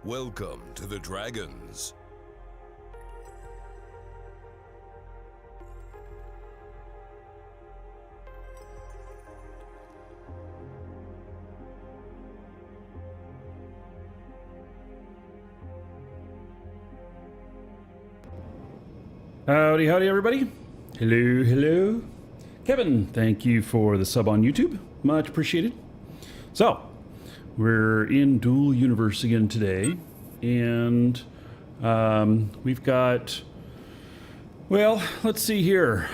Welcome to the Dragons. Howdy, howdy, everybody. Hello, hello. Kevin, thank you for the sub on YouTube. Much appreciated. So, we're in Dual Universe again today, and we've got, well, let's see here.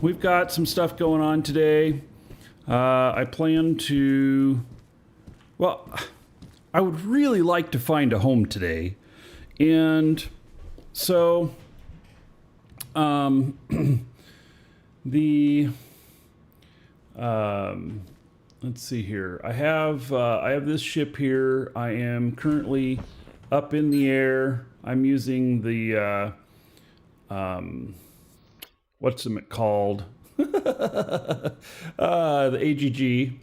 We've got some stuff going on today. I plan to, well, I would really like to find a home today, and so let's see here. I have this ship here. I am currently up in the air. I'm using the what's it called? The AGG,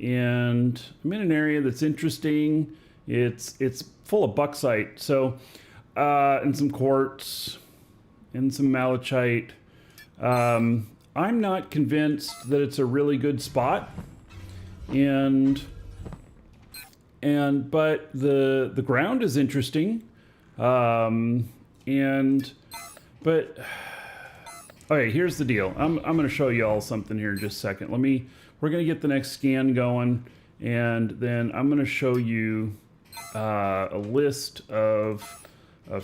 and I'm in an area that's interesting. It's full of bauxite, so and some quartz and some malachite. I'm not convinced that it's a really good spot, but the ground is interesting, but okay, here's the deal. I'm going to show you all something here in just a second. We're going to get the next scan going, and then I'm going to show you a list of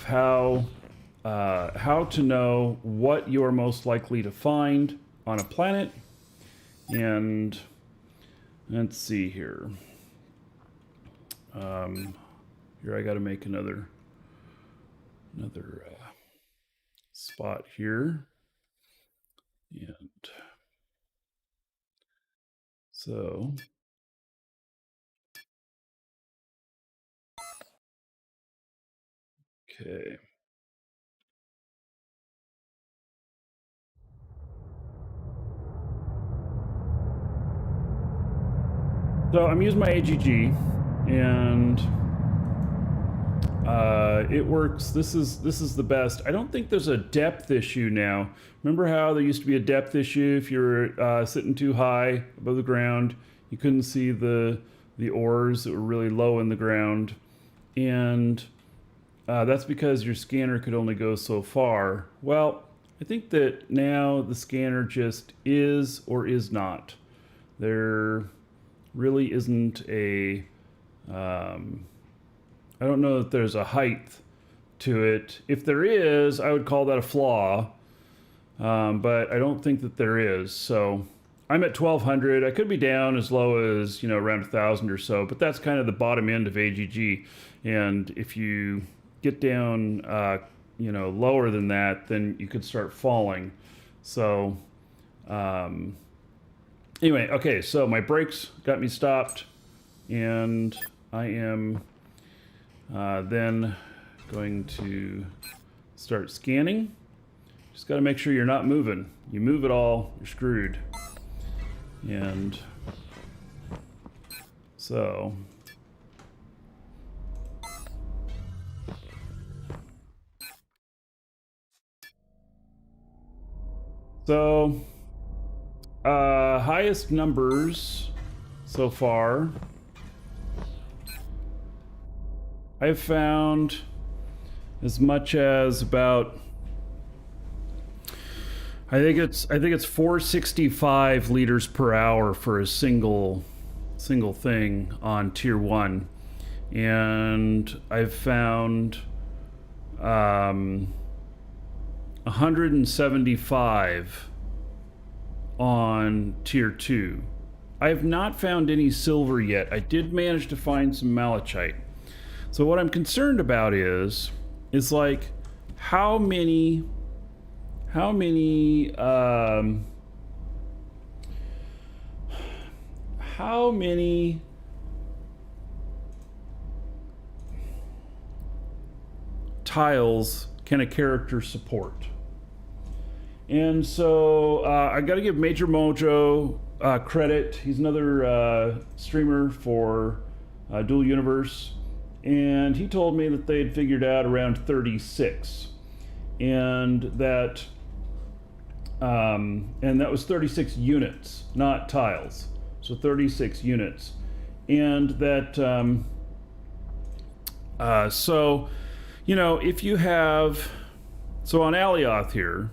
how to know what you're most likely to find on a planet. And let's see here. Here I got to make another spot here. And so okay. So I'm using my AGG, and it works. This is the best. I don't think there's a depth issue now. Remember how there used to be a depth issue if you were sitting too high above the ground? You couldn't see the ores that were really low in the ground, and that's because your scanner could only go so far. Well, I think that now the scanner just is or is not. There really isn't a I don't know that there's a height to it. If there is, I would call that a flaw, but I don't think that there is. So I'm at 1200. I could be down as low as, around 1000 or so, but that's kind of the bottom end of AGG. And if you get down lower than that, then you could start falling. So anyway, okay, so my brakes got me stopped, and I am then going to start scanning. Just got to make sure you're not moving. You move at all, you're screwed. And so highest numbers so far, I've found as much as about, I think it's 465 liters per hour for a single thing on tier 1, and I've found 175 on tier 2. I have not found any silver yet. I did manage to find some malachite. So what I'm concerned about is like how many tiles can a character support? And so I got to give Major Mojo credit. He's another streamer for Dual Universe, and he told me that they had figured out around 36, and that was 36 units, not tiles. So 36 units, and that so, you know, if you have, so on Alioth here,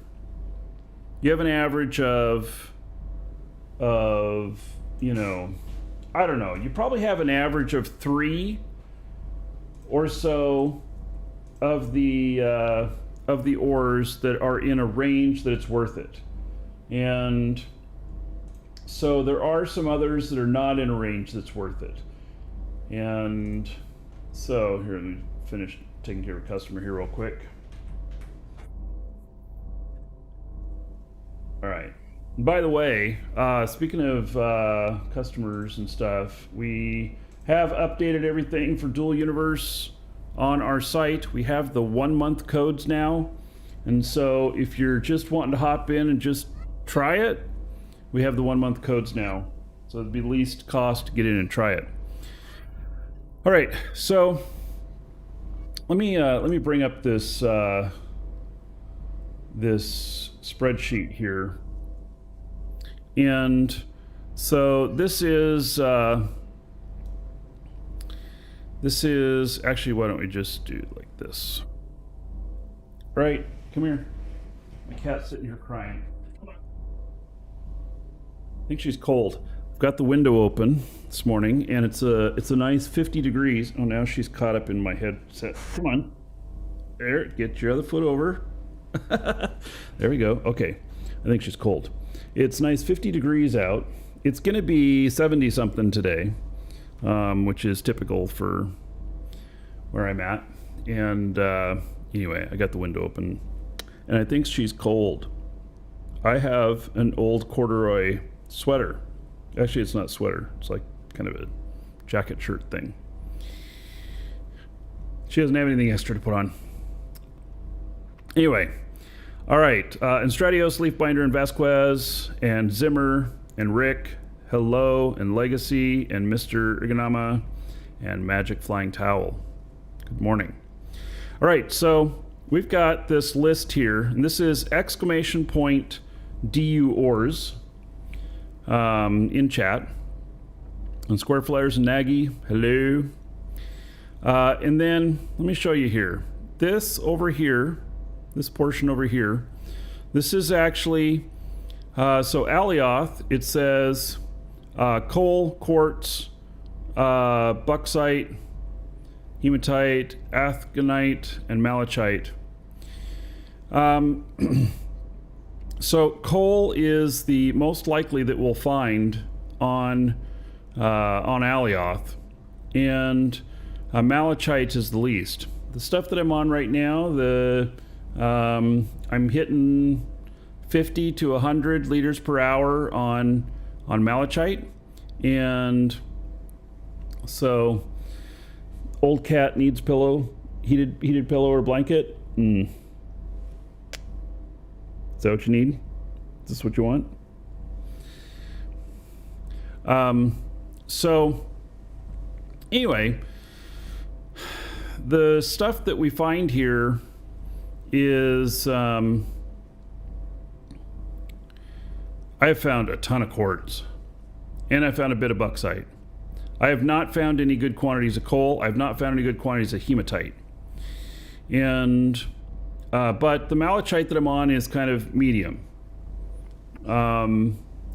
you have an average of you know, I don't know, you probably have an average of 3 or so of the ores that are in a range that it's worth it. And so there are some others that are not in a range that's worth it. And so here, let me finish taking care of a customer here real quick. All right. By the way, speaking of customers and stuff, we have updated everything for Dual Universe on our site. We have the 1-month codes now. And so if you're just wanting to hop in and just try it, we have the 1-month codes now. So it'd be least cost to get in and try it. All right, so let me bring up this this spreadsheet here. And so this is actually, why don't we just do it like this? Right, come here. My cat's sitting here crying. I think she's cold. I've got the window open this morning, and it's a nice 50 degrees. Oh, now she's caught up in my headset. Come on. There, get your other foot over. There we go. Okay, I think she's cold. It's nice 50 degrees out. It's gonna be 70 something today, which is typical for where I'm at. And anyway, I got the window open, and I think she's cold. I have an old corduroy sweater. Actually, it's not a sweater. It's like kind of a jacket shirt thing. She doesn't have anything extra to put on. Anyway, all right. And Stratios, Leafbinder, and Vasquez, and Zimmer, and Rick, Hello, and Legacy, and Mr. Iganama, and Magic Flying Towel. Good morning. All right, so we've got this list here, and this is exclamation point DU ores in chat. And Square Flares and Nagy, hello. And then let me show you here. This over here, this portion over here, this is actually, so Alioth, it says coal, quartz, bauxite, hematite, athgonite, and malachite. So coal is the most likely that we'll find on Alioth, and malachite is the least. The stuff that I'm on right now, I'm hitting 50 to 100 liters per hour on malachite, and so old cat needs pillow, heated pillow or blanket. Is that what you need? Is this what you want? So anyway, the stuff that we find here is I have found a ton of quartz, and I found a bit of bauxite. I have not found any good quantities of coal. I have not found any good quantities of hematite. And but the malachite that I'm on is kind of medium.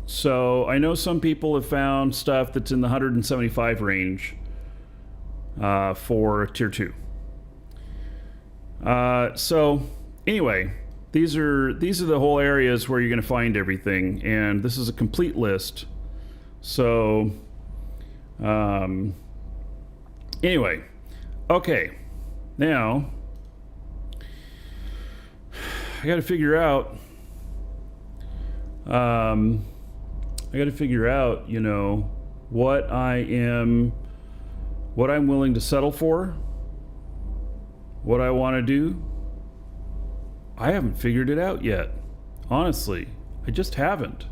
So I know some people have found stuff that's in the 175 range for tier 2. So anyway, these are the whole areas where you're going to find everything, and this is a complete list. So anyway, okay, now I got to figure out. You know, what I'm willing to settle for, what I want to do. I haven't figured it out yet. Honestly, I just haven't.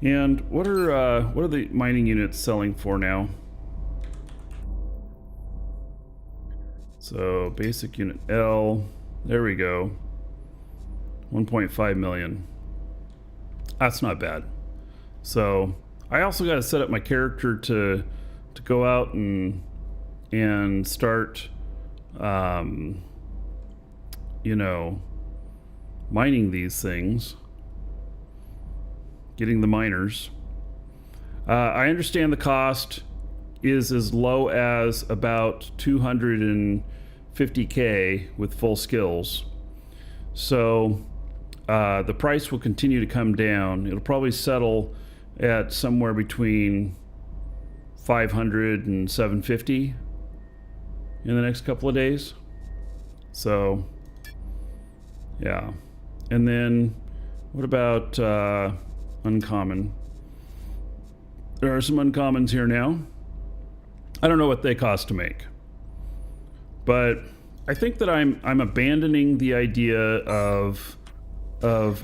And what are the mining units selling for now? So basic unit L, there we go. 1.5 million. That's not bad. So I also got to set up my character to go out and start, you know, mining these things, getting the miners. I understand the cost is as low as about 250K with full skills. So the price will continue to come down. It'll probably settle at somewhere between 500 and 750 in the next couple of days. So yeah. And then what about uncommon? There are some uncommons here now. I don't know what they cost to make, but I think that I'm abandoning the idea of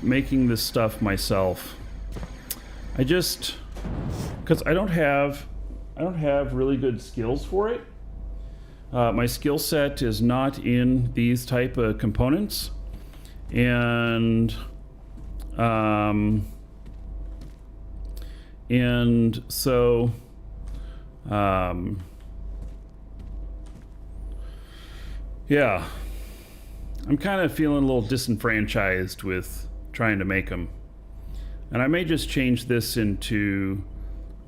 making this stuff myself. I just, because I don't have really good skills for it. My skill set is not in these type of components, and so yeah, I'm kind of feeling a little disenfranchised with trying to make them. And I may just change this into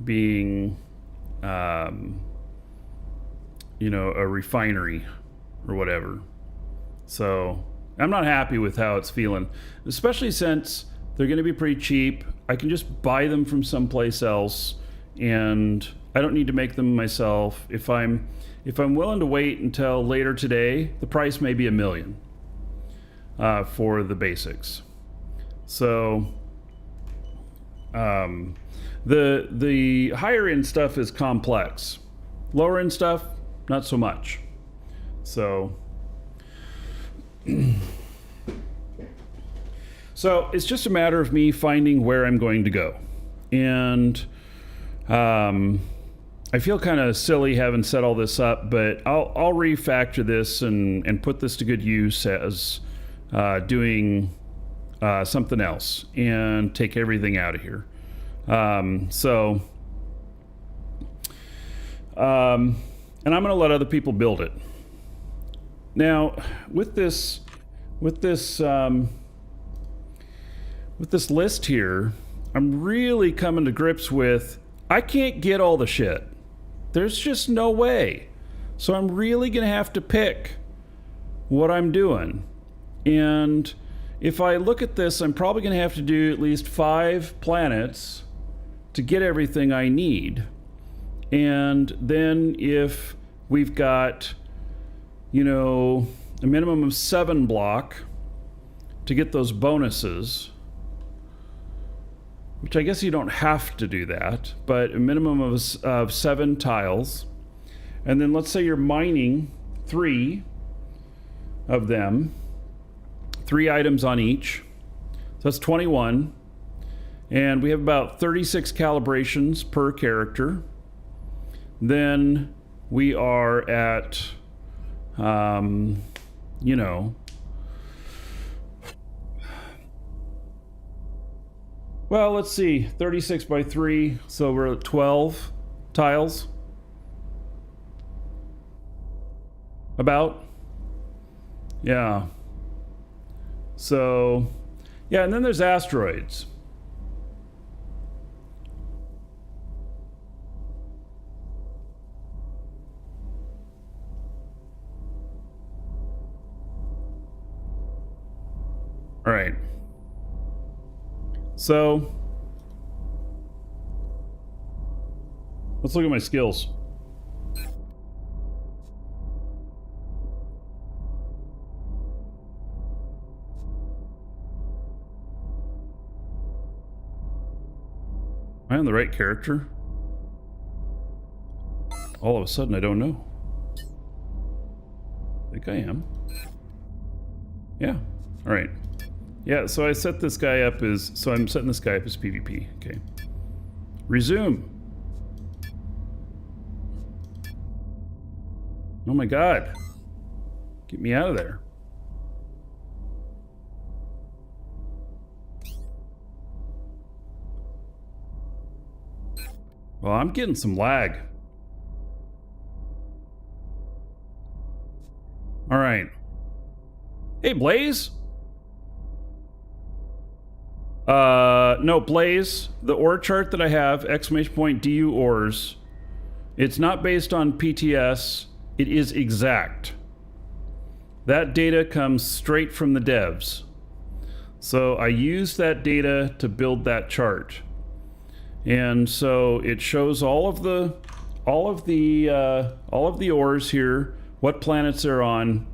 being, you know, a refinery or whatever. So I'm not happy with how it's feeling, especially since they're going to be pretty cheap. I can just buy them from someplace else, and I don't need to make them myself. If I'm willing to wait until later today, the price may be $1 million for the basics. So the higher end stuff is complex. Lower end stuff, not so much. So so it's just a matter of me finding where I'm going to go. And I feel kind of silly having set all this up, but I'll refactor this and put this to good use as doing something else and take everything out of here. And I'm going to let other people build it. Now, with this list here, I'm really coming to grips with I can't get all the shit. There's just no way. So I'm really going to have to pick what I'm doing. And if I look at this, I'm probably going to have to do at least 5 planets to get everything I need. And then if we've got, you know, a minimum of 7 block to get those bonuses, which I guess you don't have to do that, but a minimum of 7 tiles. And then let's say you're mining 3 of them, 3 items on each. So that's 21. And we have about 36 calibrations per character. Then we are at, you know, well, let's see, 36 by 3, so we're at 12 tiles. About. Yeah. So, yeah, and then there's asteroids. All right. So, let's look at my skills. Am I on the right character? All of a sudden, I don't know. I think I am. Yeah. All right. Yeah, so I set this guy up as... So I'm setting this guy up as PvP. Okay. Resume. Oh my god. Get me out of there. Well, I'm getting some lag. All right. Hey, Blaze. No, Blaze, the ore chart that I have, exclamation point DU ores, it's not based on PTS, it is exact. That data comes straight from the devs. So I used that data to build that chart. And so it shows all of the ores here, what planets they're on,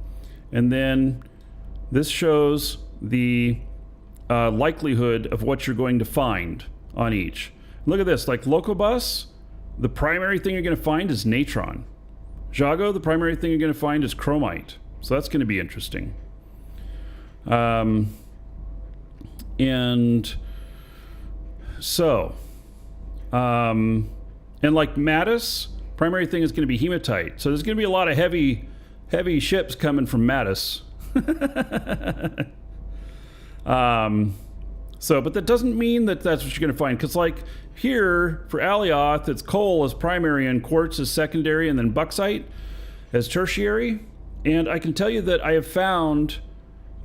and then this shows the likelihood of what you're going to find on each. Look at this, like Locobus, the primary thing you're going to find is natron. Jago, the primary thing you're going to find is chromite. So that's going to be interesting. And like Mattis, primary thing is going to be hematite. So there's going to be a lot of heavy ships coming from Mattis. But that doesn't mean that that's what you're going to find. Because like here for Alioth, it's coal as primary and quartz as secondary, and then bauxite as tertiary. And I can tell you that I have found,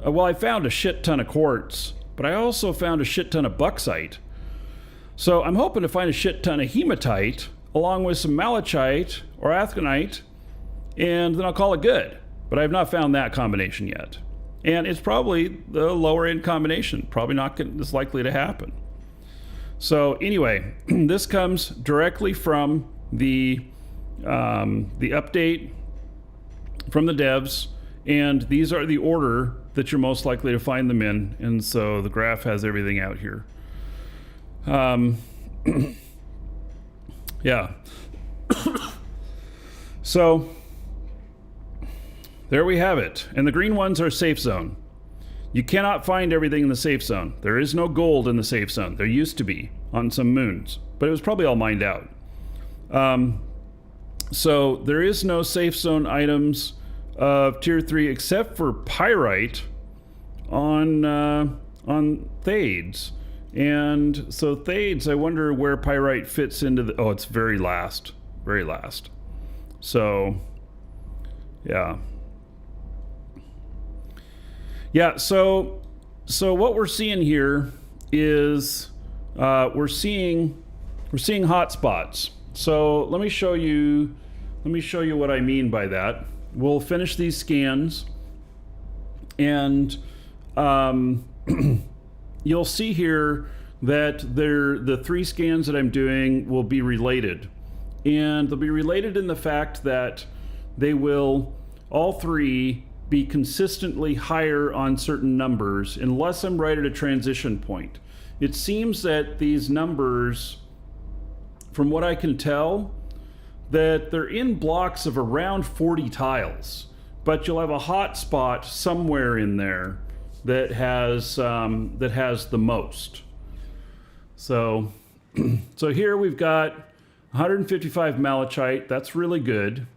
I found a shit ton of quartz, but I also found a shit ton of bauxite. So I'm hoping to find a shit ton of hematite along with some malachite or athenite, and then I'll call it good. But I have not found that combination yet. And it's probably the lower end combination, probably not as likely to happen. So anyway, this comes directly from the update from the devs, and these are the order that you're most likely to find them in. And so the graph has everything out here. Yeah. So there we have it. And the green ones are safe zone. You cannot find everything in the safe zone. There is no gold in the safe zone. There used to be on some moons, but it was probably all mined out. So there is no safe zone items of tier 3 except for pyrite on Thades. And so Thades, I wonder where pyrite fits into the... Oh, it's very last. Very last. So, yeah. Yeah, so what we're seeing here is we're seeing hotspots. So let me show you what I mean by that. We'll finish these scans, and you'll see here that the 3 scans that I'm doing will be related. And they'll be related in the fact that they will, all 3, be consistently higher on certain numbers unless I'm right at a transition point. It seems that these numbers, from what I can tell, that they're in blocks of around 40 tiles, but you'll have a hotspot somewhere in there that has the most. So here we've got 155 malachite. That's really good.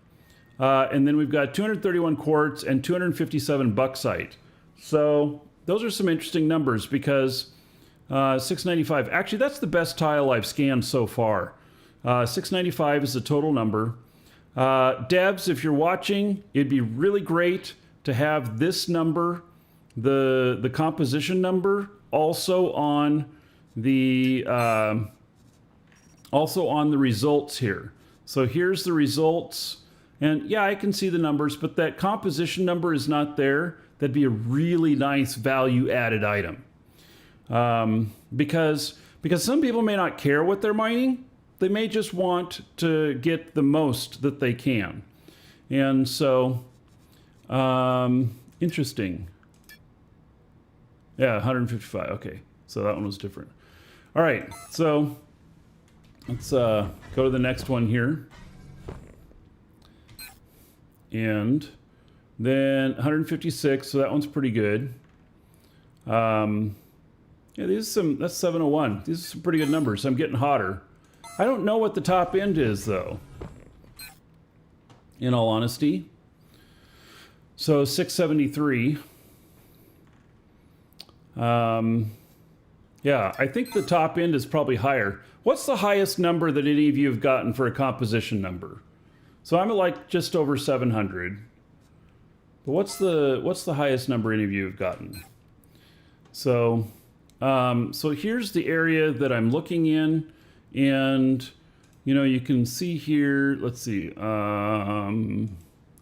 And then we've got 231 quartz and 257 bauxite. So those are some interesting numbers because 695, actually that's the best tile I've scanned so far. 695 is the total number. Devs, if you're watching, it'd be really great to have this number, the composition number, also on the results here. So here's the results. And yeah, I can see the numbers, but that composition number is not there. That'd be a really nice value added item. Because some people may not care what they're mining. They may just want to get the most that they can. And so, interesting. Yeah, 155, okay. So that one was different. All right, so let's go to the next one here. And then 156, so that one's pretty good. Yeah, that's 701. These are some pretty good numbers. I'm getting hotter. I don't know what the top end is, though, in all honesty. So 673. Yeah, I think the top end is probably higher. What's the highest number that any of you have gotten for a composition number? So I'm at like just over 700. But what's the highest number any of you have gotten? So, so here's the area that I'm looking in, and you know you can see here. Let's see. Oh,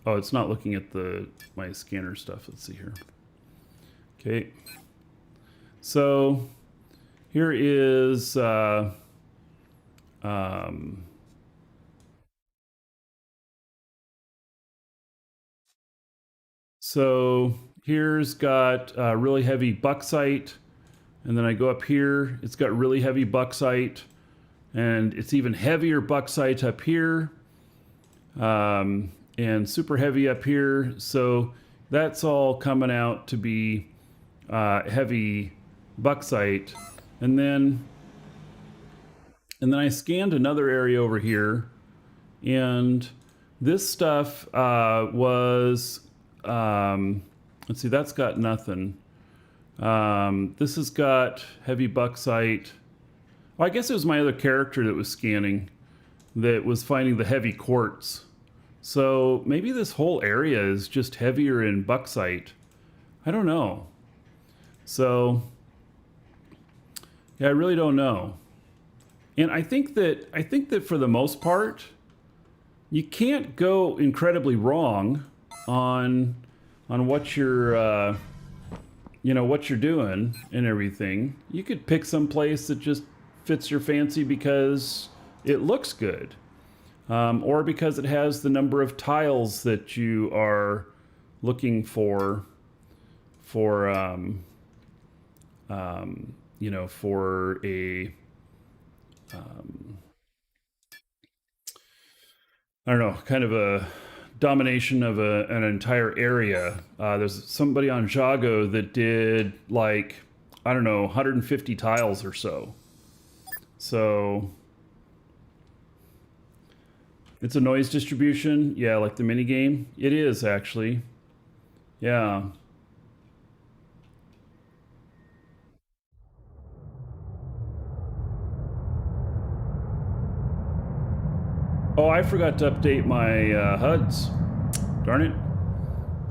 it's not looking at my scanner stuff. Let's see here. Okay. So here is so here's got really heavy bauxite, and then I go up here. It's got really heavy bauxite, and it's even heavier bauxite up here, and super heavy up here. So that's all coming out to be heavy bauxite, and then I scanned another area over here, and this stuff was let's see, that's got nothing. This has got heavy bauxite. Well, I guess it was my other character that was scanning that was finding the heavy quartz. So maybe this whole area is just heavier in bauxite. I don't know. So yeah, I really don't know. And I think that for the most part, you can't go incredibly wrong on what you're you know, what you're doing and everything. You could pick some place that just fits your fancy because it looks good, or because it has the number of tiles that you are looking for you know, for a I don't know, kind of a domination of an entire area. There's somebody on Jago that did like, I don't know, 150 tiles or so. So it's a noise distribution. Yeah, like the mini game. It is actually. Yeah. Oh, I forgot to update my HUDs. Darn it.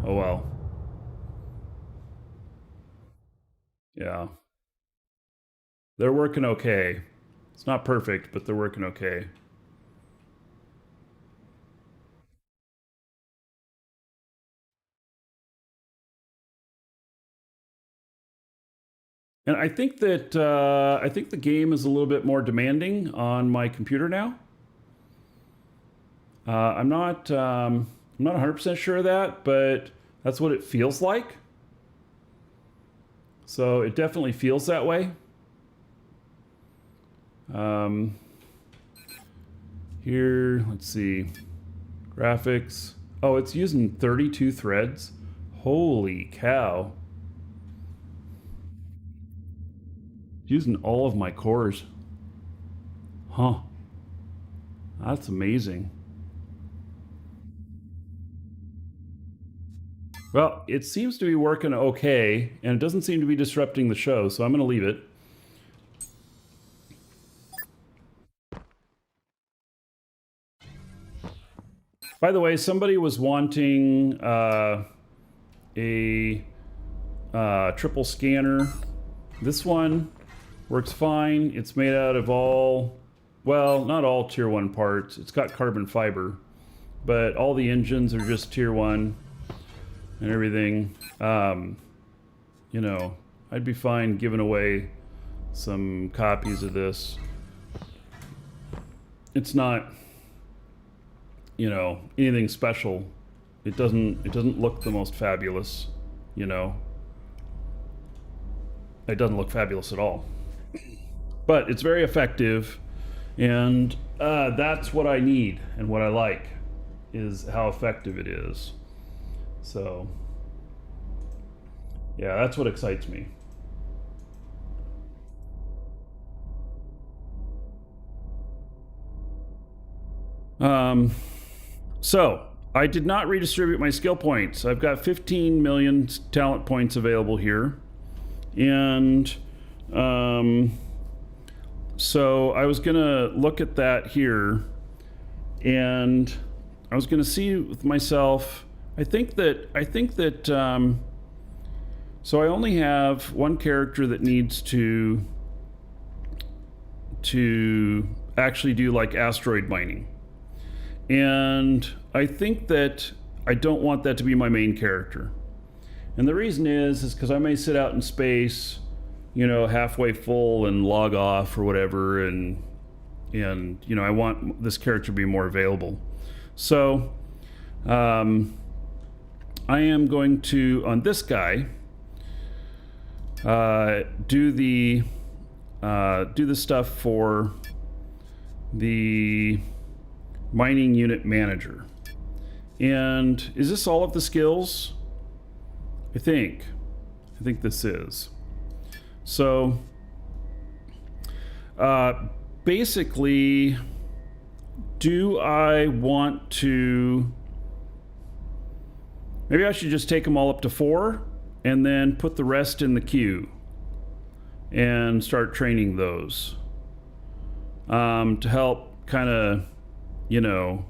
Oh well. Yeah. They're working okay. It's not perfect, but they're working okay. And I think that I think the game is a little bit more demanding on my computer now. I'm not 100% sure of that, but that's what it feels like. So it definitely feels that way. Here, let's see, graphics. Oh, it's using 32 threads. Holy cow. Using all of my cores. Huh. That's amazing. Well, it seems to be working okay, and it doesn't seem to be disrupting the show, so I'm going to leave it. By the way, somebody was wanting a triple scanner. This one works fine. It's made out of all, well, not all tier 1 parts. It's got carbon fiber, but all the engines are just tier 1 and everything. You know, I'd be fine giving away some copies of this. It's not, you know, anything special. It doesn't look the most fabulous, you know. It doesn't look fabulous at all. But it's very effective, and that's what I need and what I like, is how effective it is. So yeah, that's what excites me. So I did not redistribute my skill points. I've got 15 million talent points available here. And so I was going to look at that here. And I was going to see with myself, I think that so I only have one character that needs to actually do like asteroid mining. And I think that I don't want that to be my main character. And the reason is because I may sit out in space, you know, halfway full and log off or whatever, and you know, I want this character to be more available. So I am going to, on this guy, do the stuff for the mining unit manager. And is this all of the skills? I think this is. So basically, do I want to, maybe I should just take them all up to 4 and then put the rest in the queue and start training those to help kind of, you know,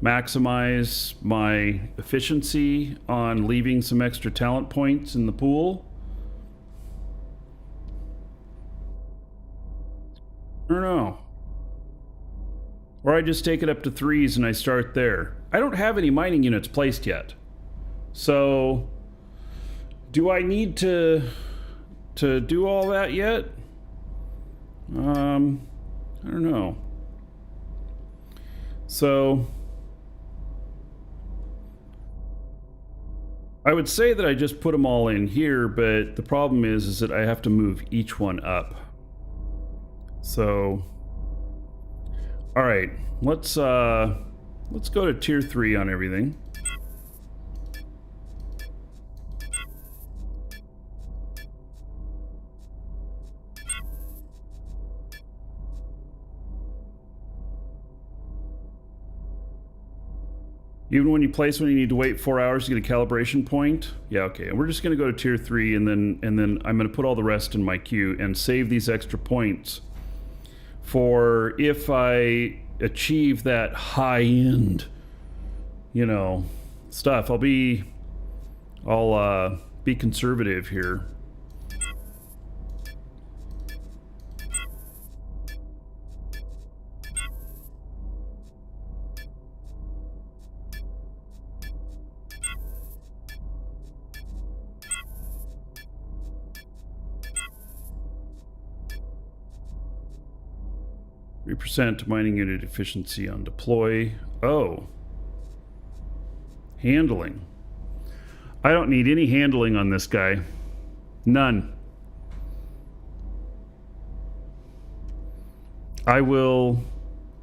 maximize my efficiency on leaving some extra talent points in the pool. I don't know. Or I just take it up to 3s and I start there. I don't have any mining units placed yet. So do I need to do all that yet? I don't know. So I would say that I just put them all in here, but the problem is that I have to move each one up. So, all right, let's go to tier 3 on everything. Even when you place one, you need to wait 4 hours to get a calibration point. Yeah, okay. And we're just going to go to tier 3, and then I'm going to put all the rest in my queue and save these extra points for if I achieve that high-end, you know, stuff. I'll be conservative here. % mining unit efficiency on deploy. Oh. Handling. I don't need any handling on this guy. None. I will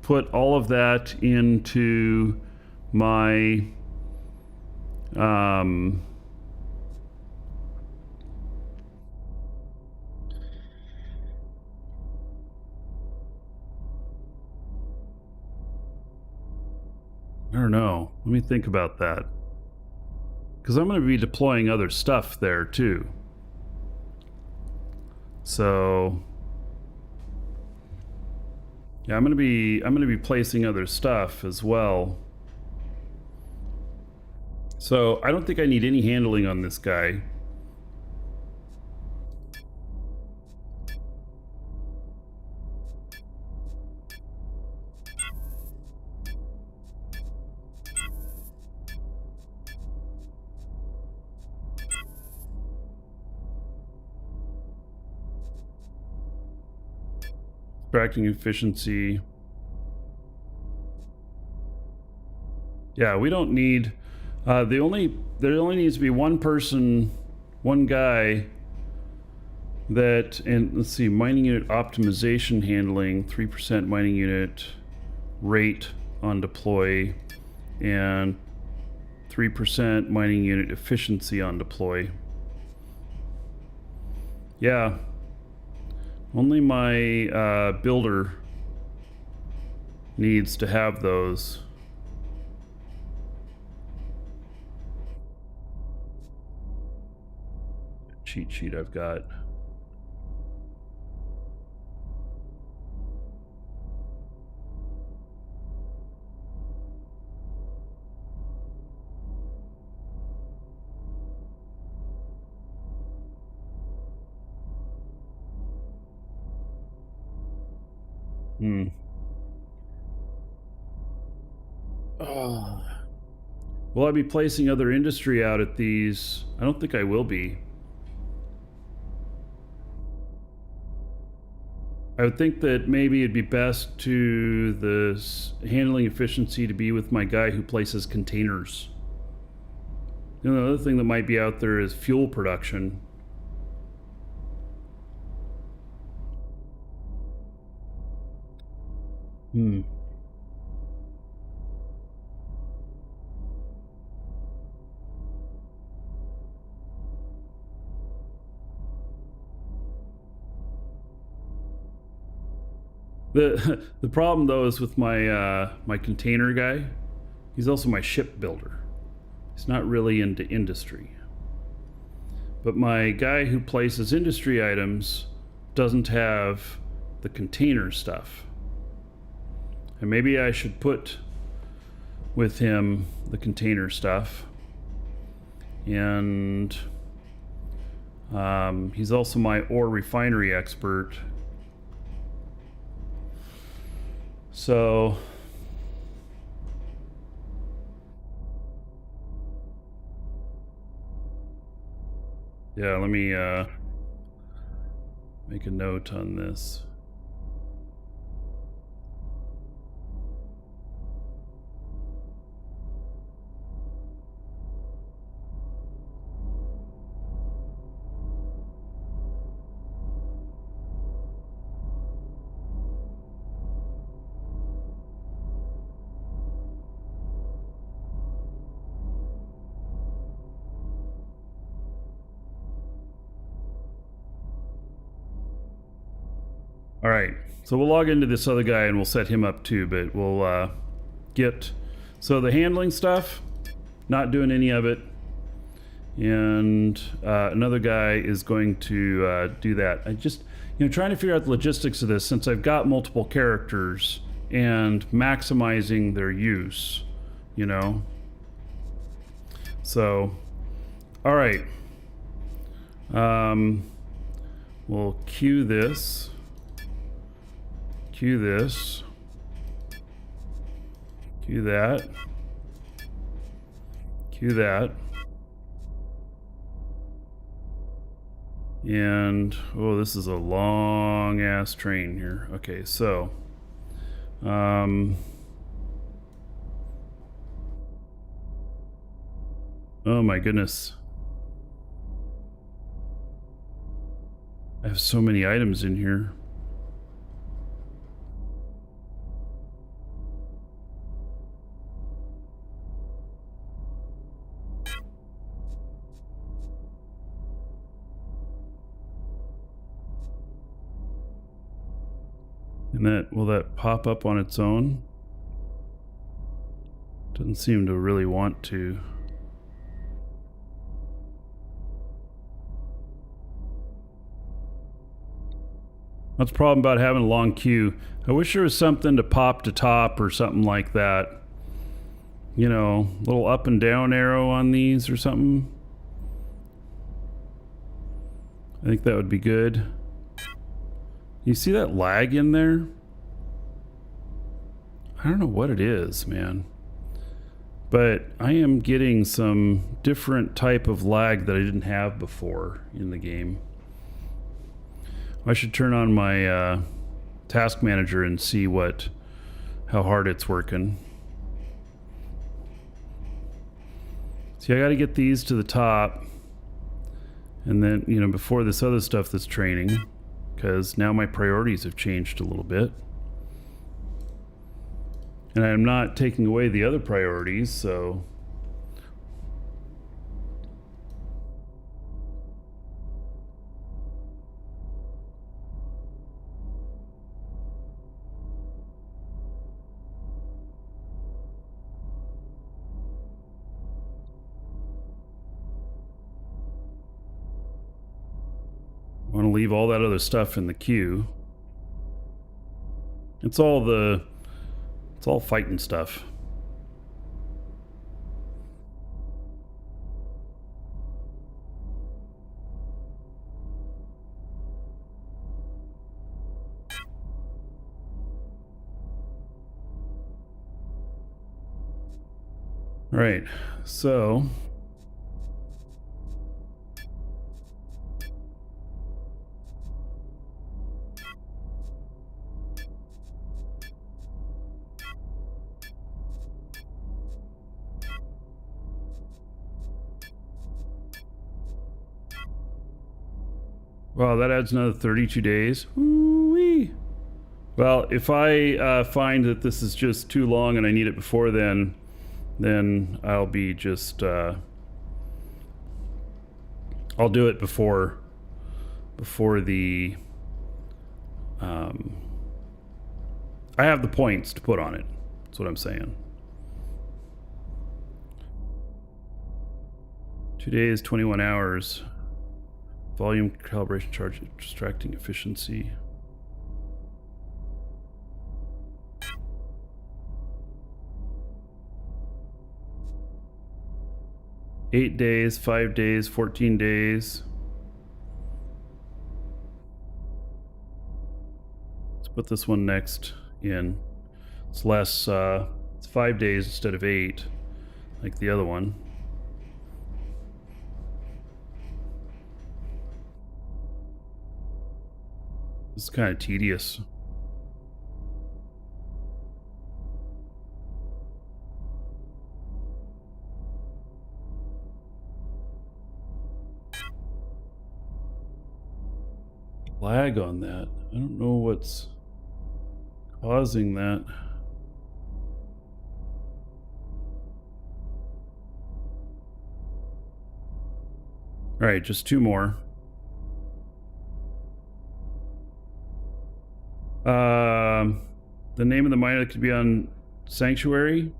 put all of that into my I don't know. Let me think about that. Because I'm going to be deploying other stuff there too. So yeah, I'm going to be placing other stuff as well. So I don't think I need any handling on this guy. Extracting efficiency. Yeah, we don't need there only needs to be one person, one guy that, and let's see, mining unit optimization handling, 3% mining unit rate on deploy, and 3% mining unit efficiency on deploy. Yeah. Only my builder needs to have those. cheat sheet I've got. Will I be placing other industry out at these? I don't think I will be. I would think that maybe it'd be best to the handling efficiency to be with my guy who places containers. You know, the other thing that might be out there is fuel production. The problem though is with my my container guy. He's also my ship builder. He's not really into industry. But my guy who places industry items doesn't have the container stuff. And maybe I should put with him the container stuff. And he's also my ore refinery expert. So yeah, let me make a note on this. All right, so we'll log into this other guy and we'll set him up too, but we'll get, so the handling stuff, not doing any of it, and another guy is going to do that. I just, you know, trying to figure out the logistics of this since I've got multiple characters and maximizing their use, you know. So, all right, we'll queue this. Cue this, cue that, cue that, and oh, this is a long ass train here. Okay, so oh my goodness, I have so many items in here. And that, will that pop up on its own? Doesn't seem to really want to. That's the problem about having a long queue. I wish there was something to pop to top or something like that. You know, little up and down arrow on these or something. I think that would be good. You see that lag in there? I don't know what it is, man. But I am getting some different type of lag that I didn't have before in the game. I should turn on my task manager and see how hard it's working. See, I got to get these to the top. And then, you know, before this other stuff that's training. Because now my priorities have changed a little bit. And I'm not taking away the other priorities, so... want to leave all that other stuff in the queue. It's all fighting stuff. All right, so wow, that adds another 32 days. Woo-wee. Well, if I find that this is just too long and I need it before then I'll be just I'll do it before the I have the points to put on it. That's what I'm saying. 2 days, 21 hours. Volume, calibration, charge, extracting efficiency. Eight days, 5 days, 14 days. Let's put this one next in. It's less, it's 5 days instead of 8, like the other one. This is kind of tedious. Lag on that. I don't know what's causing that. All right, just 2 more. The name of the miner that could be on Sanctuary.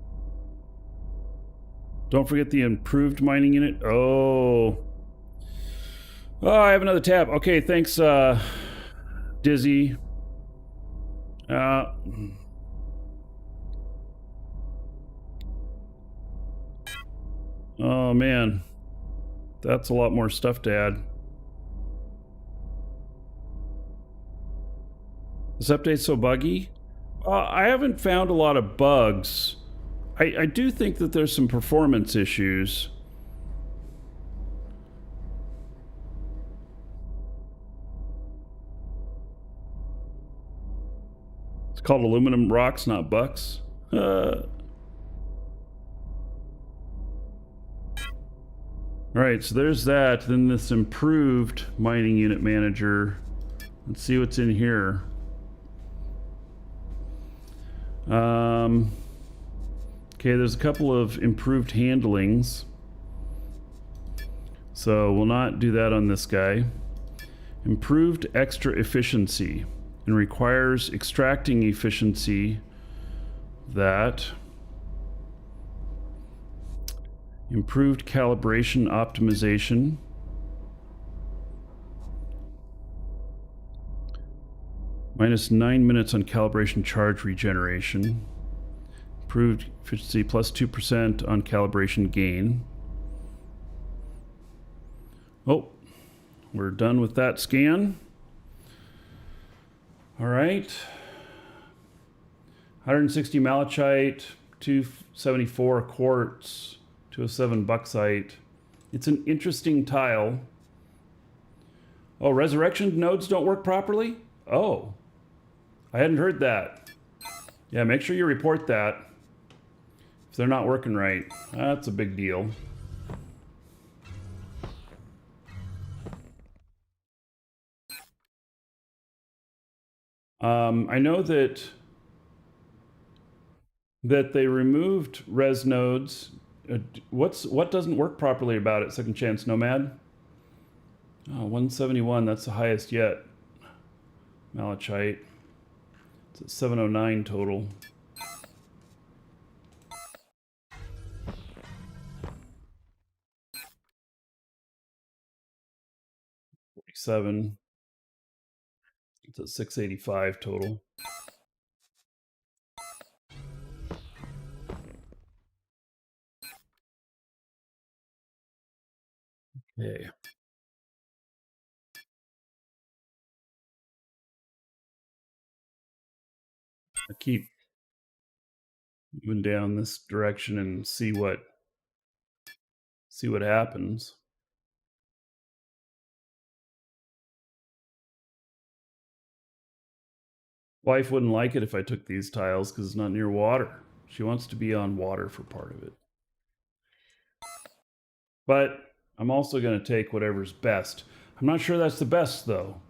Don't forget the improved mining unit. Oh, I have another tab. Okay, thanks, Dizzy. Oh man, that's a lot more stuff to add. This update's so buggy. I haven't found a lot of bugs. I do think that there's some performance issues. It's called aluminum rocks, not bucks. All right, so there's that. Then this improved mining unit manager. Let's see what's in here. Okay, there's a couple of improved handlings. So we'll not do that on this guy. Improved extra efficiency and requires extracting efficiency that. Improved calibration optimization. Minus 9 minutes on calibration charge regeneration. Improved efficiency plus 2% on calibration gain. Oh, we're done with that scan. All right. 160 malachite, 274 quartz, 207 bauxite. It's an interesting tile. Oh, resurrection nodes don't work properly? Oh, I hadn't heard that. Yeah, make sure you report that if they're not working right. That's a big deal. I know that they removed res nodes. What doesn't work properly about it? Second Chance Nomad. Oh, 171. That's the highest yet. Malachite. It's at 709 total. Seven. It's at 685 total. Okay. I keep moving down this direction and see what happens. Wife wouldn't like it if I took these tiles because it's not near water. She wants to be on water for part of it. But I'm also going to take whatever's best. I'm not sure that's the best, though.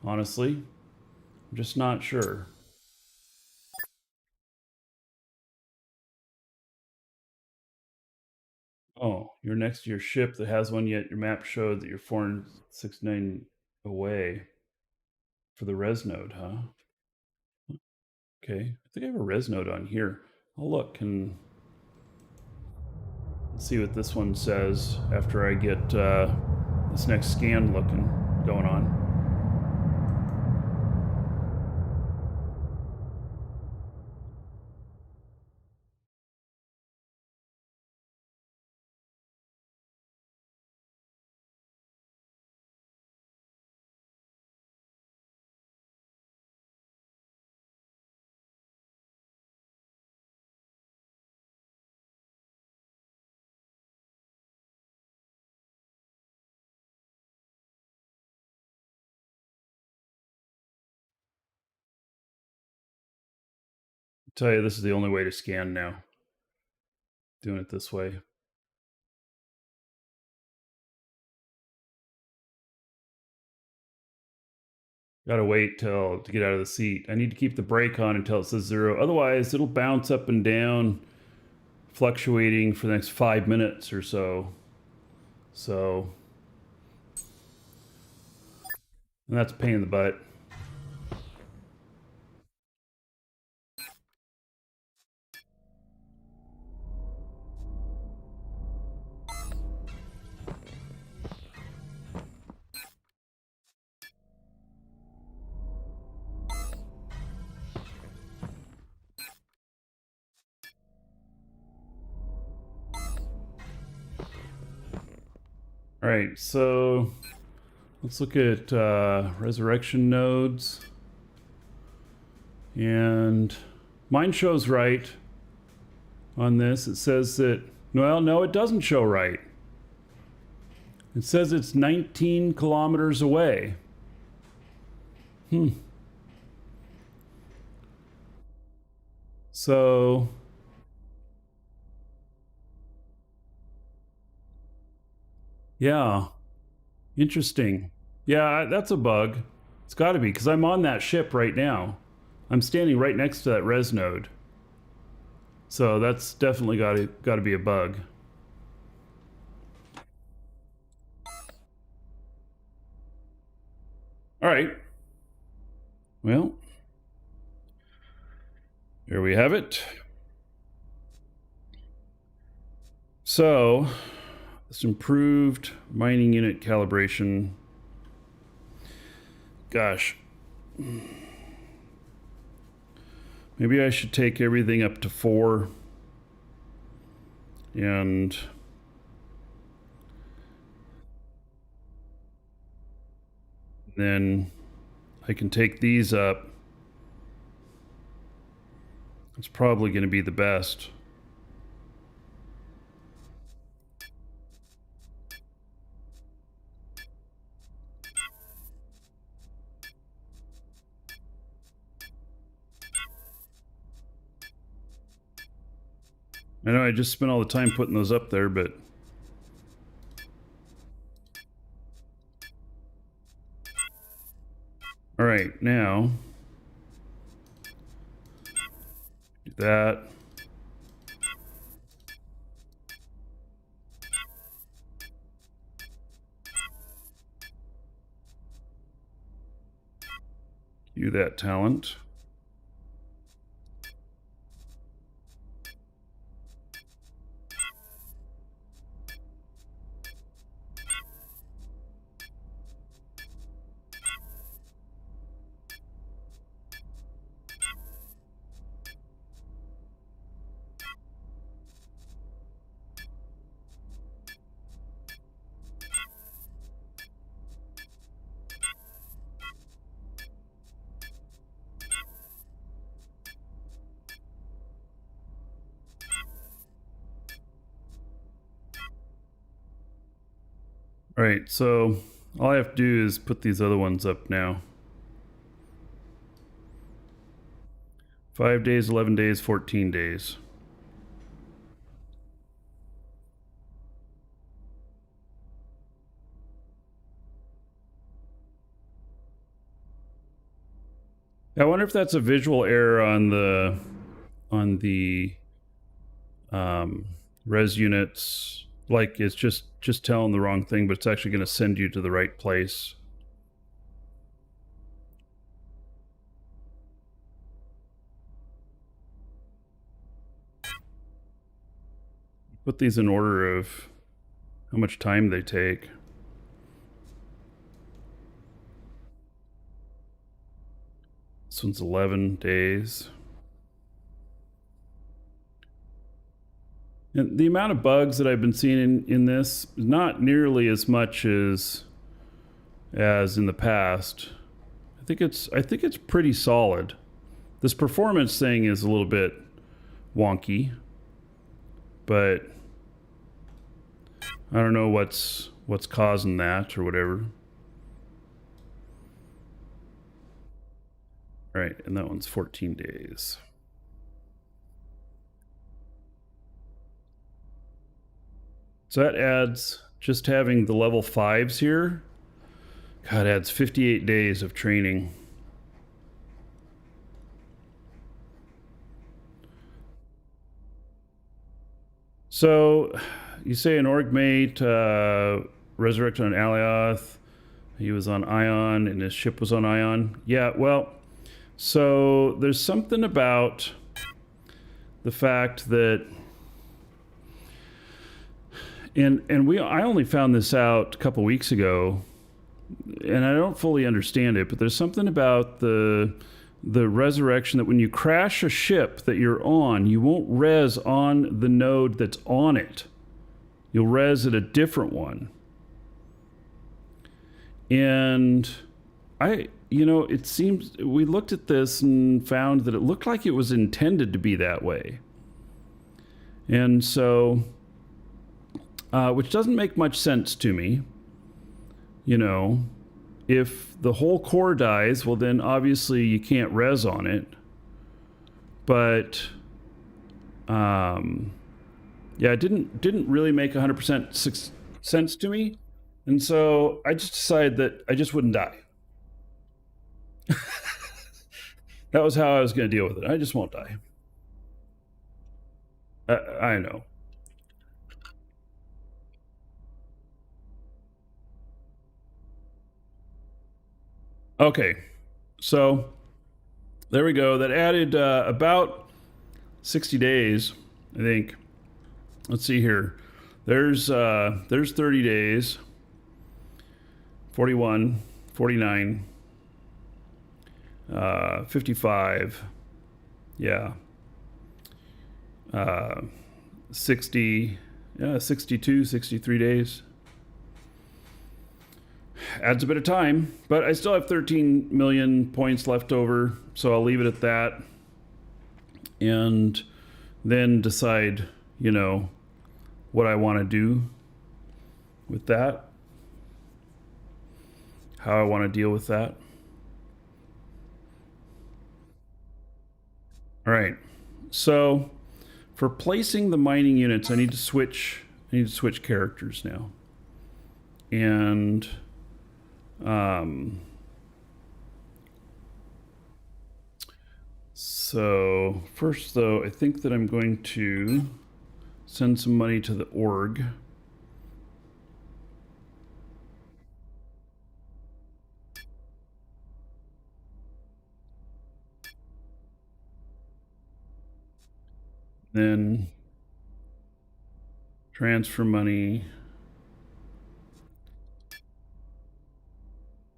Honestly, I'm just not sure. Oh, you're next to your ship that has one, yet your map showed that you're 469 away for the res node, huh? Okay, I think I have a res node on here. I'll look and see what this one says after I get this next scan going on. I'll tell you, this is the only way to scan now. Doing it this way. Gotta wait to get out of the seat. I need to keep the brake on until it says 0. Otherwise, it'll bounce up and down, fluctuating for the next 5 minutes or so. And that's a pain in the butt. All right, so let's look at resurrection nodes. And mine shows right on this. It says that, well, no, it doesn't show right. It says it's 19 kilometers away. So, yeah, interesting. Yeah, that's a bug. It's got to be, because I'm on that ship right now. I'm standing right next to that res node. So that's definitely got to be a bug. All right. Well, here we have it. So, this improved mining unit calibration. Gosh. Maybe I should take everything up to 4. And then I can take these up. It's probably going to be the best. I know I just spent all the time putting those up there, but all right, now do that. Do that talent. All right, so all I have to do is put these other ones up now. 5 days, 11 days, 14 days. I wonder if that's a visual error on the res units. Like it's just telling the wrong thing, but it's actually going to send you to the right place. Put these in order of how much time they take. This one's 11 days. And the amount of bugs that I've been seeing in this is not nearly as much as in the past. I think it's pretty solid. This performance thing is a little bit wonky, but I don't know what's causing that or whatever. All right, and that one's 14 days. So that adds, just having the level 5s here, God, adds 58 days of training. So you say an org mate resurrected on Alioth. He was on Ion and his ship was on Ion. Yeah, well, so there's something about the fact that and I only found this out a couple weeks ago, and I don't fully understand it, but there's something about the resurrection that when you crash a ship that you're on, you won't res on the node that's on it. You'll res at a different one. And it seems we looked at this and found that it looked like it was intended to be that way. And so, which doesn't make much sense to me. If the whole core dies, well, then obviously you can't res on it. But, yeah, it didn't really make 100% sense to me. And so I just decided that I just wouldn't die. That was how I was going to deal with it. I just won't die. I know. Okay, so there we go. That added about 60 days, I think. Let's see here. There's 30 days. 41, 49, 55. Yeah. 60, yeah, 62, 63 days. Adds a bit of time, but I still have 13 million points left over, so I'll leave it at that. And then decide, what I want to do with that. How I want to deal with that. All right. So for placing the mining units, I need to switch characters now. And so first though, I think that I'm going to send some money to the org. Then transfer money.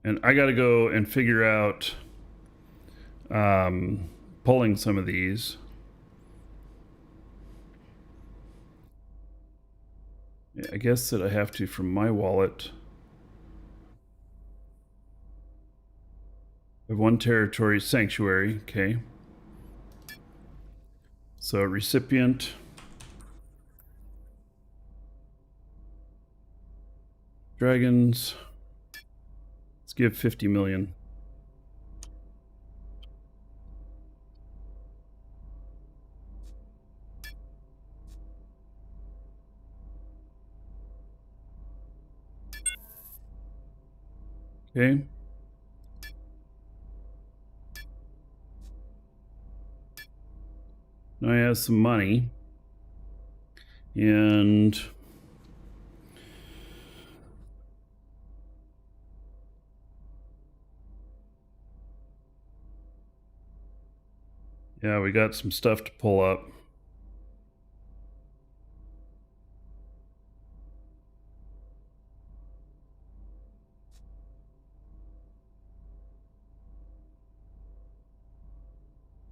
And I got to go and figure out pulling some of these. Yeah, I guess that I have to from my wallet. I have one territory, sanctuary, okay. So recipient. Dragons. Let's give 50 million. Okay. Now he has some money. And yeah, we got some stuff to pull up.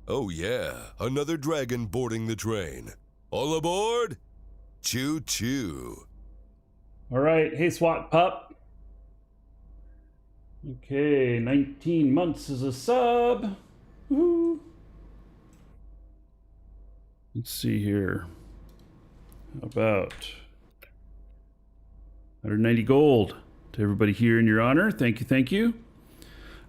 Oh yeah, another dragon boarding the train. All aboard? Choo choo. All right. Hey, SWAT pup. Okay, 19 months as a sub. Woo. Let's see here. How about 190 gold to everybody here in your honor. Thank you, thank you.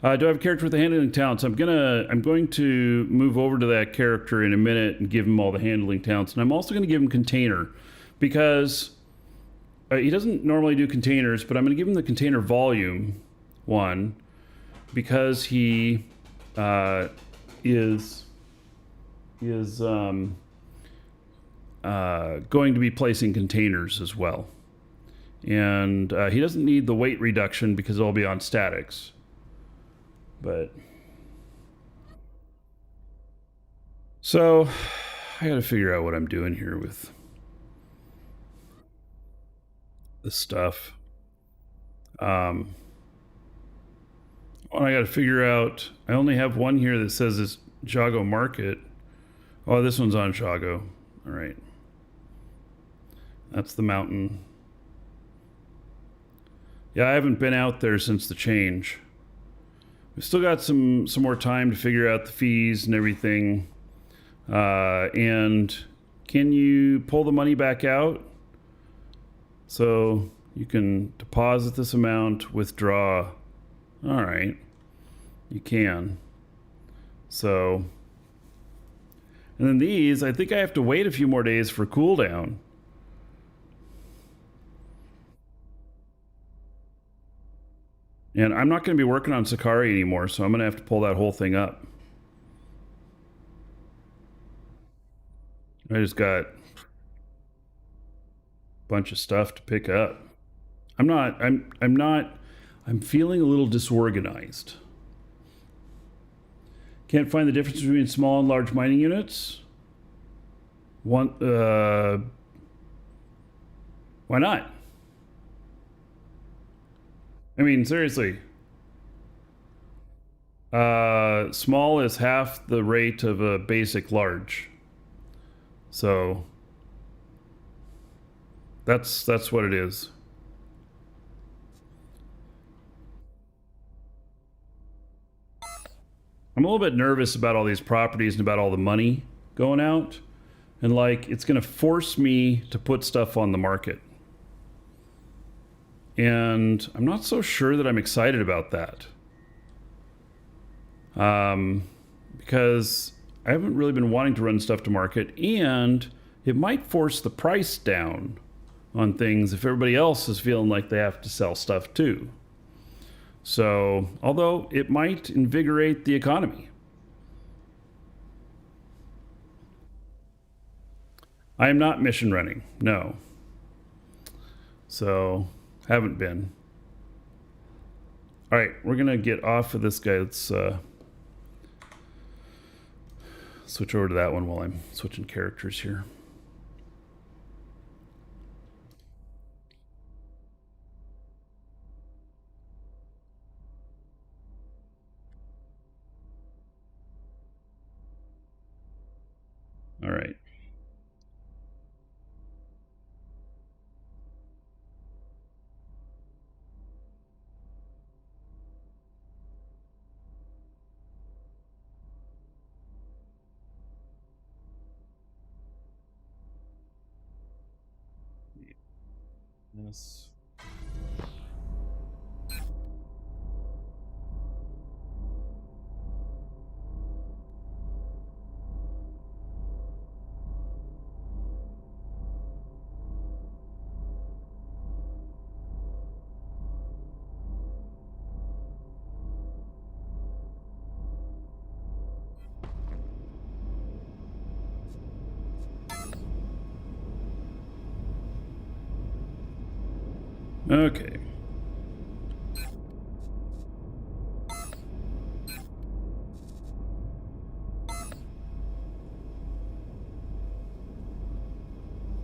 Do I have a character with the handling talents? I'm going to move over to that character in a minute and give him all the handling talents, and I'm also going to give him container because he doesn't normally do containers, but I'm going to give him the container volume one because he is going to be placing containers as well, and he doesn't need the weight reduction because it'll be on statics. But so I got to figure out what I'm doing here with this stuff. I got to figure out. I only have one here that says it's Jago Market. Oh, this one's on Jago. All right, that's the mountain. Yeah, I haven't been out there since the change. We've still got some more time to figure out the fees and everything. And can you pull the money back out? So you can deposit this amount, withdraw. All right, you can. So, and then these, I think I have to wait a few more days for cooldown. And I'm not going to be working on Sakari anymore, so I'm going to have to pull that whole thing up. I just got a bunch of stuff to pick up. I'm feeling a little disorganized. Can't find the difference between small and large mining units? Why not? I mean, seriously. Small is half the rate of a basic large. So that's what it is. I'm a little bit nervous about all these properties and about all the money going out. And like, it's going to force me to put stuff on the market. And I'm not so sure that I'm excited about that. Because I haven't really been wanting to run stuff to market, and it might force the price down on things if everybody else is feeling like they have to sell stuff too. So, although it might invigorate the economy. I am not mission running, no. So, haven't been. All right, we're gonna get off of this guy. Let's switch over to that one while I'm switching characters here. All right. Yes. Okay.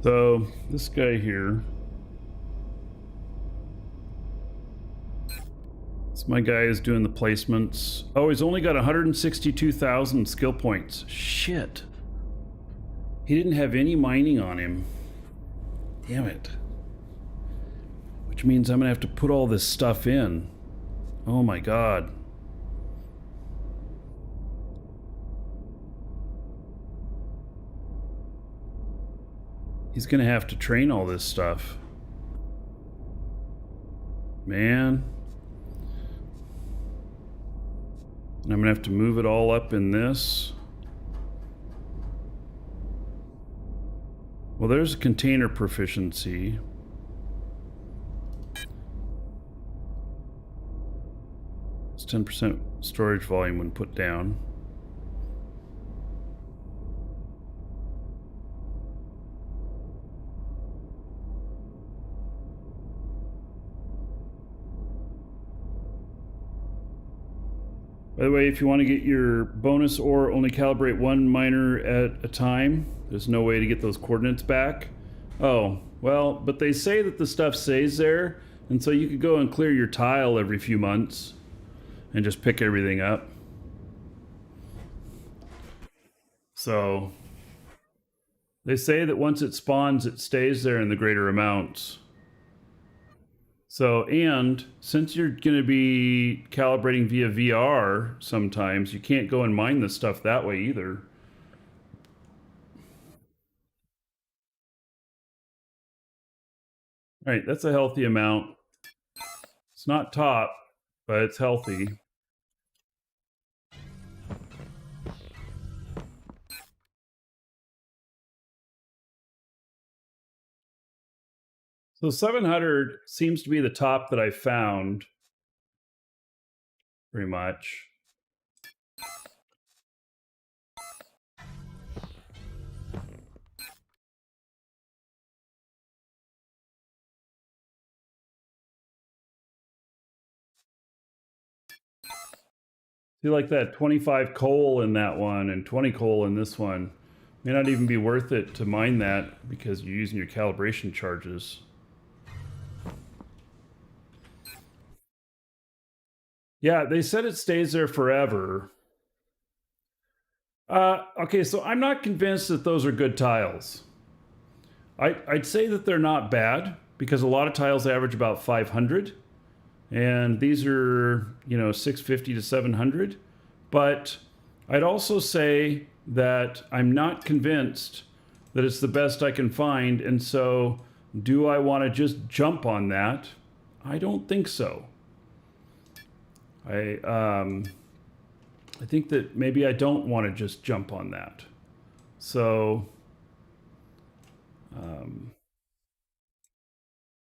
So this guy here, this my guy is doing the placements. Oh, he's only got 162,000 skill points. Shit. He didn't have any mining on him. Damn it. Which means I'm gonna have to put all this stuff in. Oh my god. He's gonna have to train all this stuff. Man. And I'm gonna have to move it all up in this. Well, there's a container proficiency. It's 10% storage volume when put down. By the way, if you want to get your bonus ore, only calibrate one miner at a time. There's no way to get those coordinates back. Oh, well, but they say that the stuff stays there, and so you could go and clear your tile every few months and just pick everything up. So they say that once it spawns, it stays there in the greater amounts. So, and since you're going to be calibrating via VR sometimes, you can't go and mine this stuff that way either. All right, that's a healthy amount. It's not top, but it's healthy. So 700 seems to be the top that I found, pretty much. See, like that 25 coal in that one and 20 coal in this one. May not even be worth it to mine that because you're using your calibration charges. Yeah, they said it stays there forever. Okay, so I'm not convinced that those are good tiles. I'd say that they're not bad because a lot of tiles average about 500. And these are, 650 to 700. But I'd also say that I'm not convinced that it's the best I can find. And so do I want to just jump on that? I don't think so. I think that maybe I don't want to just jump on that. So,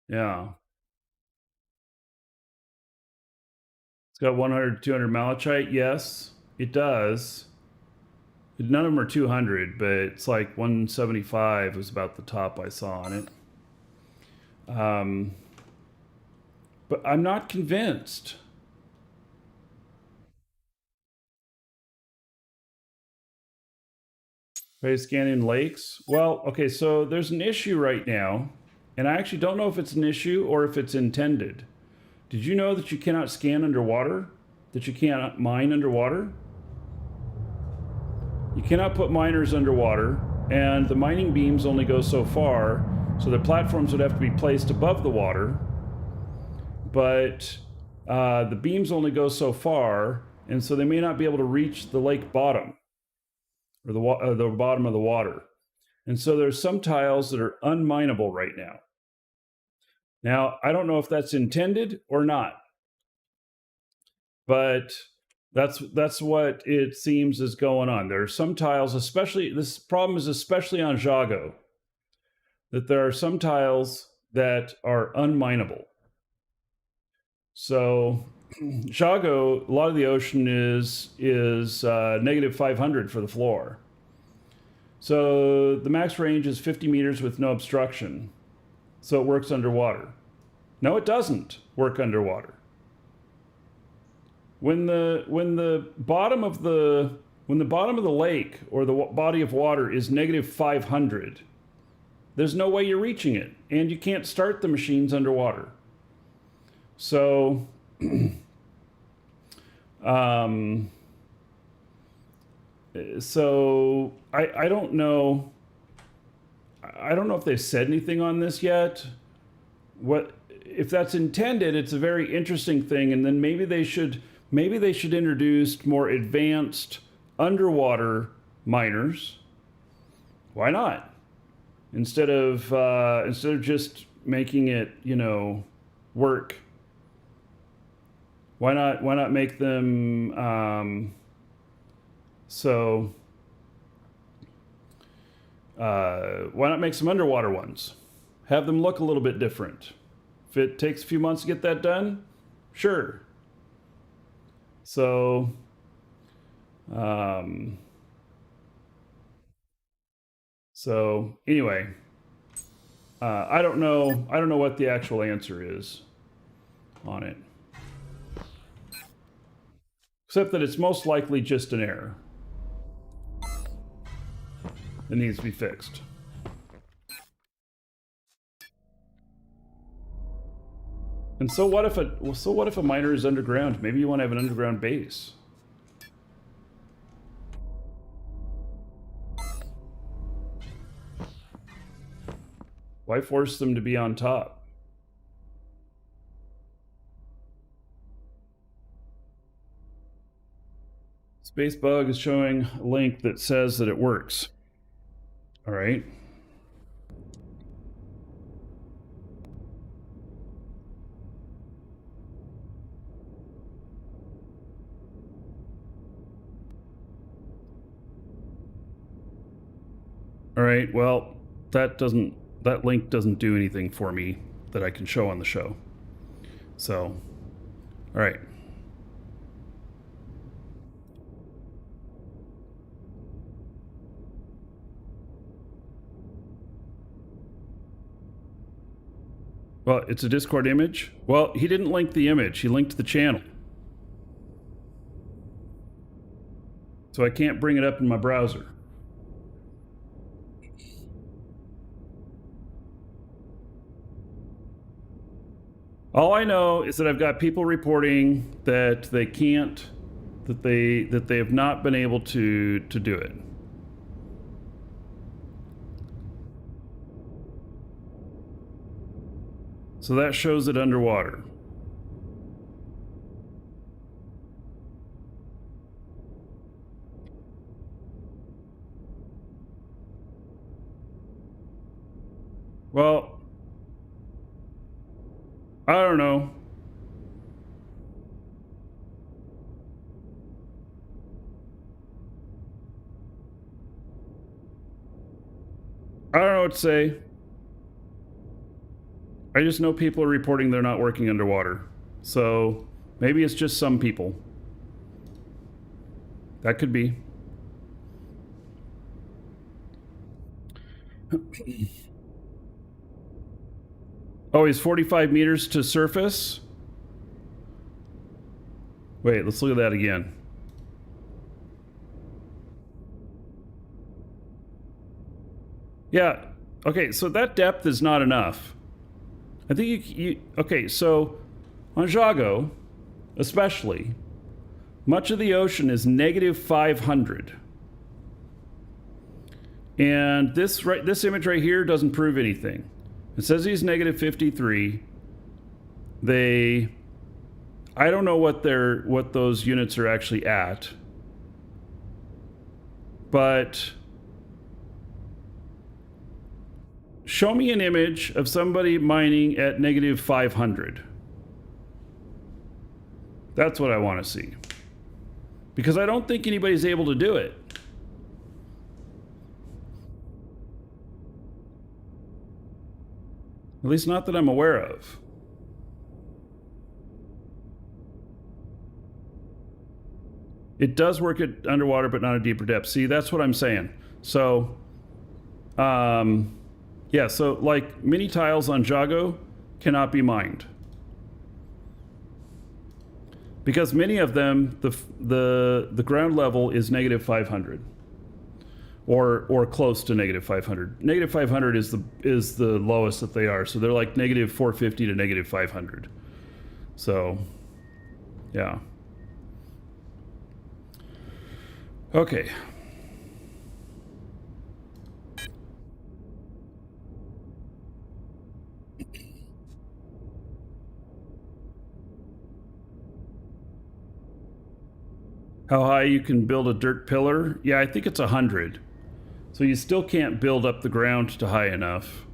yeah. It's got 100, 200 malachite. Yes, it does. None of them are 200, but it's like 175 was about the top I saw on it. But I'm not convinced. Are you scanning lakes? Well, okay, so there's an issue right now, and I actually don't know if it's an issue or if it's intended. Did you know that you cannot scan underwater? That you cannot mine underwater? You cannot put miners underwater, and the mining beams only go so far, so the platforms would have to be placed above the water, but the beams only go so far, and so they may not be able to reach the lake bottom, or the bottom of the water. And so there's some tiles that are unmineable right now. Now, I don't know if that's intended or not, but that's what it seems is going on. There are some tiles, especially, this problem is especially on Jago, that there are some tiles that are unmineable. So Jago, a lot of the ocean is negative 500 for the floor. So the max range is 50 meters with no obstruction. So it works underwater. No, it doesn't work underwater. When the bottom of the lake or the body of water is negative 500, there's no way you're reaching it, and you can't start the machines underwater. So, so I don't know. I don't know if they've said anything on this yet. What if that's intended? It's a very interesting thing, and then maybe they should introduce more advanced underwater miners. Why not? Instead of just making it, work. Why not make them why not make some underwater ones? Have them look a little bit different. If it takes a few months to get that done, sure. So, anyway, I don't know what the actual answer is on it, except that it's most likely just an error that needs to be fixed. And so what if a miner is underground? Maybe you want to have an underground base. Why force them to be on top? Spacebug is showing a link that says that it works. All right. All right, well, that link doesn't do anything for me that I can show on the show. So, all right. Well, it's a Discord image. Well, he didn't link the image, he linked the channel. So I can't bring it up in my browser. All I know is that I've got people reporting that they can't, that they have not been able to do it. So that shows it underwater. Well, I don't know. I don't know what to say. I just know people are reporting they're not working underwater. So maybe it's just some people. That could be. Oh, he's 45 meters to surface? Wait, let's look at that again. Yeah, okay, so that depth is not enough. I think okay, so on Jago, especially, much of the ocean is negative 500. And this image right here doesn't prove anything. It says he's negative 53. I don't know what those units are actually at. But show me an image of somebody mining at negative 500. That's what I want to see. Because I don't think anybody's able to do it. At least not that I'm aware of. It does work at underwater, but not at deeper depth. See, that's what I'm saying. So, yeah, so like mini tiles on Jago, cannot be mined. Because many of them, the ground level is negative 500. Or close to negative 500. Negative 500 is the lowest that they are. So they're like negative 450 to negative 500. So, yeah. Okay. How high you can build a dirt pillar? Yeah, I think it's 100. So you still can't build up the ground to high enough.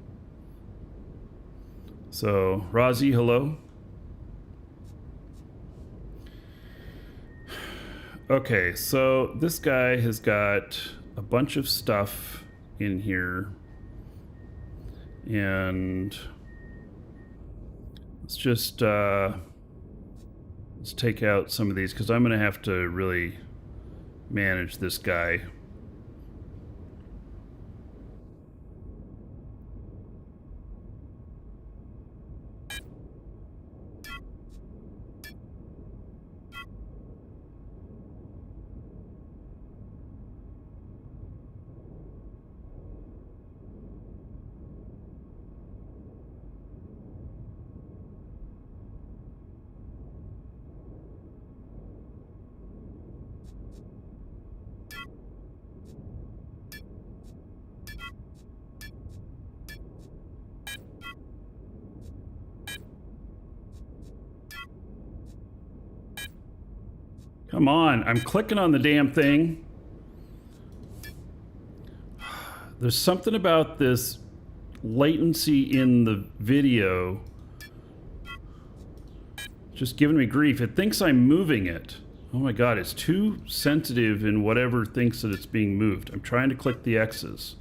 So, Razi, hello. Okay, so this guy has got a bunch of stuff in here. And let's just let's take out some of these because I'm going to have to really manage this guy. Come on, I'm clicking on the damn thing. There's something about this latency in the video just giving me grief. It thinks I'm moving it. Oh my god, it's too sensitive in whatever thinks that it's being moved. I'm trying to click the X's.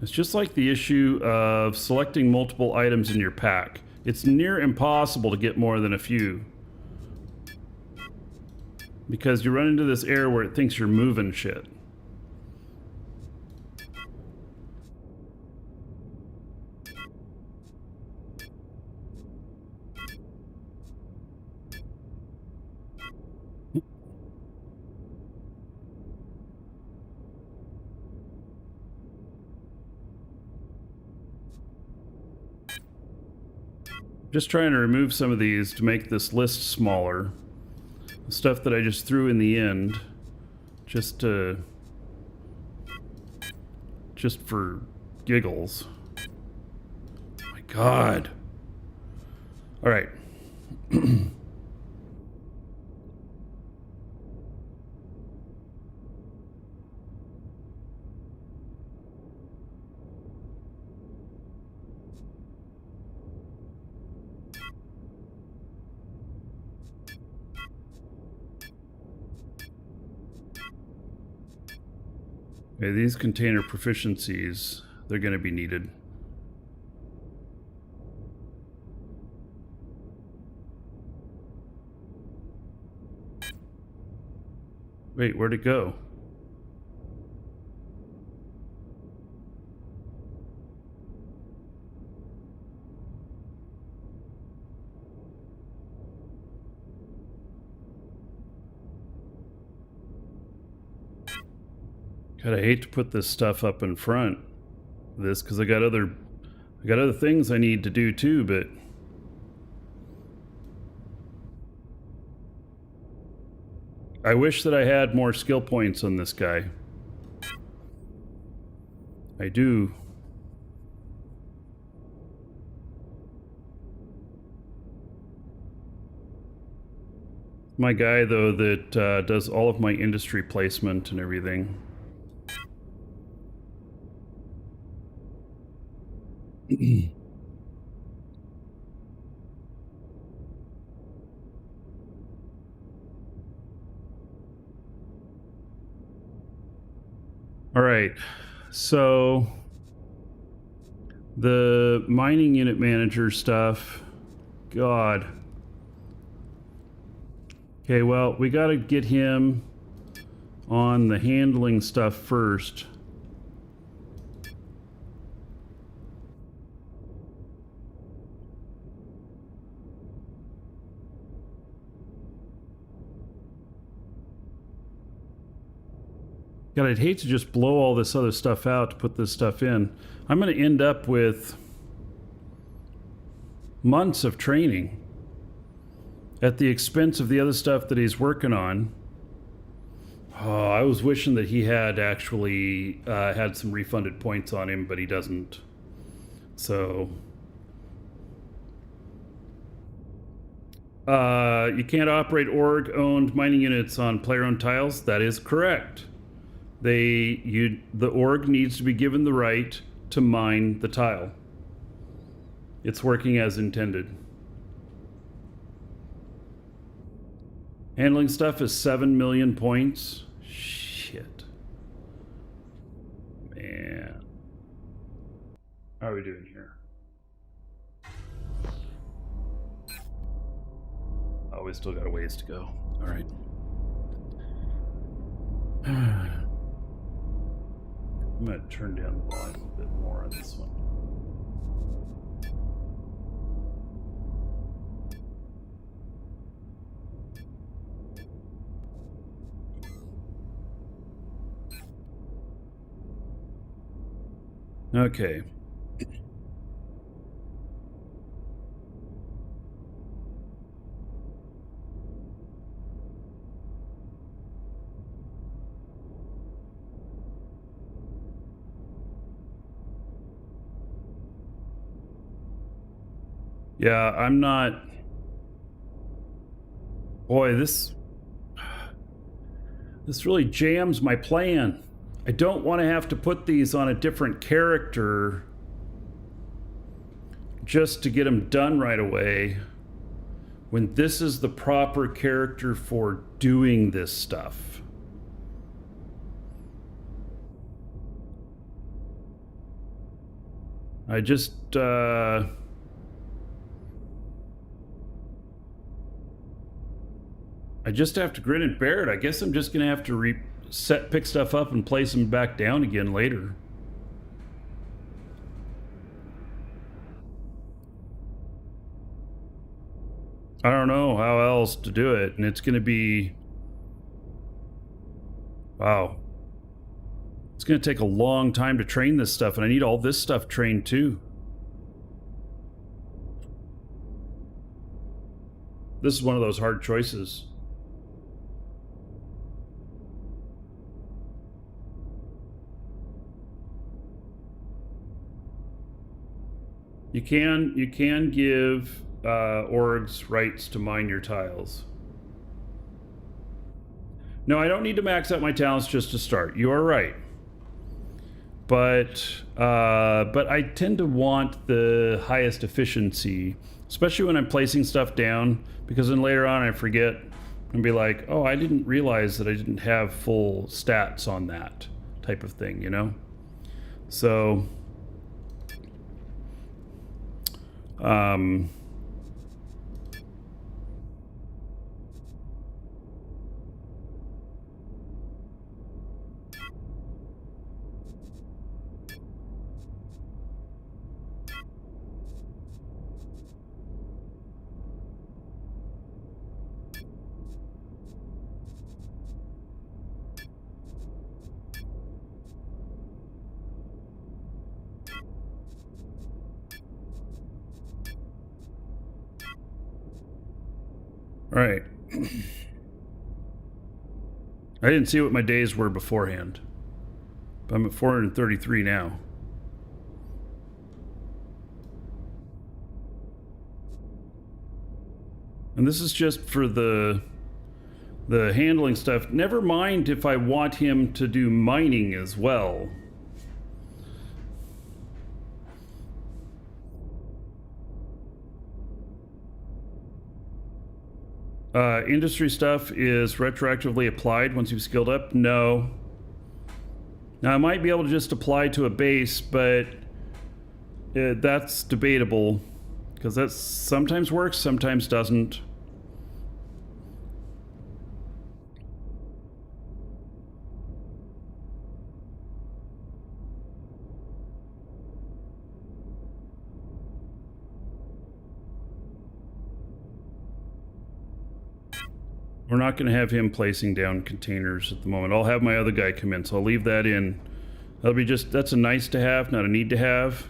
It's just like the issue of selecting multiple items in your pack. It's near impossible to get more than a few. Because you run into this error where it thinks you're moving shit. Just trying to remove some of these to make this list smaller. The stuff that I just threw in the end, just for giggles. Oh my god. All right. Okay, these container proficiencies, they're going to be needed. Wait, where'd it go? God, I hate to put this stuff up in front of this because I got other things I need to do too, but I wish that I had more skill points on this guy. I do. My guy, though, that does all of my industry placement and everything. All right, so the mining unit manager stuff, God. Okay, well, we got to get him on the handling stuff first. God, I'd hate to just blow all this other stuff out to put this stuff in. I'm going to end up with months of training at the expense of the other stuff that he's working on. Oh, I was wishing that he had actually had some refunded points on him, but he doesn't. So you can't operate org-owned mining units on player-owned tiles. That is correct. The org needs to be given the right to mine the tile. It's working as intended. Handling stuff is 7 million points. Shit. Man. How are we doing here? Oh, we still got a ways to go. All right. I'm going to turn down the volume a bit more on this one. Okay. Yeah, I'm not... Boy, this really jams my plan. I don't want to have to put these on a different character just to get them done right away, when this is the proper character for doing this stuff. I just have to grin and bear it. I guess I'm just gonna have to pick stuff up and place them back down again later. I don't know how else to do it, and it's gonna be... Wow. It's gonna take a long time to train this stuff, and I need all this stuff trained too. This is one of those hard choices. You can give orgs rights to mine your tiles. No, I don't need to max out my talents just to start. You are right. But I tend to want the highest efficiency, especially when I'm placing stuff down, because then later on I forget and be like, oh, I didn't realize that I didn't have full stats on that type of thing, you know? So... All right. I didn't see what my days were beforehand, but I'm at 433 now. And this is just for the handling stuff. Never mind if I want him to do mining as well. Industry stuff is retroactively applied once you've skilled up? No. Now, I might be able to just apply to a base, but that's debatable, because that sometimes works, sometimes doesn't. We're not going to have him placing down containers at the moment. I'll have my other guy come in, so I'll leave that in. That'll be just, that's a nice to have, not a need to have.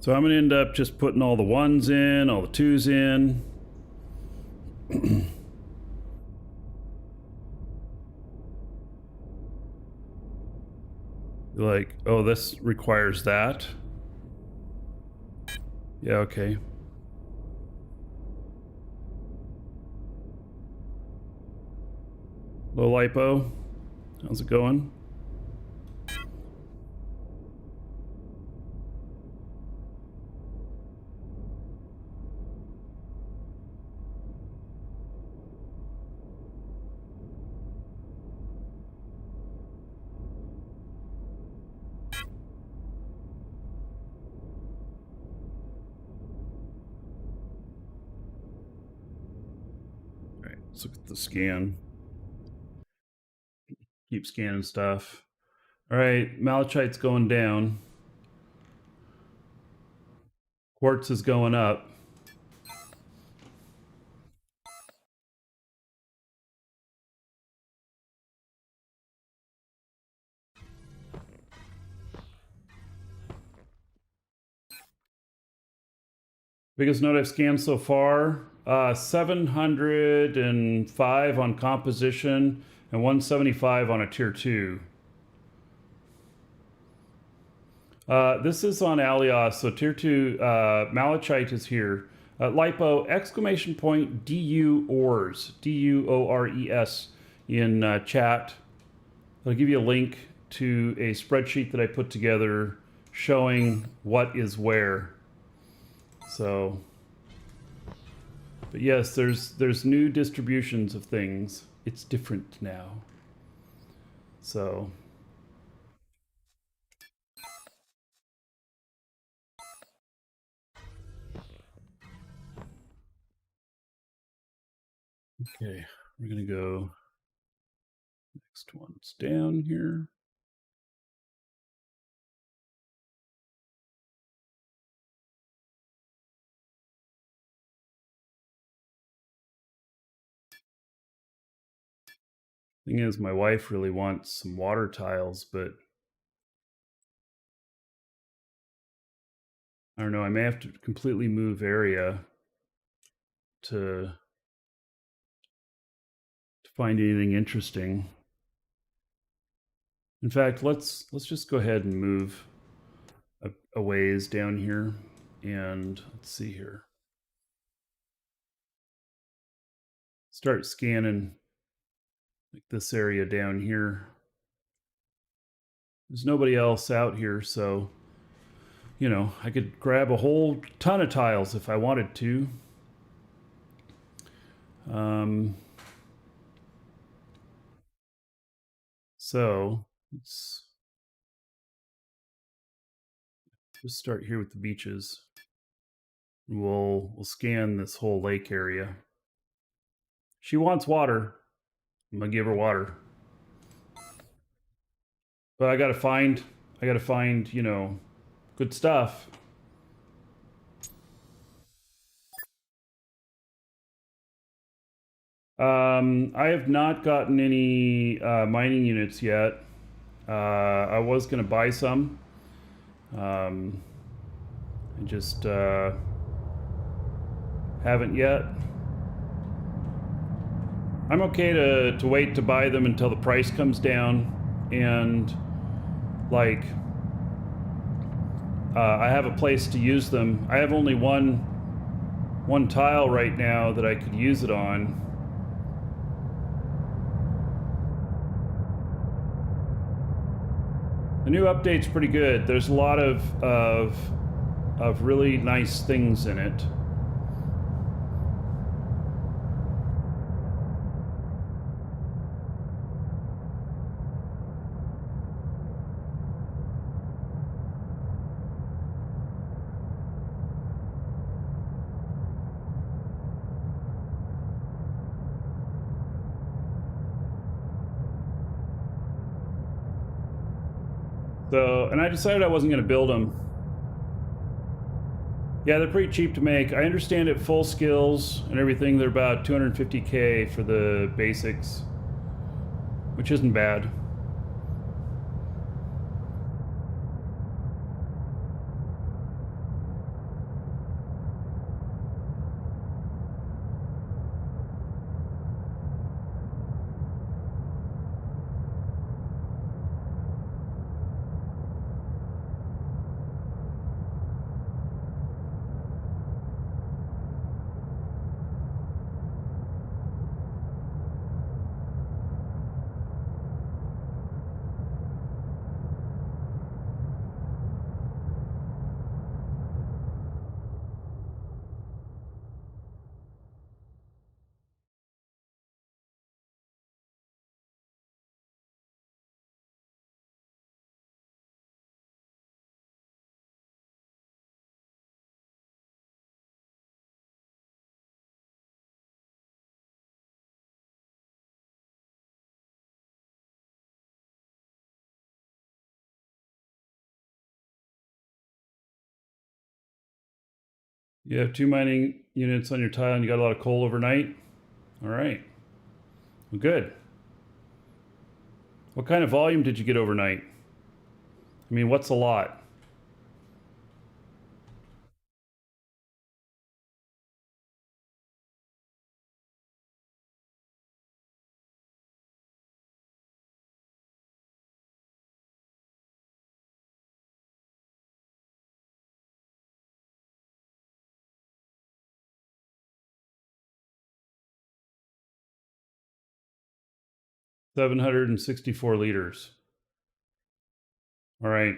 So I'm going to end up just putting all the 1s in, all the 2s in. Like, oh, this requires that. Yeah, okay. Low lipo. How's it going? Let's look at the scan. Keep scanning stuff. All right, malachite's going down. Quartz is going up. Biggest note I've scanned so far, 705 on composition and 175 on a tier 2. This is on Alios, so tier 2 malachite is here. Lipo, exclamation point, DU ores, DUORES in chat. I'll give you a link to a spreadsheet that I put together showing what is where. So, but yes, there's new distributions of things. It's different now. So, okay, we're gonna go, next one's down here. Thing is, my wife really wants some water tiles, but I don't know, I may have to completely move area to find anything interesting. In fact, let's just go ahead and move a ways down here, and let's see here. Start scanning like this area down here. There's nobody else out here, so you know, I could grab a whole ton of tiles if I wanted to. So let's just start here with the beaches. We'll scan this whole lake area. She wants water. I'm gonna give her water. But I gotta find, you know, good stuff. I have not gotten any mining units yet. I was gonna buy some. I just haven't yet. I'm okay to wait to buy them until the price comes down, and like I have a place to use them. I have only one tile right now that I could use it on. The new update's pretty good. There's a lot of really nice things in it. So, and I decided I wasn't going to build them. Yeah, they're pretty cheap to make. I understand at full skills and everything, they're about 250K for the basics, which isn't bad. You have 2 mining units on your tile and you got a lot of coal overnight? All right. Well, good. What kind of volume did you get overnight? I mean, what's a lot? $764. All right.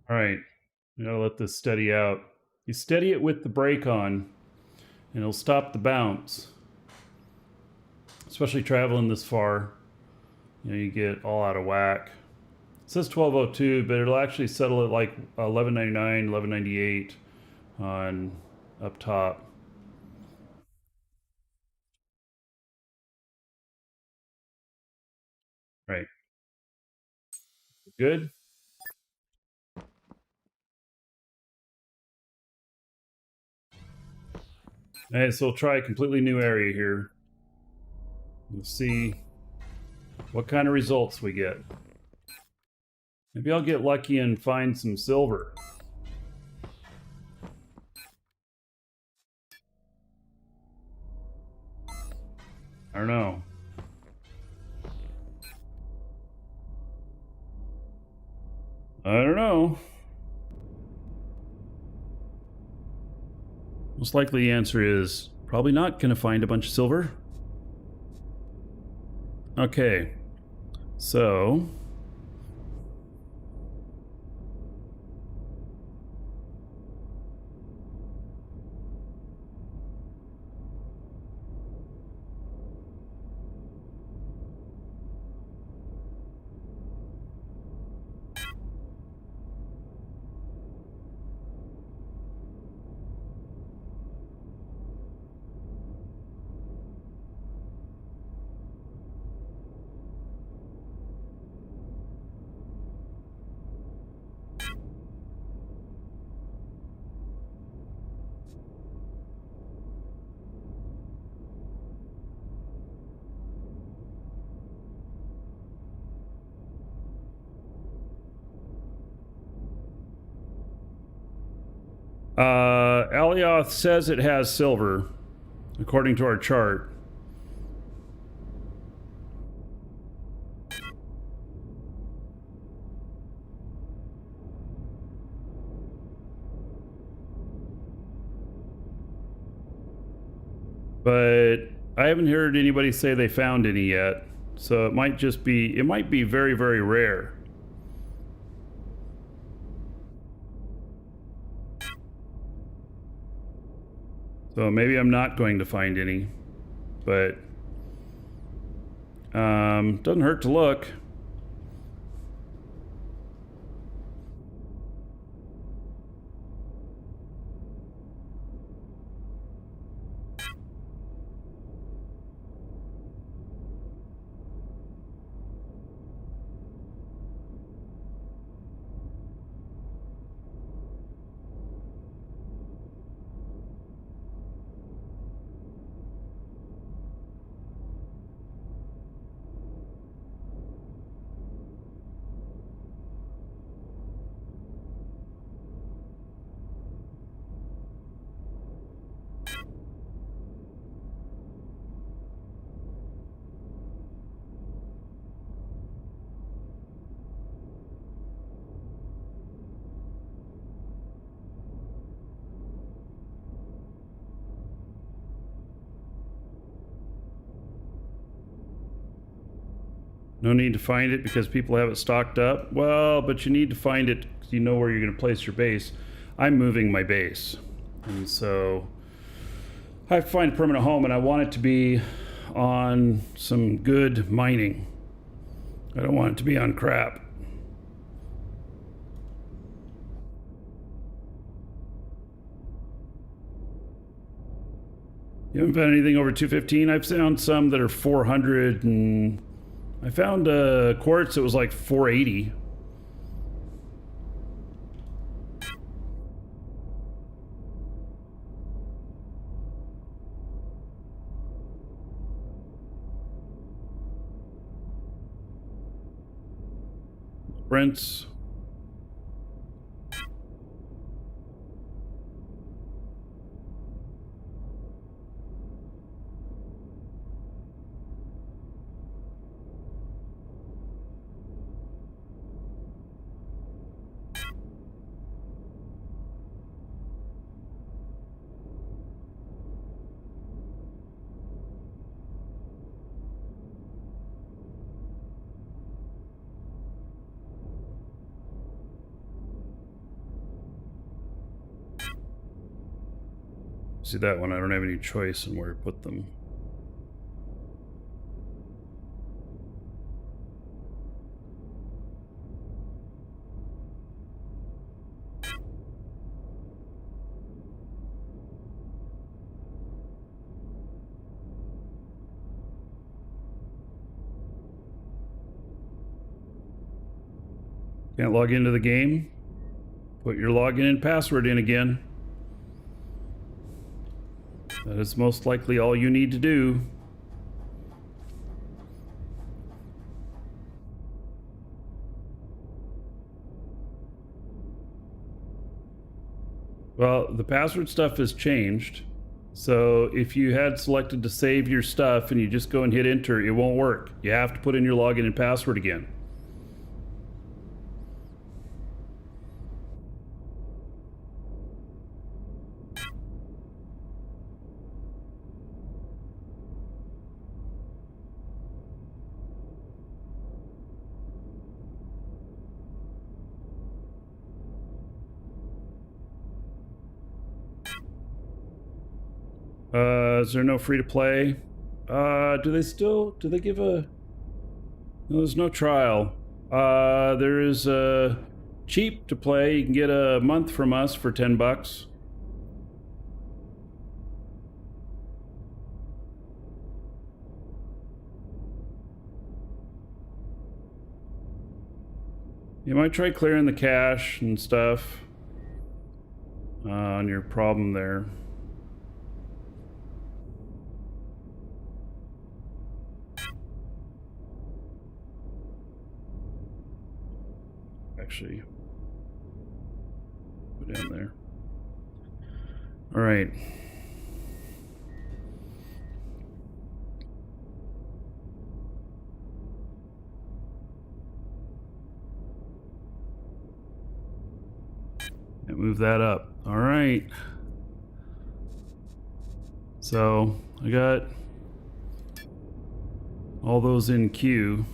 All right. You gotta let this steady out. You steady it with the brake on, and it'll stop the bounce. Especially traveling this far, you get all out of whack. It says 1202, but it'll actually settle at like 1199, 1198 on up top. Right. Good. Alright, so we'll try a completely new area here. We'll see what kind of results we get. Maybe I'll get lucky and find some silver. I don't know. I don't know. Most likely the answer is probably not going to find a bunch of silver. Okay, so Alioth says it has silver, according to our chart. But I haven't heard anybody say they found any yet. So it might just be, it might be very, very rare. So maybe I'm not going to find any, but doesn't hurt to look. No need to find it because people have it stocked up. Well, but you need to find it because you know where you're going to place your base. I'm moving my base. And so I have to find a permanent home, and I want it to be on some good mining. I don't want it to be on crap. You haven't found anything over 215? I've found some that are 400, and I found a quartz that was like 480. Brents. See that one? I don't have any choice in where to put them. Can't log into the game? Put your login and password in again. That is most likely all you need to do. Well, the password stuff has changed. So if you had selected to save your stuff and you just go and hit enter, it won't work. You have to put in your login and password again. Is there no free to play? Do they give a... No, there's no trial. There is a cheap to play. You can get a month from us for $10. You might try clearing the cache and stuff on your problem there. Actually, go down there. All right. Move that up. All right. So I got all those in queue.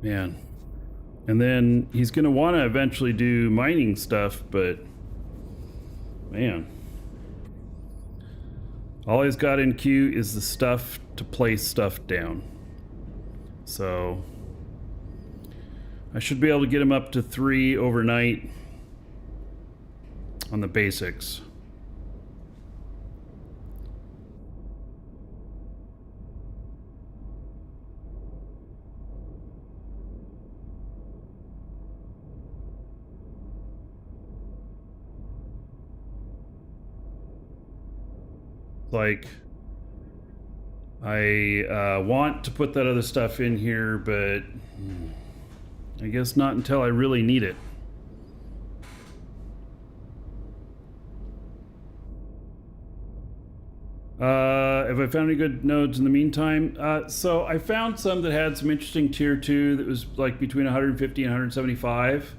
Man. And then he's going to want to eventually do mining stuff, but man. All he's got in queue is the stuff to place stuff down. So I should be able to get him up to 3 overnight on the basics. Like, I want to put that other stuff in here, but I guess not until I really need it. Have I found any good nodes in the meantime? So I found some that had some interesting tier 2 that was like between 150 and 175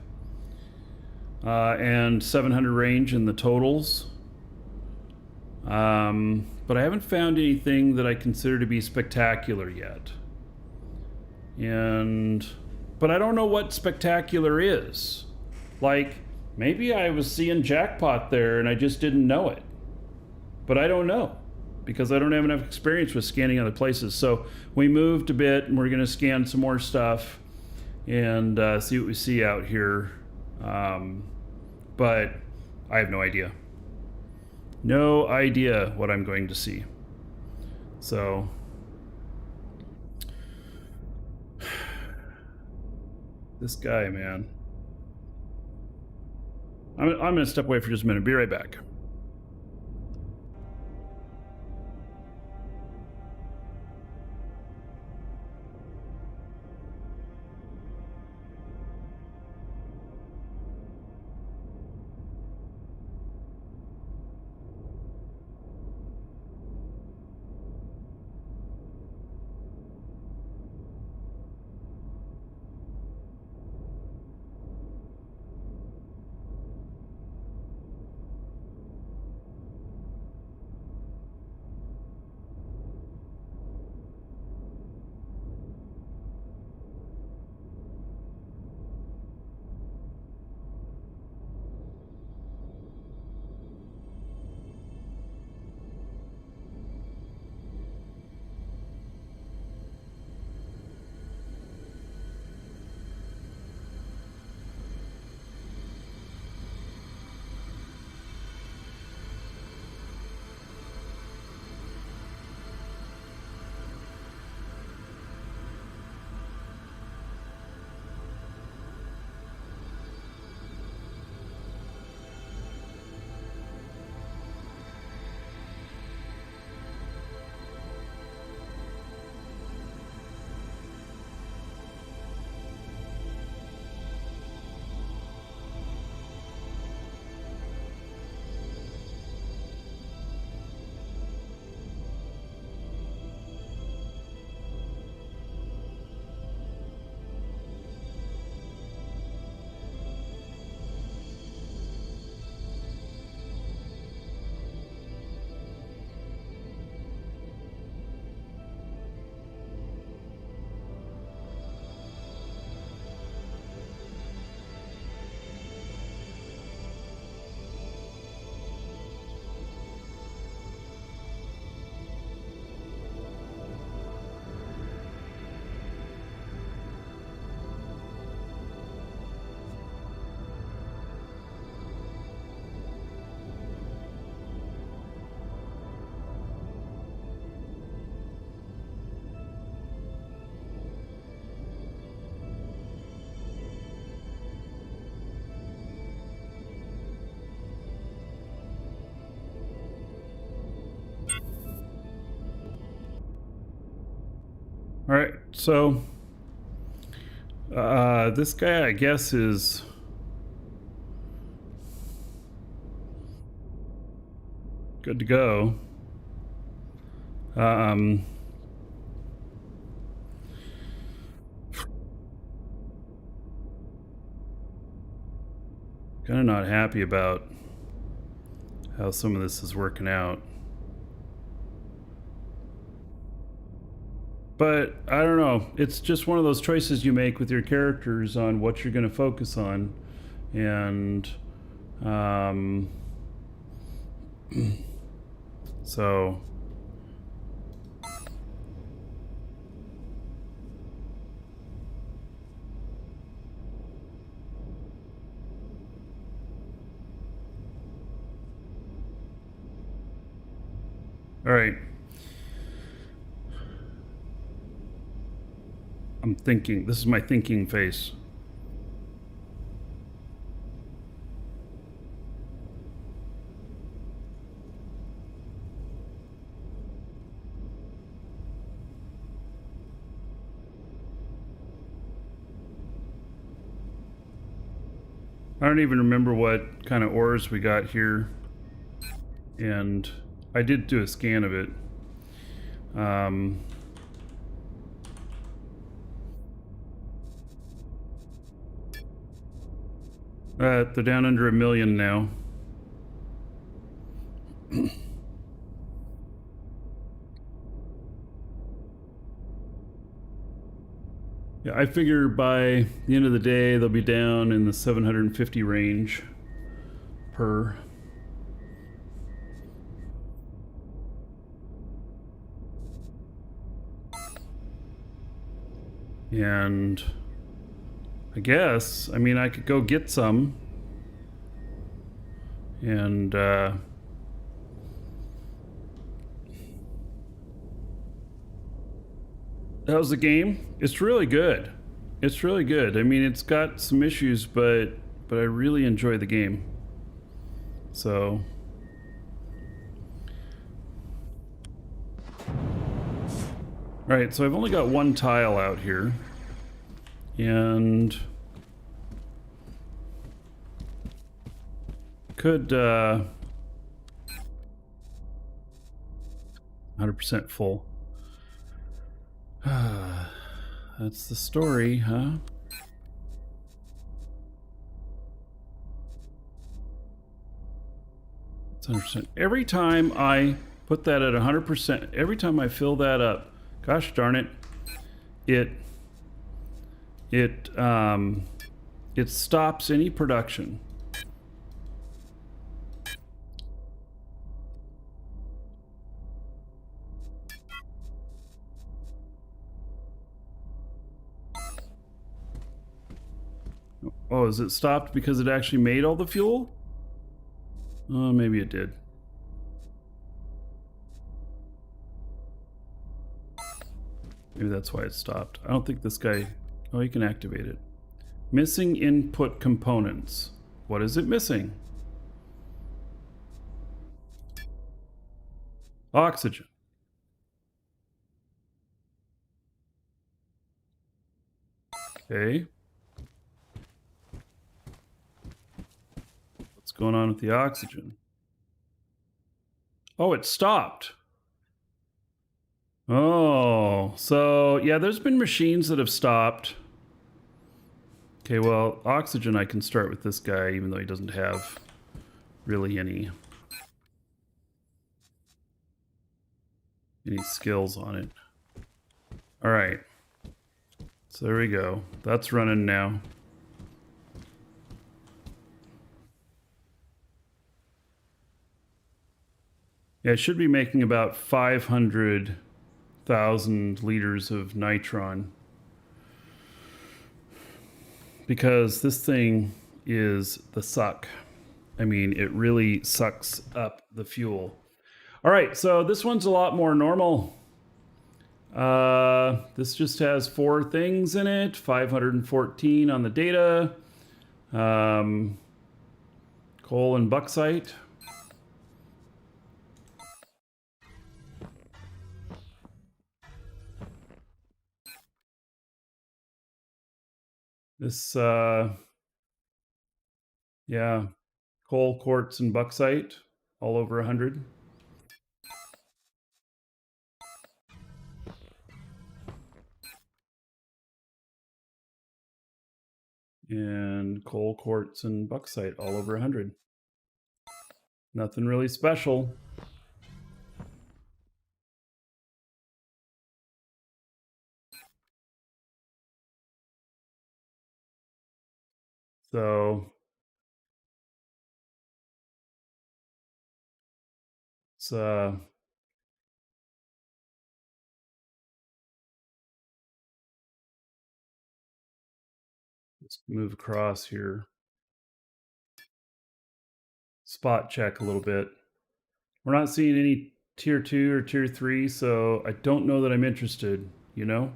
and 700 range in the totals. But I haven't found anything that I consider to be spectacular yet. But I don't know what spectacular is. Like, maybe I was seeing jackpot there and I just didn't know it. But I don't know, because I don't have enough experience with scanning other places. So we moved a bit and we're going to scan some more stuff and see what we see out here. But I have no idea. No idea what I'm going to see. So this guy, man. I'm going to step away for just a minute. Be right back. All right, so this guy, I guess, is good to go. Kind of not happy about how some of this is working out. But I don't know. It's just one of those choices you make with your characters on what you're going to focus on. And so all right. I'm thinking. This is my thinking face. I don't even remember what kind of ores we got here. And I did do a scan of it. They're down under 1 million now. Yeah, I figure by the end of the day they'll be down in the 750 range per. And I guess, I mean, I could go get some. And how's the game? It's really good. It's really good. I mean, it's got some issues, but I really enjoy the game. So all right, so I've only got one tile out here. And could 100% full. That's the story, huh? It's 100%. Every time I put that at 100%, every time I fill that up, gosh darn it, it stops any production. Oh, is it stopped because it actually made all the fuel? Oh, maybe it did. Maybe that's why it stopped. I don't think this guy... Oh, you can activate it. Missing input components. What is it missing? Oxygen. Okay. What's going on with the oxygen? Oh, it stopped. Oh, so yeah, there's been machines that have stopped. Okay, well, oxygen I can start with this guy, even though he doesn't have really any skills on it. All right. So there we go. That's running now. Yeah, it should be making about 500,000 liters of nitron. Because this thing is the suck. I mean, it really sucks up the fuel. All right, so this one's a lot more normal. This just has 4 things in it, 514 on the data. Coal and bauxite. This, yeah, coal, quartz, and bauxite, all over 100. And coal, quartz, and bauxite all over 100. Nothing really special. So it's let's move across here. Spot check a little bit. We're not seeing any tier 2 or tier 3, so I don't know that I'm interested, you know?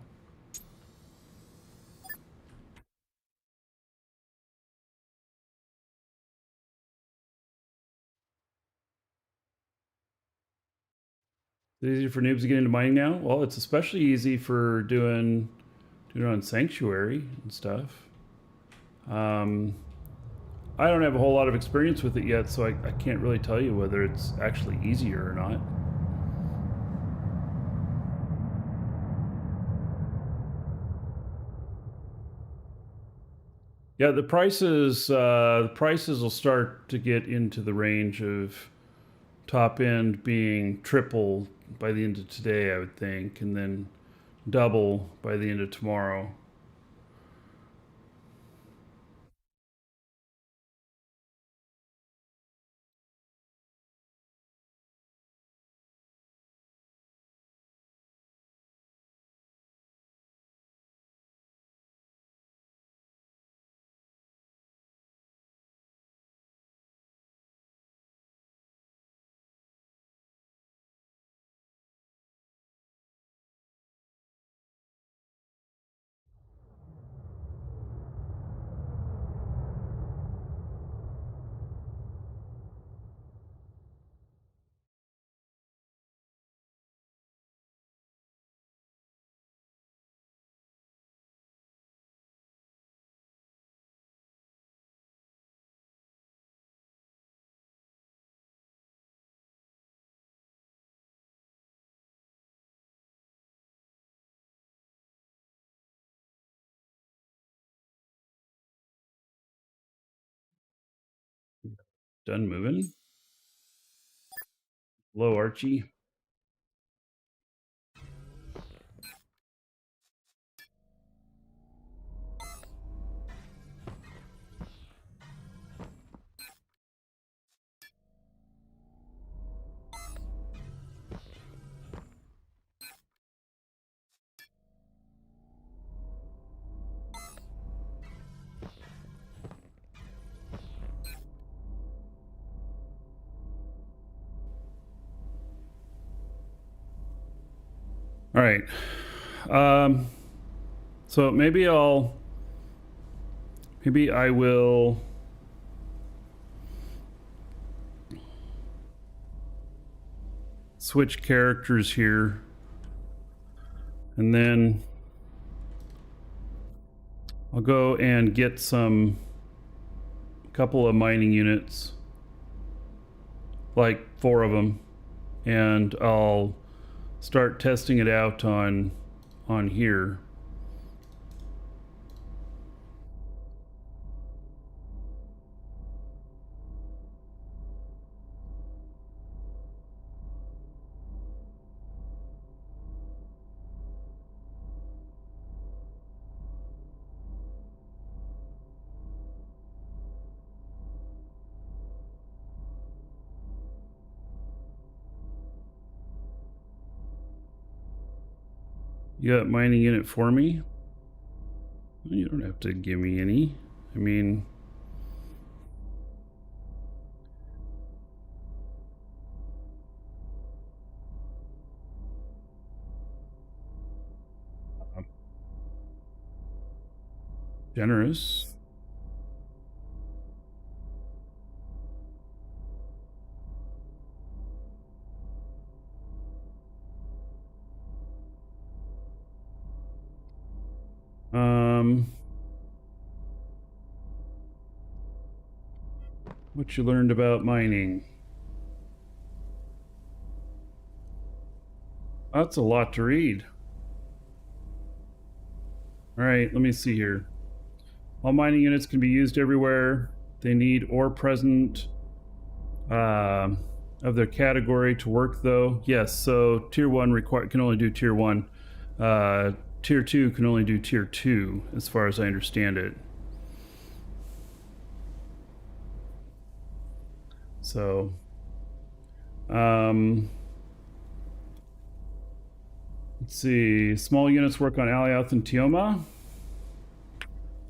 Is it easy for noobs to get into mining now? Well, it's especially easy for doing it on Sanctuary and stuff. I don't have a whole lot of experience with it yet, so I can't really tell you whether it's actually easier or not. Yeah, the prices will start to get into the range of top end being triple by the end of today, I would think, and then double by the end of tomorrow. Done moving. Hello, Archie. All right. So maybe I will switch characters here, and then I'll go and get a couple of mining units, like 4 of them, and I'll start testing it out on here. You got mining unit for me? You don't have to give me any. I mean, generous. What you learned about mining? That's a lot to read. All right, let me see here. All mining units can be used everywhere. They need ore present of their category to work, though. Yes, so tier 1 can only do tier 1. Tier 2 can only do tier 2, as far as I understand it. So, let's see. Small units work on Alioth and Tioma.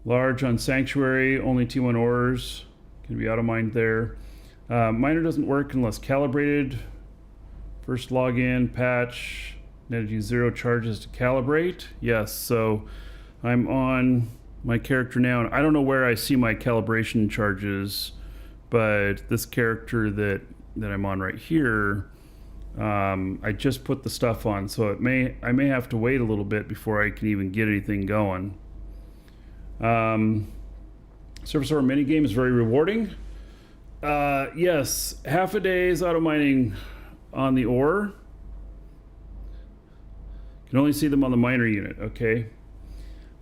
Large on Sanctuary, only T1 ores can be auto-mined there. Miner doesn't work unless calibrated. First login, patch, netted you 0 charges to calibrate. Yes, so I'm on my character now, and I don't know where I see my calibration charges, but this character that I'm on right here, I just put the stuff on, so I may have to wait a little bit before I can even get anything going. Surface ore minigame is very rewarding. Yes, half a day's auto mining on the ore. Can only see them on the miner unit, okay.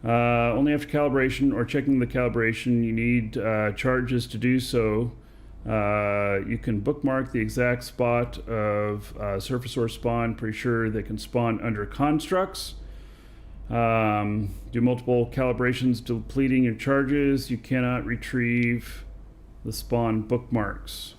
Only after calibration or checking the calibration, you need charges to do so. You can bookmark the exact spot of surface ore spawn. Pretty sure they can spawn under constructs. Do multiple calibrations depleting your charges. You cannot retrieve the spawn bookmarks.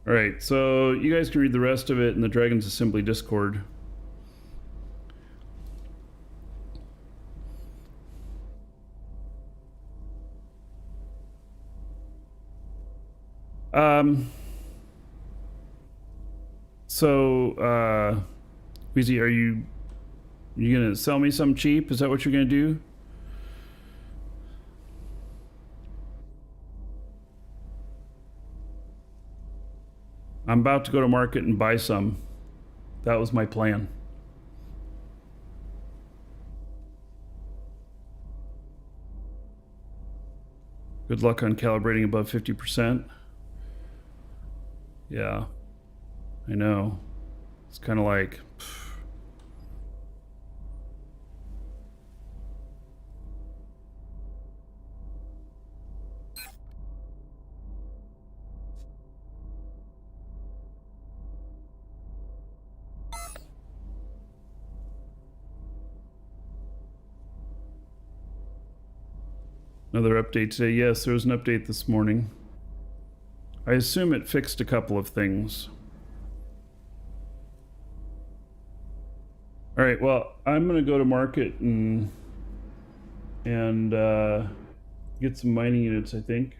All right, so you guys can read the rest of it in the Dragon's Assembly Discord. Wheezy, are you gonna sell me some cheap? Is that what you're gonna do? I'm about to go to market and buy some. That was my plan. Good luck on calibrating above 50%. Yeah, I know. It's kind of like... Another update today. Yes, there was an update this morning. I assume it fixed a couple of things. All right, well, I'm gonna go to market and get some mining units, I think.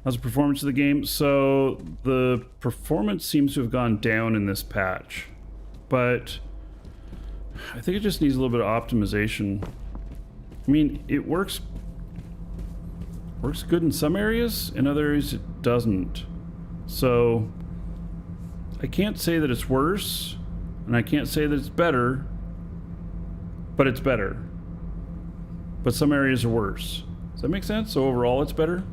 How's the performance of the game? So the performance seems to have gone down in this patch, but I think it just needs a little bit of optimization. I mean, it works good in some areas, in other areas it doesn't. So I can't say that it's worse, and I can't say that it's better, but it's better. But some areas are worse. Does that make sense? So overall it's better?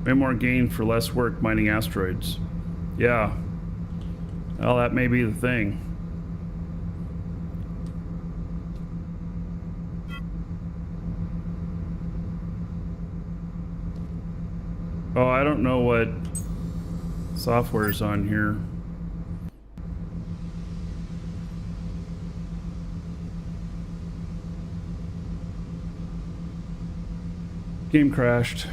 Way more gain for less work mining asteroids. Yeah. Well, that may be the thing. Oh, I don't know what software's on here. Game crashed.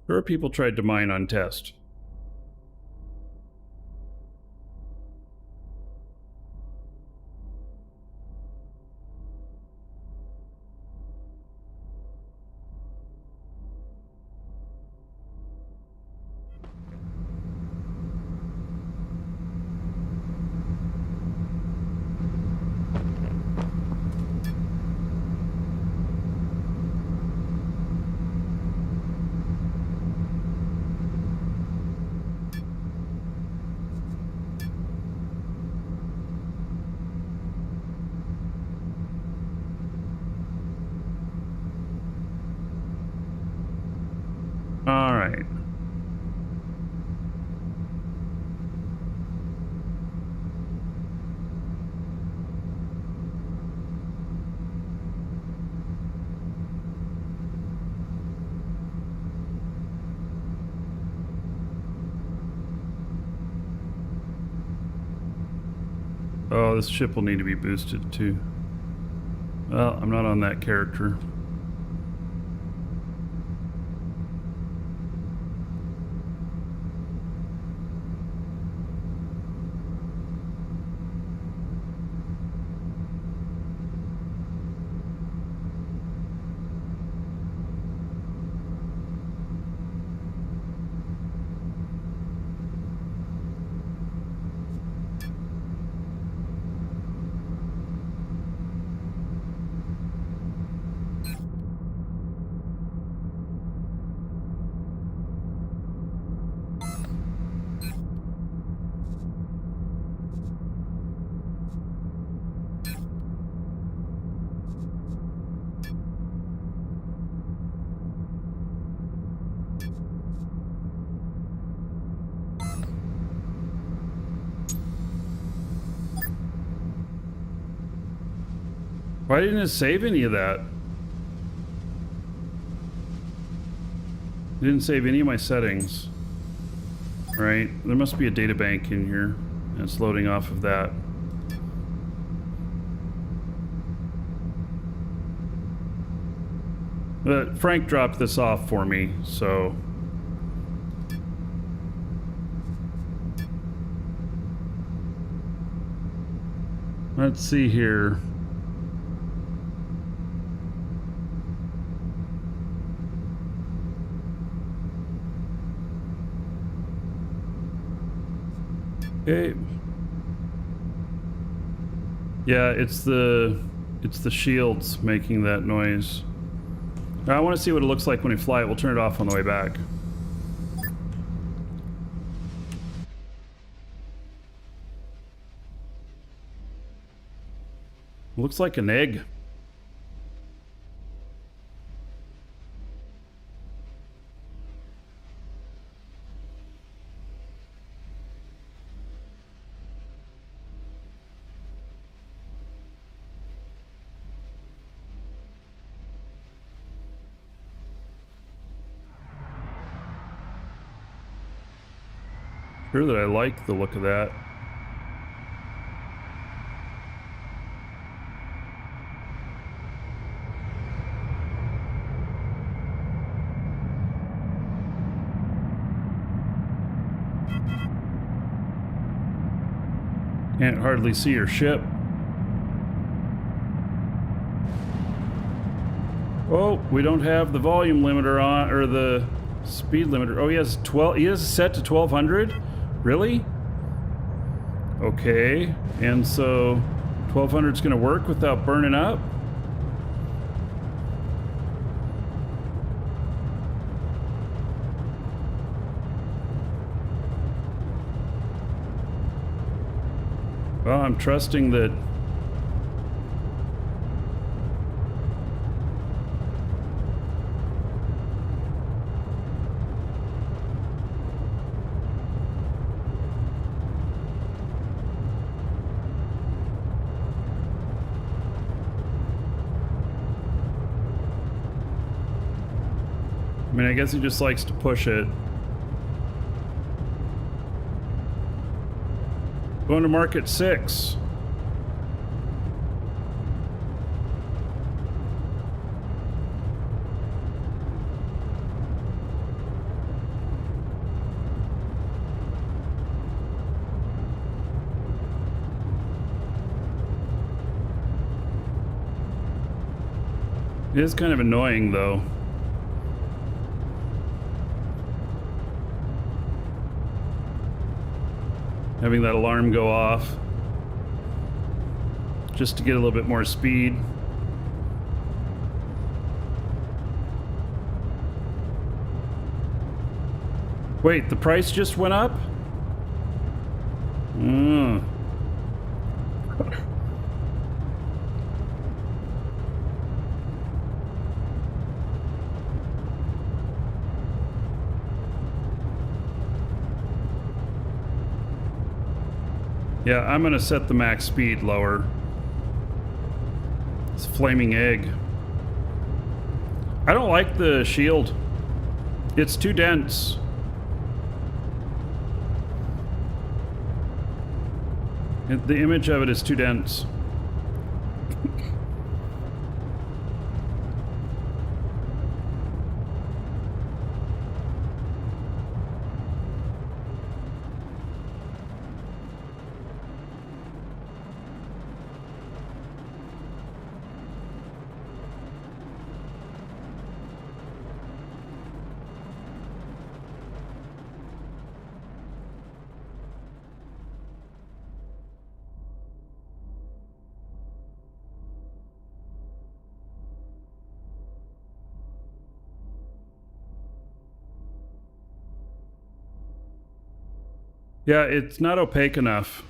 Sure, people tried to mine on test. All right. Oh, this ship will need to be boosted too. Well, I'm not on that character. Why didn't it save any of that? It didn't save any of my settings. Right? There must be a data bank in here. And it's loading off of that. But Frank dropped this off for me, so... Let's see here. Okay. Yeah, it's the shields making that noise. I want to see what it looks like when we fly it. We'll turn it off on the way back. Looks like an egg. Sure that I like the look of that. Can't hardly see your ship. Oh, we don't have the volume limiter on, or the speed limiter. Oh, he has 12. He has it set to 1200. Really? Okay, and so 1200 is going to work without burning up? Well, I'm trusting that. I mean, I guess he just likes to push it. Going to market 6. It is kind of annoying, though. Having that alarm go off. Just to get a little bit more speed. Wait, the price just went up? Yeah, I'm gonna set the max speed lower. It's flaming egg. I don't like the shield. It's too dense. The image of it is too dense. Yeah, it's not opaque enough,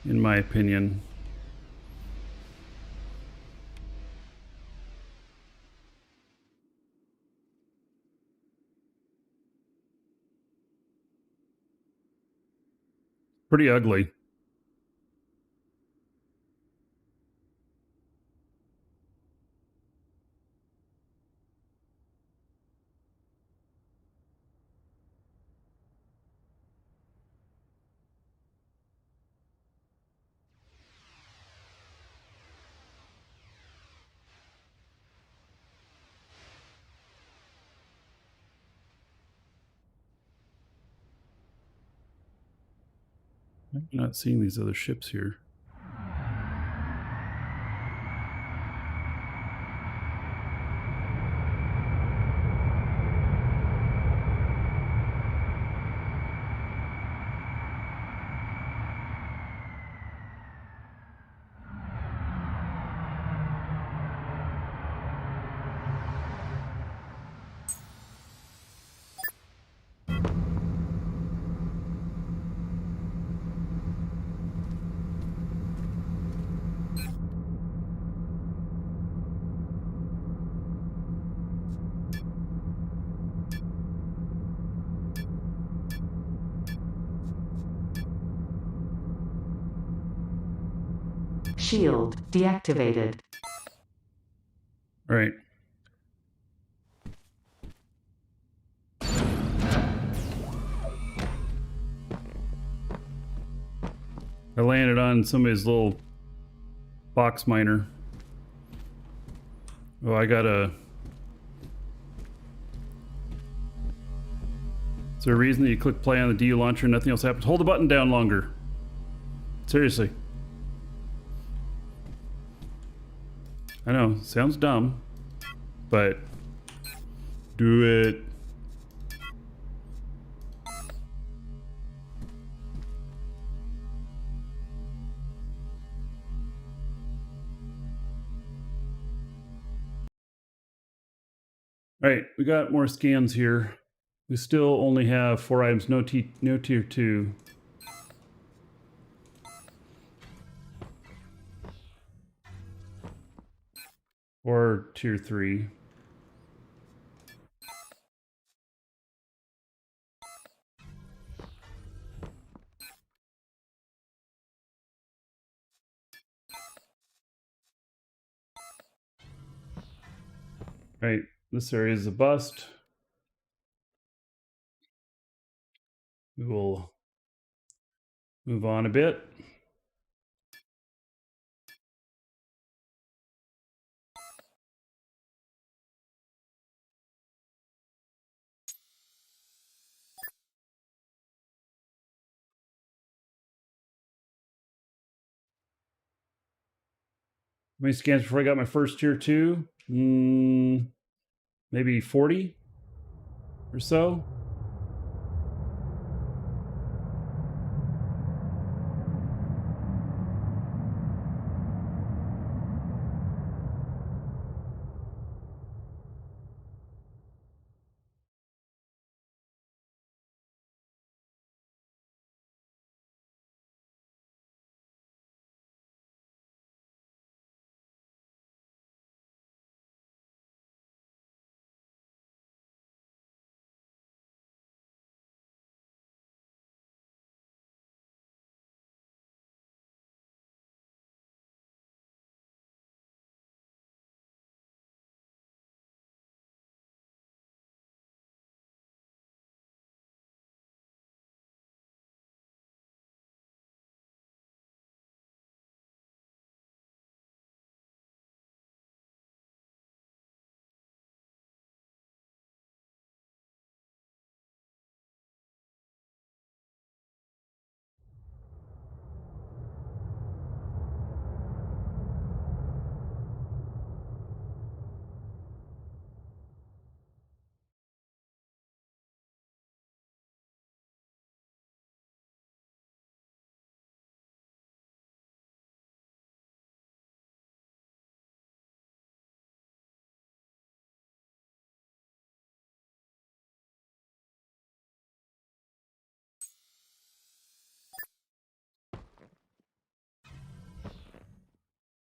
in my opinion. Pretty ugly. I'm not seeing these other ships here. Shield deactivated. All right. I landed on somebody's little box miner. Oh, I got a... Is there a reason that you click play on the DU launcher and nothing else happens? Hold the button down longer. Seriously. I know, sounds dumb, but do it. All right, we got more scans here. We still only have 4 items, no tier 2. Or tier 3. Right, this area is a bust. We will move on a bit. many scans before I got my first tier 2? Maybe 40 or so.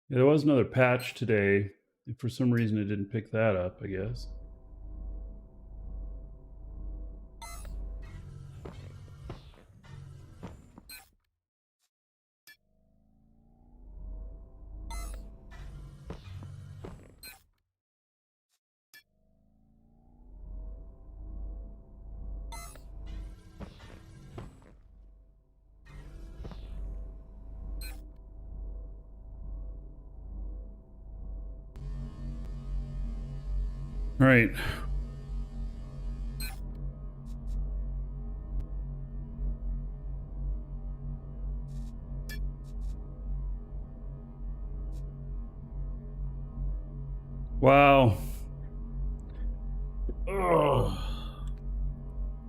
Yeah, there was another patch today. If for some reason it didn't pick that up, I guess. All right. Wow. Ugh.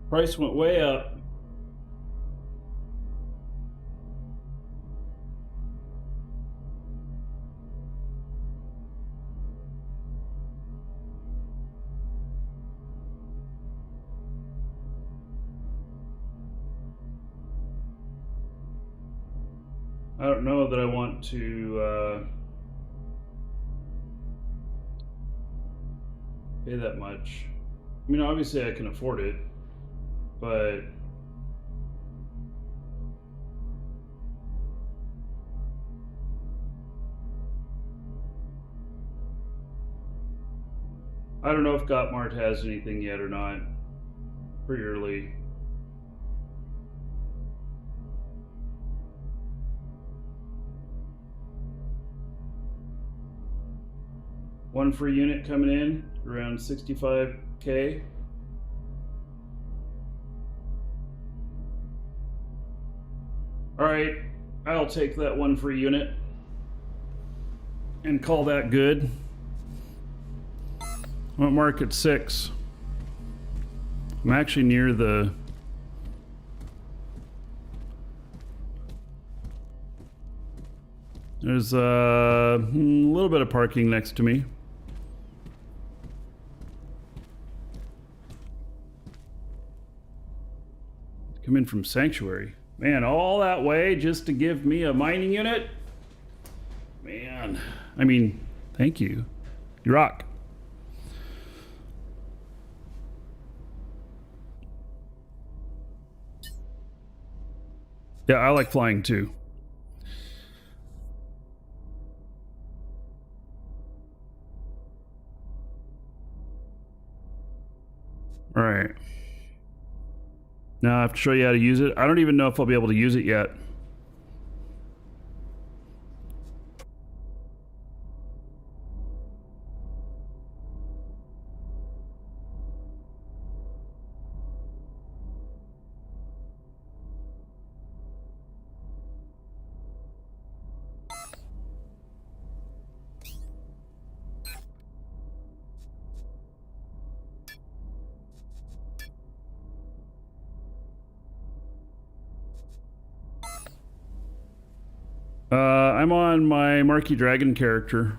Price went way up. I don't know that I want to pay that much. I mean, obviously I can afford it, but I don't know if Gotmart has anything yet or not. Pretty early. One free unit coming in around 65K. All right, I'll take that one free unit and call that good. I'm at market 6. I'm actually near the there's a little bit of parking next to me. Come in from Sanctuary. Man, all that way just to give me a mining unit? Man, I mean, thank you. You rock. Yeah, I like flying too. All right. Now I have to show you how to use it. I don't even know if I'll be able to use it yet. I'm on my Marquee Dragon character.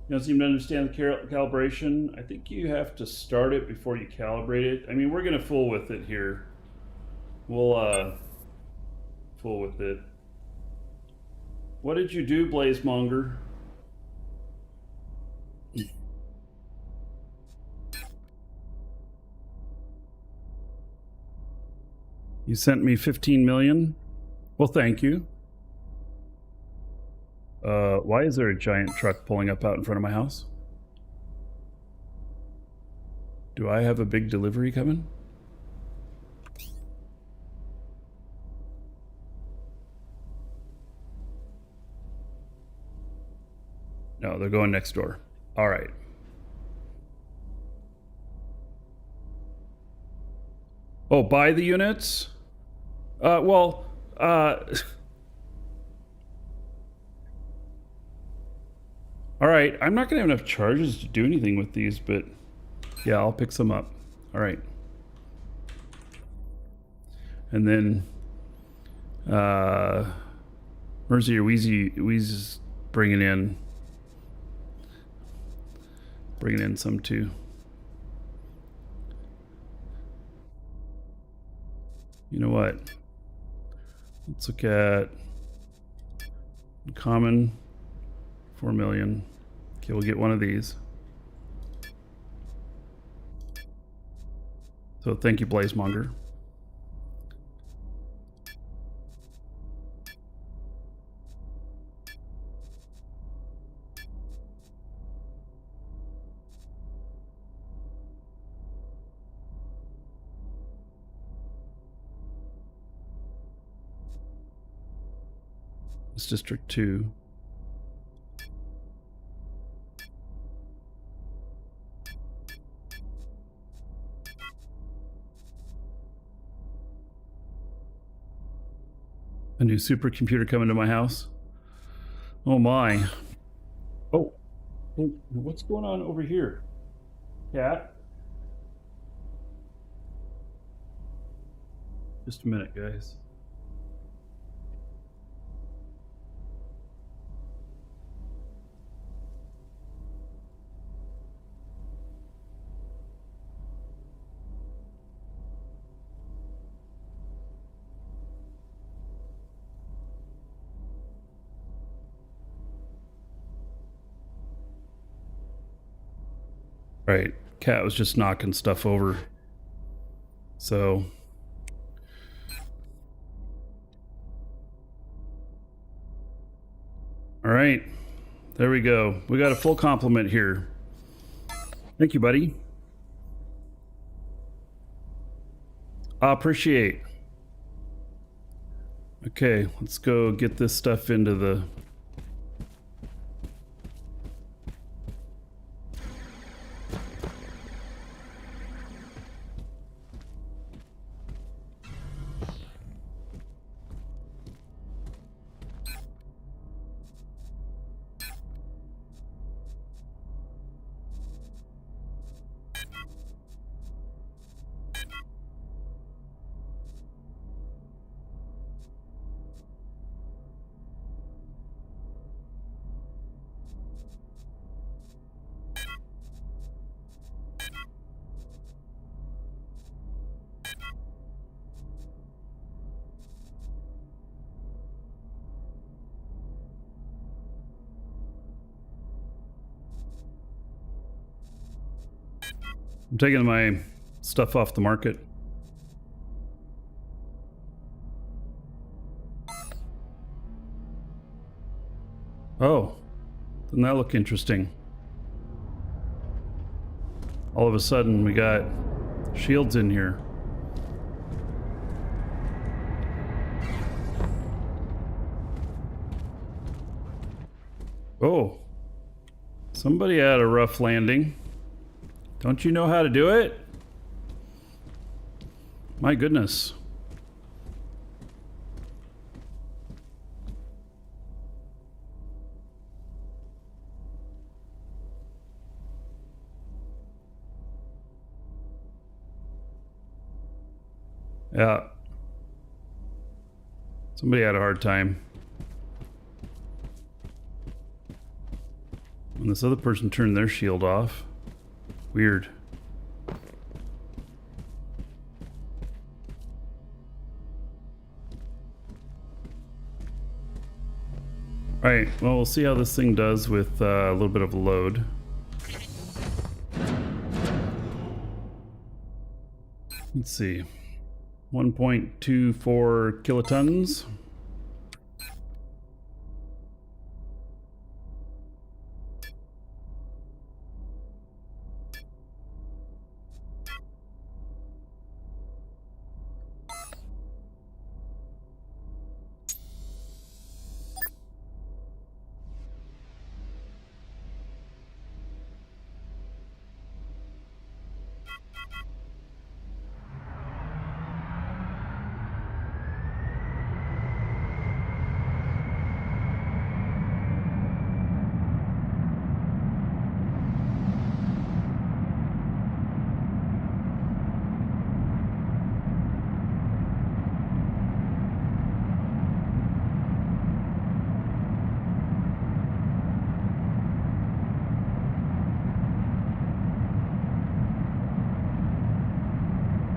You don't seem to understand the calibration. I think you have to start it before you calibrate it. I mean, we're gonna fool with it here. We'll fool with it. What did you do, Blazemonger? You sent me 15 million? Well, thank you. Why is there a giant truck pulling up out in front of my house? Do I have a big delivery coming? No, they're going next door. All right. Oh, buy the units? Well, all right, I'm not gonna have enough charges to do anything with these, but yeah, I'll pick some up. All right. And then, Mersey or Wheezy's bringing in some too. You know what? Let's look at common 4 million. Okay, we'll get one of these. So thank you, Blazemonger. It's District 2. A new supercomputer coming to my house. Oh my. Oh, what's going on over here? Cat? Just a minute, guys. Right, Cat was just knocking stuff over. So all right, there we go. We got a full complement here. Thank you, buddy. I appreciate. Okay, let's go get this stuff into the... I'm taking my stuff off the market. Oh, doesn't that look interesting? All of a sudden we got shields in here. Oh, somebody had a rough landing. Don't you know how to do it? My goodness. Yeah. Somebody had a hard time. And this other person turned their shield off. Weird. Alright, well, we'll see how this thing does with a little bit of load. Let's see. 1.24 kilotons.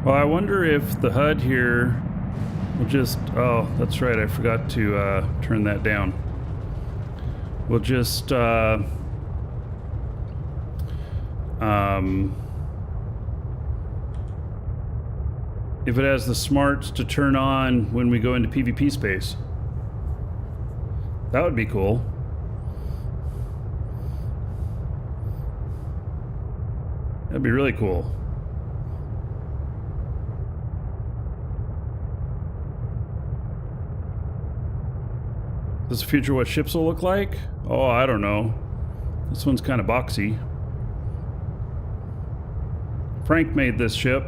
Well, I wonder if the HUD here will just... Oh, that's right. I forgot to turn that down. We'll just... if it has the smarts to turn on when we go into PvP space. That would be cool. That'd be really cool. Does the future what ships will look like? Oh, I don't know. This one's kind of boxy. Frank made this ship.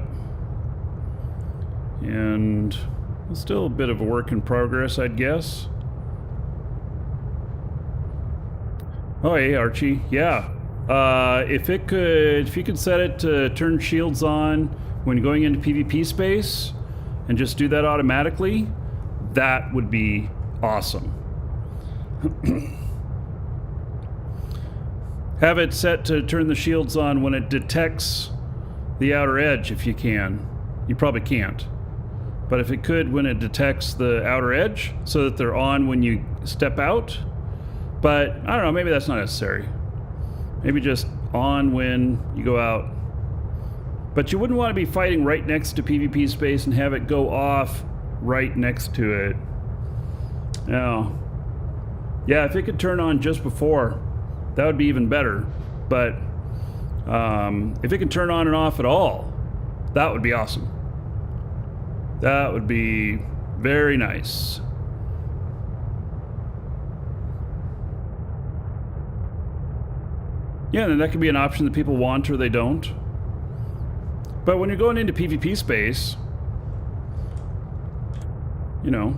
And it's still a bit of a work in progress, I'd guess. Oh, hey, Archie. Yeah. If you could set it to turn shields on when going into PvP space and just do that automatically, that would be awesome. Have it set to turn the shields on when it detects the outer edge if you can. You probably can't. But if it could when it detects the outer edge so that they're on when you step out. But I don't know, maybe that's not necessary. Maybe just on when you go out. But you wouldn't want to be fighting right next to PvP space and have it go off right next to it. No. Yeah, if it could turn on just before, that would be even better. But if it can turn on and off at all, that would be awesome. That would be very nice. Yeah, and that could be an option that people want or they don't. But when you're going into PvP space, you know,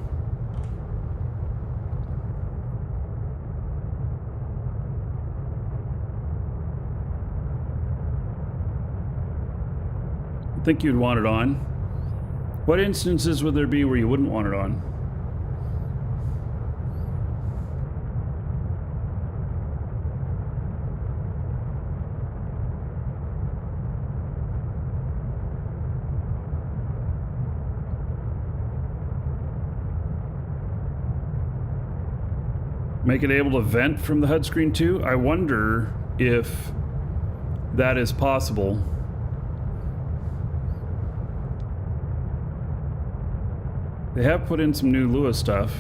I think you'd want it on. What instances would there be where you wouldn't want it on? Make it able to vent from the HUD screen too? I wonder if that is possible. They have put in some new Lua stuff.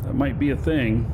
That might be a thing.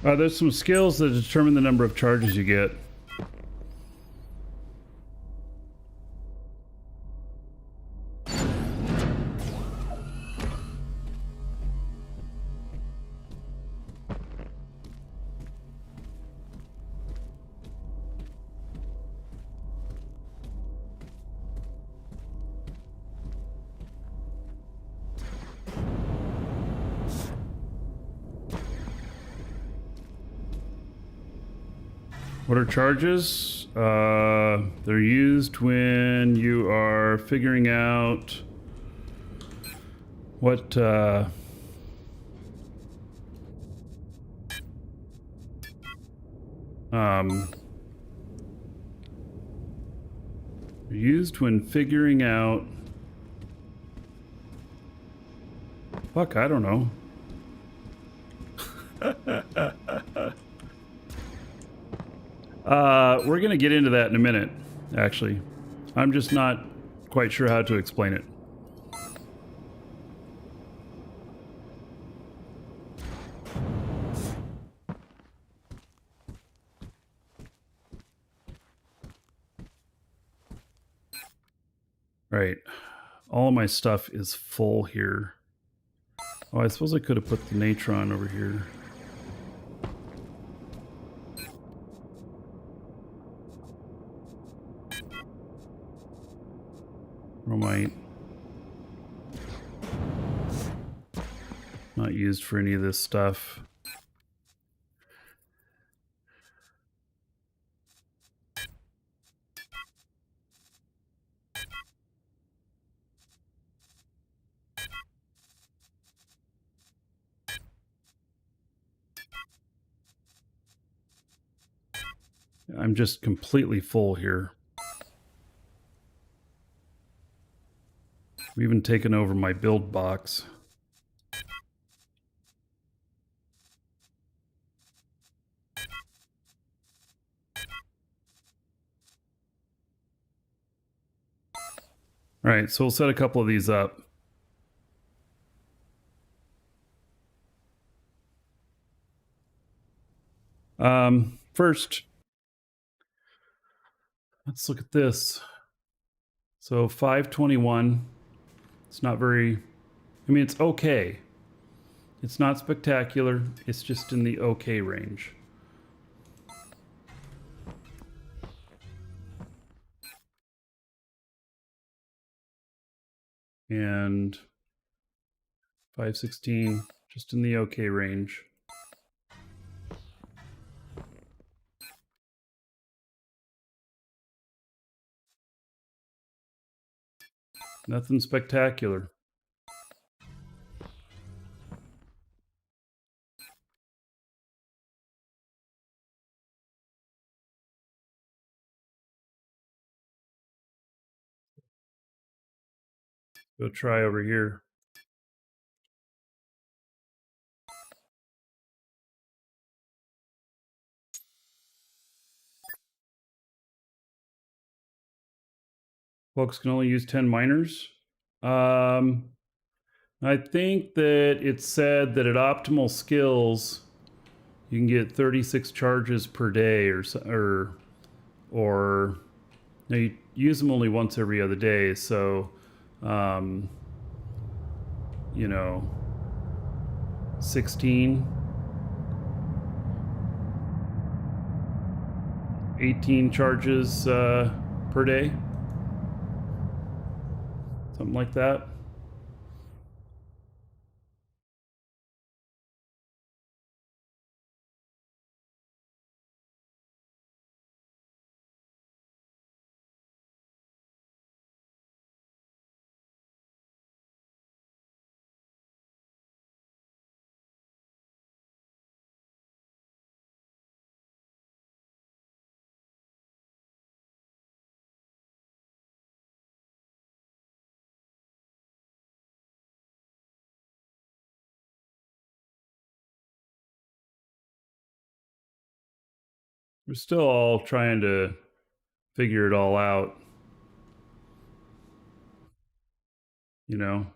There's some skills that determine the number of charges you get. What are charges? They're used when you are figuring out what they're used when figuring out. Fuck, I don't know. We're gonna get into that in a minute, actually. I'm just not quite sure how to explain it. Right. All of my stuff is full here. Oh, I suppose I could have put the natron over here. Chromite. Not used for any of this stuff. I'm just completely full here. I've even taken over my build box. All right, so we'll set a couple of these up. First, let's look at this. So 521. It's not very, I mean, it's okay. It's not spectacular. It's just in the okay range. And 516, just in the okay range. Nothing spectacular. Go try over here. Folks can only use 10 miners. I think that it said that at optimal skills, you can get 36 charges per day, or now you use them only once every other day. So, you know, 16, 18 charges per day, something like that. We're still all trying to figure it all out, you know.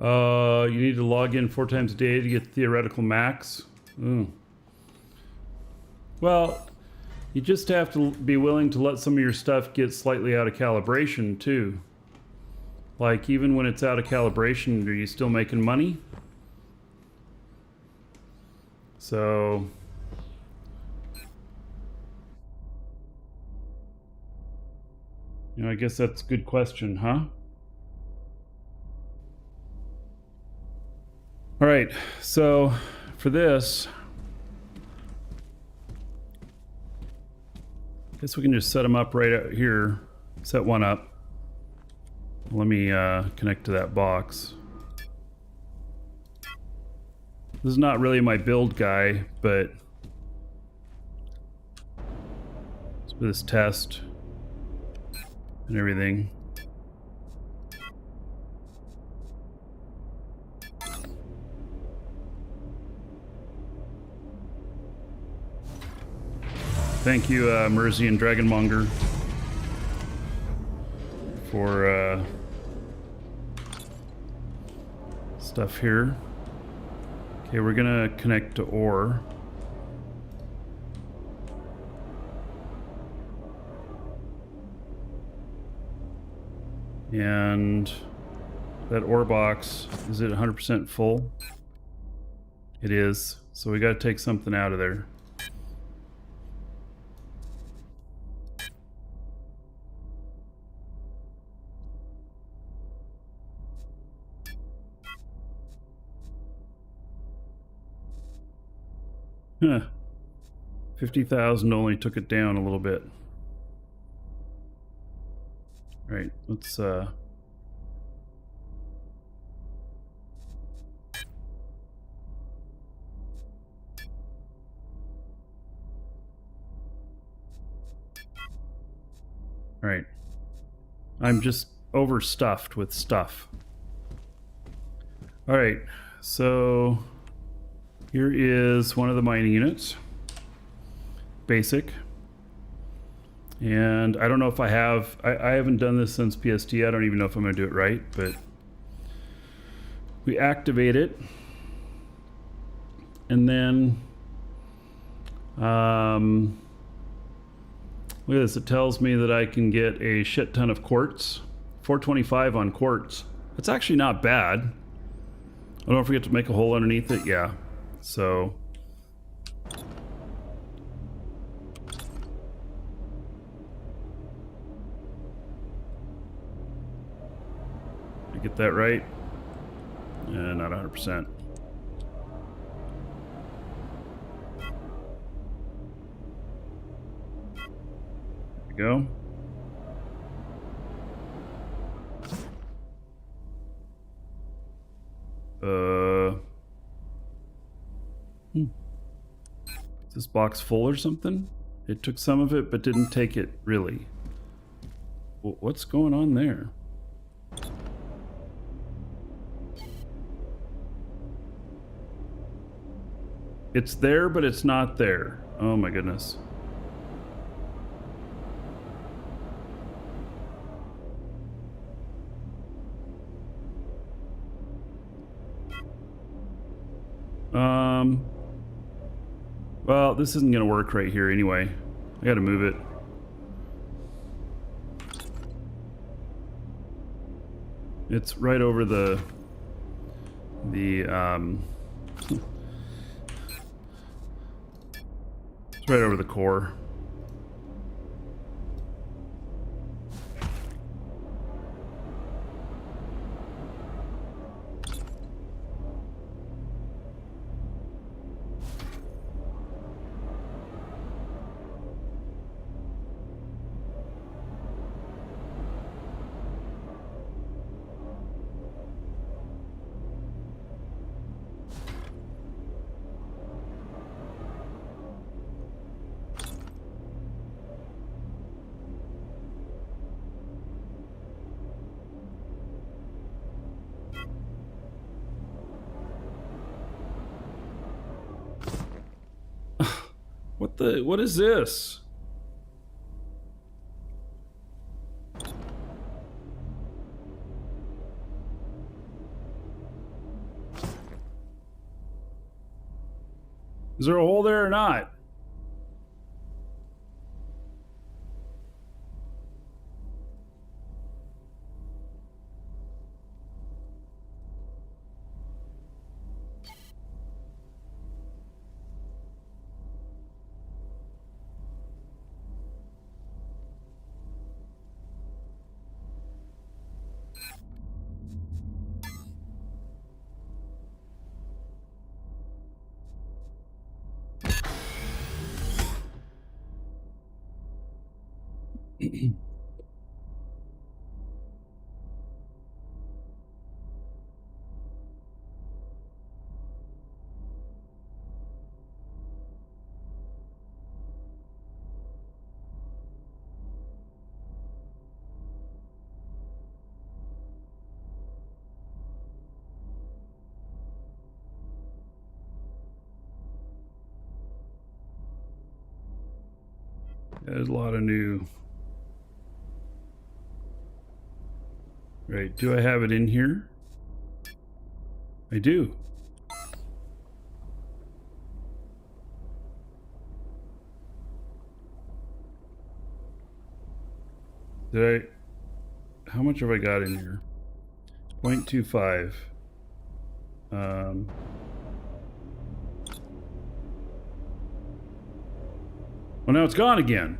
You need to log in 4 times a day to get theoretical max. Well, you just have to be willing to let some of your stuff get slightly out of calibration too. Like, even when it's out of calibration, are you still making money? So... you know, I guess that's a good question, huh? All right, so for this, I guess we can just set them up right out here. Set one up. Let me connect to that box. This is not really my build guy, but it's for this test and everything. Thank you, Mersey and Dragonmonger, for stuff here. Okay, we're gonna connect to ore. And that ore box, is it 100% full? It is, so we gotta take something out of there. Huh. 50,000 only took it down a little bit. All right, let's all right. I'm just overstuffed with stuff. All right, so here is one of the mining units. Basic. And I don't know if I have, I haven't done this since PST. I don't even know if I'm going to do it right, but we activate it. And then, look at this. It tells me that I can get a shit ton of quartz. 425 on quartz. That's actually not bad. I don't forget to make a hole underneath it. Yeah. So I get that right? Not 100%. There we go. Is this box full or something? It took some of it, but didn't take it, really. What's going on there? It's there, but it's not there. Oh my goodness. Well, this isn't gonna work right here anyway. I gotta move it. It's right over the it's right over the core. What is this? Is there a hole there or not? There's a lot of new. Right, do I have it in here? I do. Did I? How much have I got in here? 0.25. Well, now it's gone again.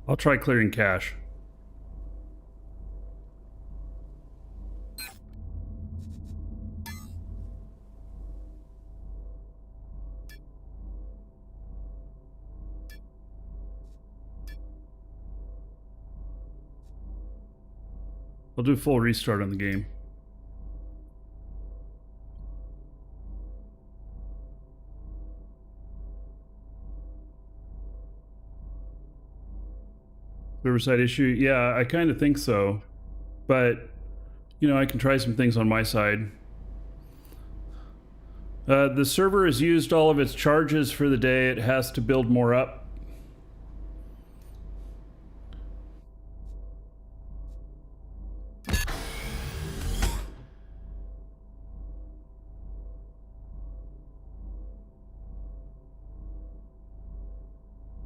I'll try clearing cache. I'll do a full restart on the game. Server-side issue? Yeah, I kind of think so. But, you know, I can try some things on my side. The server has used all of its charges for the day. It has to build more up.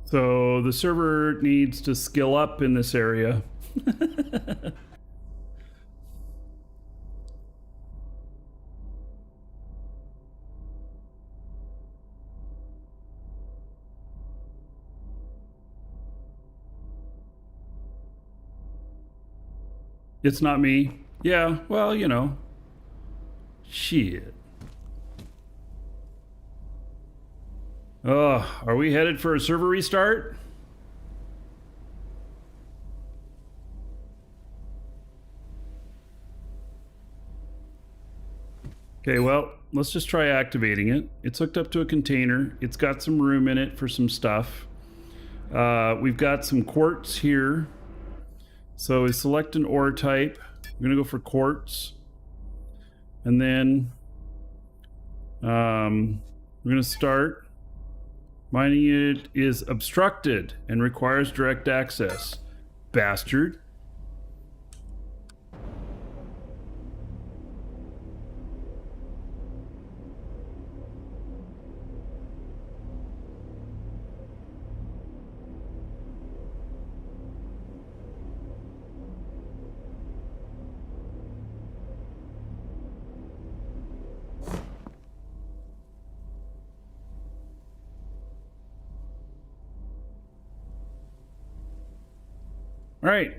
So the server needs to skill up in this area. It's not me. Yeah, well, you know. Shit. Are we headed for a server restart? Okay, well, let's just try activating it. It's hooked up to a container. It's got some room in it for some stuff. We've got some quartz here. So we select an ore type. I'm gonna go for quartz. And then we're gonna start. Mining it is obstructed and requires direct access. Bastard. All right.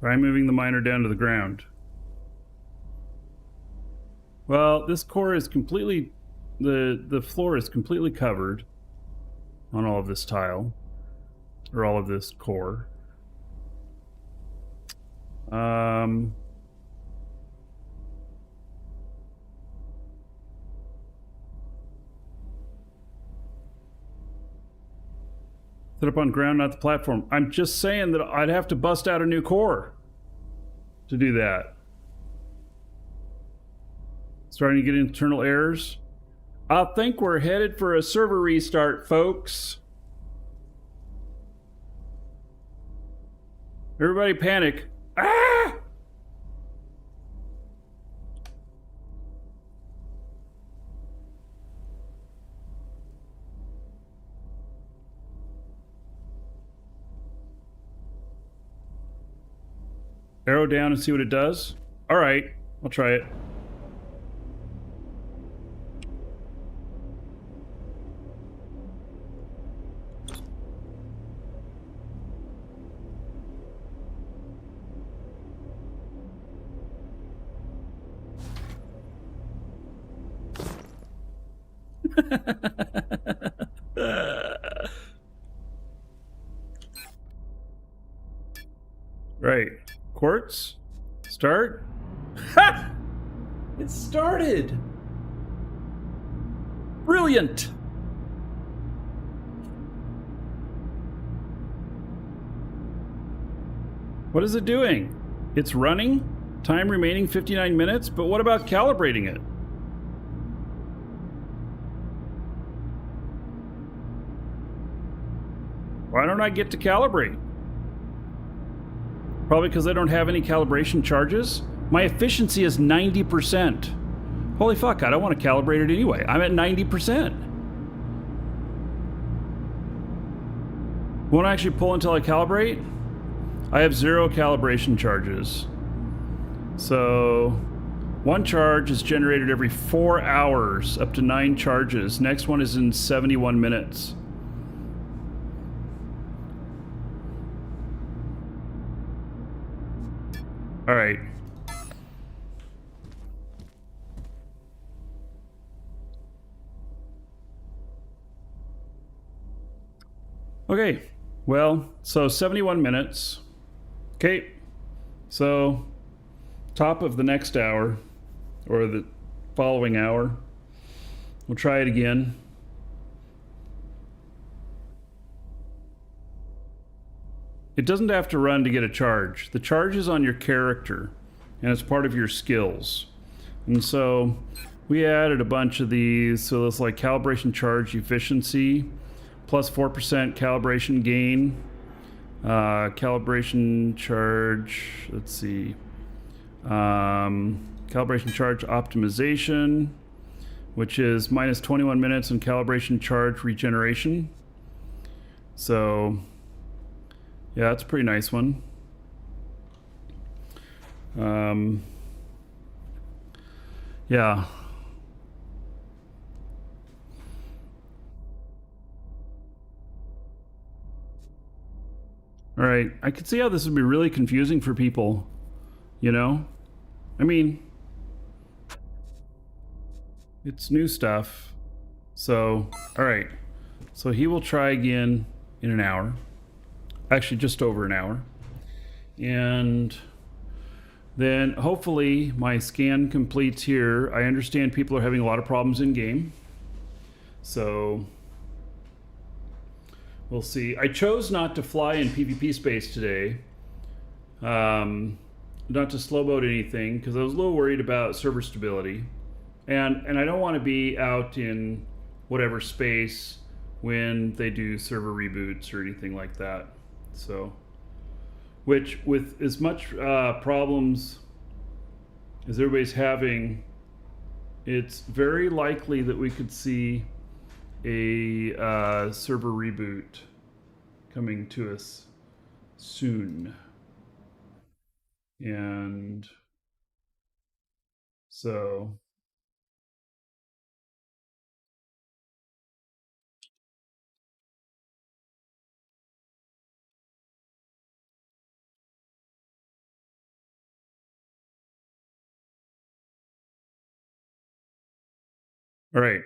Try moving the miner down to the ground. Well, this core is completely... The floor is completely covered on all of this tile. Or all of this core. Set up on ground, not the platform. I'm just saying that I'd have to bust out a new core to do that. Starting to get internal errors. I think we're headed for a server restart, folks. Everybody panic. Ah! Arrow down and see what it does. All right, I'll try it. Right. Quartz. Start. Ha! It started. Brilliant. What is it doing? It's running. Time remaining 59 minutes, but what about calibrating it? Why don't I get to calibrate? Probably because I don't have any calibration charges. My efficiency is 90%. Holy fuck, I don't want to calibrate it anyway. I'm at 90%. Won't actually pull until I calibrate? I have 0 calibration charges. So, 1 charge is generated every 4 hours, up to 9 charges. Next one is in 71 minutes. All right. Okay, well, so 71 minutes. Okay, so top of the next hour, or the following hour, we'll try it again. It doesn't have to run to get a charge. The charge is on your character, and it's part of your skills. And so we added a bunch of these. So it's like calibration charge efficiency, plus 4% calibration gain, calibration charge, let's see, calibration charge optimization, which is minus 21 minutes in calibration charge regeneration. So yeah, that's a pretty nice one. Yeah. All right, I could see how this would be really confusing for people, you know? I mean, it's new stuff. So, all right. So he will try again in an hour. Actually, just over an hour. And then hopefully my scan completes here. I understand people are having a lot of problems in game. So we'll see. I chose not to fly in PvP space today. Not to slow boat anything, because I was a little worried about server stability. And I don't want to be out in whatever space when they do server reboots or anything like that. So, which with as much problems as everybody's having, it's very likely that we could see a server reboot coming to us soon. And so All right.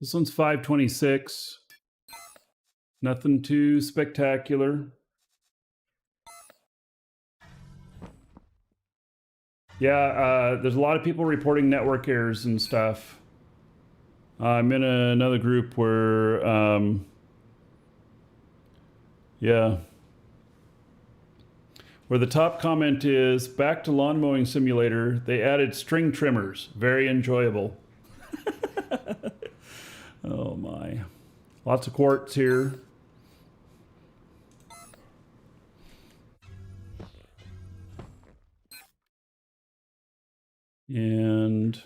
This one's 526. Nothing too spectacular. Yeah, there's a lot of people reporting network errors and stuff. I'm in another group where, yeah, where the top comment is, back to lawn mowing simulator, they added string trimmers. Very enjoyable. Oh my. Lots of quartz here. And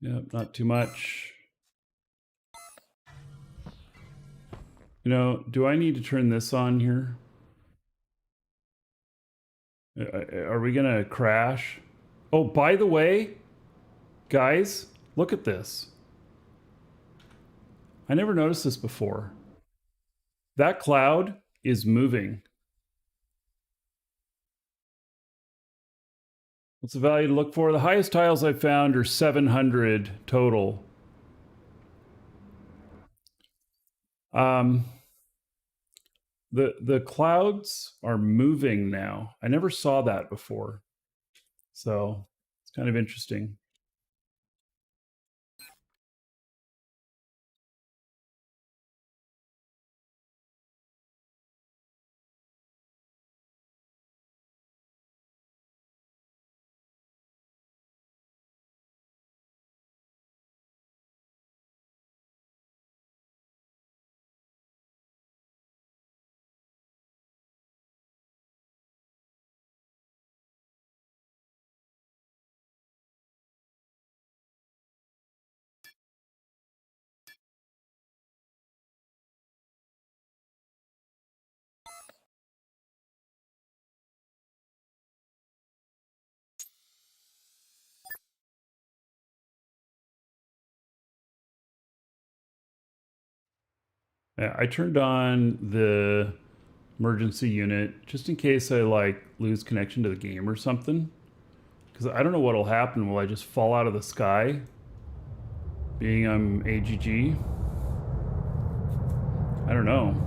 yep, not too much. You know, do I need to turn this on here? Are we gonna crash? Oh, by the way, guys, look at this. I never noticed this before. That cloud is moving. What's the value to look for? The highest tiles I've found are 700 total. The clouds are moving now. I never saw that before. So it's kind of interesting. Yeah, I turned on the emergency unit just in case I like lose connection to the game or something. Because I don't know what'll happen. Will I just fall out of the sky? Being I'm AGG? I don't know.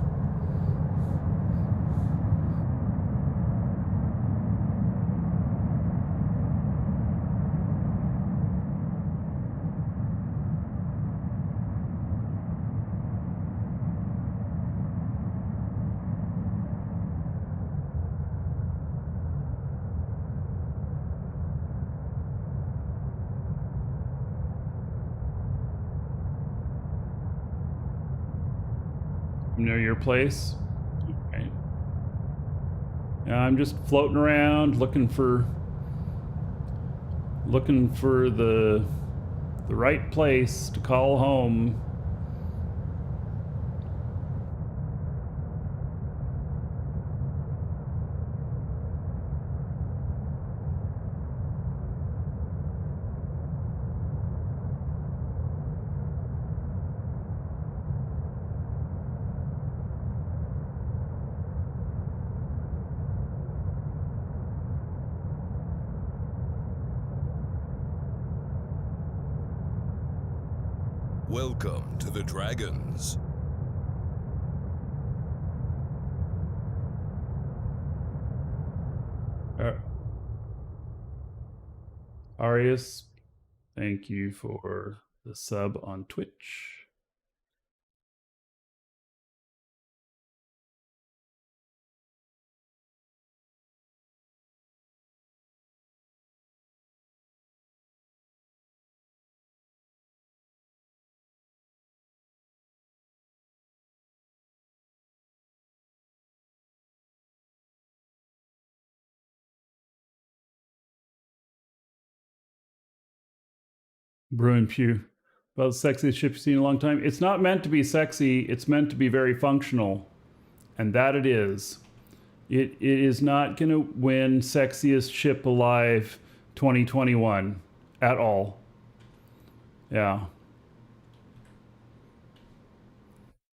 Near your place? Okay. Yeah, I'm just floating around looking for the right place to call home. Welcome to the Dragons. Arius, thank you for the sub on Twitch. Bruin Pew. About the sexiest ship you've seen in a long time. It's not meant to be sexy, it's meant to be very functional. And that it is. It is not going to win Sexiest Ship Alive 2021 at all. Yeah.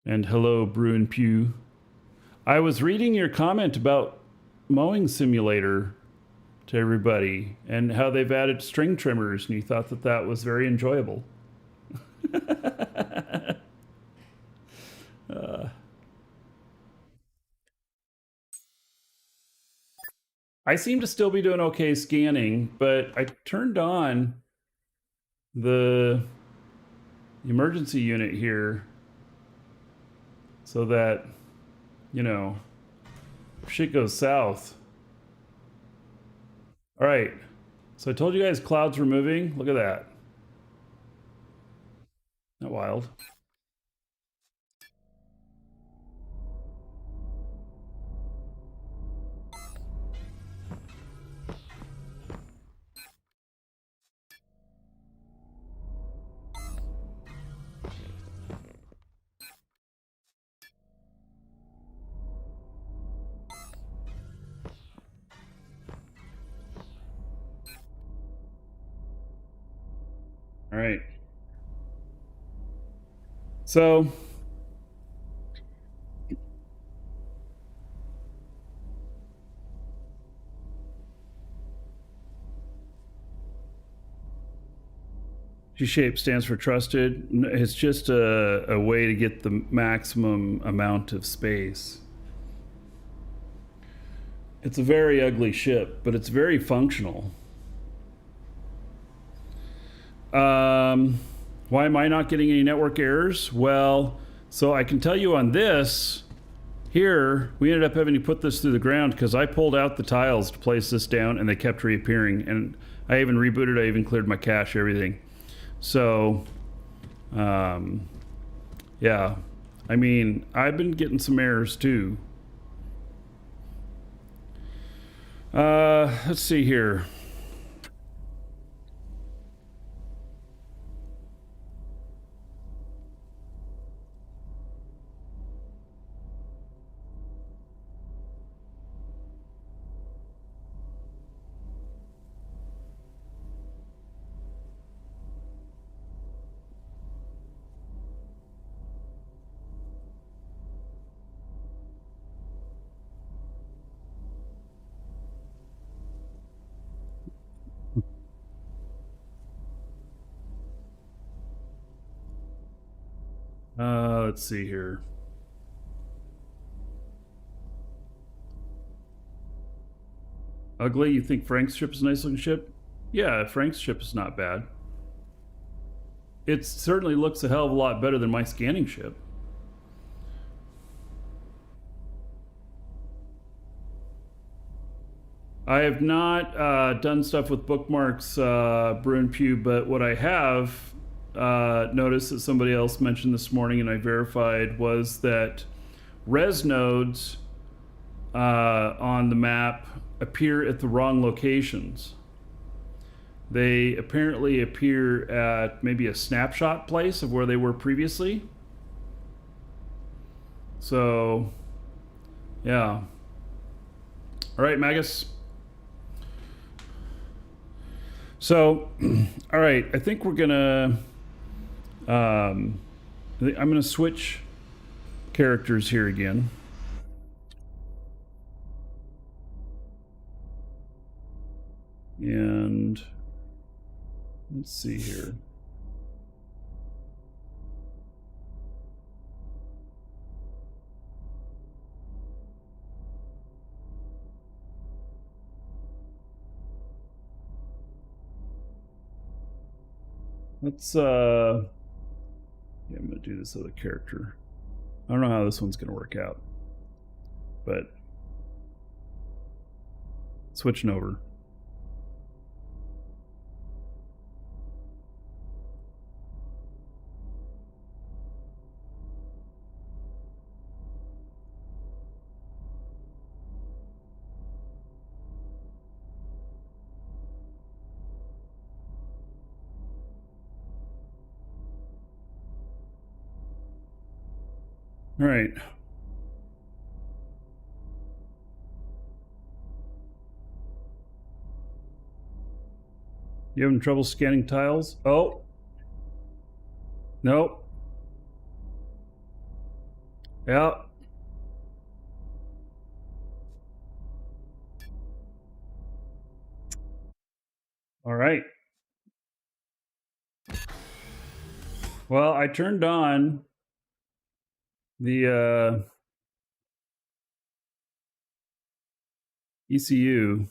And hello, Bruin Pew. I was reading your comment about mowing simulator to everybody and how they've added string trimmers, and you thought that that was very enjoyable. I seem to still be doing okay scanning, but I turned on the emergency unit here so that, you know, if shit goes south. All right. So I told you guys clouds were moving. Look at that. Not wild. All right. So G-shape stands for trusted. It's just a way to get the maximum amount of space. It's a very ugly ship, but it's very functional. Why am I not getting any network errors? Well, so I can tell you on this, here, we ended up having to put this through the ground because I pulled out the tiles to place this down and they kept reappearing. And I even rebooted, I even cleared my cache, everything. So, yeah, I mean, I've been getting some errors too. Let's see here. Let's see here. Ugly, you think Frank's ship is a nice looking ship? Yeah, Frank's ship is not bad. It certainly looks a hell of a lot better than my scanning ship. I have not done stuff with bookmarks, Bruin Pew, but what I have noticed that somebody else mentioned this morning and I verified was that res nodes on the map appear at the wrong locations. They apparently appear at maybe a snapshot place of where they were previously. So, yeah. All right, Magus. So, all right, I think we're gonna, I'm gonna switch characters here again. And let's see here. Let's yeah, I'm gonna do this other character. I don't know how this one's gonna work out, but switching over. All right. You having trouble scanning tiles? Oh. Nope. Yeah. All right. Well, I turned on the ECU.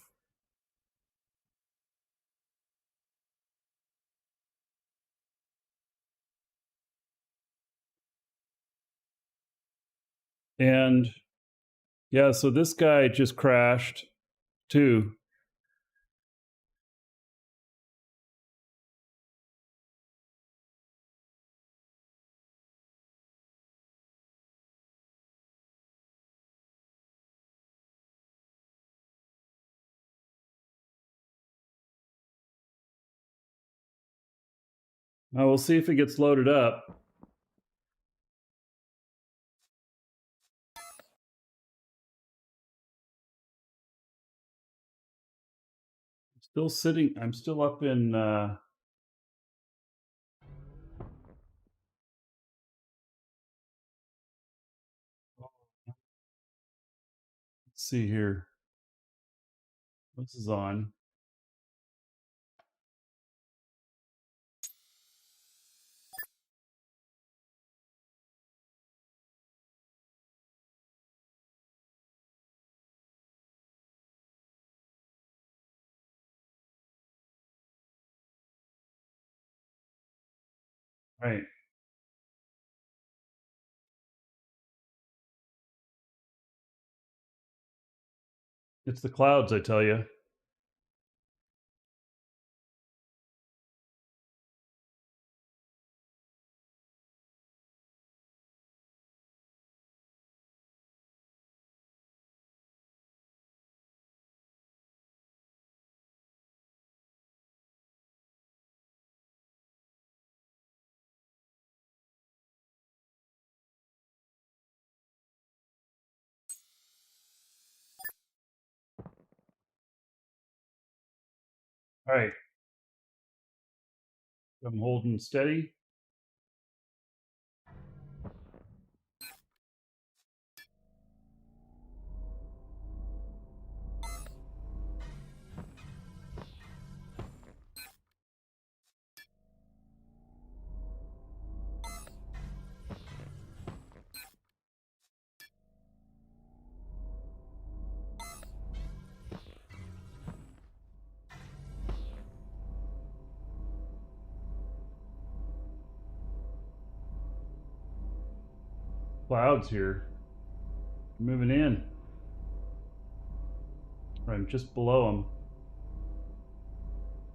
And yeah, so this guy just crashed too. We'll see if it gets loaded up. Still sitting. I'm still up in. Let's see here. This is on. All right. It's the clouds, I tell you. All right. I'm holding steady. Clouds here. Moving in. I'm just below them.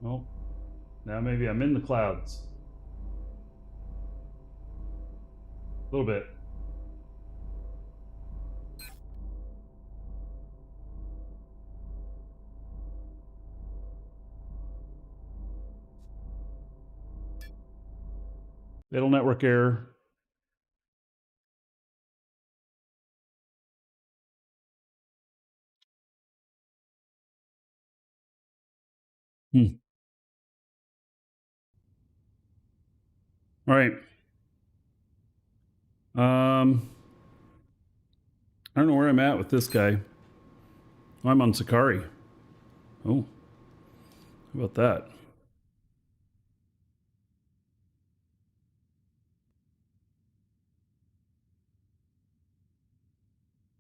Oh, now maybe I'm in the clouds. A little bit. Fatal network error. All right. I don't know where I'm at with this guy. I'm on Sakari. Oh, how about that?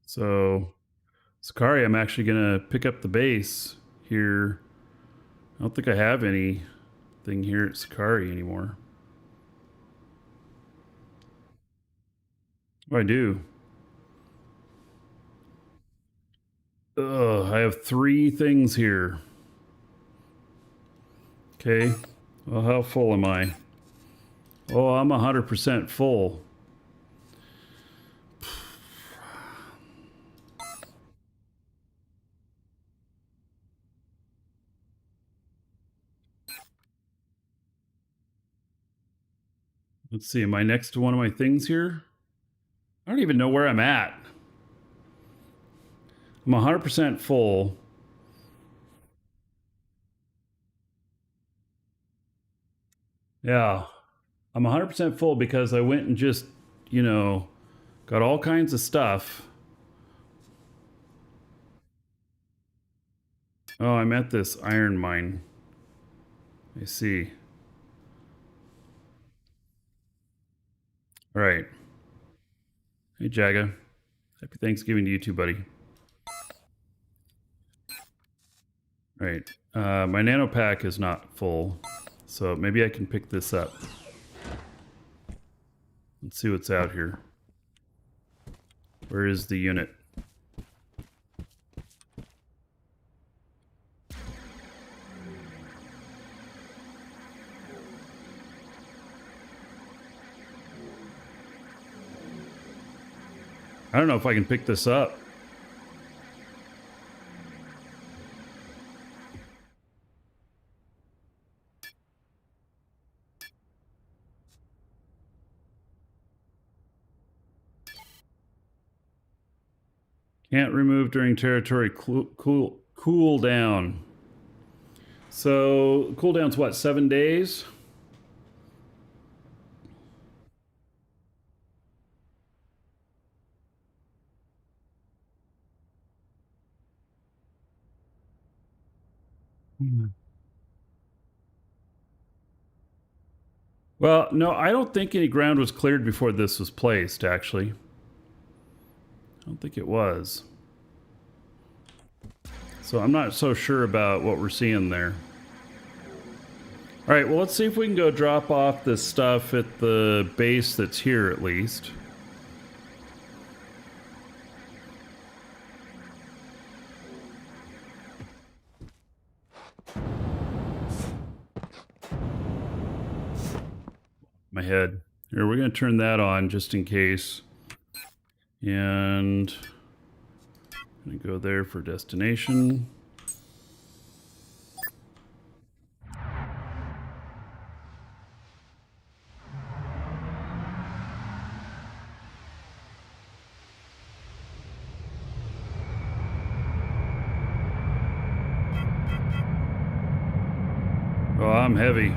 So, Sakari, I'm actually going to pick up the base here. I don't think I have anything here at Sakari anymore. Oh, I do. I have 3 things here. Okay. Well, how full am I? Oh, I'm 100% full. Let's see. Am I next to one of my things here? I don't even know where I'm at. I'm 100% full. Yeah. I'm 100% full because I went and just, got all kinds of stuff. Oh, I'm at this iron mine. I see. All right. Hey, Jaga. Happy Thanksgiving to you too, buddy. All right. My nano pack is not full, so maybe I can pick this up. Let's see what's out here. Where is the unit? I don't know if I can pick this up. Can't remove during territory cool down. So cooldown's what, 7 days? Well, no, I don't think any ground was cleared before this was placed, actually. I don't think it was. So I'm not so sure about what we're seeing there. All right, well, let's see if we can go drop off this stuff at the base that's here at least. My head. Here, we're going to turn that on just in case. And I'm going to go there for destination. Oh, I'm heavy.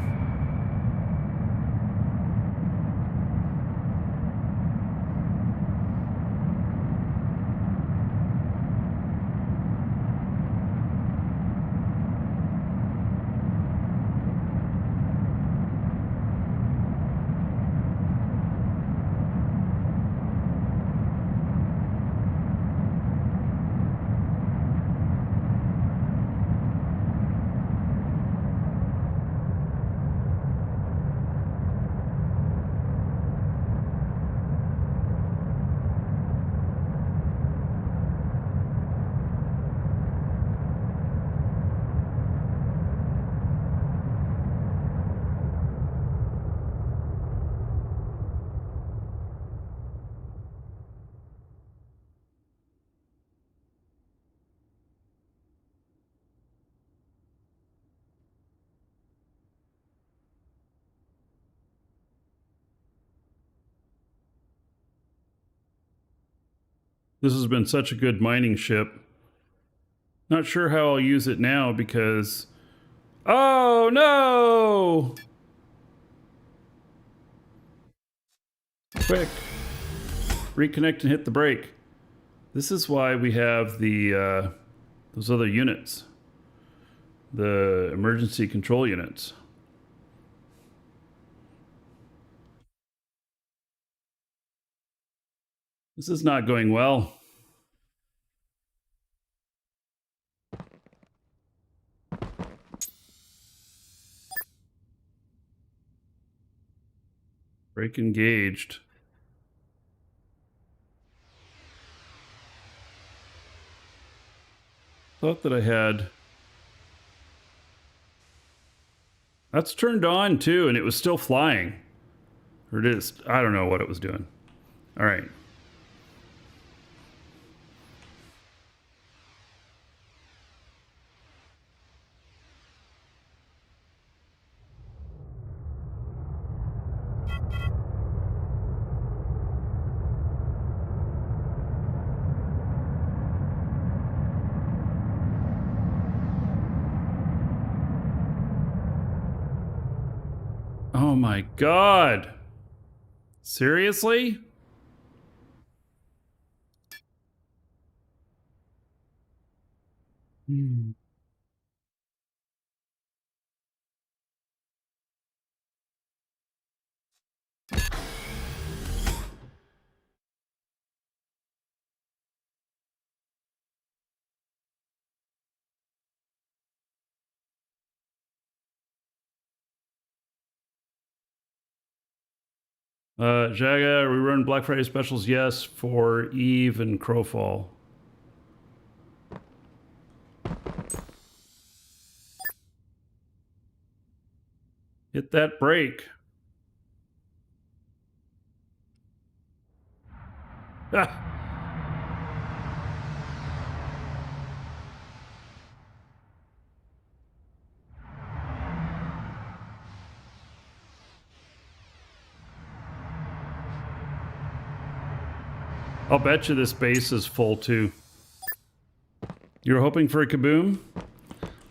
This has been such a good mining ship. Not sure how I'll use it now because... Oh, no! Quick. Reconnect and hit the brake. This is why we have the those other units. The emergency control units. This is not going well. Brake engaged. Thought that I had... That's turned on too, and it was still flying. Or it is. I don't know what it was doing. All right. Oh my God. Seriously? Jaga, we run Black Friday specials? Yes, for Eve and Crowfall. Hit that brake. Ah. I'll bet you this base is full too. You were hoping for a kaboom?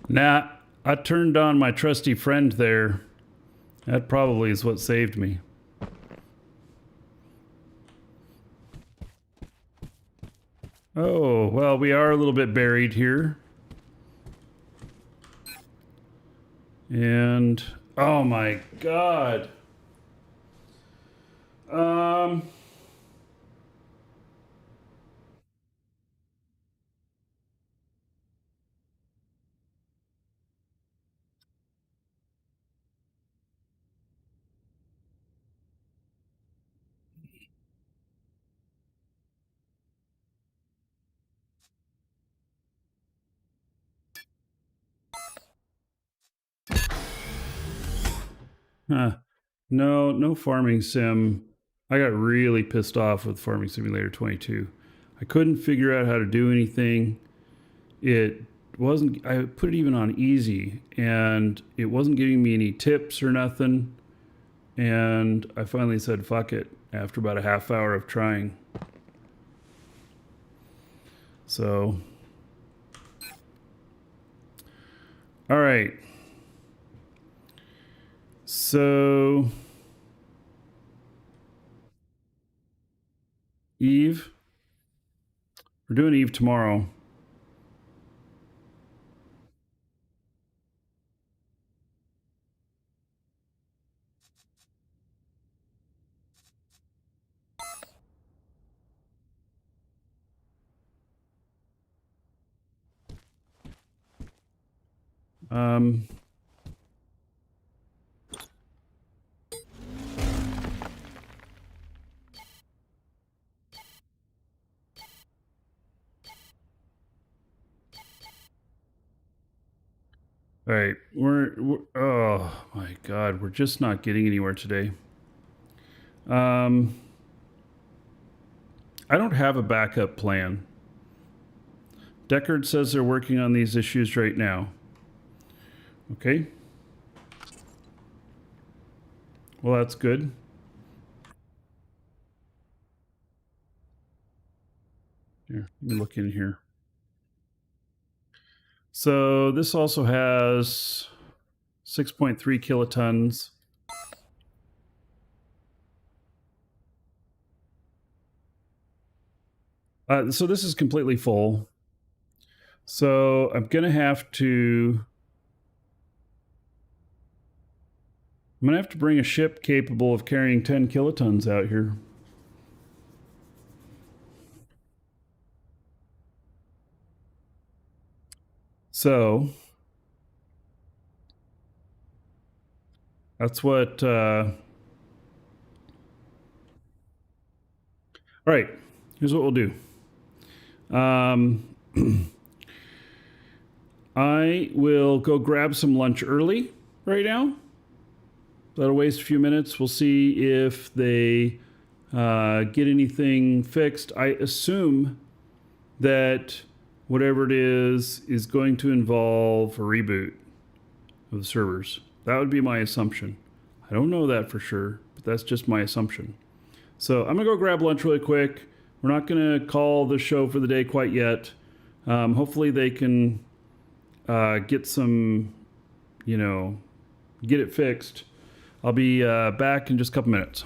Nah, I turned on my trusty friend there. That probably is what saved me. Oh, well, we are a little bit buried here. And, oh my god. Huh. No farming sim. I got really pissed off with Farming Simulator 22. I couldn't figure out how to do anything. It wasn't, I put it even on easy and it wasn't giving me any tips or nothing. And I finally said, fuck it, after about a half hour of trying. So, all right. So, Eve, we're doing Eve tomorrow. Um, all right, we're oh my god, we're just not getting anywhere today. I don't have a backup plan. Deckard says they're working on these issues right now. Okay. Well, that's good. Here, let me look in here. So this also has 6.3 kilotons. So this is completely full. So I'm going to have to bring a ship capable of carrying 10 kilotons out here. So that's what... all right, here's what we'll do. I will go grab some lunch early right now. That'll waste a few minutes. We'll see if they get anything fixed. I assume that whatever it is going to involve a reboot of the servers. That would be my assumption. I don't know that for sure, but that's just my assumption. So I'm gonna go grab lunch really quick. We're not gonna call the show for the day quite yet. Hopefully they can get some, get it fixed. I'll be back in just a couple minutes.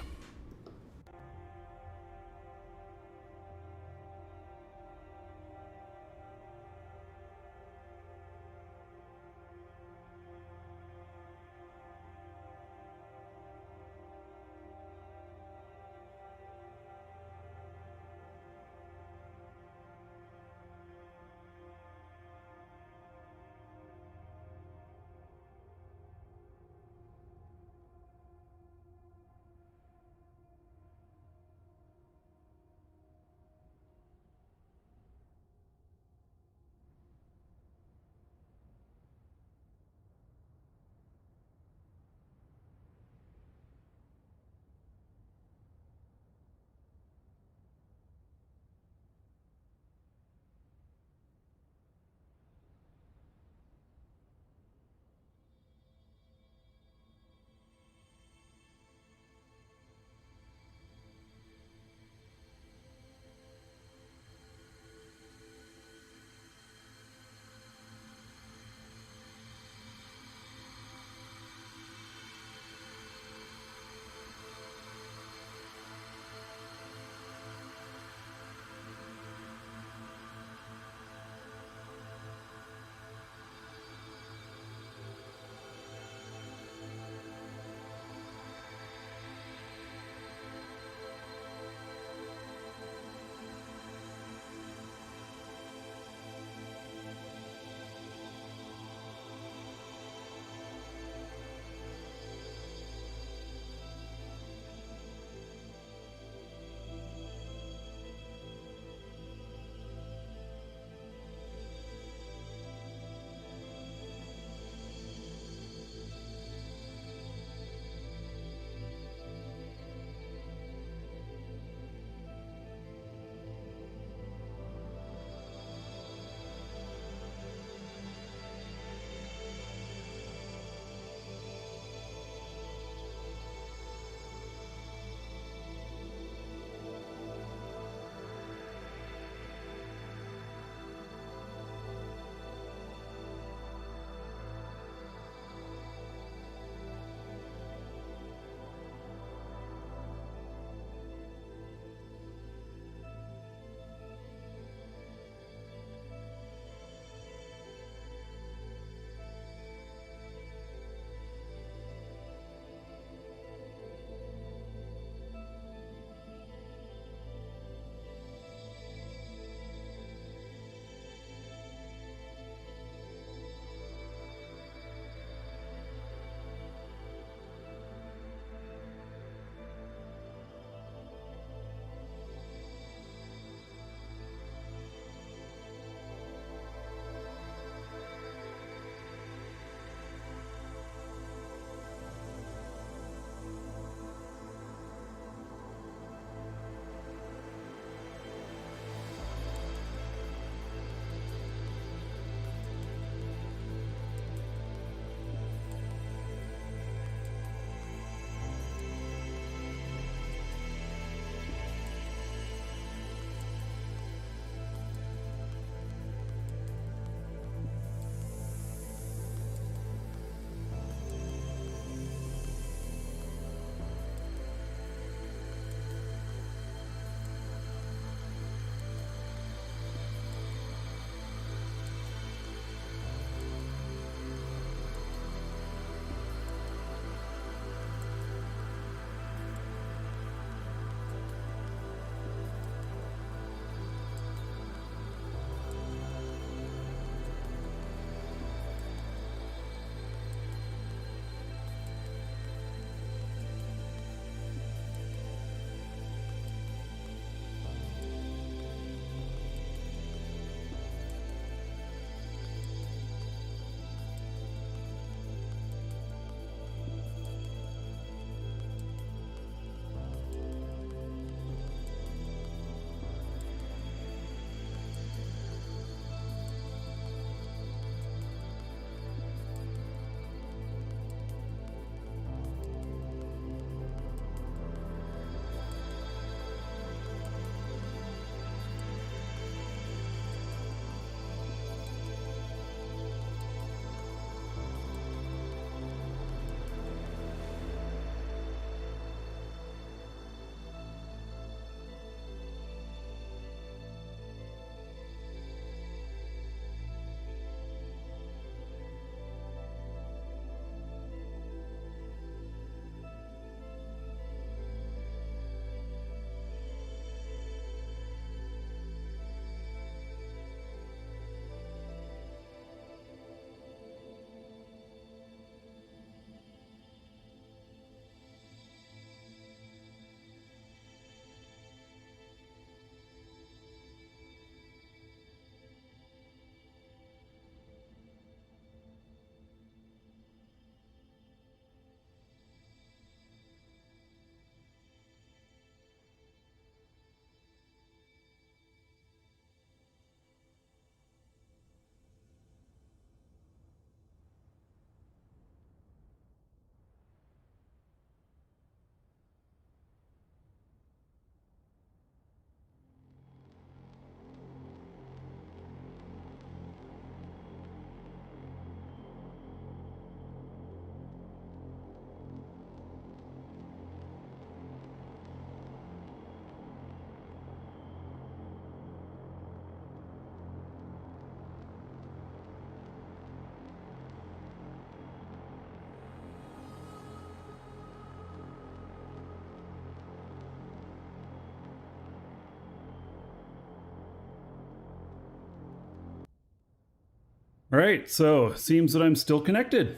All right, so it seems that I'm still connected.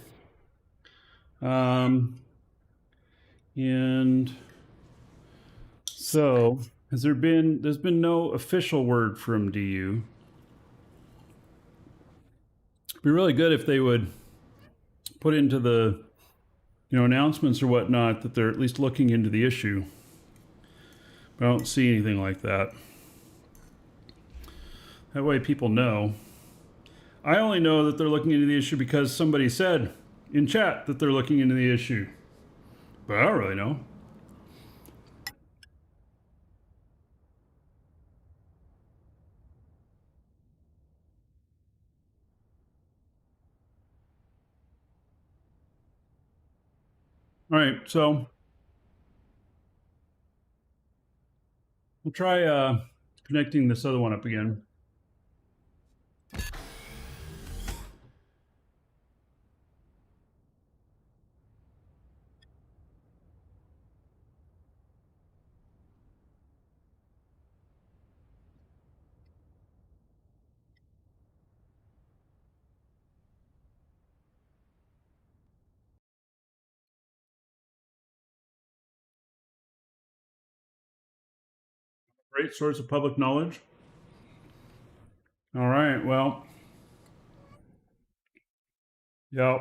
And so there's been no official word from DU. It'd be really good if they would put into the announcements or whatnot that they're at least looking into the issue. But I don't see anything like that. That way people know. I only know that they're looking into the issue because somebody said in chat that they're looking into the issue. But I don't really know. All right, so we'll try connecting this other one up again. Great source of public knowledge. All right, well, yeah.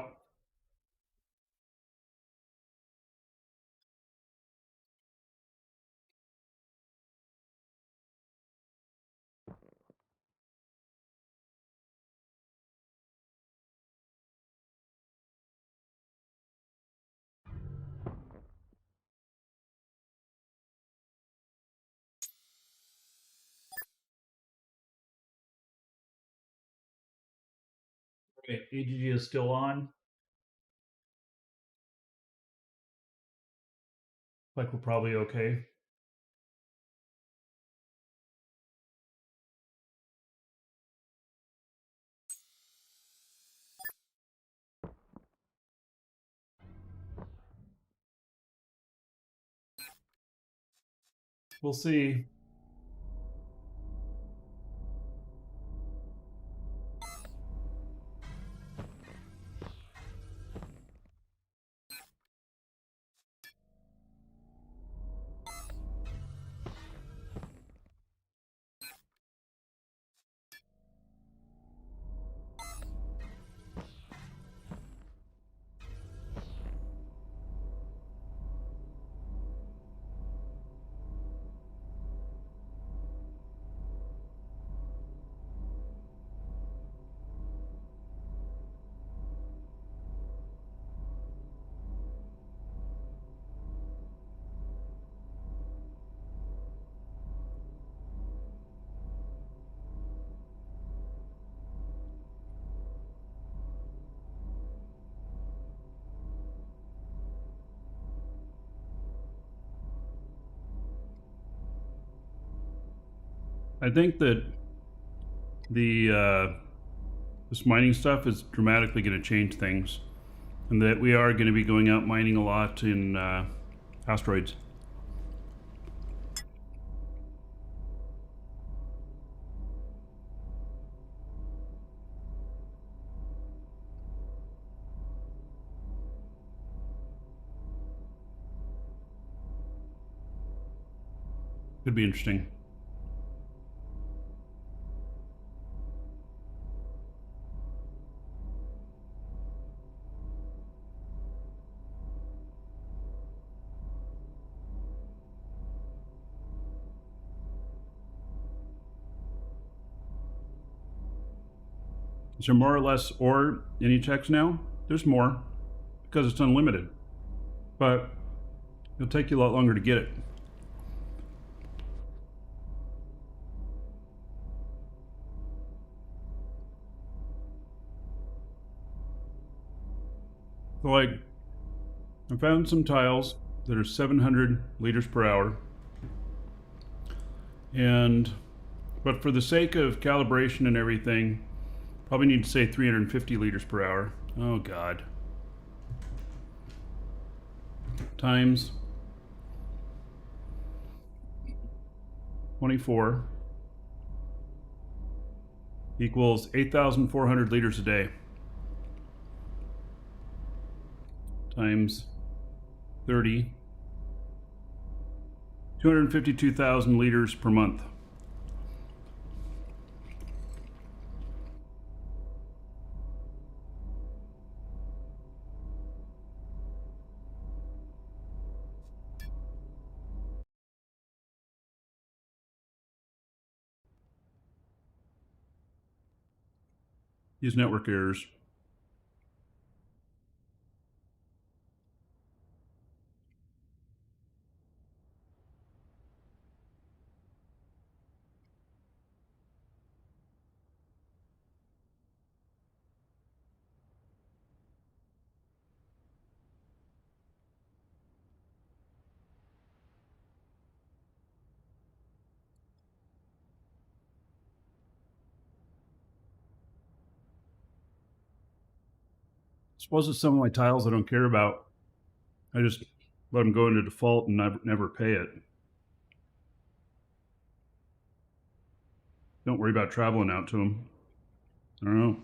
Okay, AGG is still on. Like we're probably okay. We'll see. I think that the this mining stuff is dramatically going to change things, and that we are going to be going out mining a lot in asteroids. Could be interesting. Is there more or less ore in Etex now? There's more because it's unlimited, but it'll take you a lot longer to get it. So like, I found some tiles that are 700 liters per hour, and but for the sake of calibration and everything, probably need to say 350 liters per hour. Oh God. Times 24. equals 8,400 liters a day times 30, 252,000 liters per month. These network errors. Suppose it's some of my tiles I don't care about. I just let them go into default and never pay it. Don't worry about traveling out to them. I don't know.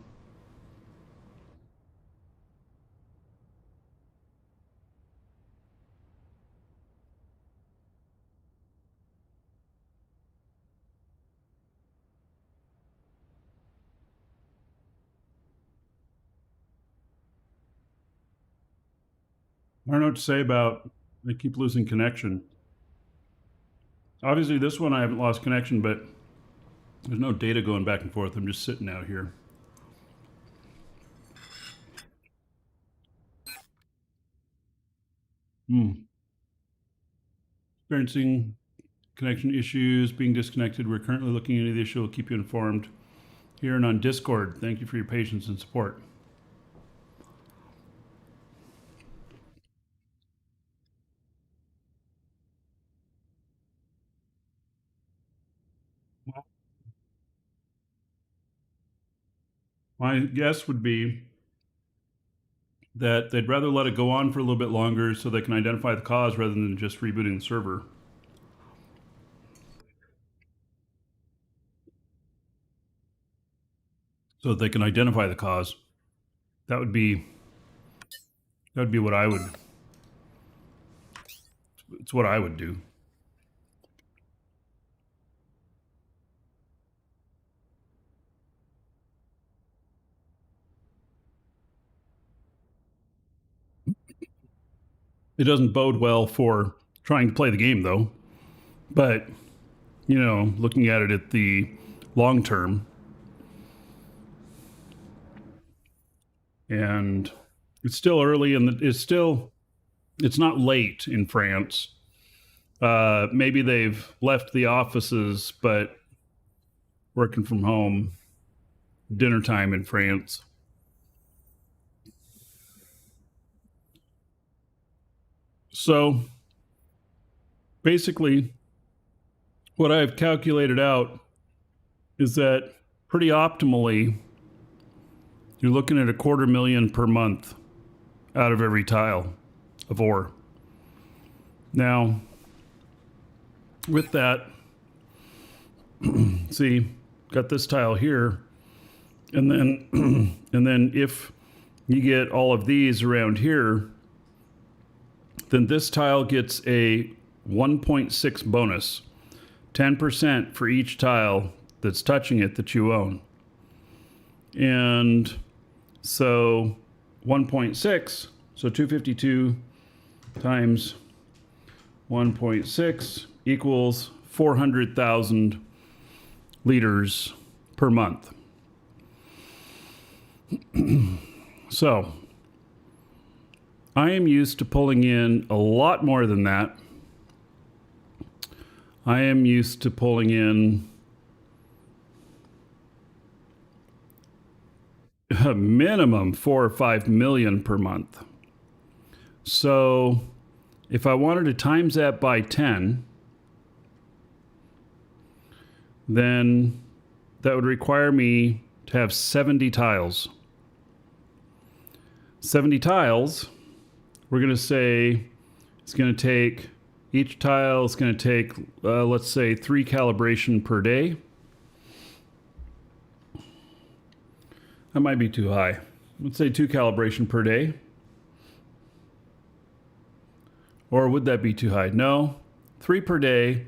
I don't know what to say about I keep losing connection. Obviously this one I haven't lost connection, but there's no data going back and forth. I'm just sitting out here. Experiencing connection issues, being disconnected. We're currently looking into the issue. We'll keep you informed here and on Discord. Thank you for your patience and support. My guess would be that they'd rather let it go on for a little bit longer so they can identify the cause rather than just rebooting the server. So that they can identify the cause. That would be what I would, it's what I would do. It doesn't bode well for trying to play the game though. But, you know, looking at it at the long term, and it's still early and it's not late in France. Maybe they've left the offices, but working from home, dinner time in France. So basically, what I've calculated out is that pretty optimally, you're looking at $250,000 per month out of every tile of ore. Now, with that, see, got this tile here, and then and then if you get all of these around here, then this tile gets a 1.6 bonus, 10% for each tile that's touching it that you own. And so 1.6, so 252 times 1.6 equals 400,000 liters per month. So I am used to pulling in a lot more than that. I am used to pulling in a minimum 4 or 5 million per month. So if I wanted to times that by 10, then that would require me to have 70 tiles. 70 tiles, we're going to say it's going to take, each tile is going to take, let's say 3 calibration per day. That might be too high. Let's say 2 calibration per day. Or would that be too high? No, 3 per day,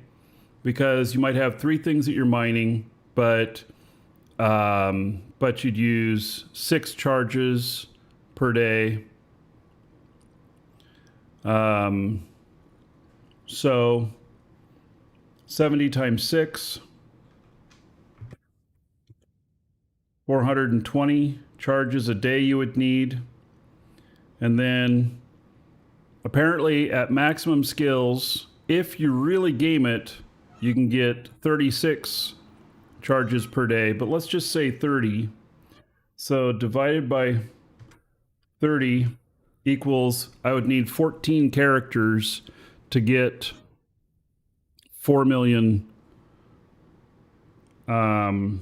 because you might have 3 things that you're mining, but you'd use 6 charges per day. So 70 times 6, 420 charges a day you would need. And then apparently at maximum skills, if you really game it, you can get 36 charges per day, but let's just say 30. So divided by 30 equals, I would need 14 characters to get 4 million, to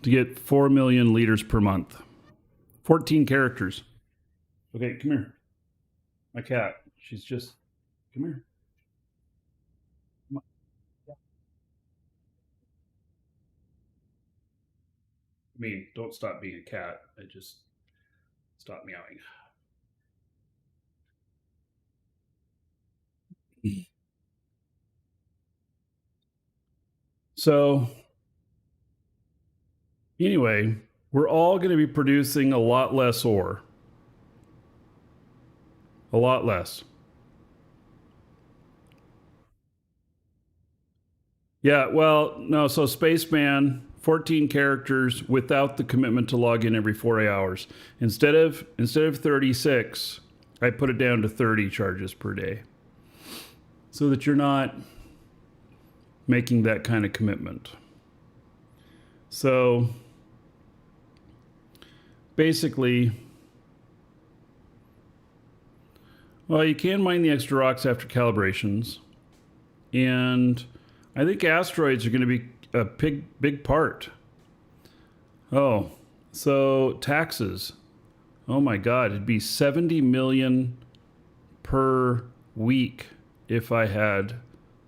get 4 million liters per month. 14 characters. Okay, come here. My cat. She's just, come here. Come on. I mean, don't stop being a cat. I just stop meowing. So anyway, we're all going to be producing a lot less ore. A lot less. Yeah, well, no, so Spaceman, 14 characters without the commitment to log in every 4 hours. Instead of 36, I put it down to 30 charges per day. So that you're not making that kind of commitment. So basically, well, you can mine the extra rocks after calibrations. And I think asteroids are going to be a big part. Oh, so taxes. Oh my God, it'd be 70 million per week if I had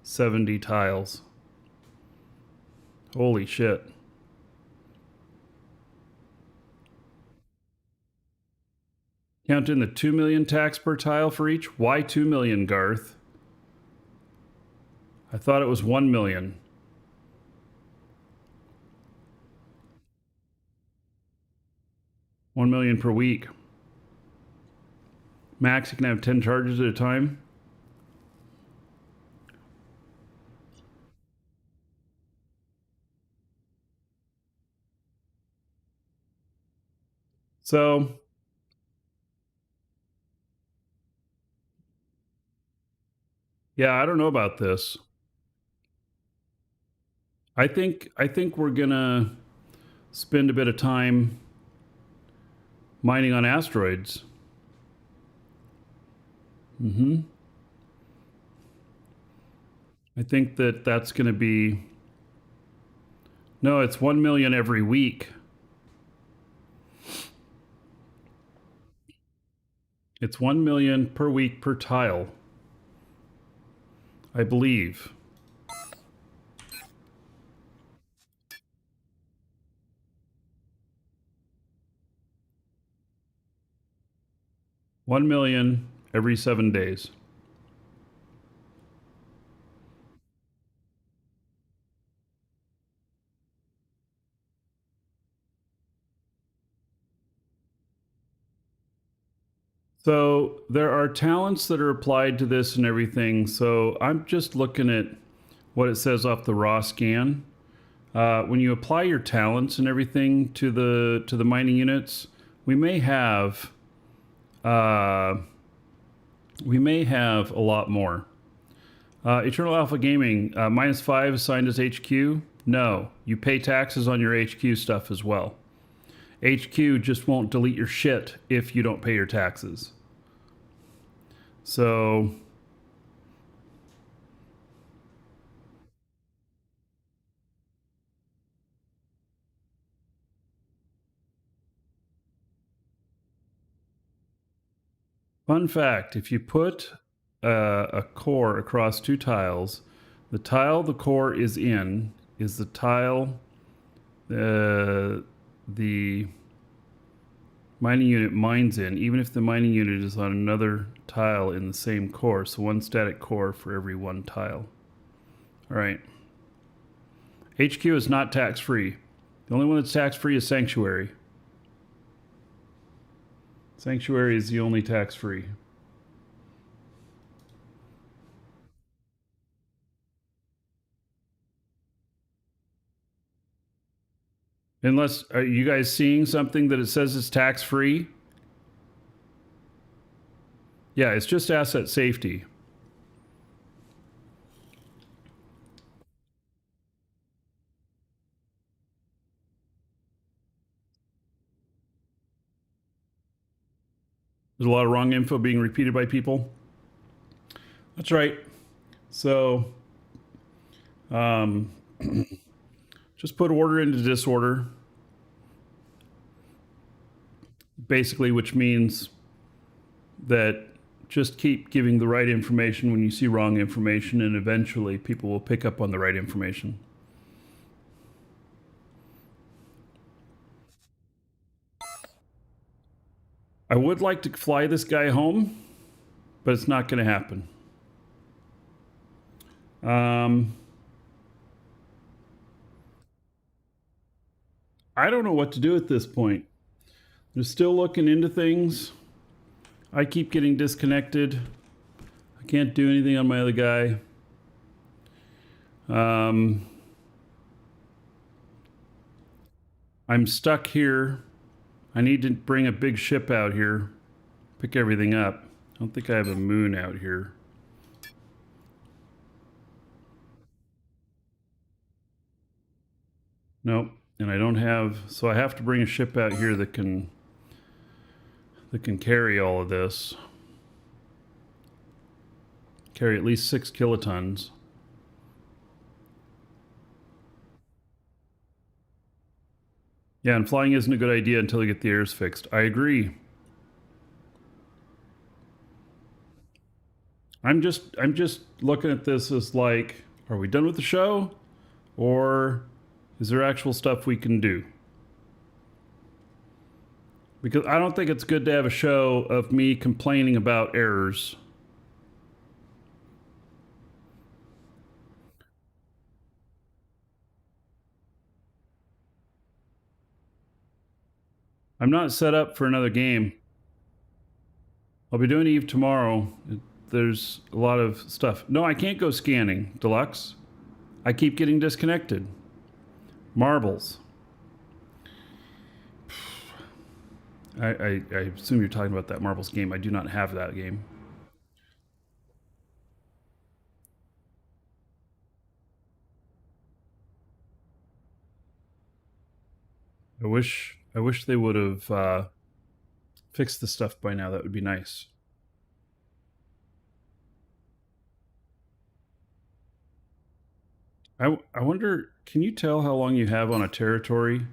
70 tiles. Holy shit. Count in the 2 million tax per tile for each. Why 2 million, Garth? I thought it was 1 million. $1 million per week. Max, you can have 10 charges at a time. So yeah, I don't know about this. I think we're gonna spend a bit of time mining on asteroids. I think that's going to be, no, it's 1 million every week. It's 1 million per week per tile, I believe. $1 million every 7 days. So there are talents that are applied to this and everything. So I'm just looking at what it says off the raw scan. When you apply your talents and everything to the mining units, we may have a lot more. Eternal Alpha Gaming, -5 assigned as HQ. No, you pay taxes on your HQ stuff as well. HQ just won't delete your shit if you don't pay your taxes. So fun fact, if you put a core across 2 tiles, the tile the core is in is the tile the mining unit mines in, even if the mining unit is on another tile in the same core. So one static core for every one tile. All right. HQ is not tax-free. The only one that's tax-free is Sanctuary. Sanctuary is the only tax-free. Unless, are you guys seeing something that it says it's tax-free? Yeah, it's just asset safety. There's a lot of wrong info being repeated by people. That's right. So, just put order into disorder. Basically, which means that just keep giving the right information when you see wrong information, and eventually people will pick up on the right information. I would like to fly this guy home, but it's not going to happen. I don't know what to do at this point. They're still looking into things. I keep getting disconnected. I can't do anything on my other guy. I'm stuck here. I need to bring a big ship out here, pick everything up. I don't think I have a moon out here. Nope. And I don't have, so I have to bring a ship out here that can carry all of this. Carry at least 6 kilotons. Yeah, and flying isn't a good idea until you get the airs fixed. I agree. I'm just looking at this as like, are we done with the show? Or is there actual stuff we can do? Because I don't think it's good to have a show of me complaining about errors. I'm not set up for another game. I'll be doing Eve tomorrow. There's a lot of stuff. No, I can't go scanning, Deluxe. I keep getting disconnected. Marbles. I assume you're talking about that Marbles game. I do not have that game. I wish they would have fixed the stuff by now. That would be nice. I wonder, can you tell how long you have on a territory?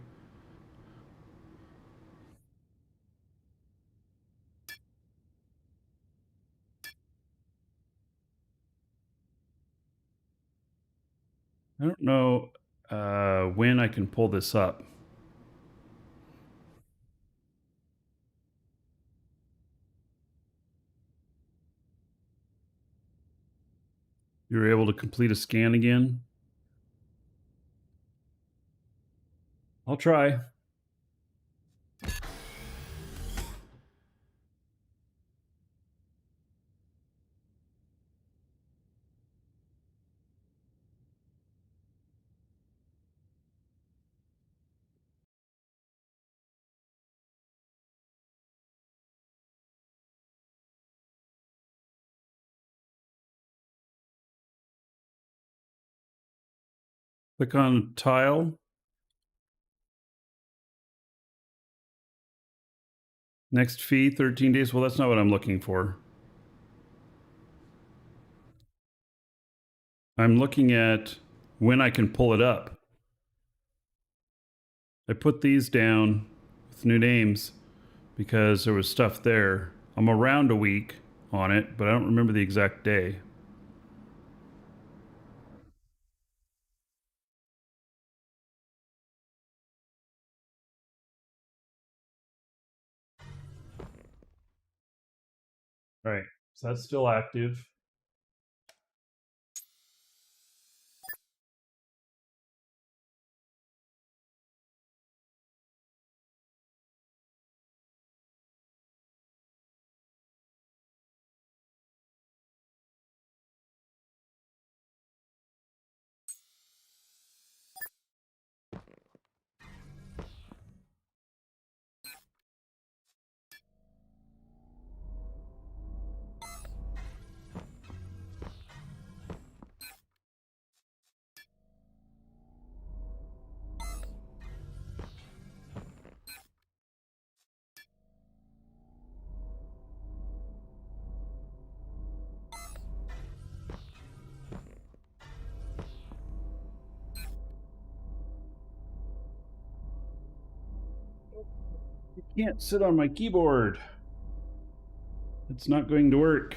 I don't know when I can pull this up. You were able to complete a scan again? I'll try. Click on tile. Next fee, 13 days. Well, that's not what I'm looking for. I'm looking at when I can pull it up. I put these down with new names because there was stuff there. I'm around a week on it, but I don't remember the exact day. All right, so that's still active. You can't sit on my keyboard. It's not going to work.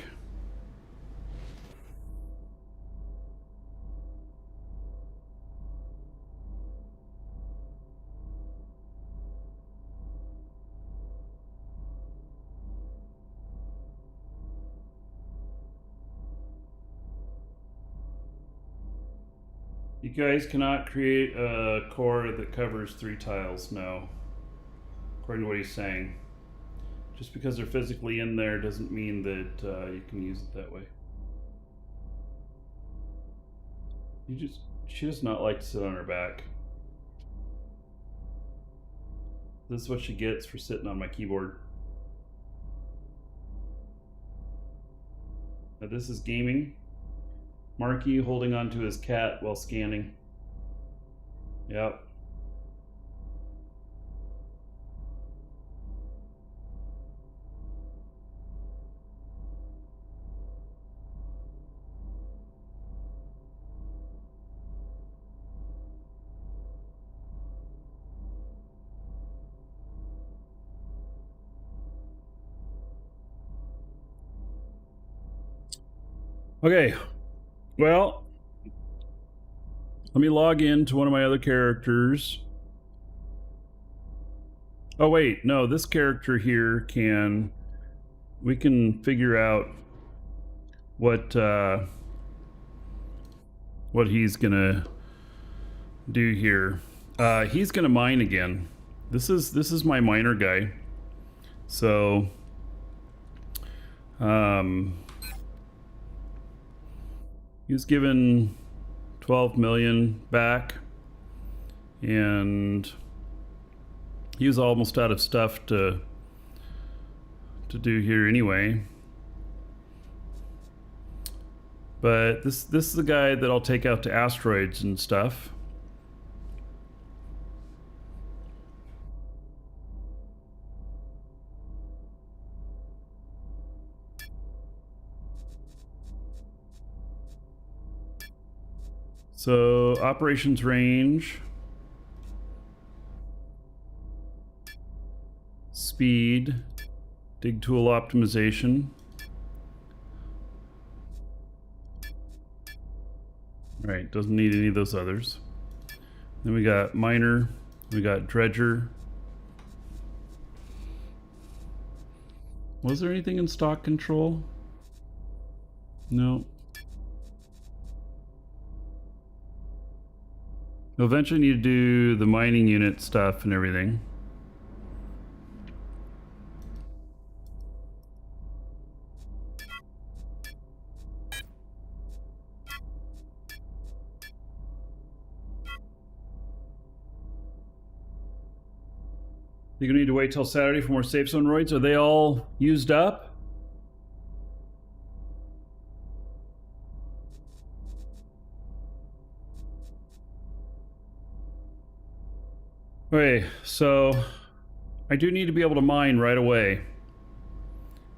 You guys cannot create a core that covers 3 tiles, no. According to what he's saying. Just because they're physically in there doesn't mean that you can use it that way. She does not like to sit on her back. This is what she gets for sitting on my keyboard. Now this is gaming. Marky holding onto his cat while scanning. Yep. Okay, well, let me log in to one of my other characters. Oh wait, no, this character here we can figure out what he's gonna do here. He's gonna mine again. This is my miner guy. So he was given 12 million back, and he was almost out of stuff to do here anyway. But this is the guy that I'll take out to asteroids and stuff. So operations range, speed, dig tool optimization. Right, doesn't need any of those others. Then we got miner, we got dredger. Was there anything in stock control? No. We'll eventually need to do the mining unit stuff and everything. You're gonna need to wait till Saturday for more safe zone roids. Are they all used up? Okay, so I do need to be able to mine right away.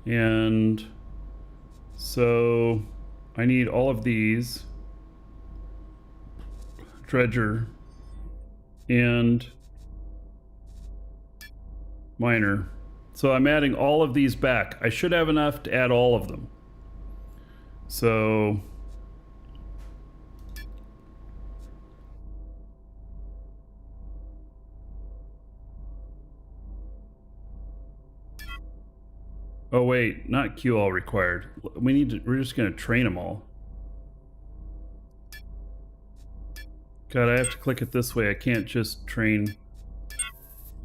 And so I need all of these. Dredger and miner. So I'm adding all of these back. I should have enough to add all of them. So Oh wait, not queue all required. We're just gonna train them all. God, I have to click it this way. I can't just train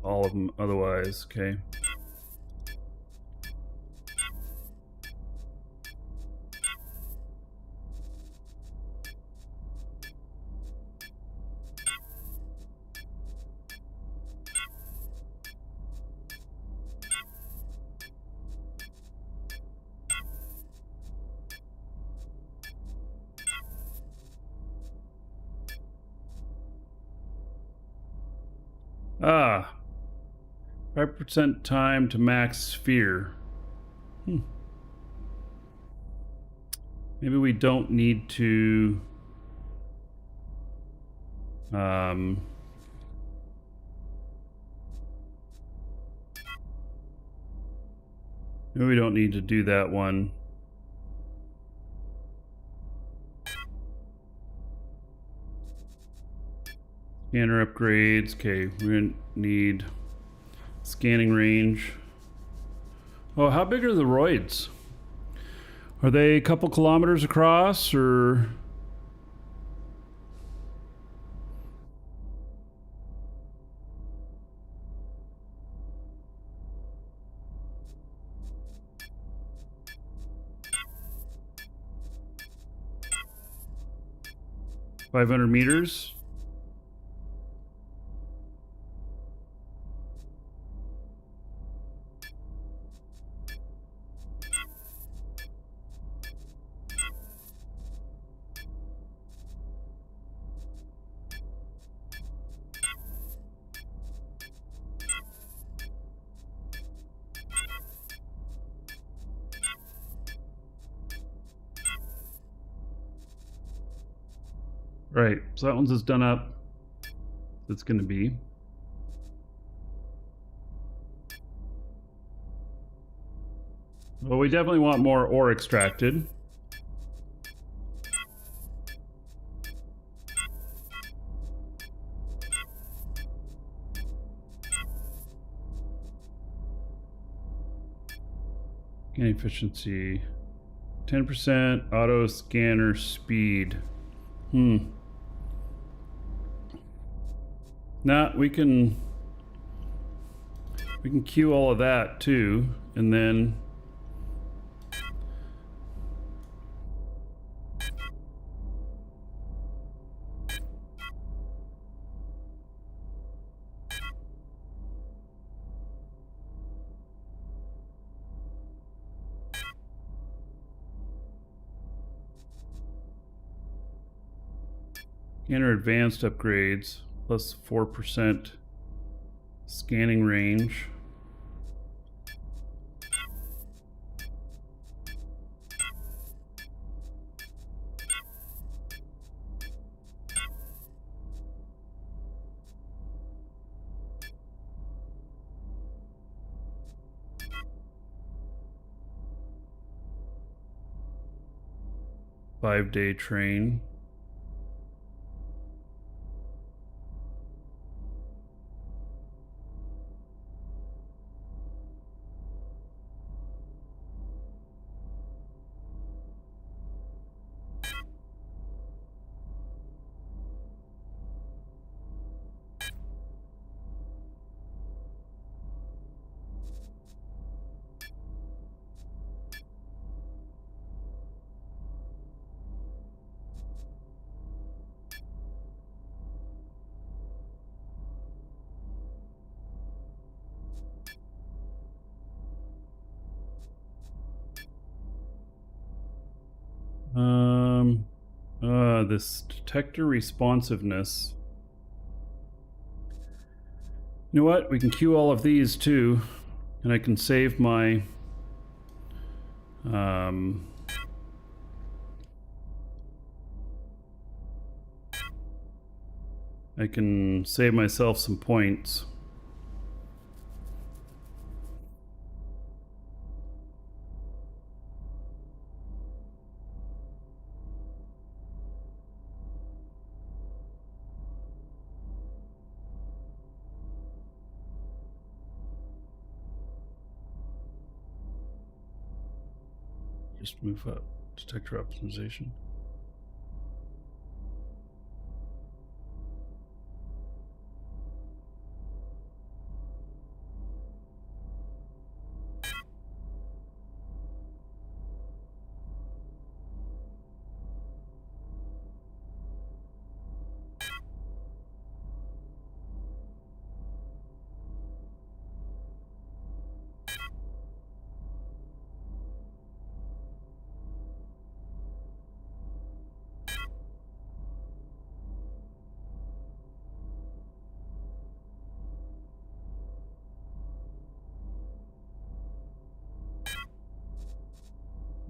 all of them otherwise. Okay. Ah, 5% time to max sphere. Maybe we don't need to maybe we don't need to do that one. Scanner upgrades. Okay, we're gonna need scanning range. Oh, how big are the roids? Are they a couple kilometers across, or? $500 meters? Right, so that one's as done up as it's gonna be. Well, we definitely want more ore extracted. Gain efficiency. 10% auto scanner speed. Nah, we can queue all of that too, and then enter advanced upgrades plus 4% scanning range. Five-day train. This detector responsiveness. You know what? We can queue all of these too, and I can save my I can save myself some points. Just move up. Detector optimization.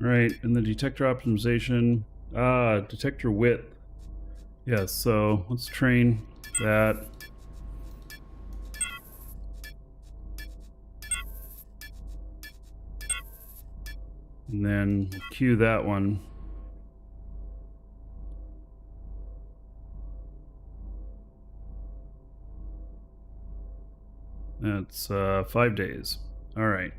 Right, and the detector optimization, detector width. Yes, so let's train that. And then cue that one. That's 5 days. All right.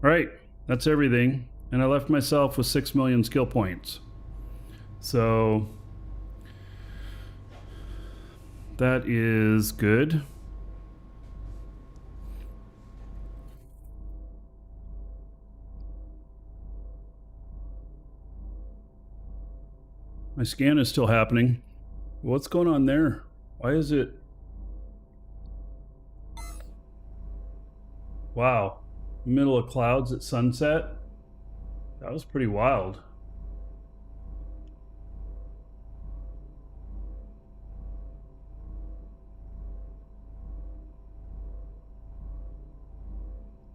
All right, that's everything. And I left myself with 6 million skill points. So that is good. My scan is still happening. What's going on there? Why is it? Wow. Middle of clouds at sunset? That was pretty wild.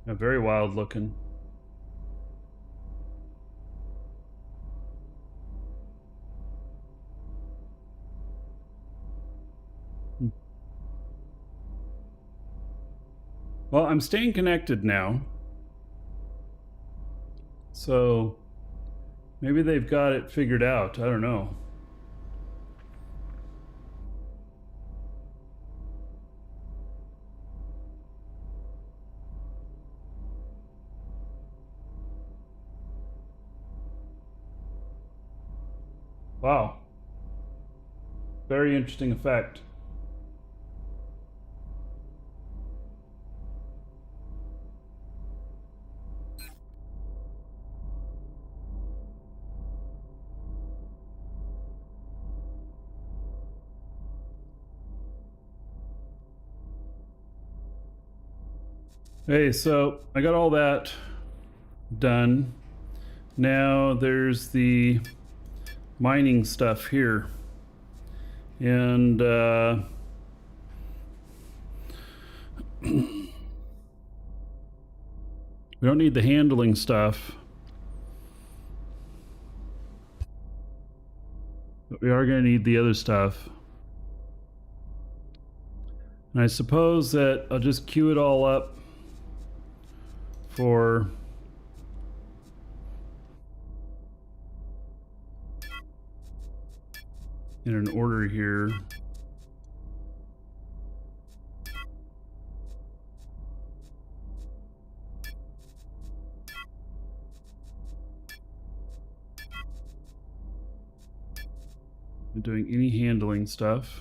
Yeah, very wild looking. Well, I'm staying connected now. So maybe they've got it figured out. I don't know. Wow. Very interesting effect. Hey, so I got all that done. Now there's the mining stuff here. And we don't need the handling stuff. But we are going to need the other stuff. And I suppose that I'll just queue it all up for in an order here. I'm doing any handling stuff.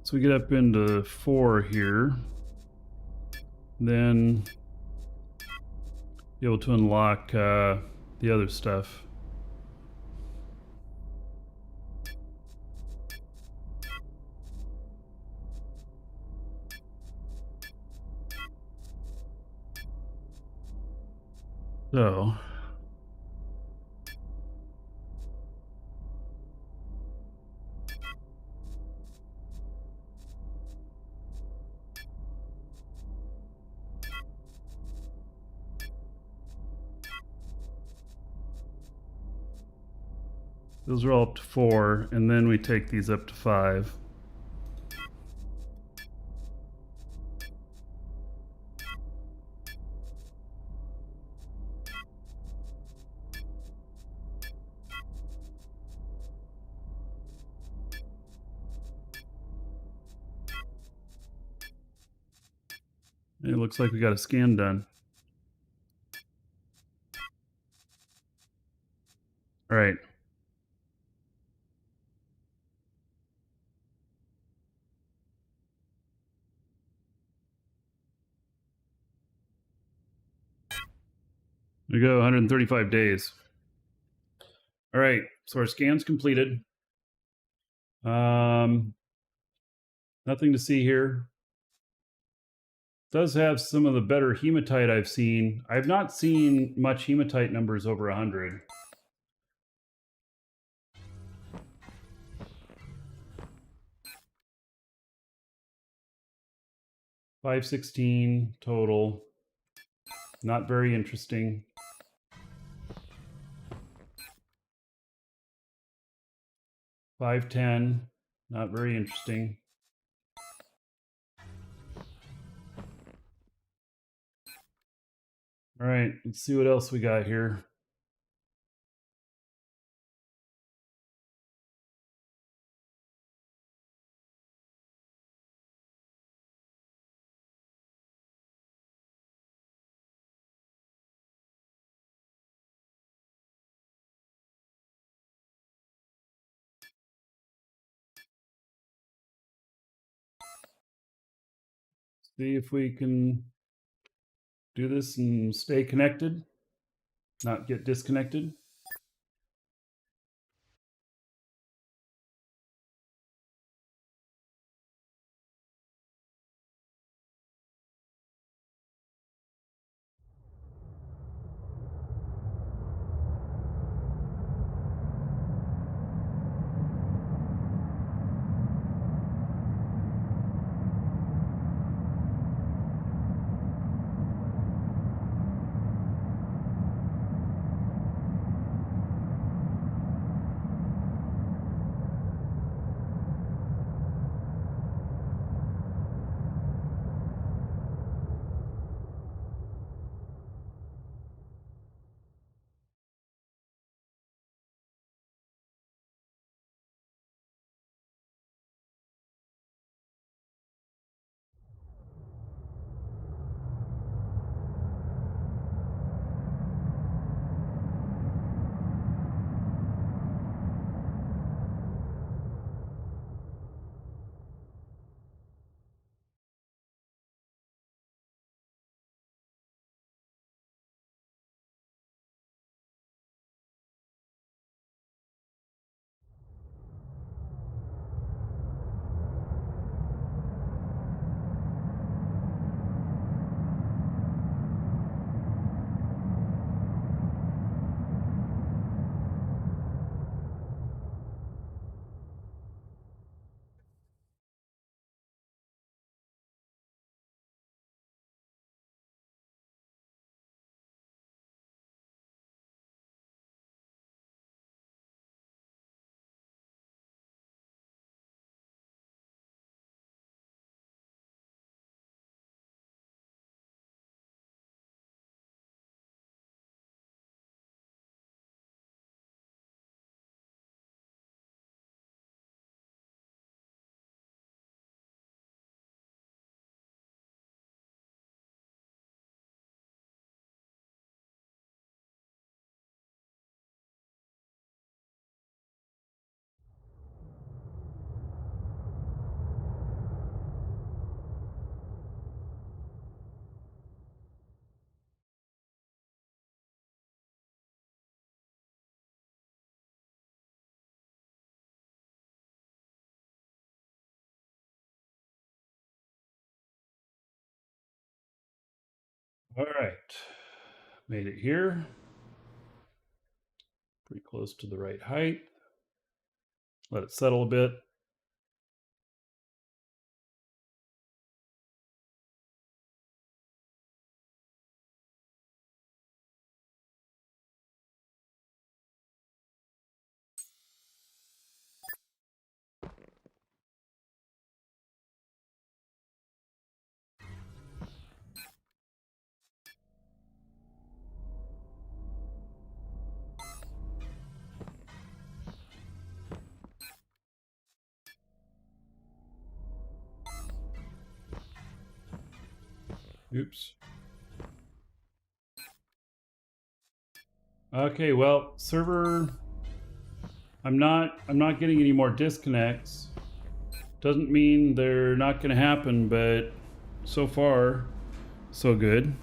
So we get up into 4 here. Then be able to unlock the other stuff. So Those are all up to 4, and then we take these up to 5. It looks like we got a scan done. All right. There we go, 135 days. All right, so our scan's completed. Nothing to see here. Does have some of the better hematite I've seen. I've not seen much hematite numbers over 100. $516 total. Not very interesting. $510. Not very interesting. All right, let's see what else we got here. See if we can do this and stay connected, not get disconnected. All right, made it here. Pretty close to the right height. Let it settle a bit. Oops. Okay, well, server, I'm not getting any more disconnects. Doesn't mean they're not going to happen, but so far, so good.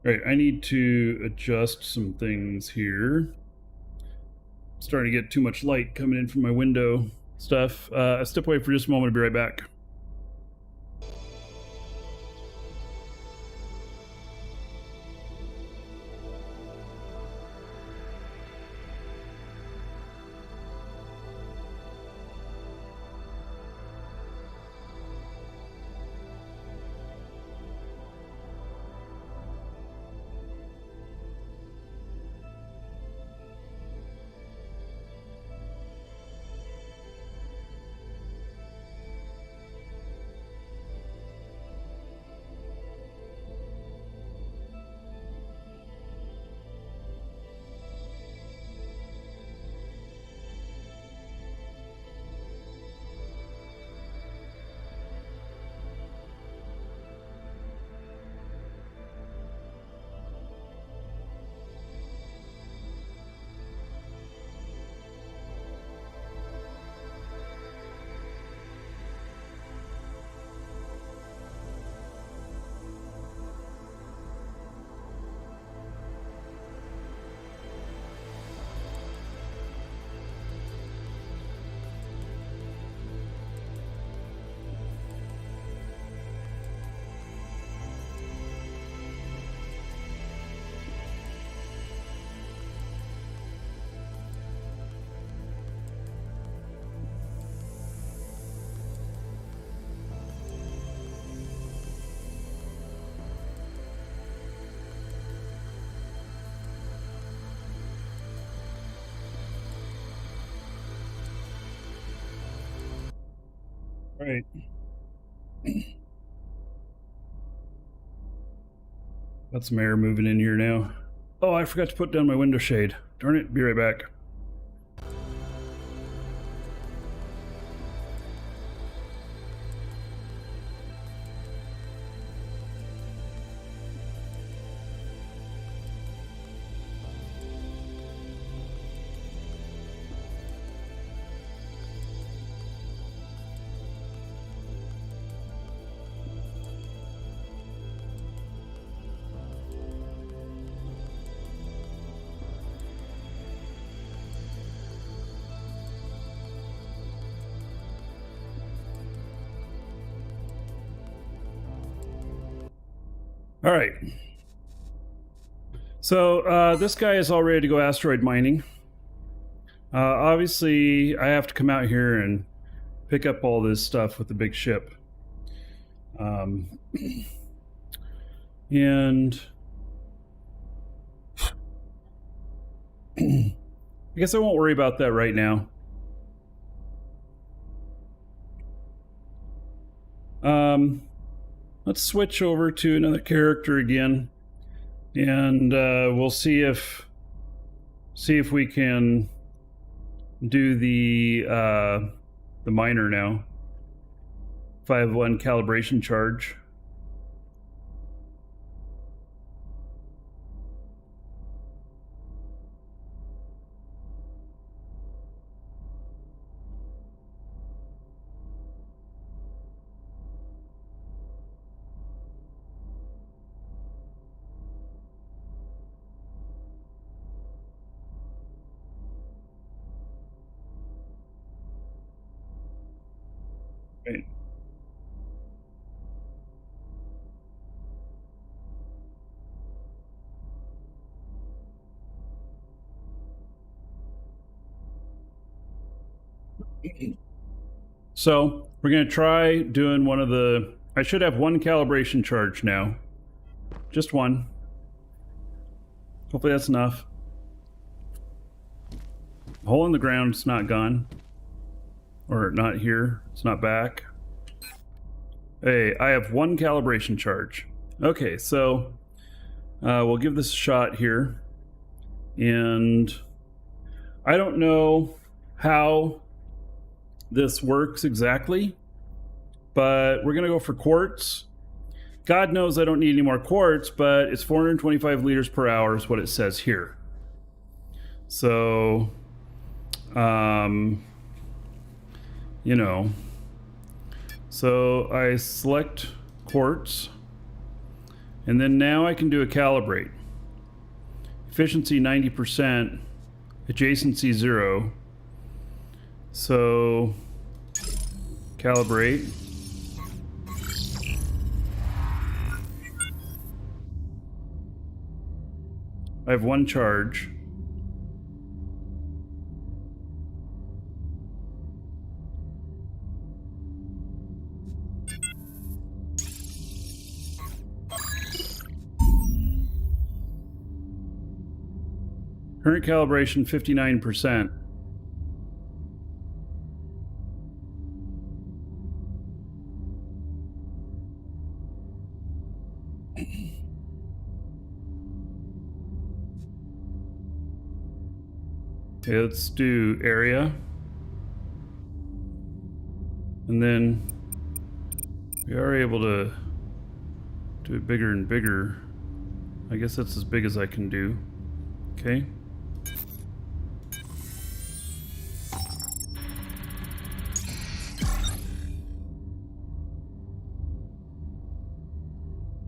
All right, I need to adjust some things here. Starting to get too much light coming in from my window stuff. Step away for just a moment. I'll be right back. All right. Got some air moving in here now. Oh, I forgot to put down my window shade. Darn it, be right back. All right. So this guy is all ready to go asteroid mining. Obviously, I have to come out here and pick up all this stuff with the big ship. And I guess I won't worry about that right now. Let's switch over to another character again, and we'll see if we can do the miner now. If I have one calibration charge. Right. So we're going to try doing one of the... I should have one calibration charge now. Just one. Hopefully that's enough. Hole in the ground's not gone. Or not here. It's not back. Hey, I have one calibration charge. Okay, so we'll give this a shot here. And I don't know how this works exactly, but we're going to go for quartz. God knows I don't need any more quartz, but it's 425 liters per hour is what it says here. So, you know, so I select quartz, and then now I can do a calibrate. Efficiency 90%, adjacency 0. So calibrate. I have 1 charge. Current calibration 59%. Okay, let's do area. And then we are able to do it bigger and bigger. I guess that's as big as I can do. Okay.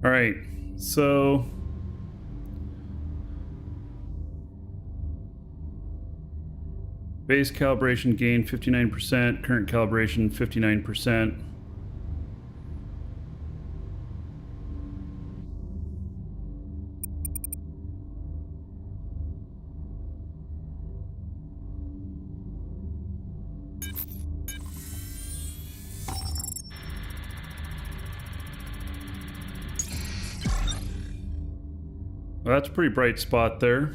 All right, so base calibration gain 59%, current calibration 59%. Well, that's a pretty bright spot there.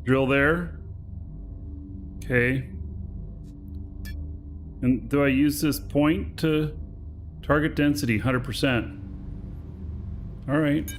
Drill there. Okay. And do I use this point to target density 100%? All right.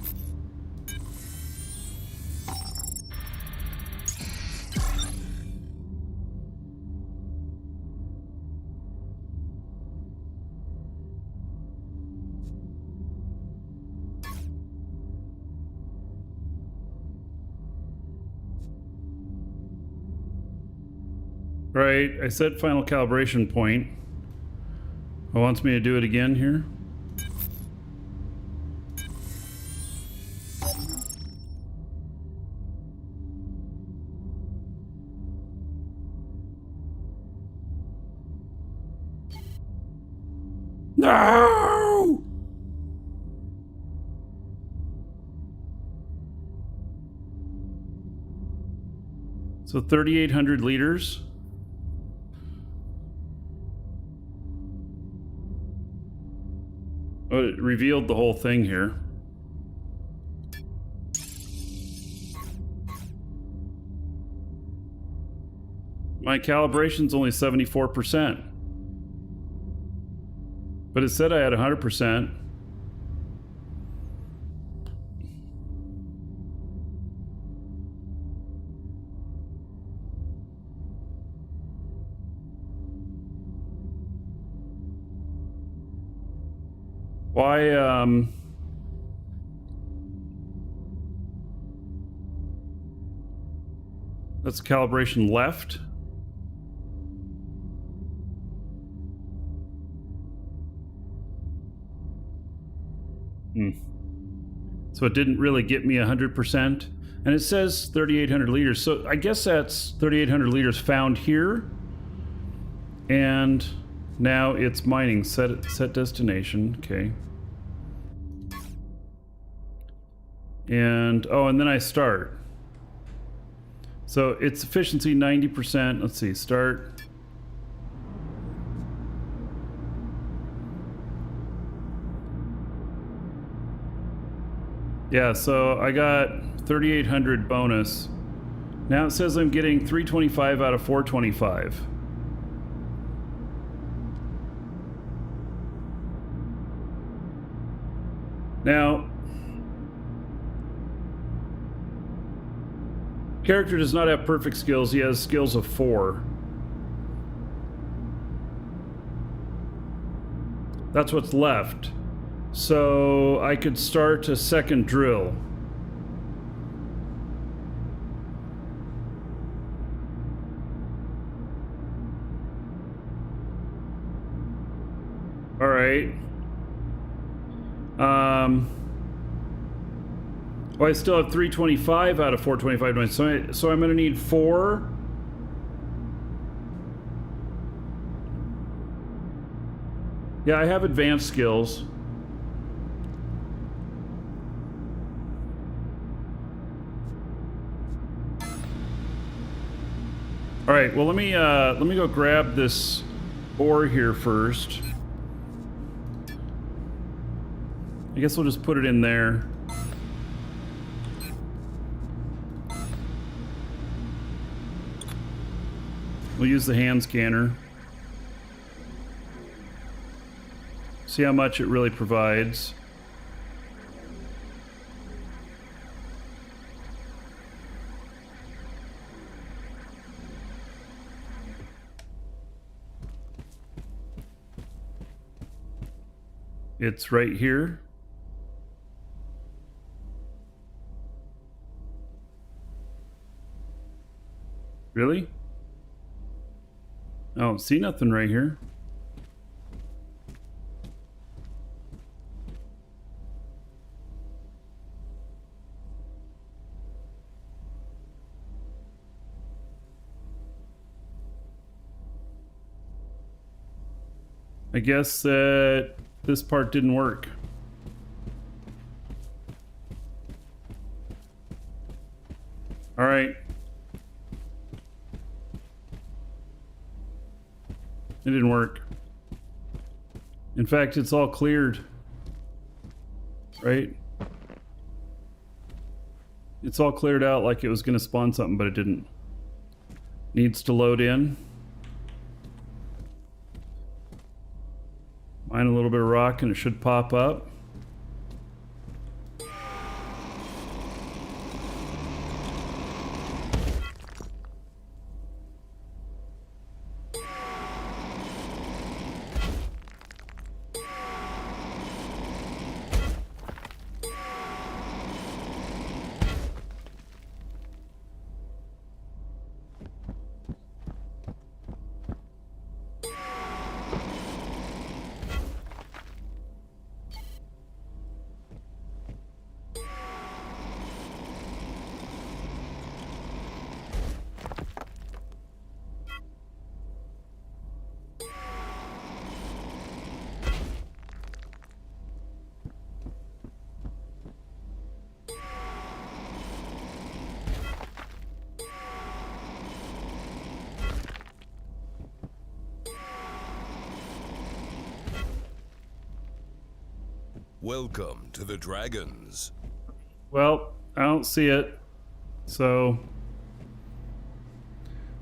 Right, I set final calibration point. It wants me to do it again here. No! So 3,800 liters. Oh, it revealed the whole thing here. My calibration's only 74%. But it said I had 100%. Why, that's calibration left. So it didn't really get me 100%. And it says 3,800 liters. So I guess that's 3,800 liters found here. And now it's mining. Set destination. Okay. And, oh, and then I start. So it's efficiency 90%. Let's see, start. Yeah, so I got 3,800 bonus. Now it says I'm getting 325 out of 425. Now, character does not have perfect skills. He has skills of 4. That's what's left. So I could start a second drill. All right. Oh, I still have 325 out of 425. So I'm going to need 4. Yeah, I have advanced skills. All right. Well, let me go grab this ore here first. I guess we'll just put it in there. We'll use the hand scanner. See how much it really provides. It's right here. Really? I don't see nothing right here. I guess that this part didn't work. All right. It didn't work. In fact, it's all cleared. Right? It's all cleared out like it was going to spawn something, but it didn't. Needs to load in. Mine a little bit of rock and it should pop up. Welcome to the Dragons. Well, I don't see it. So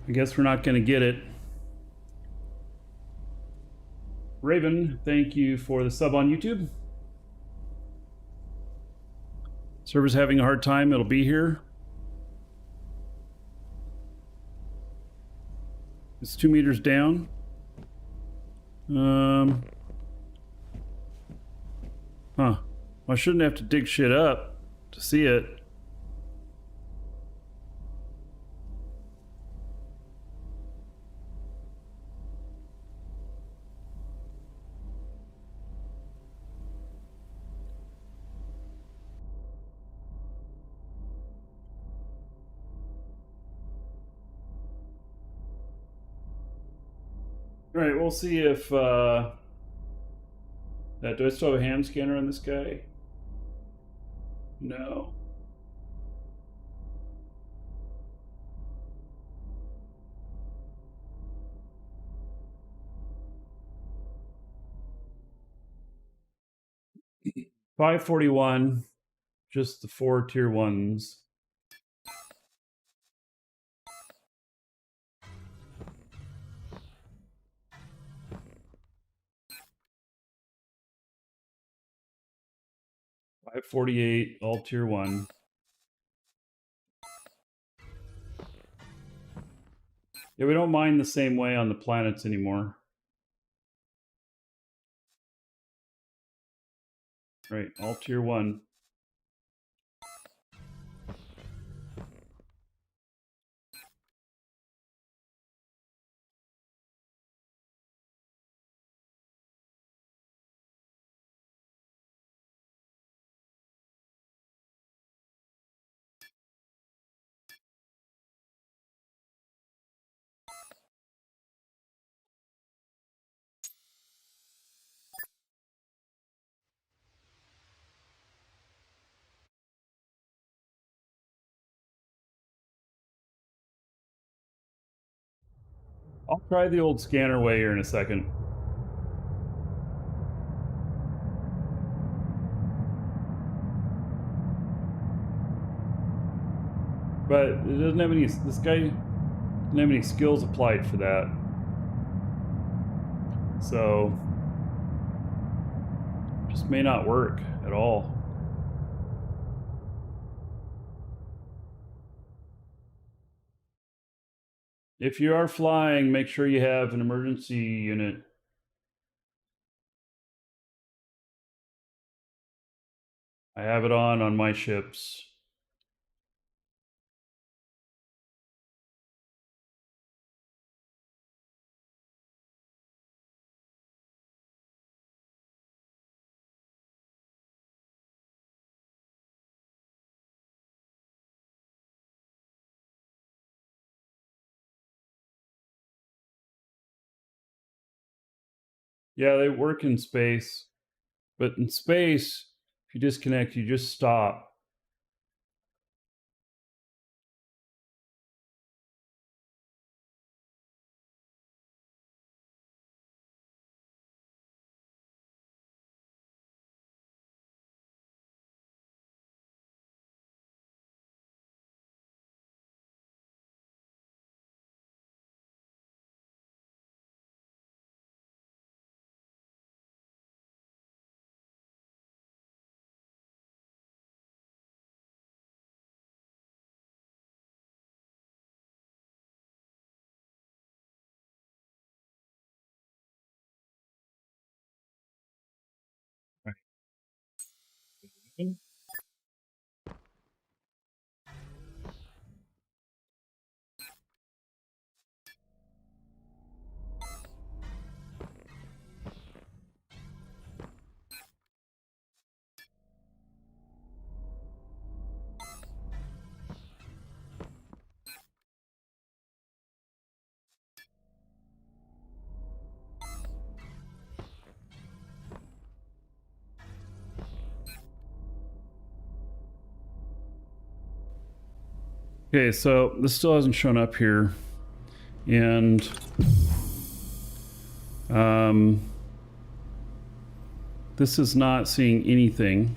I guess we're not going to get it. Raven, thank you for the sub on YouTube. Server's having a hard time. It'll be here. It's 2 meters down. Huh. I shouldn't have to dig shit up to see it. All right, we'll see if do I still have a hand scanner on this guy? No. $541, just the 4 tier 1s. 548, all tier 1. Yeah, we don't mine the same way on the planets anymore. Right, all tier 1. I'll try the old scanner way here in a second. But it doesn't have any, this guy doesn't have any skills applied for that. So, just may not work at all. If you are flying, make sure you have an emergency unit. I have it on my ships. Yeah, they work in space. But in space, if you disconnect, you just stop. Okay, so this still hasn't shown up here. And this is not seeing anything.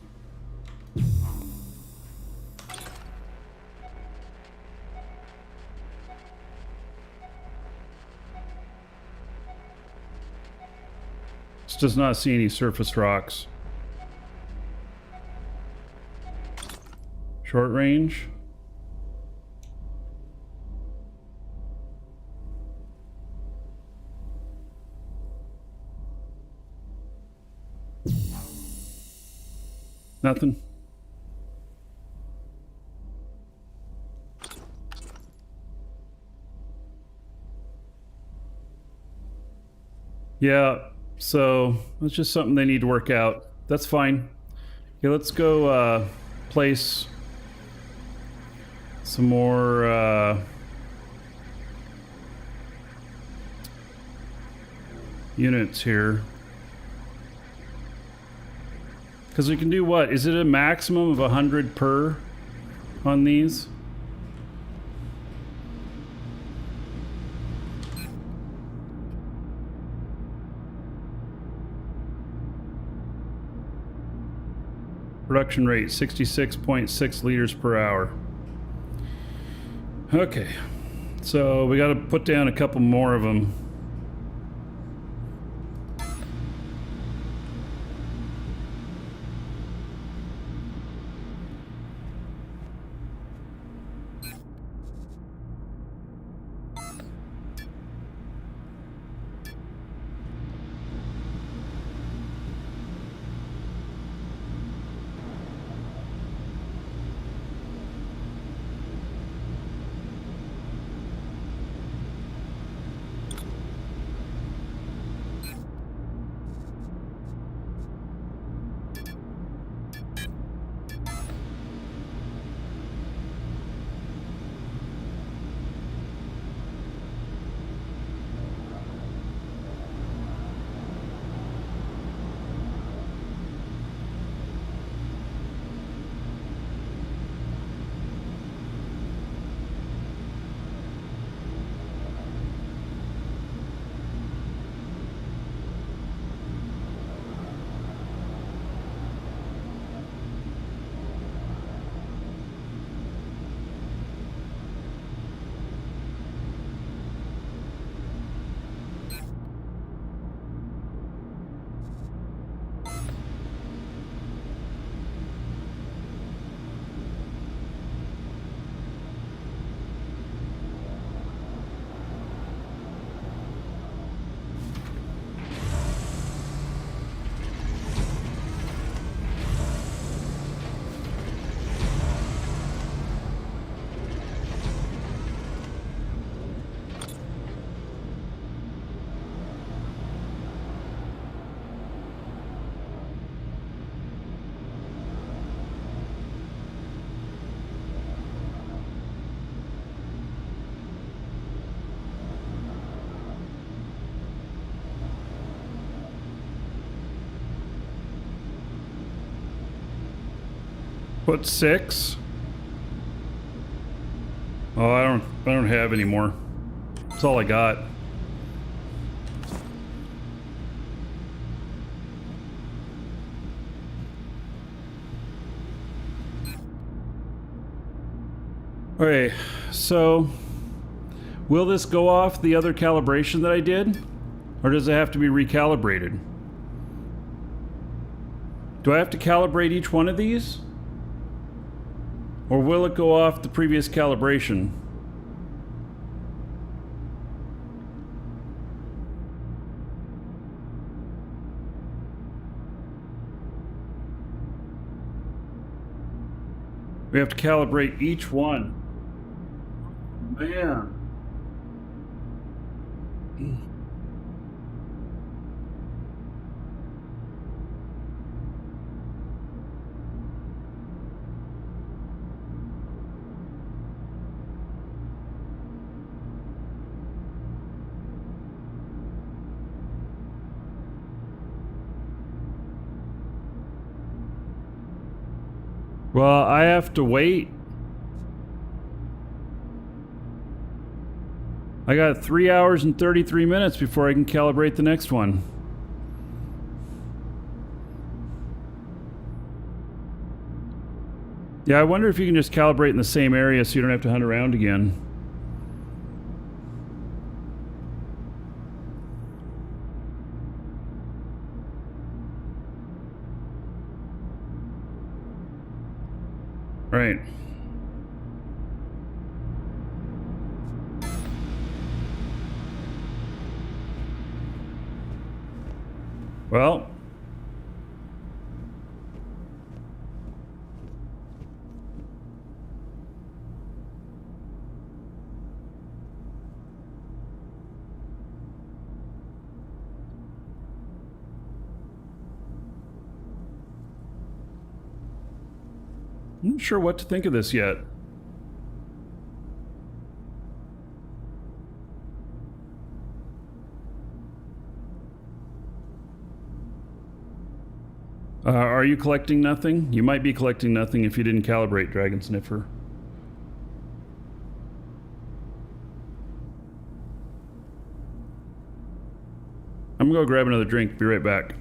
This does not see any surface rocks. Short range. Nothing. Yeah, so that's just something they need to work out. That's fine. Okay, let's go place some more units here. Because we can do what? Is it a maximum of 100 per on these? Production rate 66.6 liters per hour. Okay, so we got to put down a couple more of them. What, 6? Oh, I don't have any more. That's all I got. Okay, so will this go off the other calibration that I did? Or does it have to be recalibrated? Do I have to calibrate each one of these? Or will it go off the previous calibration? We have to calibrate each one. Man. Well, I have to wait. I got 3 hours and 33 minutes before I can calibrate the next one. Yeah, I wonder if you can just calibrate in the same area so you don't have to hunt around again. Right. Well, I'm not sure what to think of this yet. Are you collecting nothing? You might be collecting nothing if you didn't calibrate, Dragon Sniffer. I'm gonna go grab another drink. Be right back.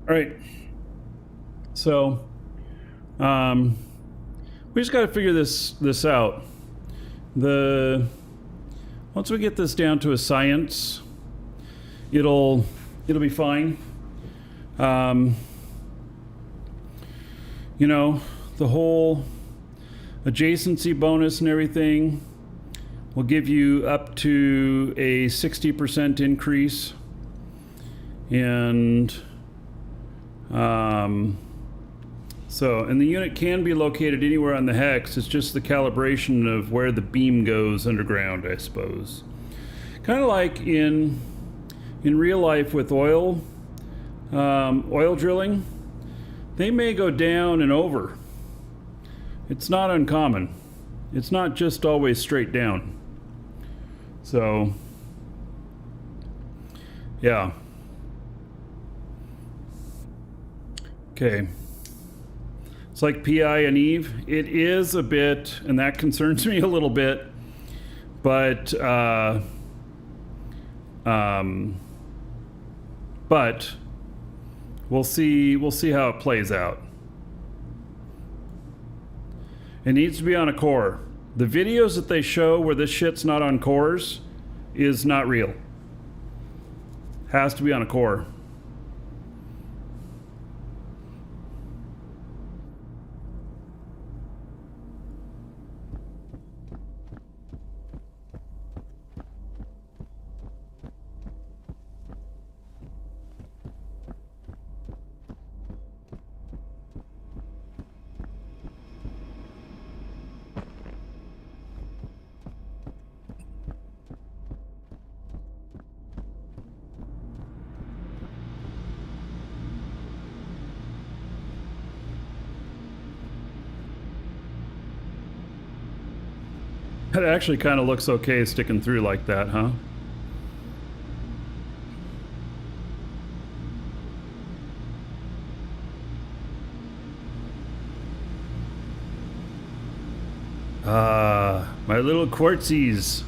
All right. So, we just got to figure this out. Once we get this down to a science, it'll be fine. You know, the whole adjacency bonus and everything, will give you up to a 60% increase. And and the unit can be located anywhere on the hex. It's just the calibration of where the beam goes underground, I suppose. Kind of like in real life with oil drilling, they may go down and over. It's not uncommon. It's not just always straight down. So, yeah. Okay. It's like PI and Eve. It is a bit, and that concerns me a little bit, but we'll see how it plays out. It needs to be on a core. The videos that they show where this shit's not on cores is not real. Has to be on a core. It actually kind of looks okay sticking through like that, huh? Ah, my little quartzies.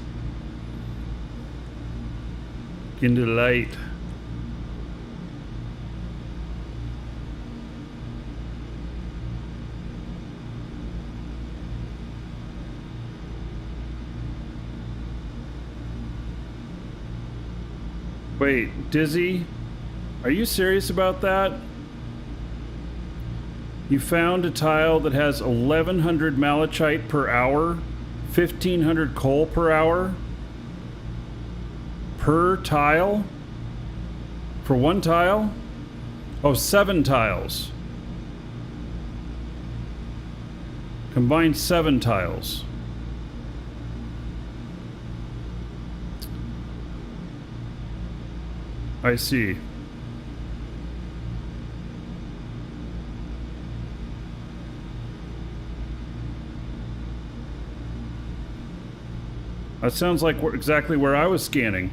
Into the light. Wait, Dizzy? Are you serious about that? You found a tile that has 1100 malachite per hour, 1500 coal per hour? Per tile? For one tile? Oh, 7 tiles. Combined 7 tiles. I see. That sounds like exactly where I was scanning.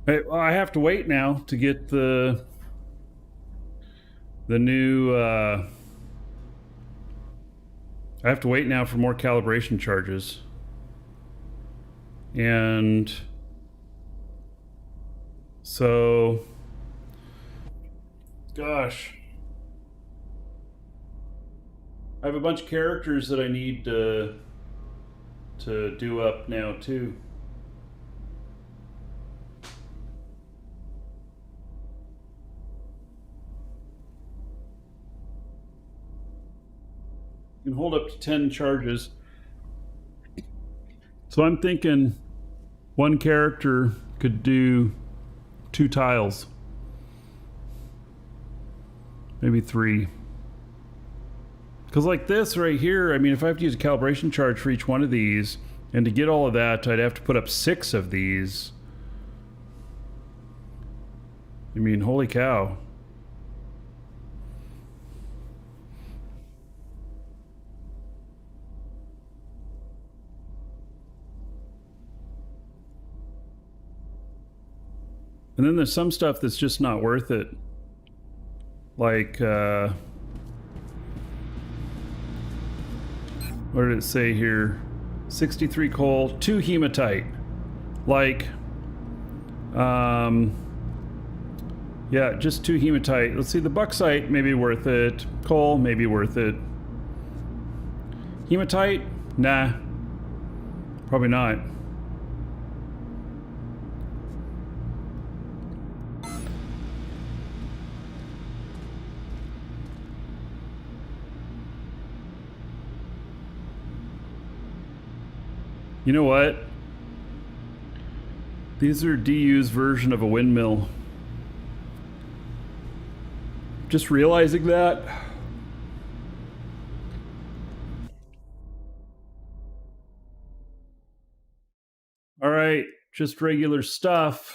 Hey, well, I have to wait now to get the new I have to wait now for more calibration charges. And so gosh, I have a bunch of characters that I need to do up now too. Can hold up to 10 charges. So I'm thinking one character could do 2 tiles. Maybe 3. Because like this right here, I mean, if I have to use a calibration charge for each one of these, and to get all of that, I'd have to put up 6 of these. I mean, holy cow. And then there's some stuff that's just not worth it. Like, what did it say here? 63 coal, 2 hematite. Like, yeah, just 2 hematite. Let's see, the bauxite may be worth it. Coal may be worth it. Hematite? Nah. Probably not. You know what? These are DU's version of a windmill. Just realizing that. All right, just regular stuff.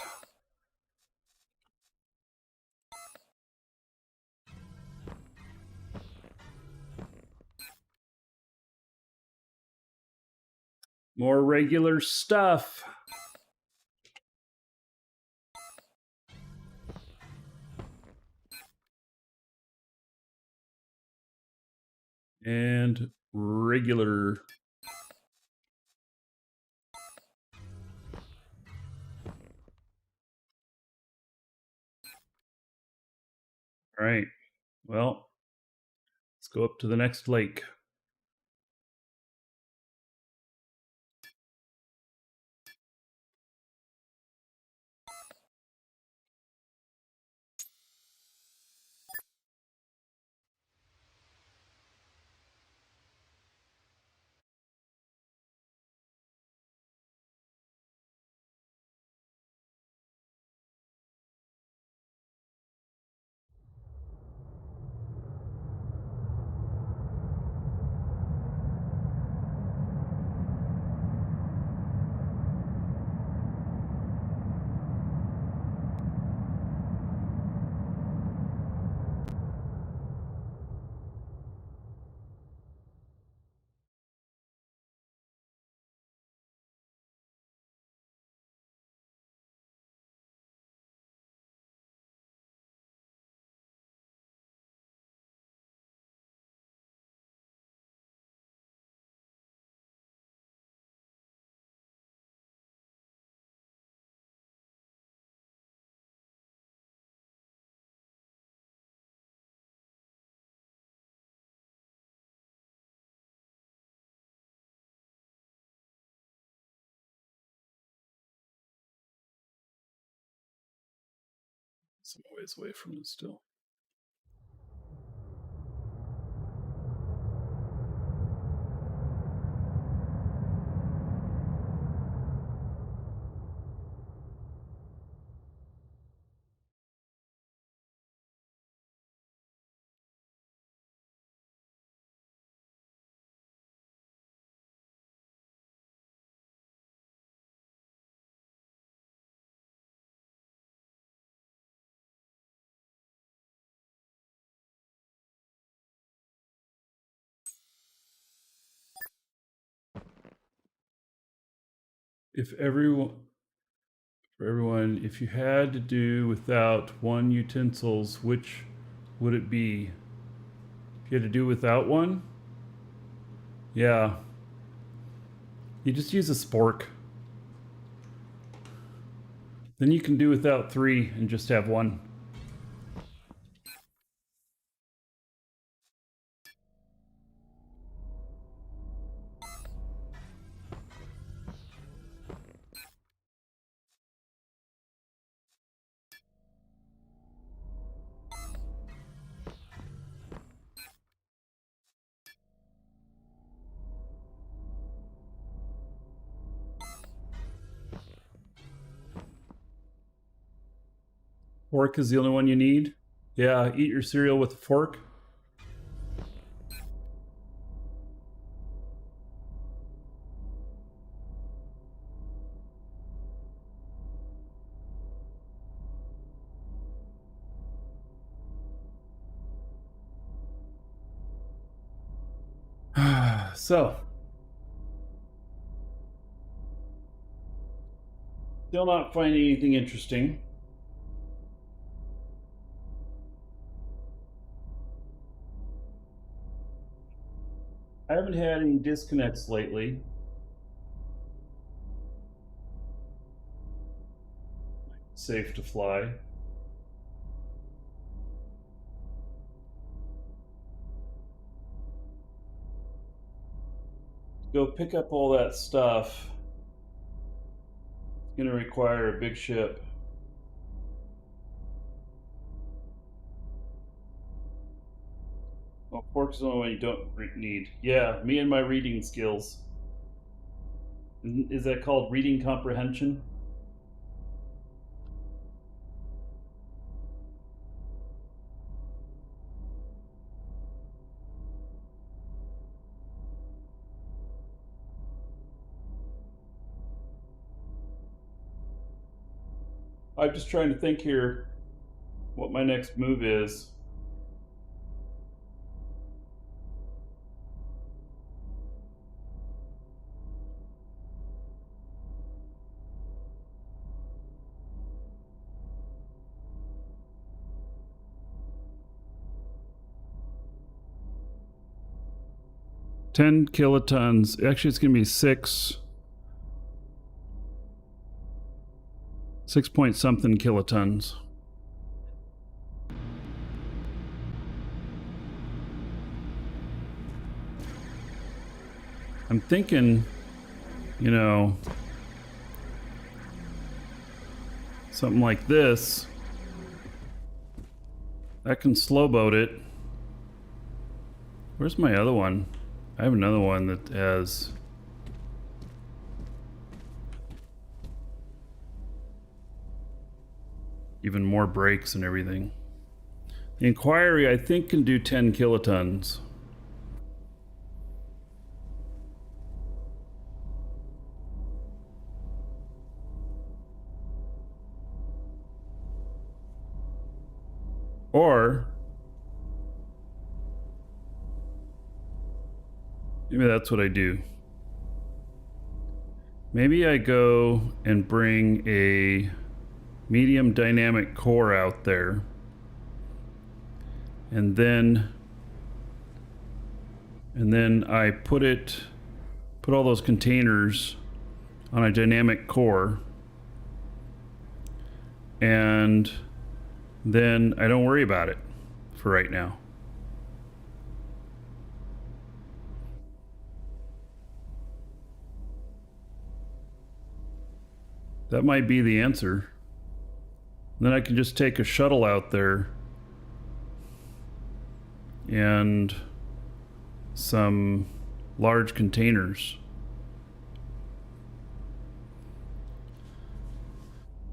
More regular stuff. And regular. All right, well, let's go up to the next lake. Some ways away from it still. If everyone, if you had to do without one utensils, which would it be? If you had to do without one? Yeah. You just use a spork. Then you can do without 3 and just have 1. Fork is the only one you need. Yeah, eat your cereal with a fork. So, still not finding anything interesting. I haven't had any disconnects lately. Safe to fly. Go pick up all that stuff. It's gonna require a big ship. Well, pork is the only one you don't need. Yeah, me and my reading skills. Is that called reading comprehension? I'm just trying to think here what my next move is. $10 kilotons. Actually, it's going to be 6 point something kilotons. I'm thinking, you know, something like this. That can slow boat it. Where's my other one? I have another one that has even more brakes and everything. The Inquiry, I think, can do 10 kilotons. Or maybe that's what I do. Maybe I go and bring a medium dynamic core out there, and then I put all those containers on a dynamic core, and then I don't worry about it for right now. That might be the answer. Then I can just take a shuttle out there and some large containers.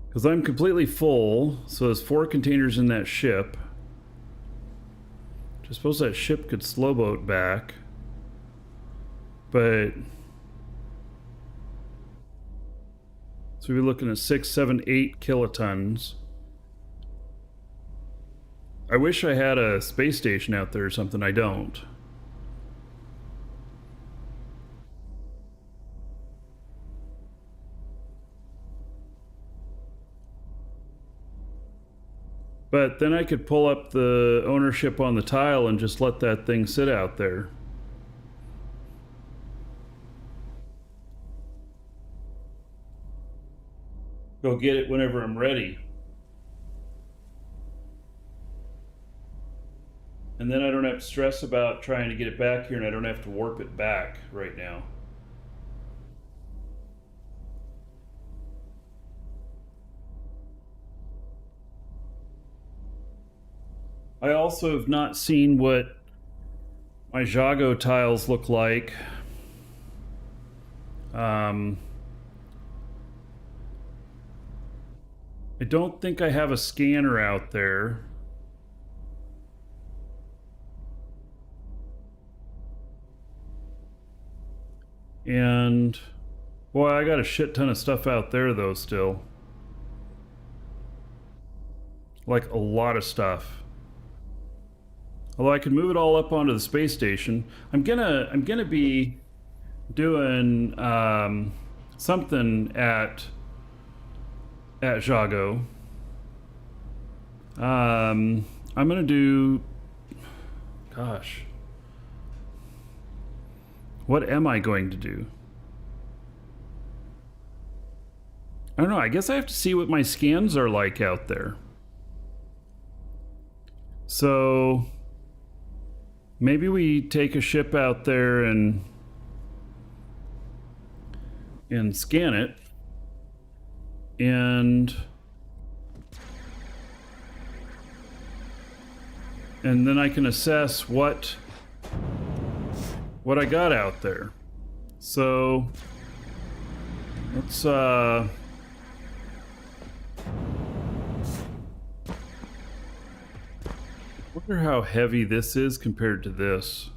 Because I'm completely full, so there's 4 containers in that ship. I suppose that ship could slow boat back, but so we're looking at 6, 7, 8 kilotons. I wish I had a space station out there or something. I don't. But then I could pull up the ownership on the tile and just let that thing sit out there. Go get it whenever I'm ready. And then I don't have to stress about trying to get it back here, and I don't have to warp it back right now. I also have not seen what my Jago tiles look like. I don't think I have a scanner out there. And boy, I got a shit ton of stuff out there though still. Like a lot of stuff. Although I could move it all up onto the space station. I'm gonna be doing something at Jago. I'm gonna do, gosh, What am I going to do? I don't know. I guess I have to see what my scans are like out there. So maybe we take a ship out there and scan it, and then I can assess what I got out there. So let's wonder how heavy this is compared to this.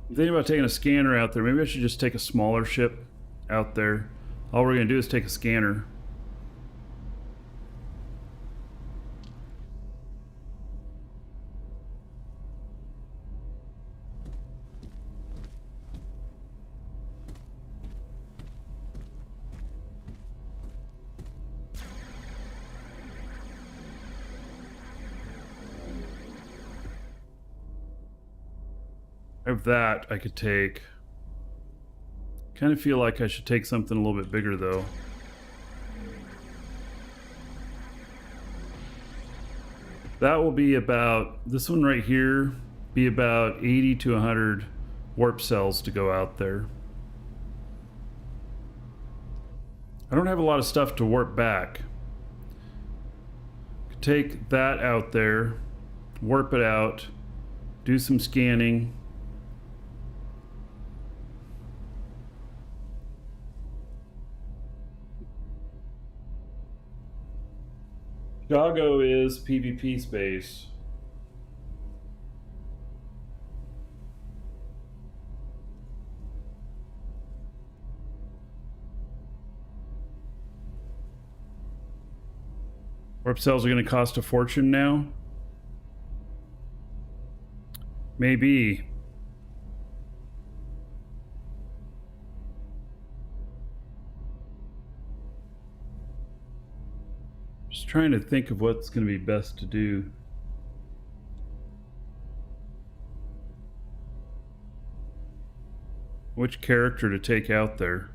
I'm thinking about taking a scanner out there. Maybe I should just take a smaller ship out there. All we're going to do is take a scanner. Of that, I could take... Kind of feel like I should take something a little bit bigger, though. That will be about... This one right here, be about 80 to 100 warp cells to go out there. I don't have a lot of stuff to warp back. Could take that out there, warp it out, do some scanning. Chicago is PvP space. Warp cells are going to cost a fortune now? Maybe. Just trying to think of what's going to be best to do. Which character to take out there?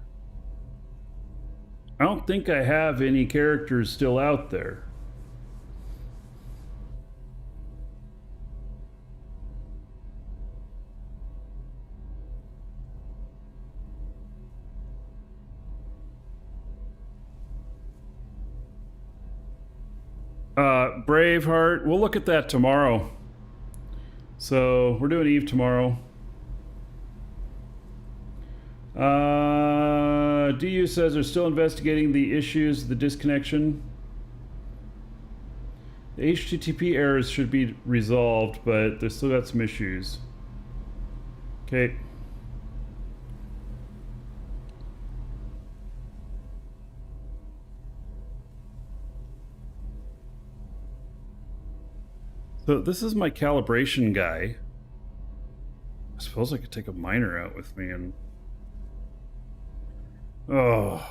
I don't think I have any characters still out there. Braveheart, we'll look at that tomorrow. So we're doing Eve tomorrow. DU says they're still investigating the issues, the disconnection. The HTTP errors should be resolved, but they've still got some issues. Okay. So this is my calibration guy. I suppose I could take a miner out with me and... Oh.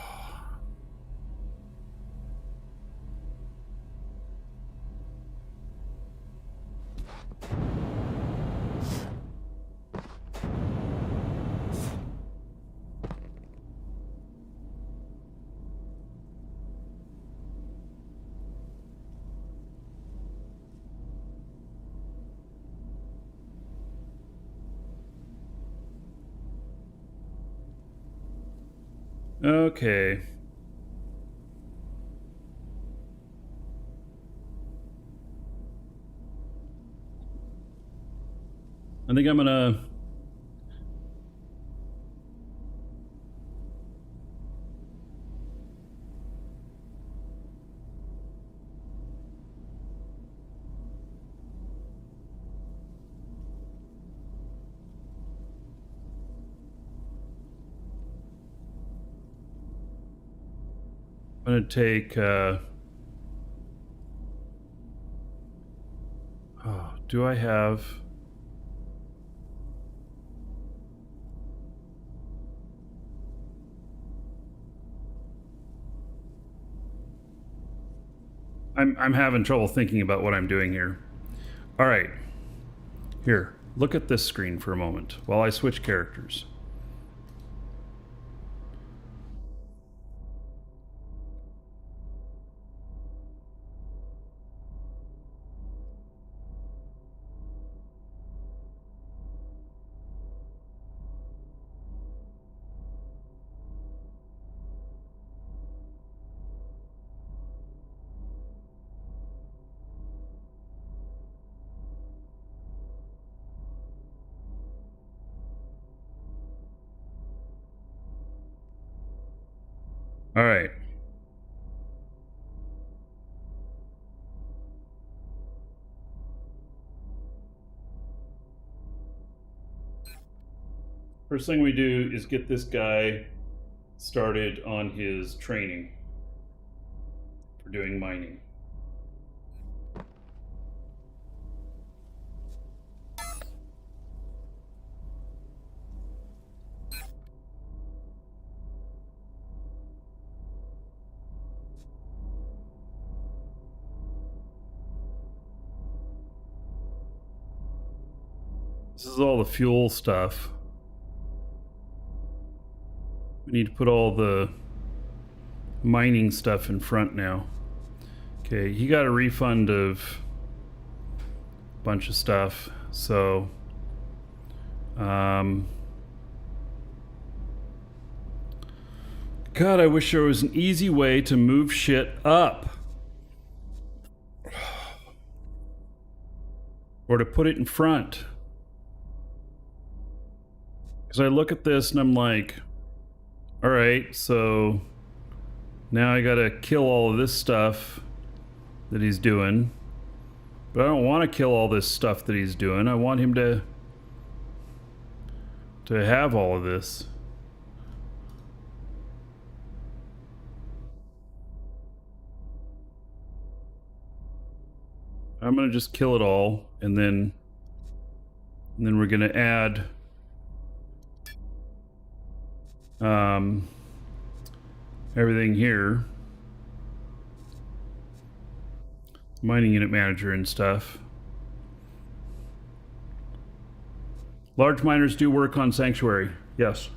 Okay. I think I'm gonna... I'm gonna take, oh, do I have... I'm having trouble thinking about what I'm doing here. All right. Here, look at this screen for a moment while I switch characters. All right. First thing we do is get this guy started on his training for doing mining. This is all the fuel stuff. We need to put all the mining stuff in front now. Okay, he got a refund of a bunch of stuff, so God, I wish there was an easy way to move shit up. Or to put it in front. Because I look at this and I'm like, all right, so now I gotta kill all of this stuff that he's doing. But I don't want to kill all this stuff that he's doing. I want him to have all of this. I'm gonna just kill it all, and then we're gonna add everything here, mining unit manager and stuff. Large miners do work on Sanctuary, yes.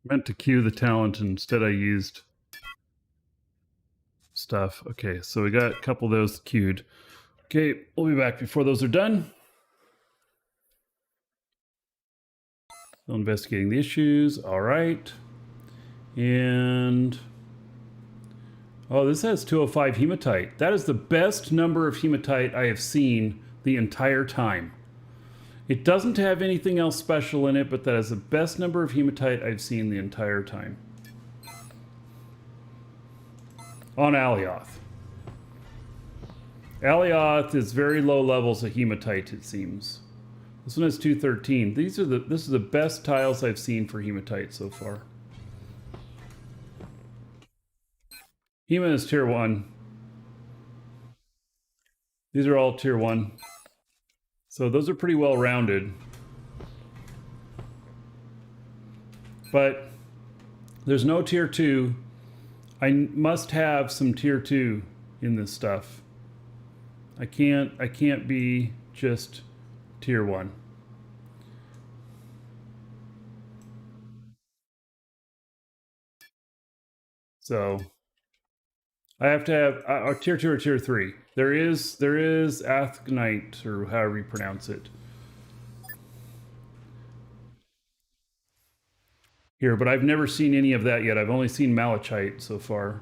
Meant to queue the talent, and instead I used stuff. Okay, so we got a couple of those queued. Okay, we'll be back before those are done. Still investigating the issues. All right. And oh, this has 205 hematite. That is the best number of hematite I have seen the entire time. It doesn't have anything else special in it, but that is the best number of hematite I've seen the entire time. On Alioth. Alioth is very low levels of hematite, it seems. This one has 213. This is the best tiles I've seen for hematite so far. Hema is tier 1. These are all tier 1. So those are pretty well rounded. But there's no tier 2. I must have some tier 2 in this stuff. I can't be just tier 1. So I have to have tier 2 or tier 3. There is Athgonite, or however you pronounce it, here, but I've never seen any of that yet. I've only seen Malachite so far.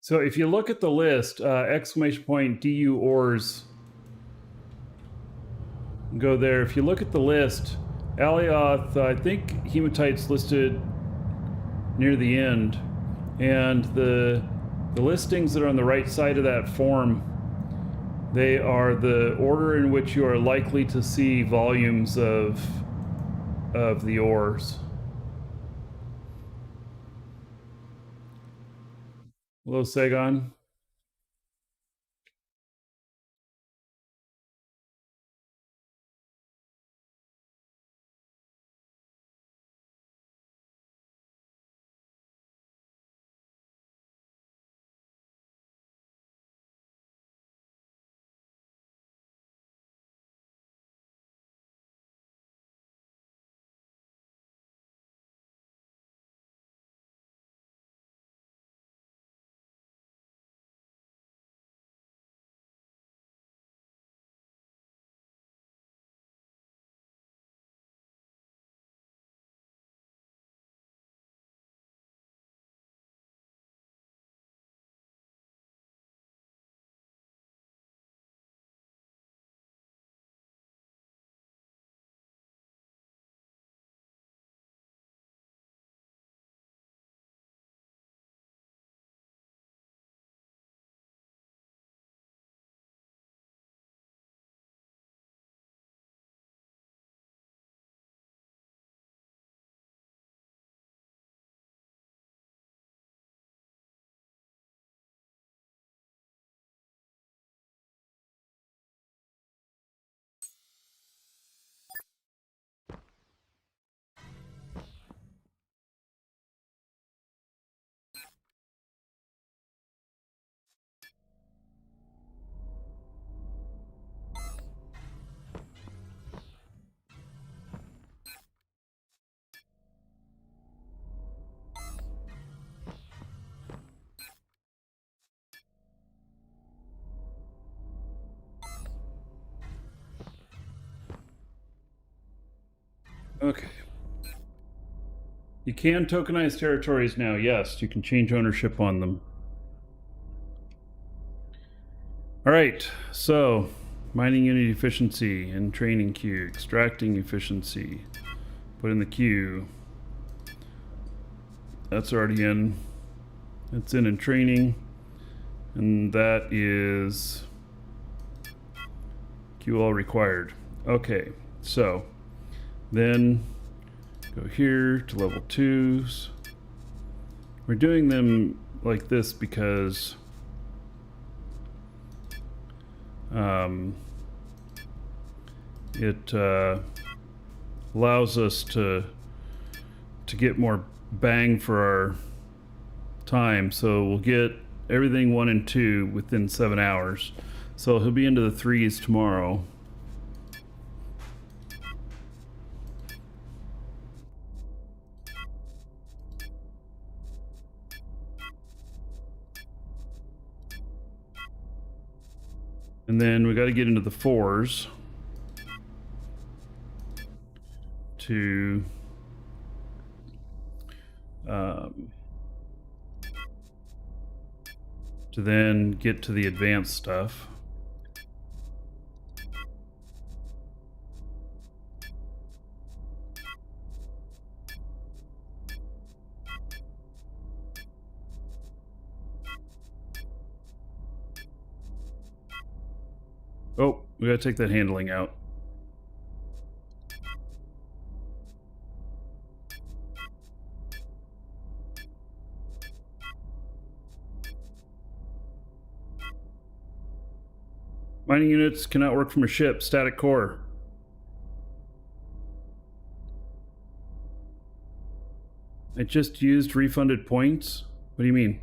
So if you look at the list, exclamation point DU ores, go there. If you look at the list, Alioth, I think Hematite's listed near the end, and the listings that are on the right side of that form, they are the order in which you are likely to see volumes of the ores. Hello, Sagon. Okay. You can tokenize territories now. Yes, you can change ownership on them. All right, so mining unit efficiency and training queue, extracting efficiency, put in the queue. That's already in. It's in training, and that is queue all required. Okay, so then go here to level 2s. We're doing them like this because it allows us to get more bang for our time. So we'll get everything 1 and 2 within 7 hours. So he'll be into the 3s tomorrow. And then we got to get into the 4s to then get to the advanced stuff. Oh, we gotta take that handling out. Mining units cannot work from a ship. Static core. I just used refunded points? What do you mean?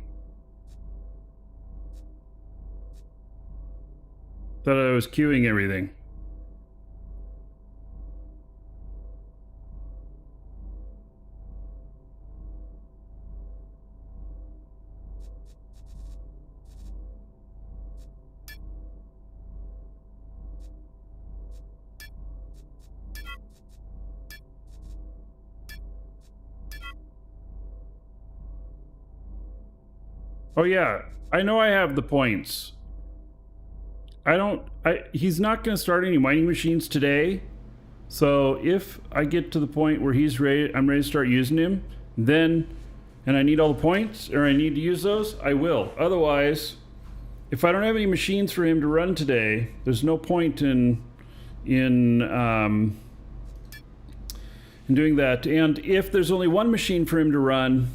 Thought I was queuing everything. Oh yeah, I know I have the points. He's not going to start any mining machines today. So if I get to the point where I'm ready to start using him, then, and I need all the points, or I need to use those, I will. Otherwise, if I don't have any machines for him to run today, there's no point in doing that. And if there's only one machine for him to run,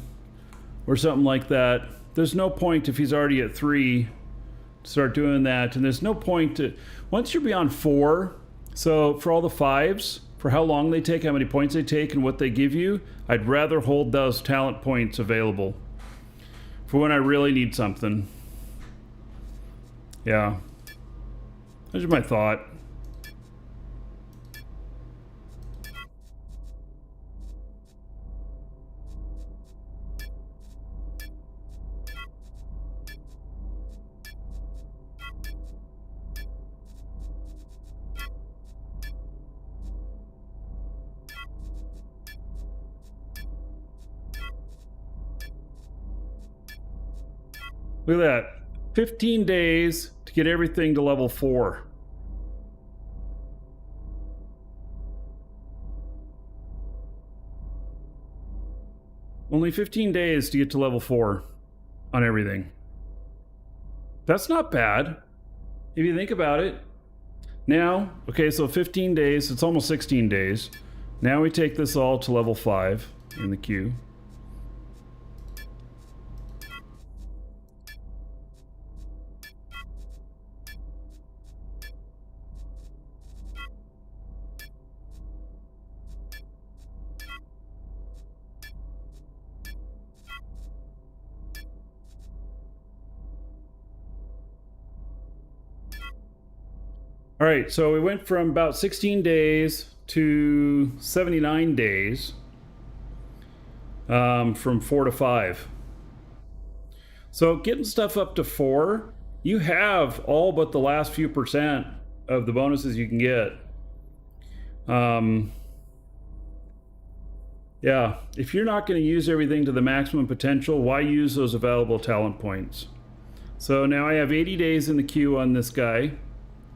or something like that, there's no point if he's already at 3 to start doing that. And there's no point to, once you're beyond 4, so for all the 5s, for how long they take, how many points they take, and what they give you, I'd rather hold those talent points available for when I really need something. Yeah. That's just my thought. Look at that. 15 days to get everything to level 4. Only 15 days to get to level 4 on everything. That's not bad, if you think about it. Now, okay, so 15 days, it's almost 16 days. Now we take this all to level 5 in the queue. All right, so we went from about 16 days to 79 days, from 4 to 5. So getting stuff up to 4, you have all but the last few percent of the bonuses you can get. Yeah, if you're not going to use everything to the maximum potential, why use those available talent points? So now I have 80 days in the queue on this guy,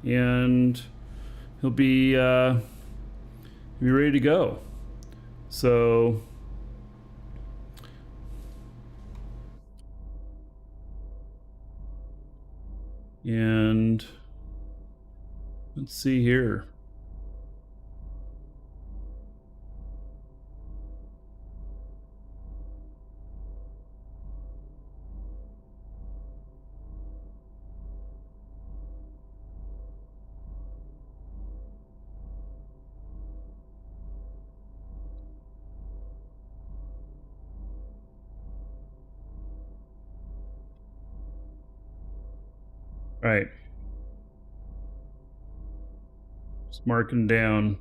and he'll be ready to go. So and let's see here. All right. Just marking down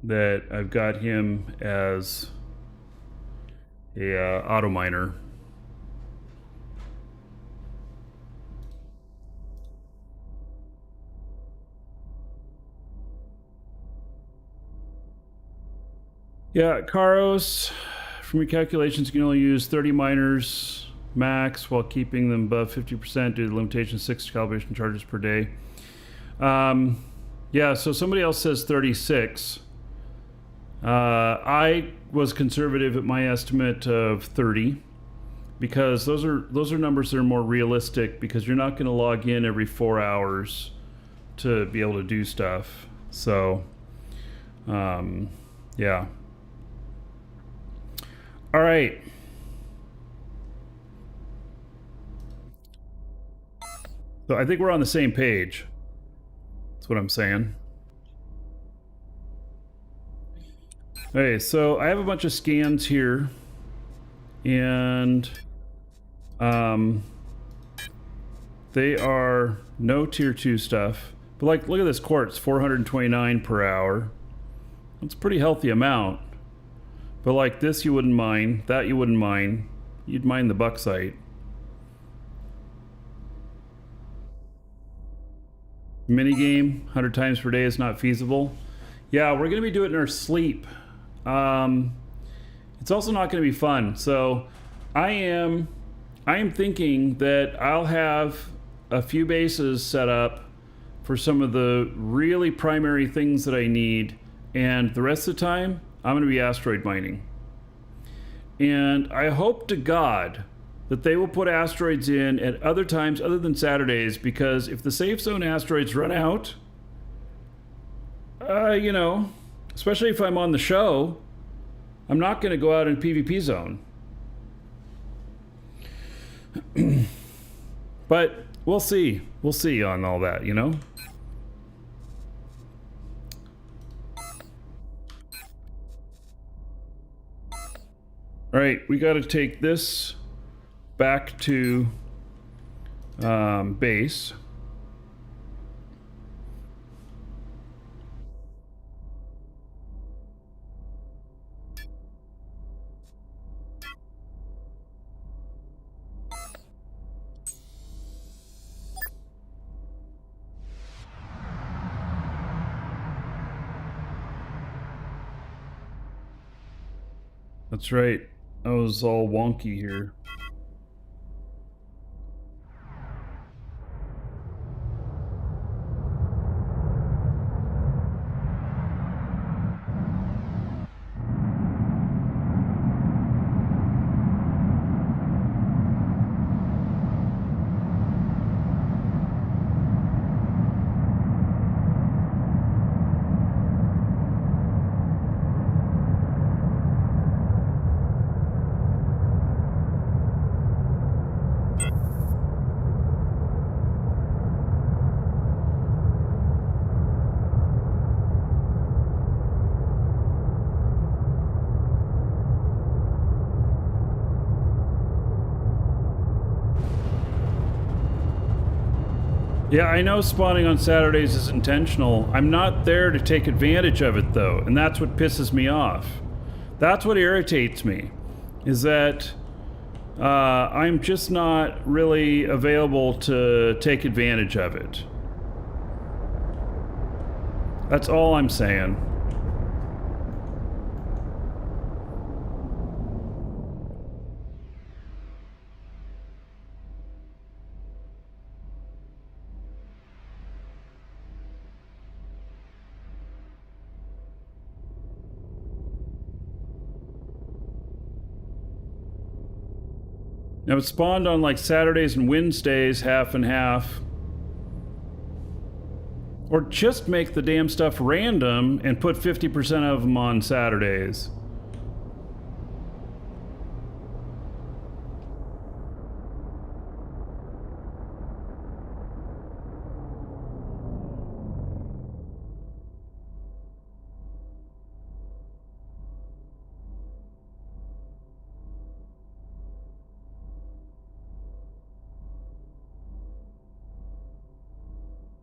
that I've got him as a auto miner. Yeah, Karos, from your calculations, you can only use 30 miners max while keeping them above 50% due to the limitation of 6 calibration charges per day. Yeah, so somebody else says 36. I was conservative at my estimate of 30 because those are numbers that are more realistic, because you're not going to log in every 4 hours to be able to do stuff. So, yeah. All right. So I think we're on the same page. That's what I'm saying. Okay, so I have a bunch of scans here, and they are no tier 2 stuff. But like, look at this quartz, 429 per hour. That's a pretty healthy amount. But like this you wouldn't mind, that you wouldn't mind. You'd mind the bauxite. Minigame, 100 times per day is not feasible. Yeah, we're gonna be doing it in our sleep. It's also not gonna be fun. So I am thinking that I'll have a few bases set up for some of the really primary things that I need, and the rest of the time I'm going to be asteroid mining. And I hope to God that they will put asteroids in at other times other than Saturdays, because if the safe zone asteroids run out, you know, especially if I'm on the show, I'm not going to go out in PvP zone. But we'll see. We'll see on all that, you know? All right, we got to take this back to base. That's right. I was all wonky here. Yeah, I know spawning on Saturdays is intentional. I'm not there to take advantage of it, though, and that's what pisses me off. That's what irritates me, is that I'm just not really available to take advantage of it. That's all I'm saying. Now it spawned on like Saturdays and Wednesdays, half and half. Or just make the damn stuff random and put 50% of them on Saturdays.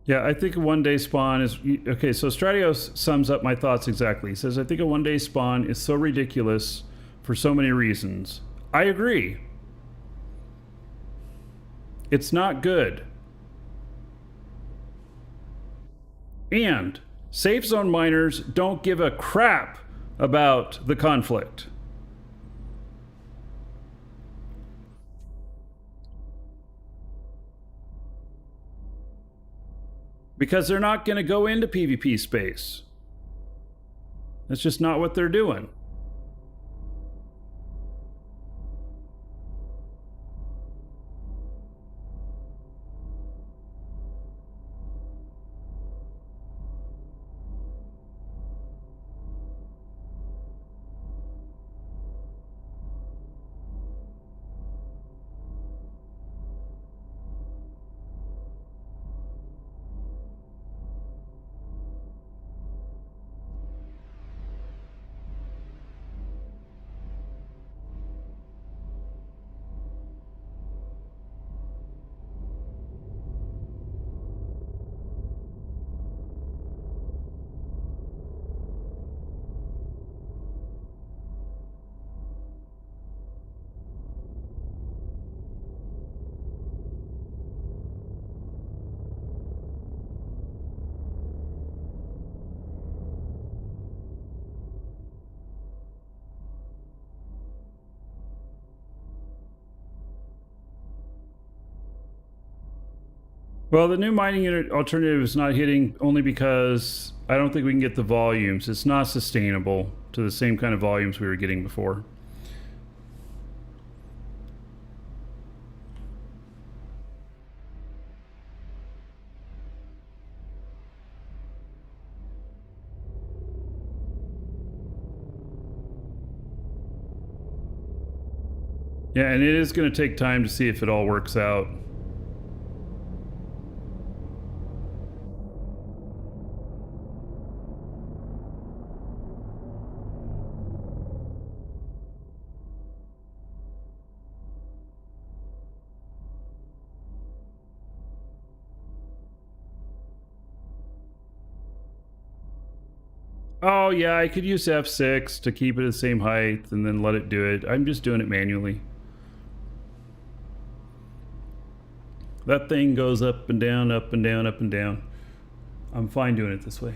Yeah, I think a one-day spawn is... Okay, so Stratios sums up my thoughts exactly. He says, I think a one-day spawn is so ridiculous for so many reasons. I agree. It's not good. And safe zone miners don't give a crap about the conflict. Because they're not going to go into PvP space. That's just not what they're doing. Well, the new mining unit alternative is not hitting only because I don't think we can get the volumes. It's not sustainable to the same kind of volumes we were getting before. Yeah, and it is going to take time to see if it all works out. Oh yeah, I could use F6 to keep it the same height and then let it do it. I'm just doing it manually. That thing goes up and down, up and down, up and down. I'm fine doing it this way.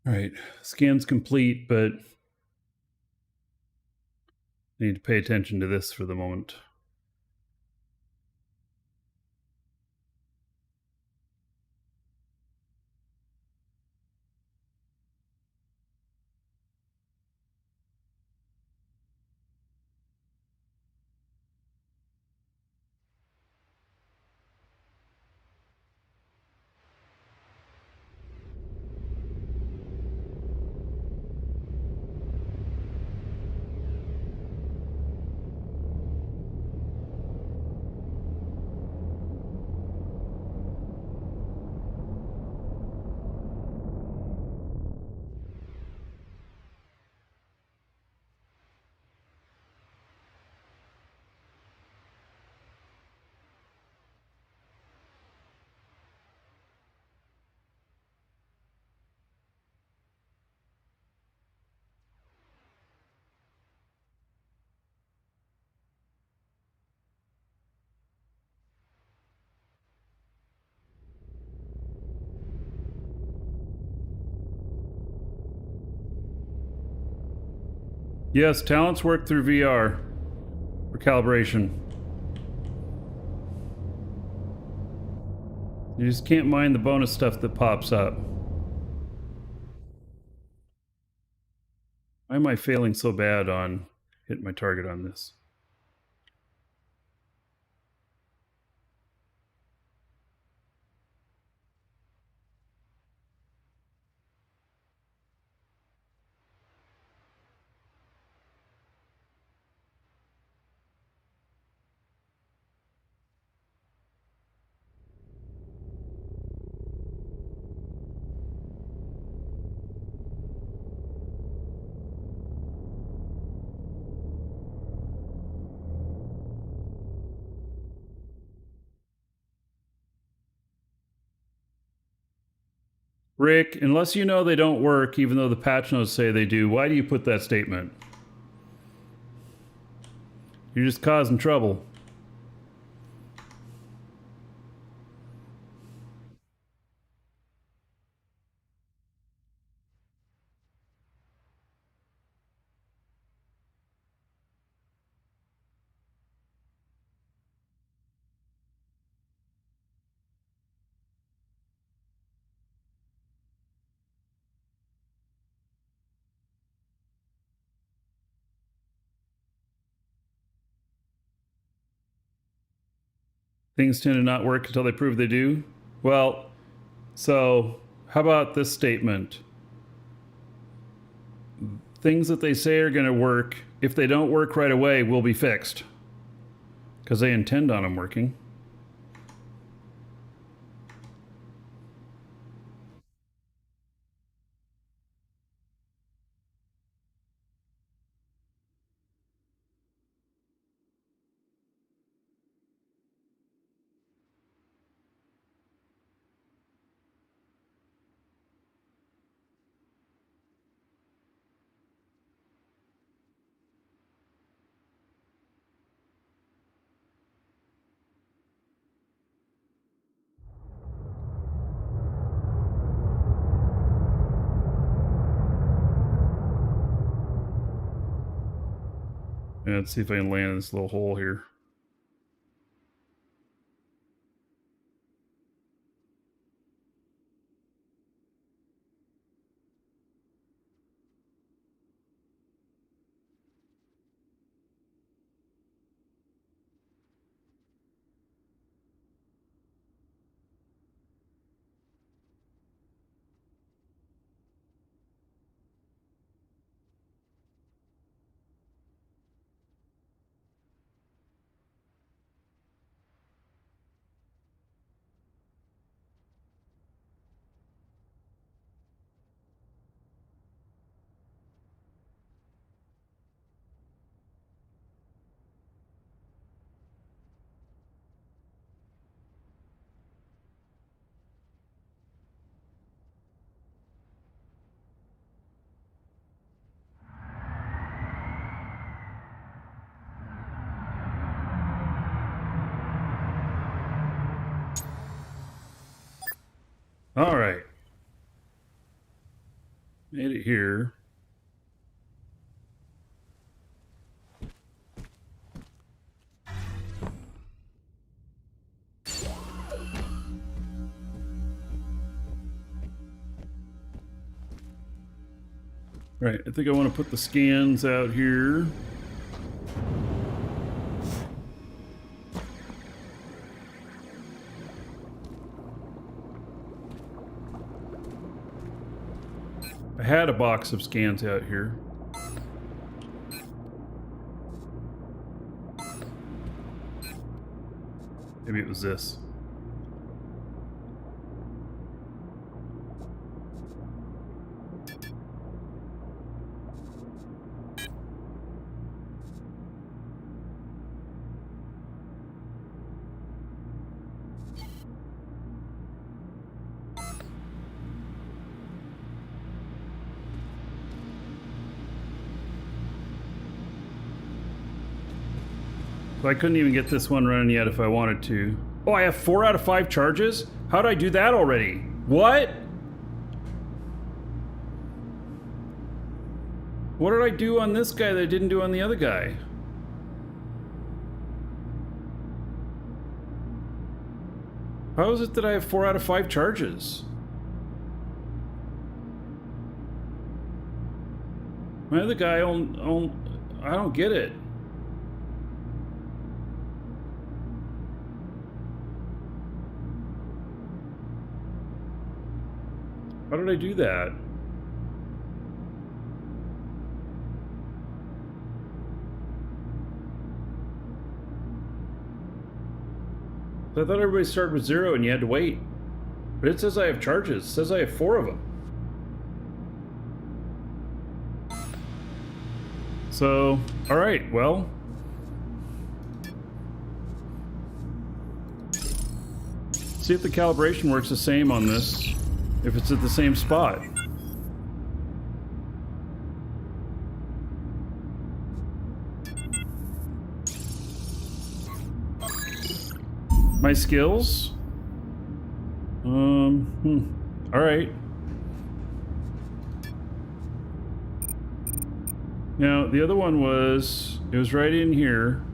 All right, scan's complete, but I need to pay attention to this for the moment. Yes, talents work through VR for calibration. You just can't mind the bonus stuff that pops up. Why am I failing so bad on hitting my target on this? Rick, unless you know they don't work, even though the patch notes say they do, why do you put that statement? You're just causing trouble. Things tend to not work until they prove they do. Well, So, how about this statement? Things that they say are going to work, if they don't work right away, will be fixed. Because they intend on them working. Yeah, let's see if I can land in this little hole here. All right. Made it here. Right, I think I want to put the scans out here. I had a box of scans out here. Maybe it was this. So I couldn't even get this one running yet if I wanted to. Oh, I have 4 out of 5 charges? How did I do that already? What? What did I do on this guy that I didn't do on the other guy? How is it that I have 4 out of 5 charges? My other guy, I don't get it. How did I do that? I thought everybody started with 0 and you had to wait. But it says I have charges. It says I have 4 of them. So, alright, well. See if the calibration works the same on this. If it's at the same spot. My skills? Alright. Now, the other one was, it was right in here.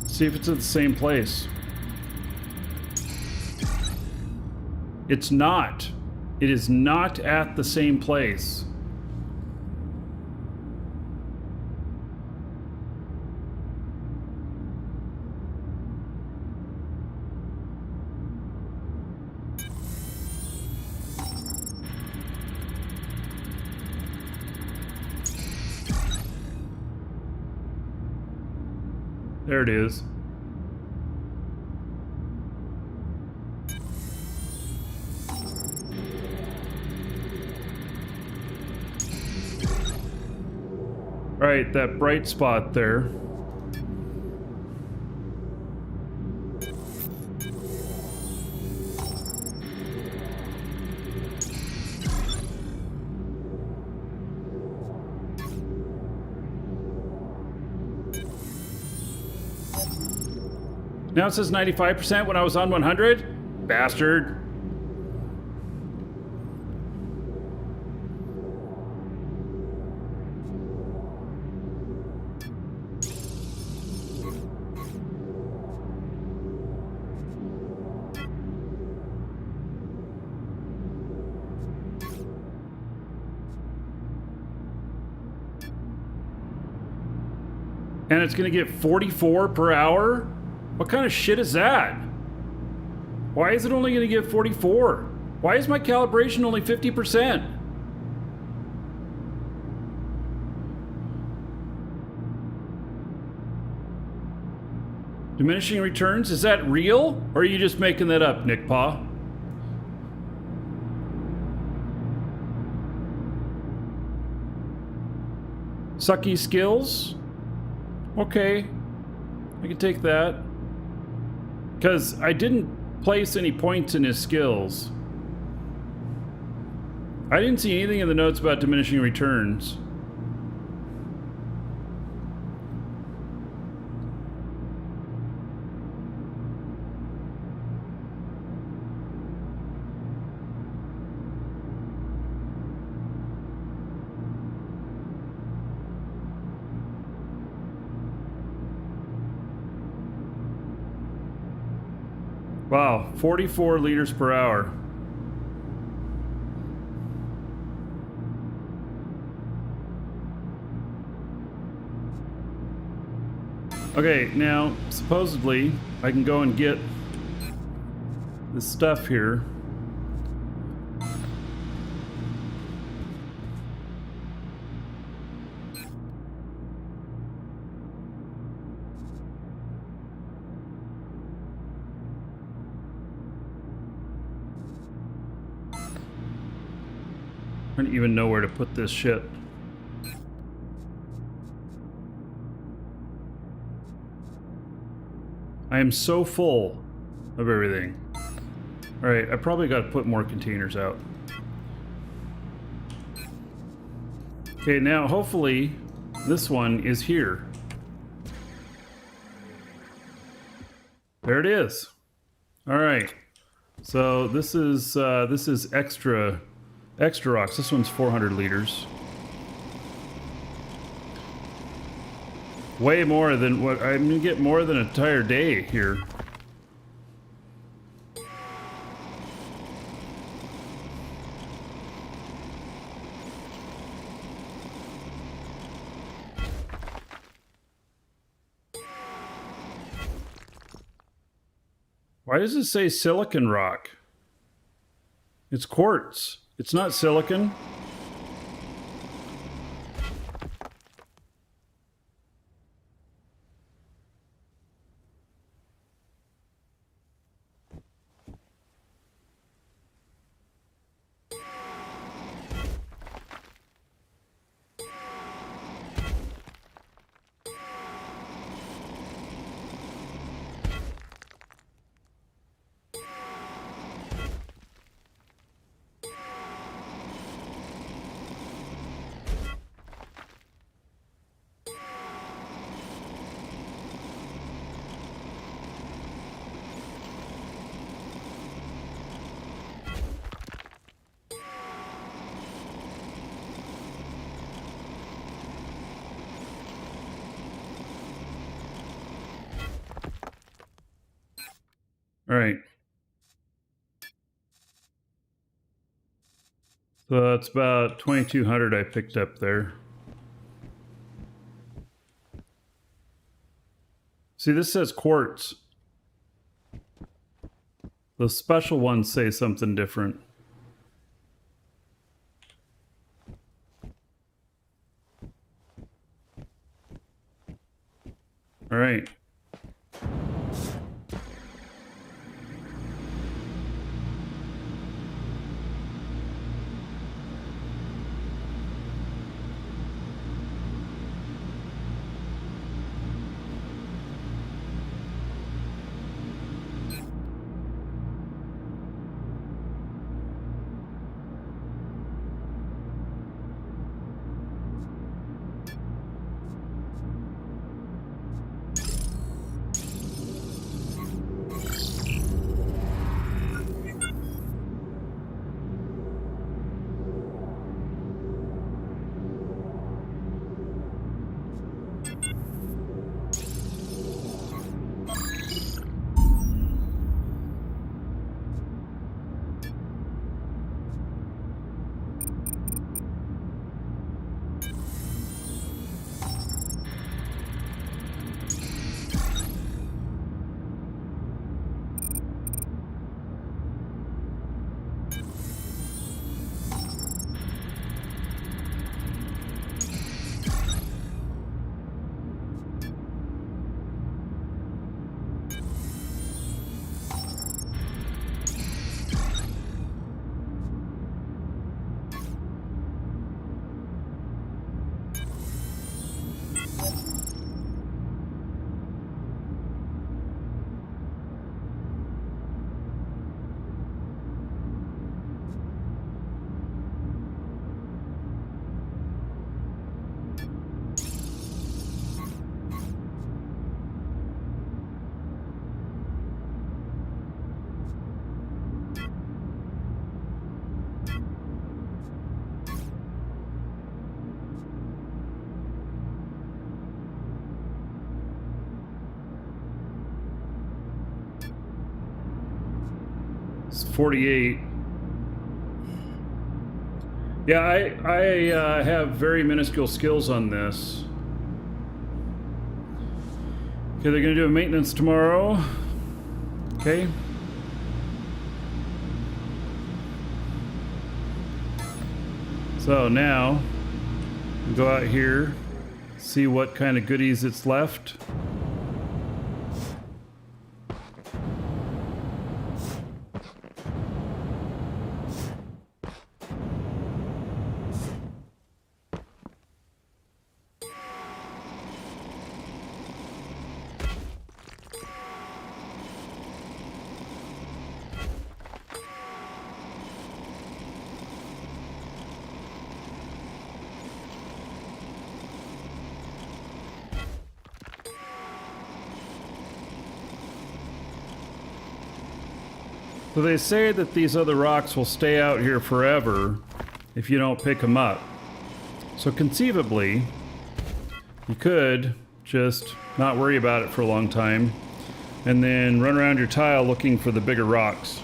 See if it's at the same place. It's not. It is not at the same place. There it is. All right, that bright spot there. Now it says 95% when I was on 100? Bastard. And it's gonna get 44 per hour? What kind of shit is that? Why is it only gonna get 44? Why is my calibration only 50%? Diminishing returns, is that real? Or are you just making that up, Nick Pa? Sucky skills? Okay, I can take that. Because I didn't place any points in his skills. I didn't see anything in the notes about diminishing returns. Wow, 44 liters per hour. Okay, now, supposedly, I can go and get this stuff here. I don't even know where to put this shit. I am so full of everything. Alright, I probably got to put more containers out. Okay, now hopefully this one is here. There it is. Alright. So this is extra rocks. This one's 400 liters. Way more than what I'm gonna get, more than an entire day here. Why does it say silicon rock? It's quartz. It's not silicon. All right. So that's about 2,200 I picked up there. See, this says quartz. The special ones say something different. All right. It's 48. Yeah, I have very minuscule skills on this. Okay, they're gonna do a maintenance tomorrow. Okay. So now, go out here, see what kind of goodies it's left. So they say that these other rocks will stay out here forever if you don't pick them up. So conceivably, you could just not worry about it for a long time and then run around your tile looking for the bigger rocks.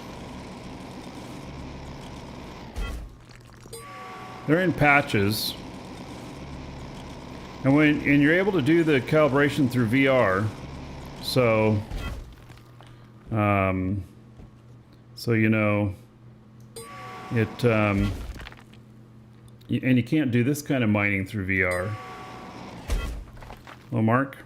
They're in patches. And you're able to do the calibration through VR, so you know it, and you can't do this kind of mining through VR. Hello, Mark.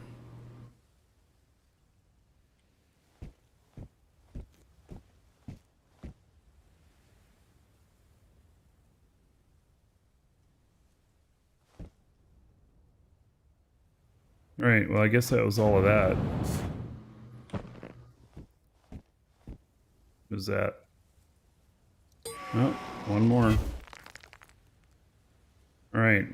All right, well, I guess that was all of that. What is that? Oh, one more. All right.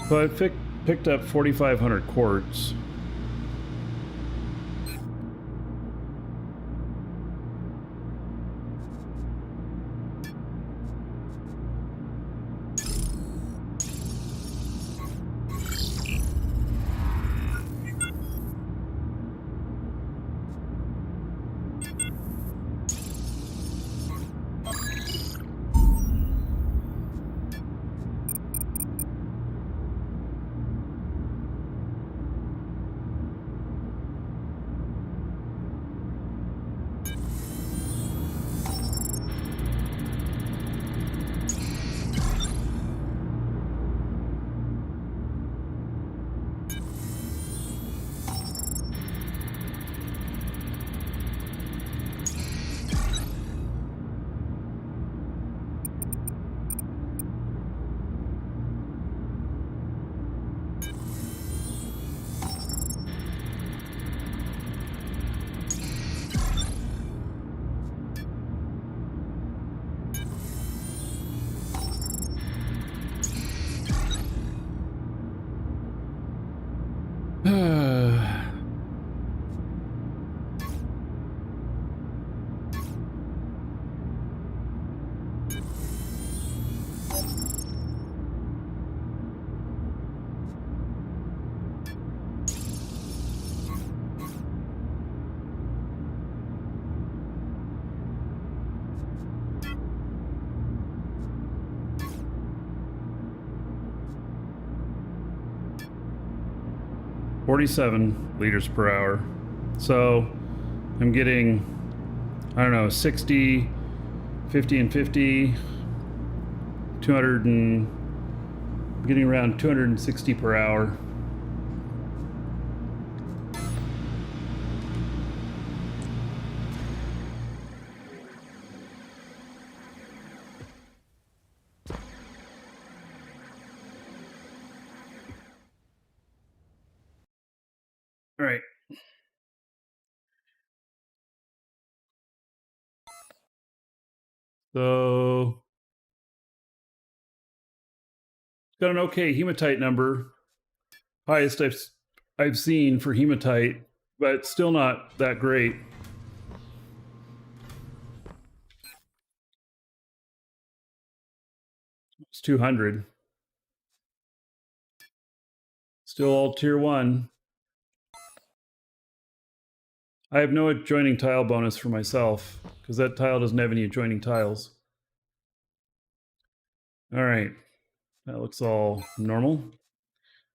So I picked up 4,500 quartz. $47 liters per hour. So I'm getting, I don't know, 60, 50 and 50, 200 and, I'm getting around 260 per hour. All right. So Got an okay hematite number. Highest I've seen for hematite, but still not that great. It's 200. Still all tier 1. I have no adjoining tile bonus for myself, because that tile doesn't have any adjoining tiles. Alright, that looks all normal.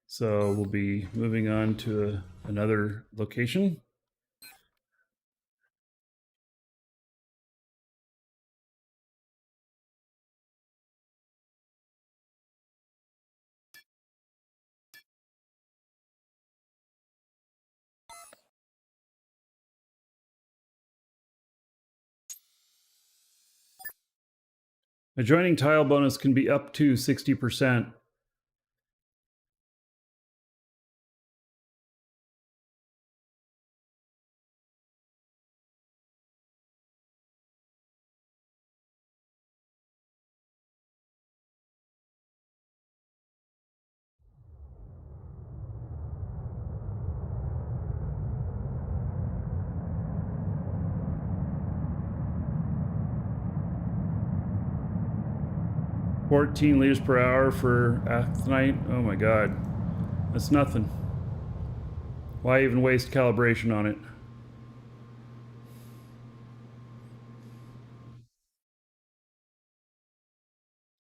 So we'll be moving on to another location. Adjoining tile bonus can be up to 60%. $14 liters per hour for Aconite. Oh my god. That's nothing. Why even waste calibration on it?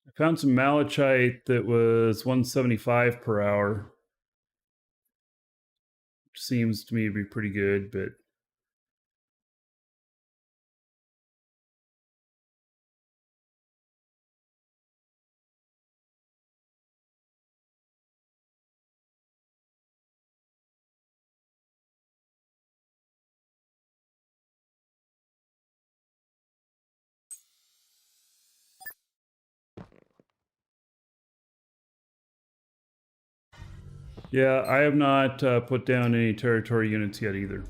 I found some malachite that was 175 per hour. Which seems to me to be pretty good, but yeah, I have not put down any territory units yet either.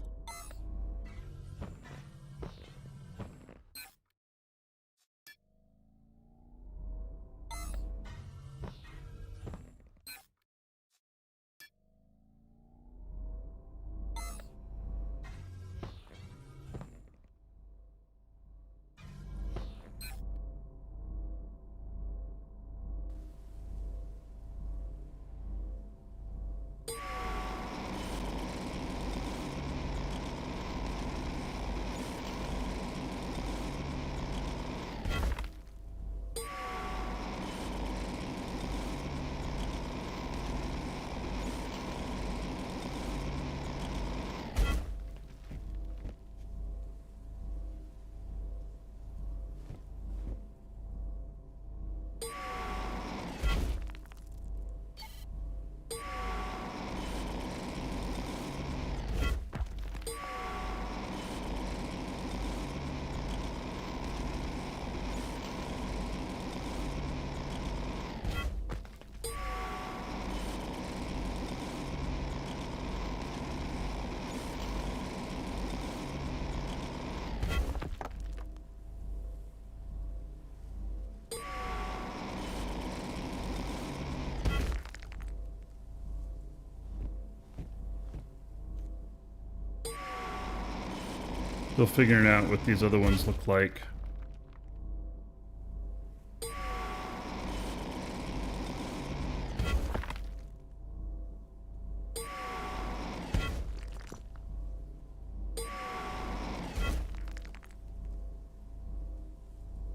Still figuring out what these other ones look like.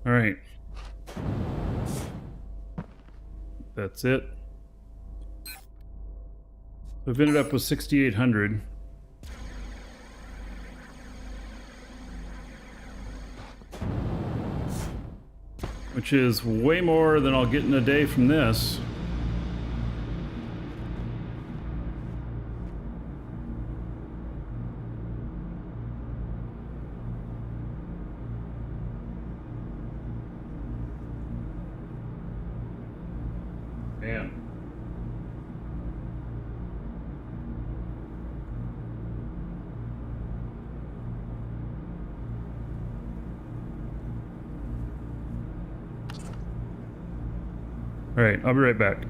All right. That's it. We've ended up with 6,800. Which is way more than I'll get in a day from this. Man. All right, I'll be right back.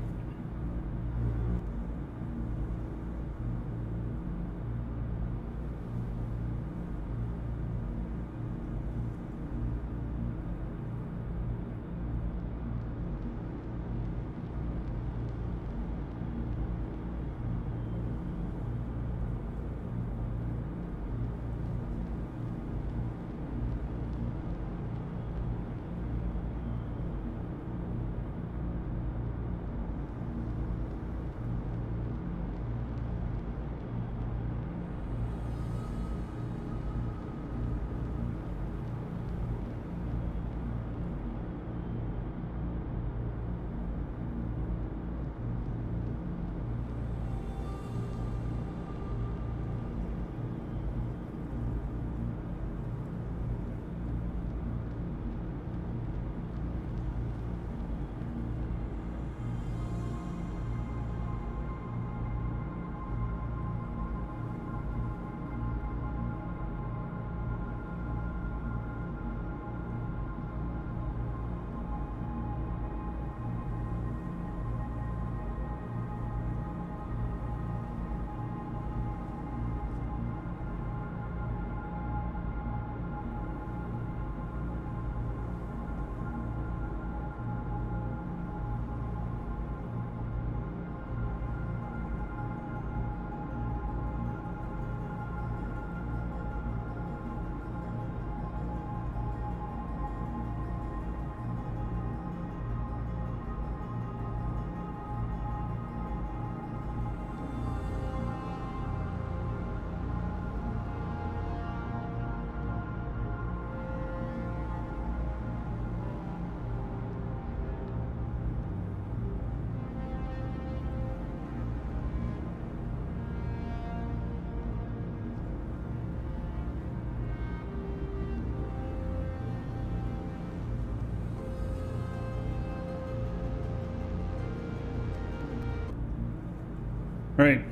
Right.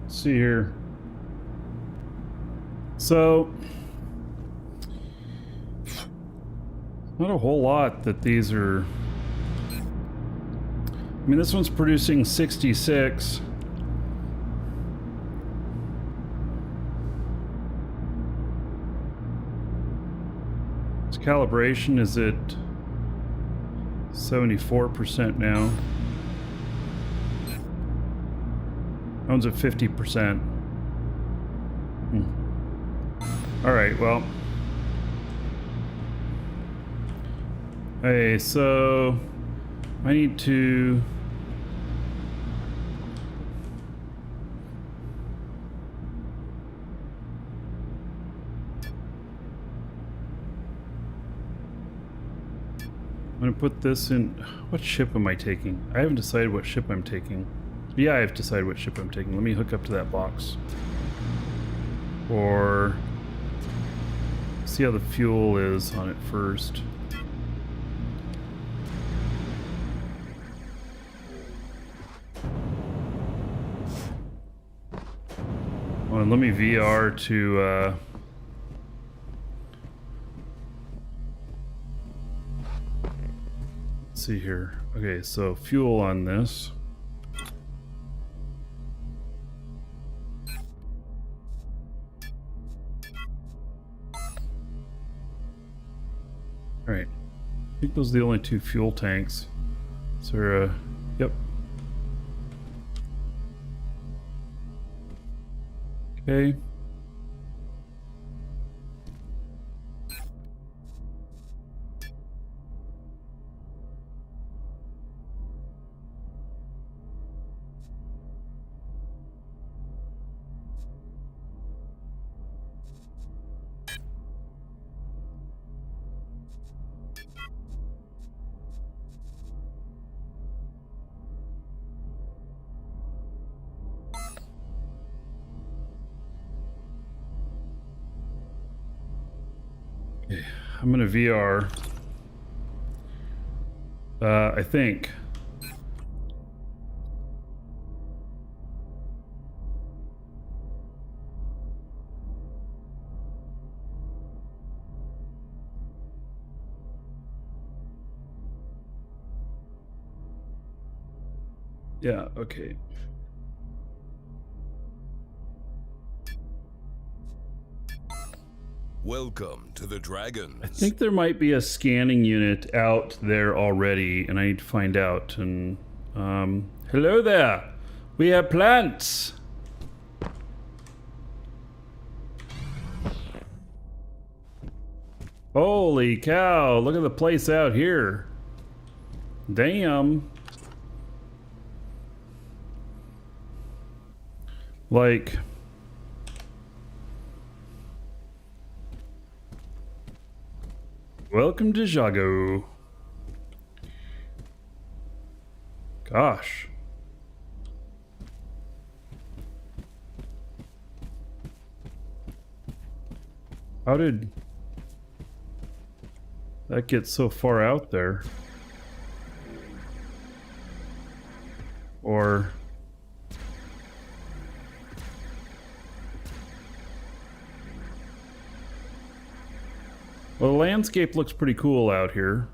Let's see here. So, not a whole lot that these are. I mean, this one's producing 66. Its calibration is at 74% now. That one's at 50%. Alright, well. Hey, so I need to I'm gonna put this in. What ship am I taking? I haven't decided what ship I'm taking. Yeah, I have decided what ship I'm taking. Let me hook up to that box. Or see how the fuel is on it first. Oh, and let me VR to let's see here. Okay, so fuel on this. Alright. I think those are the only two fuel tanks. So, yep. Okay. I'm gonna VR. I think. Yeah, okay. Welcome to the Dragons. I think there might be a scanning unit out there already, and I need to find out. And hello there. We have plants. Holy cow! Look at the place out here. Damn. Like. Welcome to Jago. Gosh. How did that get so far out there? Or well, the landscape looks pretty cool out here.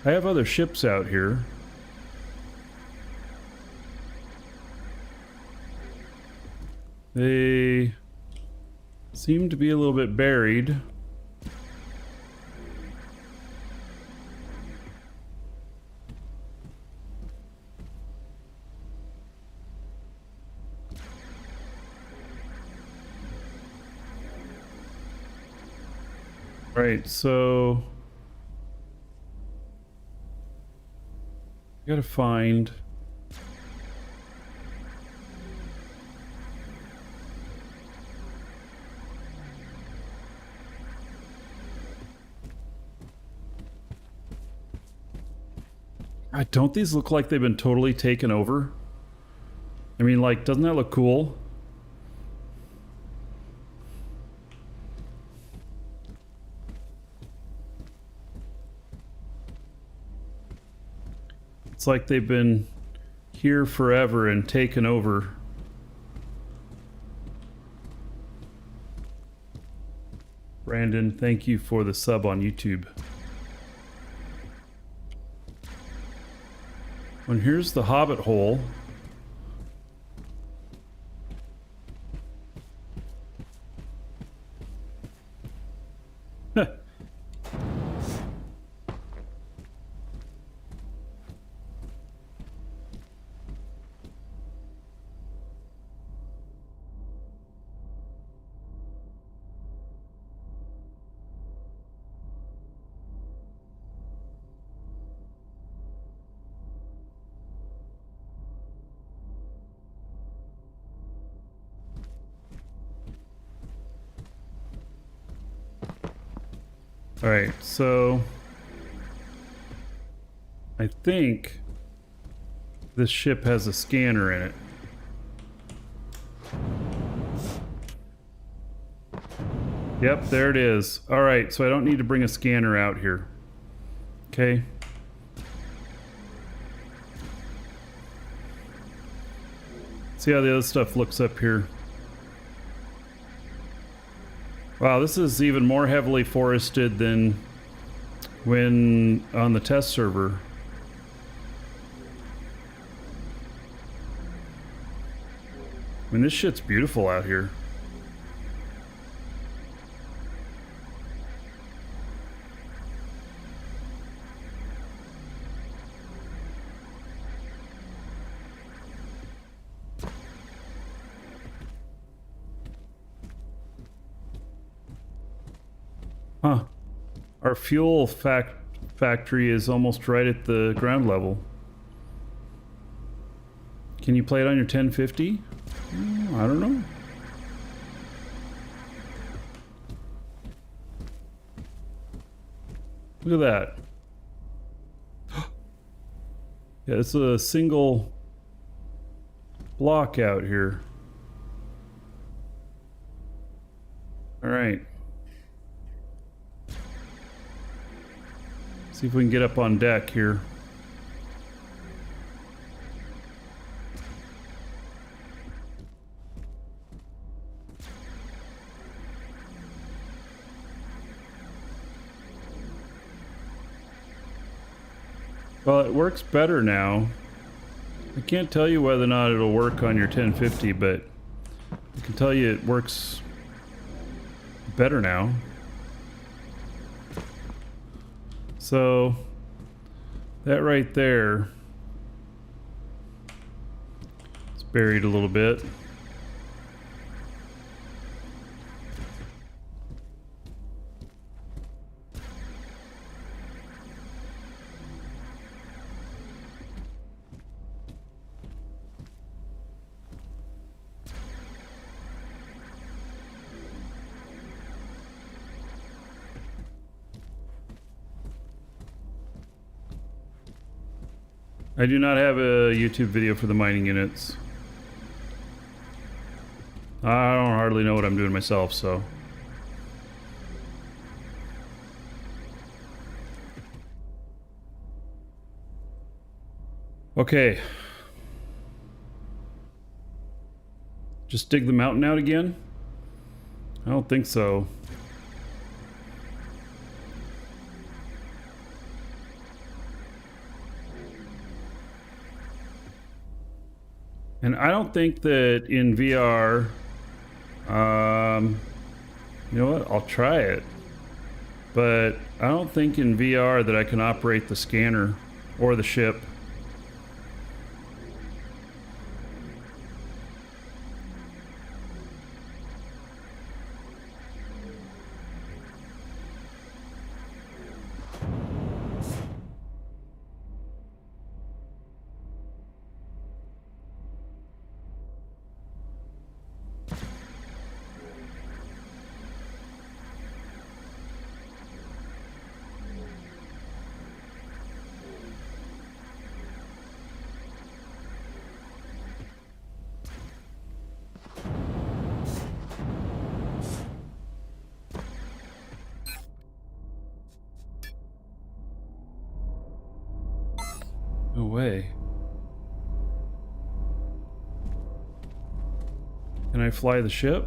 I have other ships out here. They seem to be a little bit buried. Right, so I gotta find don't these look like they've been totally taken over? I mean, like, doesn't that look cool? It's like they've been here forever and taken over. Brandon, thank you for the sub on YouTube. And here's the hobbit hole. Alright, so I think this ship has a scanner in it. Yep, there it is. Alright, so I don't need to bring a scanner out here. Okay. See how the other stuff looks up here. Wow, this is even more heavily forested than when on the test server. I mean, this shit's beautiful out here. Huh. Our fuel factory is almost right at the ground level. Can you play it on your 1050? I don't know. Look at that. Yeah, it's a single block out here. All right. See if we can get up on deck here. Well, it works better now. I can't tell you whether or not it'll work on your 1050, but I can tell you it works better now. So that right there is buried a little bit. I do not have a YouTube video for the mining units. I don't hardly know what I'm doing myself, so. Okay. Just dig the mountain out again? I don't think so. And I don't think that in VR, you know what, I'll try it. But I don't think in VR that I can operate the scanner or the ship. No way. Can I fly the ship?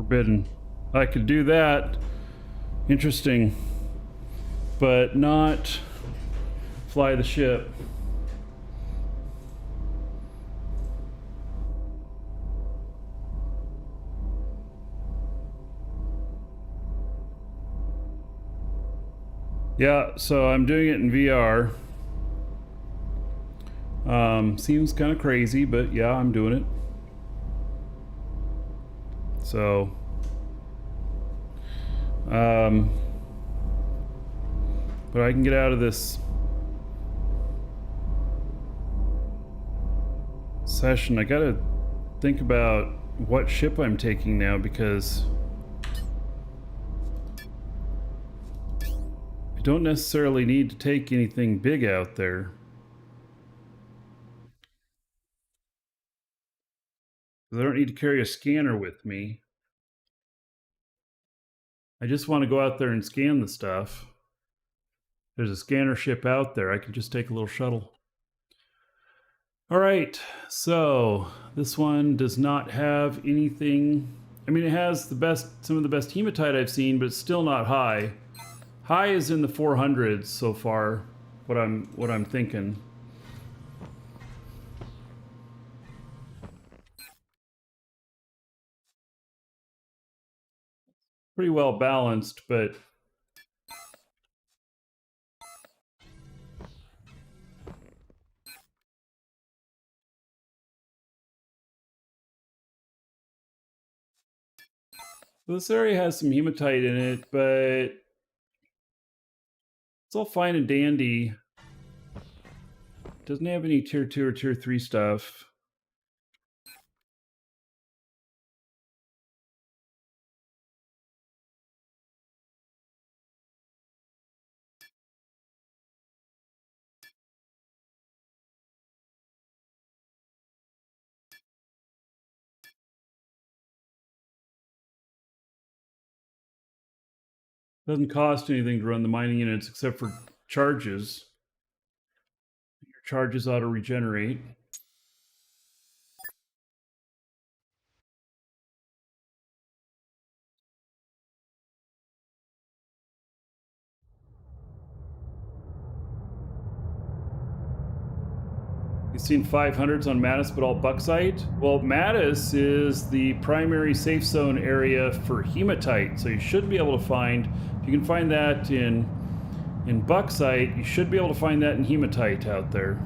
Forbidden. I could do that. Interesting. But not fly the ship. Yeah, so I'm doing it in VR. Seems kind of crazy, but yeah, I'm doing it. So, but I can get out of this session. I gotta think about what ship I'm taking now, because I don't necessarily need to take anything big out there. I don't need to carry a scanner with me. I just want to go out there and scan the stuff. There's a scanner ship out there. I can just take a little shuttle. All right, so this one does not have anything. I mean, it has some of the best hematite I've seen, but it's still not high. High is in the 400s so far. What I'm thinking. Pretty well balanced, but this area has some hematite in it, but it's all fine and dandy. Doesn't have any tier 2 or tier 3 stuff. Doesn't cost anything to run the mining units except for charges. Your charges auto regenerate. You've seen 500s on Mattis, but all bauxite? Well, Mattis is the primary safe zone area for hematite, so you should be able to find, if you can find that in bauxite, you should be able to find that in hematite out there.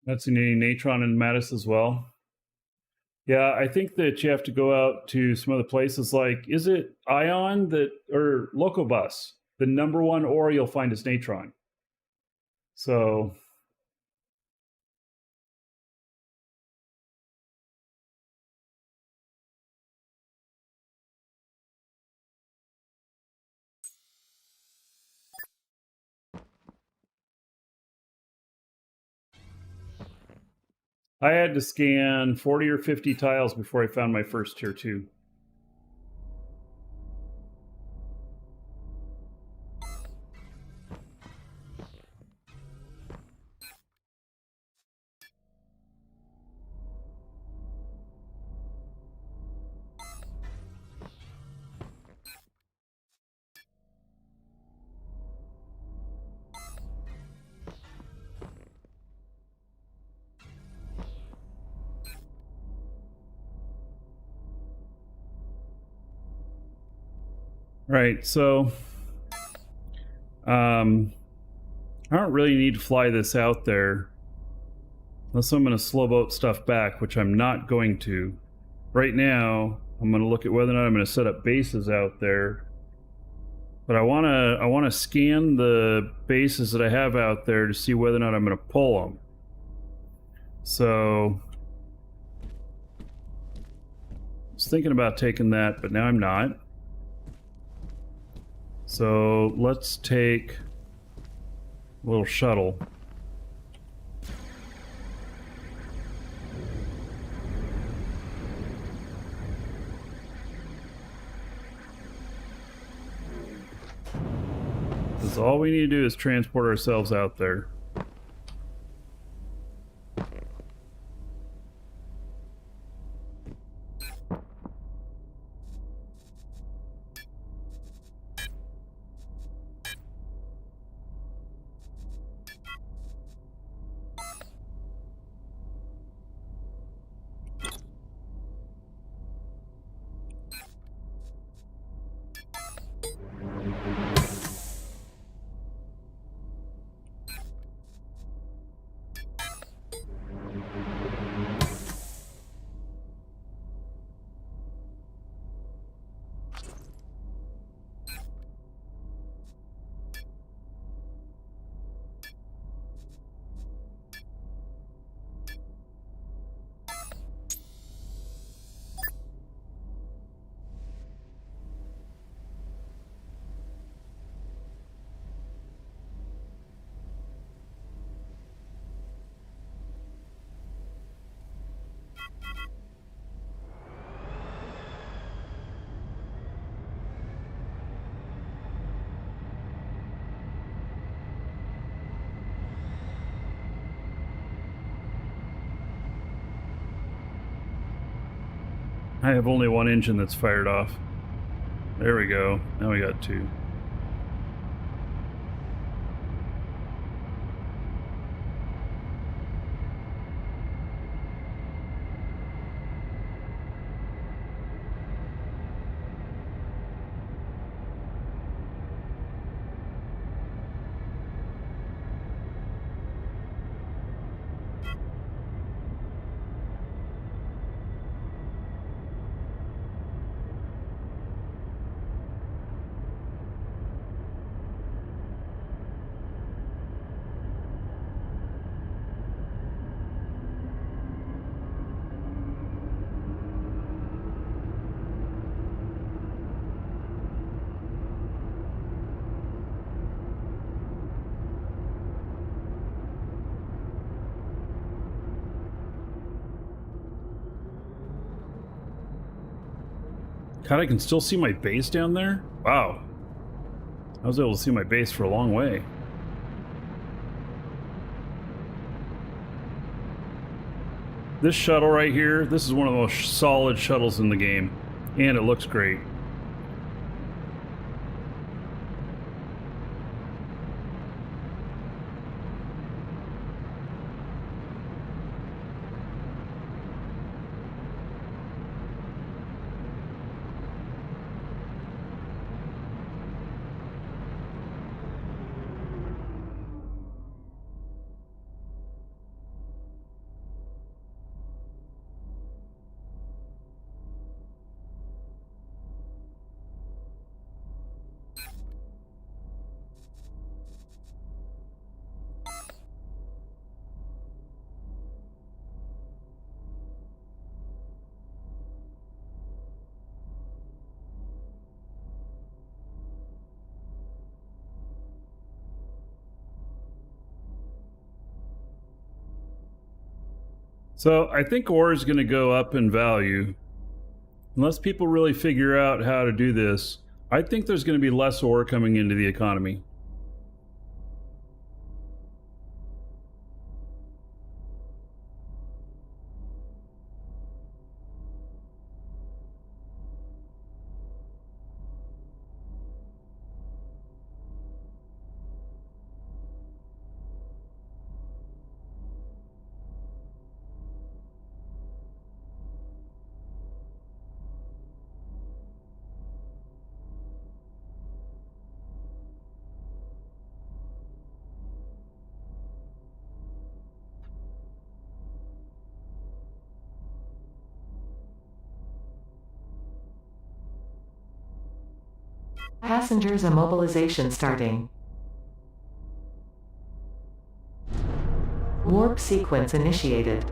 Not seen any natron in Mattis as well. Yeah, I think that you have to go out to some other places like, is it Ion that, or Locobus? The number one ore you'll find is natron. So I had to scan 40 or 50 tiles before I found my first tier 2. Right, so I don't really need to fly this out there unless I'm going to slow boat stuff back, which I'm not going to. Right now, I'm going to look at whether or not I'm going to set up bases out there. But I want to scan the bases that I have out there to see whether or not I'm going to pull them. So I was thinking about taking that, but now I'm not. So let's take a little shuttle. Because all we need to do is transport ourselves out there. I have only one engine that's fired off. There we go. Now we got two. God, I can still see my base down there? Wow. I was able to see my base for a long way. This shuttle right here, this is one of the most solid shuttles in the game. And it looks great. So I think ore is going to go up in value. Unless people really figure out how to do this, I think there's going to be less ore coming into the economy. Passengers immobilization starting. Warp sequence initiated.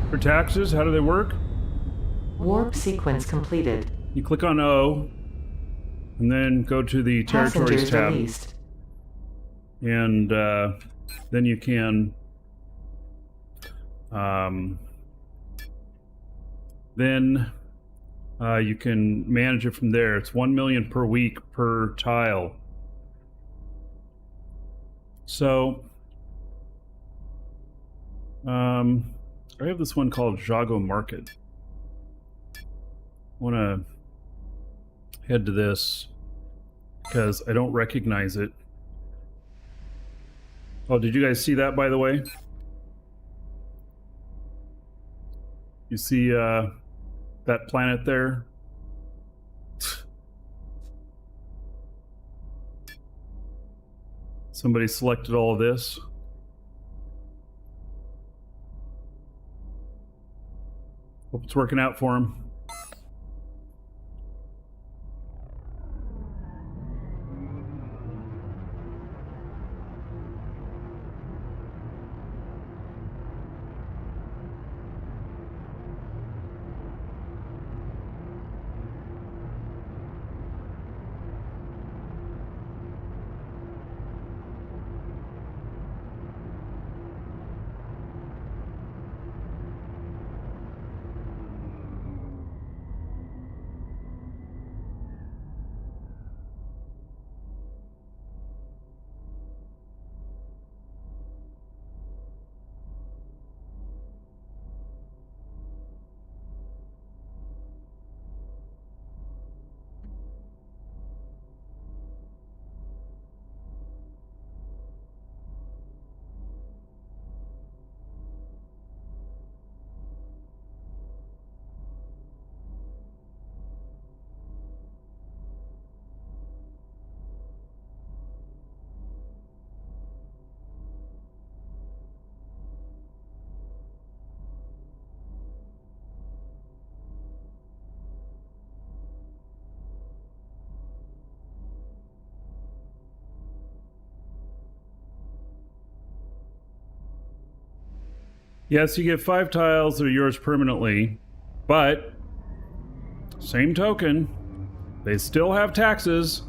For taxes, how do they work? Warp sequence completed. You click on O, and then go to the Territories Passengers tab. released. And then you can you can manage it from there. It's 1 million per week per tile. So I have this one called Jago Market. I want to head to this because I don't recognize it. Oh, did you guys see that, by the way? You see that planet there? Somebody selected all of this. Hope it's working out for him. Yes, you get 5 tiles that are yours permanently, but same token, they still have taxes.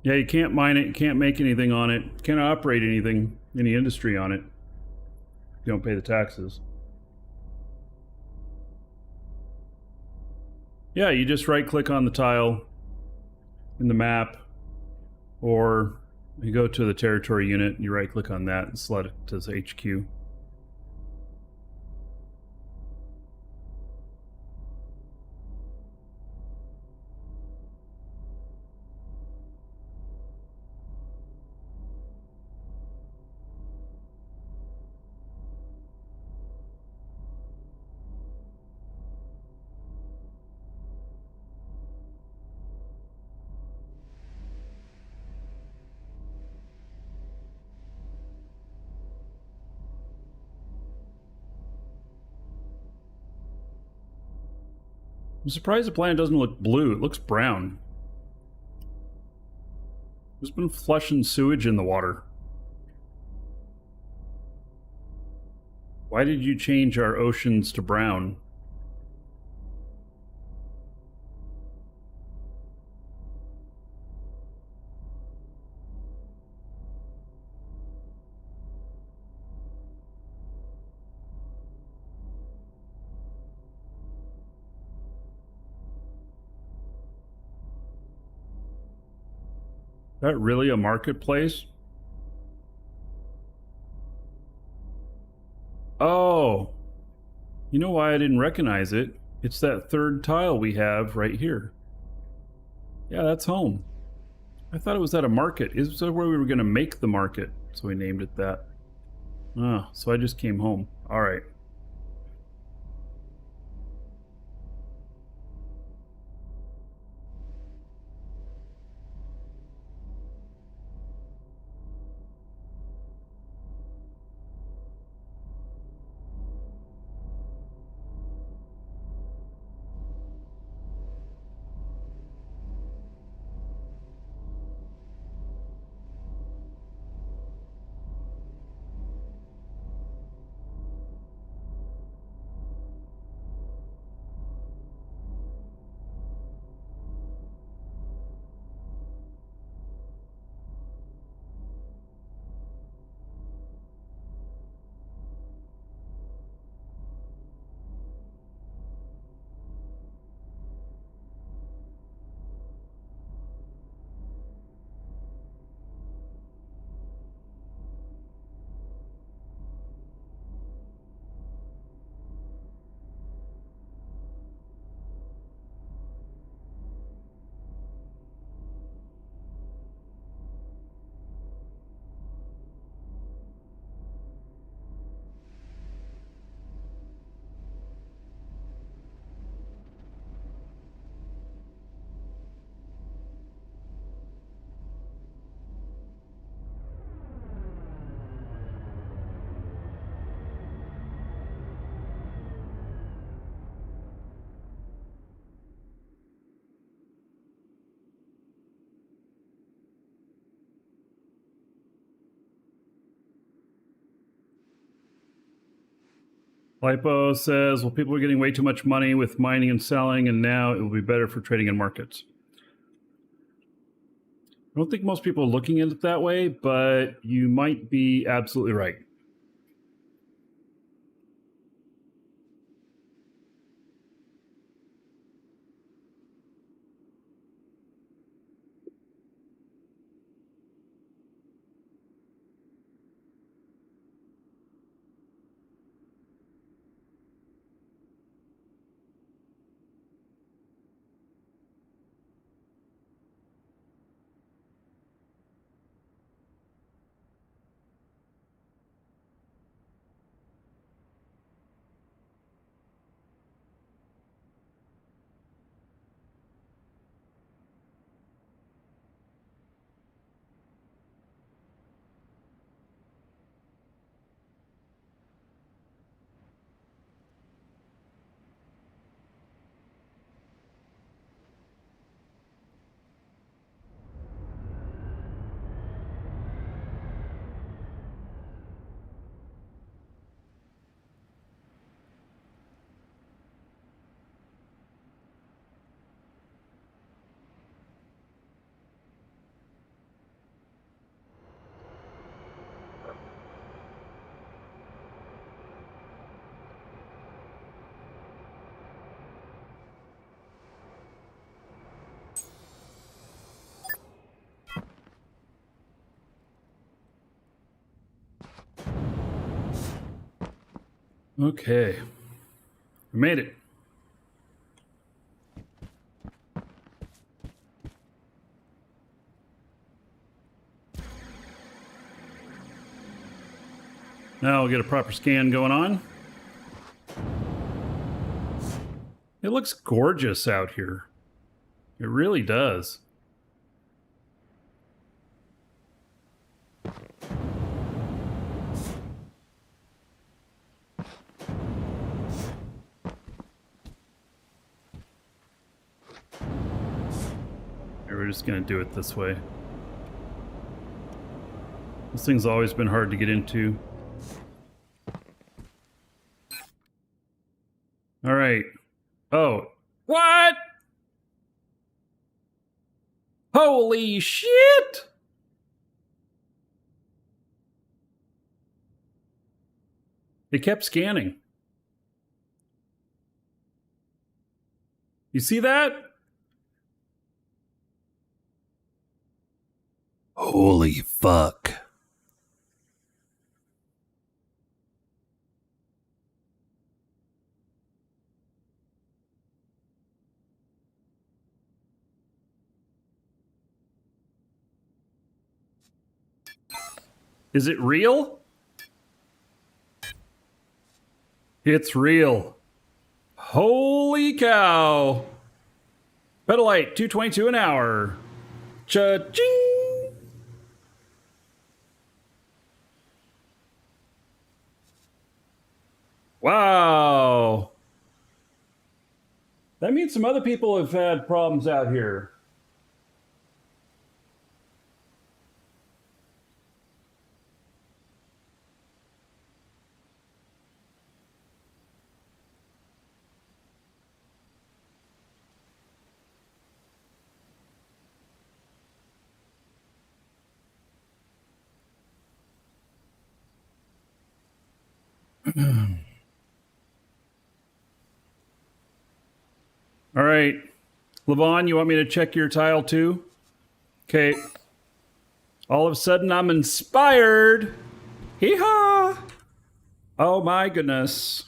Yeah, you can't mine it, you can't make anything on it, can't operate anything, any industry on it. You don't pay the taxes. Yeah, you just right click on the tile in the map, or you go to the territory unit, you right click on that and select it as HQ. I'm surprised the planet doesn't look blue. It looks brown. Who's been flushing sewage in the water? Why did you change our oceans to brown? Is that really a marketplace? Oh, you know why I didn't recognize it? It's that third tile we have right here. Yeah, that's home. I thought it was at a market. Is that where we were going to make the market? So we named it that. Ah, so I just came home. All right. Lipo says, well, people are getting way too much money with mining and selling, and now it will be better for trading in markets. I don't think most people are looking at it that way, but you might be absolutely right. Okay. We made it. Now we'll get a proper scan going on. It looks gorgeous out here. It really does. We're just gonna do it this way. This thing's always been hard to get into. All right. Oh, what? Holy shit! It kept scanning. You see that? Holy fuck. Is it real? It's real. Holy cow. Petalite, 222 an hour. Cha-ching! Wow. That means some other people have had problems out here. All right. Levon, you want me to check your tile too? Okay. All of a sudden, I'm inspired. Hee-haw! Oh my goodness.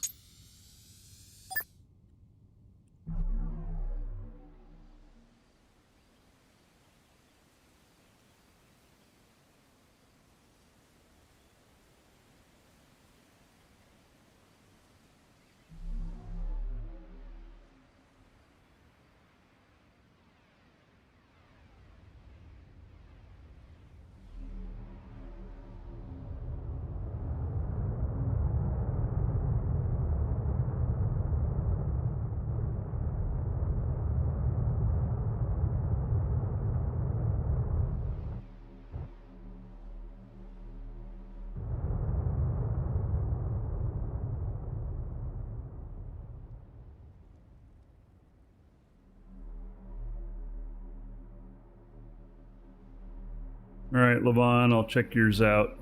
All right, Levon, I'll check yours out.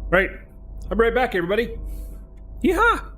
Right. I'll be right back, everybody. Yeehaw!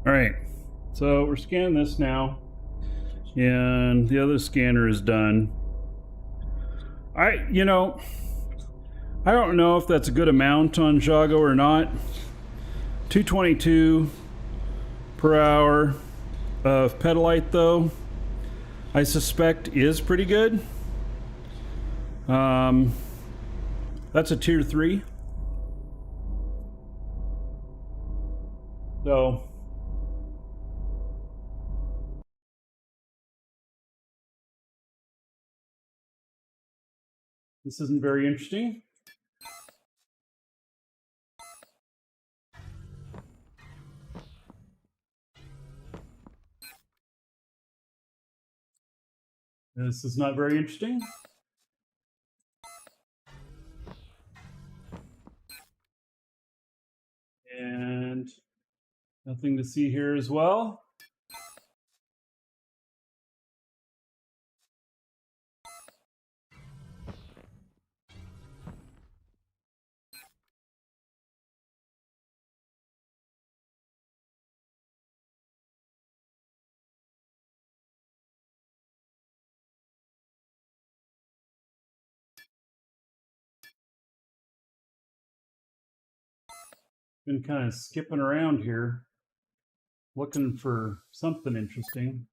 All right, so we're scanning this now, and the other scanner is done. I don't know if that's a good amount on Jago or not. 222 per hour of petalite, though, I suspect is pretty good. That's a tier 3. So this isn't very interesting. This is not very interesting. And nothing to see here as well. Been kind of skipping around here, looking for something interesting.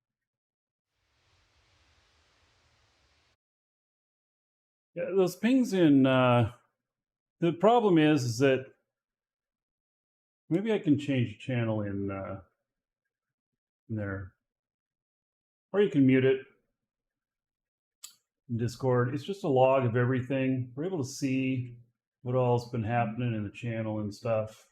Yeah, those pings in, the problem is that maybe I can change the channel in there. Or you can mute it in Discord. It's just a log of everything. We're able to see what all's been happening in the channel and stuff.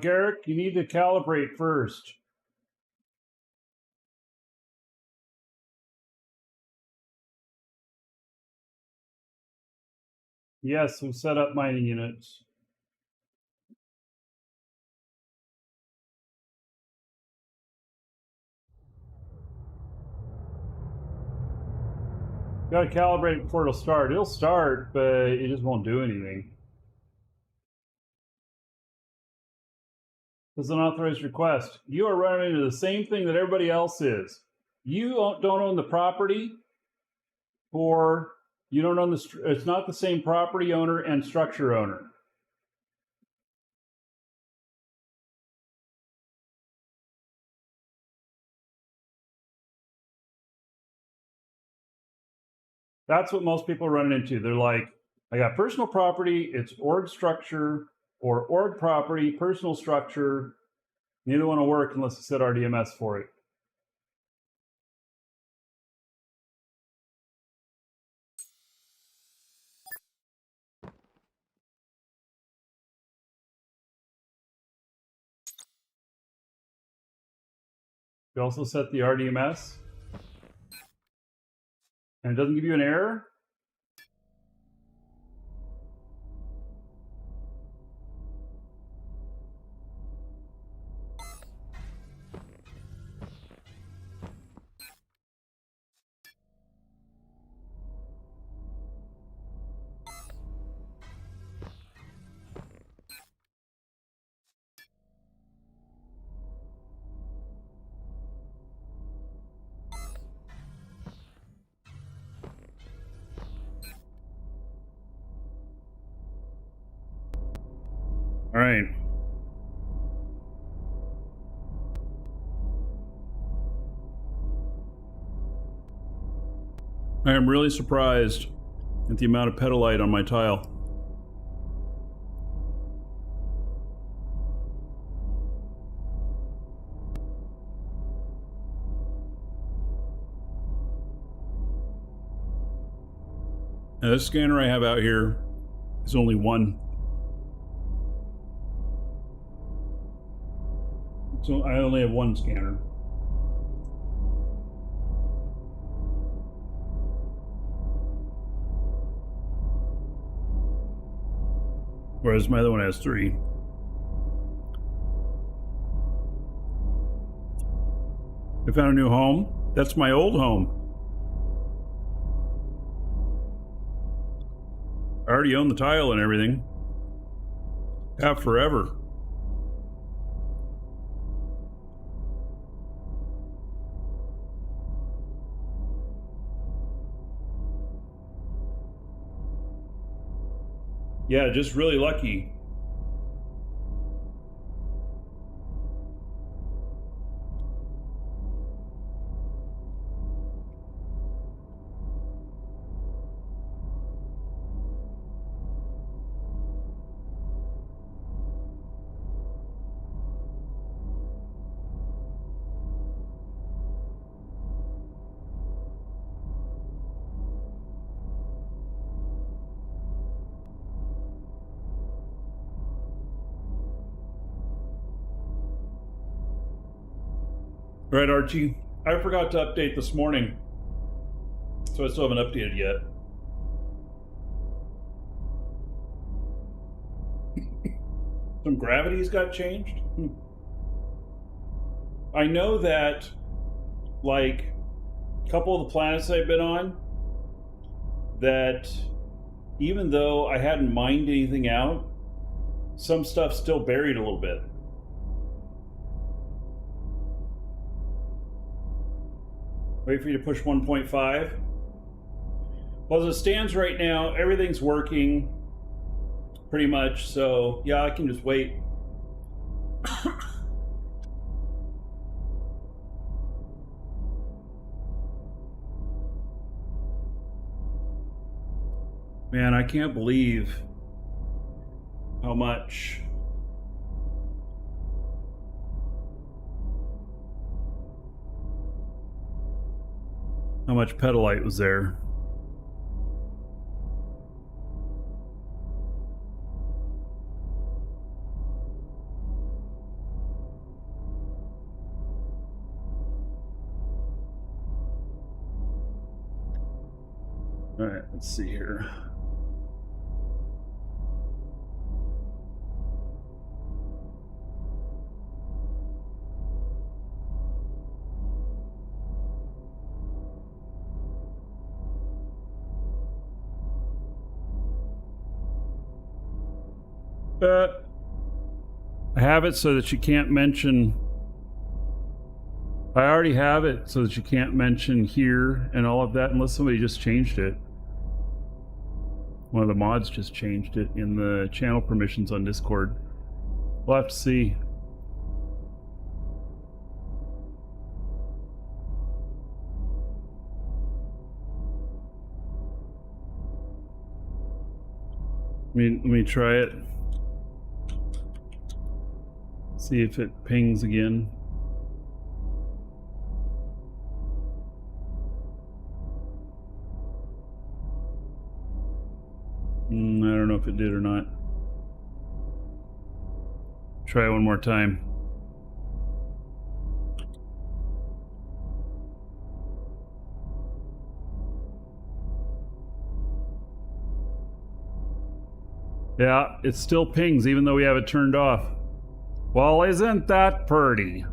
Garrick, you need to calibrate first. Yes, we set up mining units. Got to calibrate it before it'll start. It'll start, but it just won't do anything. It's an authorized request. You are running into the same thing that everybody else is. You don't own the property, or you don't own the. It's not the same property owner and structure owner. That's what most people run into. They're like, I got personal property, it's org structure, or org property, personal structure. Neither one will work unless you set RDMS for it. You also set the RDMS, and it doesn't give you an error. right. I am really surprised at the amount of petalite on my tile. Now, this scanner I have out here is only one. So I only have one scanner. Whereas my other one has 3. I found a new home. That's my old home. I already own the tile and everything. Have forever. Yeah, just really lucky. Right, Archie? I forgot to update this morning, so I still haven't updated yet. Some gravities got changed? I know that, like, a couple of the planets I've been on, that even though I hadn't mined anything out, some stuff's still buried a little bit. Wait for you to push 1.5. Well, as it stands right now, everything's working pretty much, so yeah, I can just wait. Man, I can't believe how much petalite was there. All right, let's see here. I have it so that you can't mention. I already have it so that you can't mention here and all of that unless somebody just changed it. One of the mods just changed it in the channel permissions on Discord. We'll have to see. Let me try it. See if it pings again. I don't know if it did or not. Try it one more time. Yeah, it still pings even though we have it turned off. Well, isn't that pretty?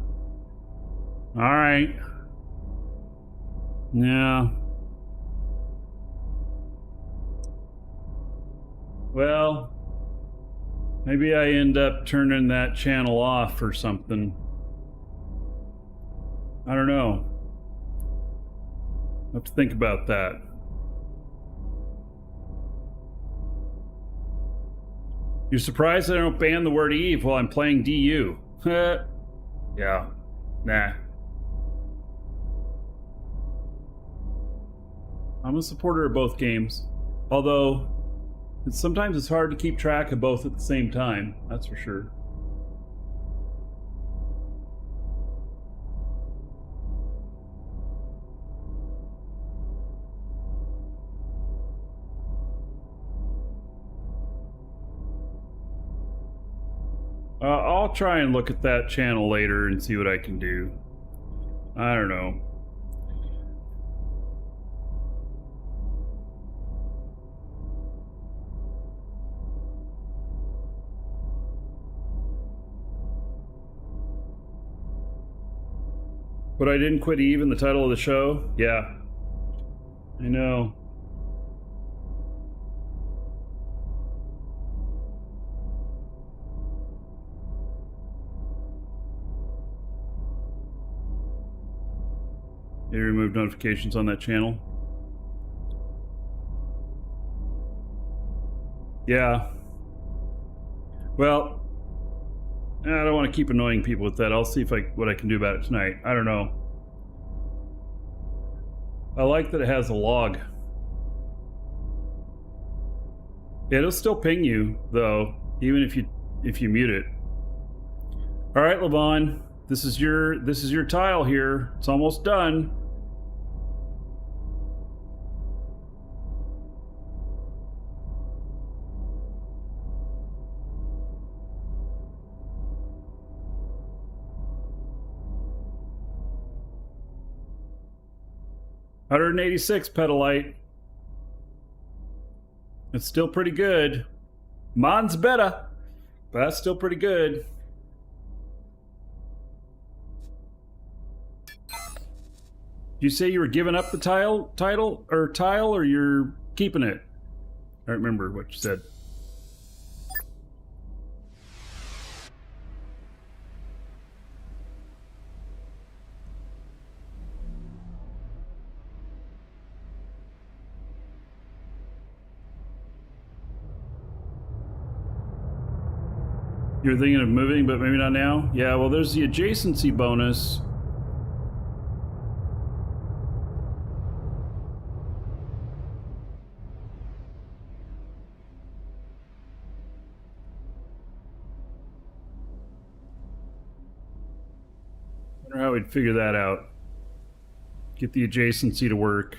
All right. Yeah. Well, maybe I end up turning that channel off or something. I don't know. I have to think about that. You're surprised I don't ban the word Eve while I'm playing DU. Yeah. Nah. I'm a supporter of both games. Although, sometimes it's hard to keep track of both at the same time. That's for sure. I'll try and look at that channel later and see what I can do. I don't know. But I didn't quit Eve in the title of the show? Yeah. I know. They removed notifications on that channel. Yeah. Well, I don't want to keep annoying people with that. I'll see if what I can do about it tonight. I don't know. I like that it has a log. It'll still ping you though, even if you mute it. All right, Levon, this is your tile here. It's almost done. $186 petalite. It's still pretty good. Mine's better, but that's still pretty good. You say you were giving up the tile, or you're keeping it? I don't remember what you said. You're thinking of moving, but maybe not now? Yeah, well, there's the adjacency bonus. I wonder how we'd figure that out. Get the adjacency to work.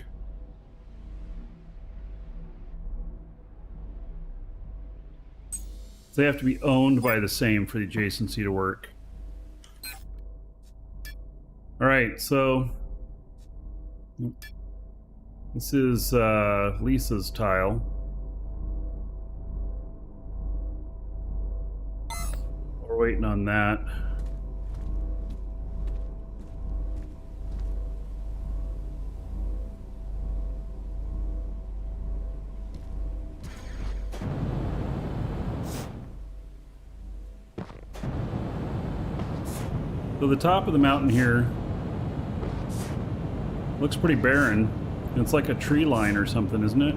They have to be owned by the same for the adjacency to work. Alright, so this is Lisa's tile. We're waiting on that. So the top of the mountain here looks pretty barren. It's like a tree line or something, isn't it?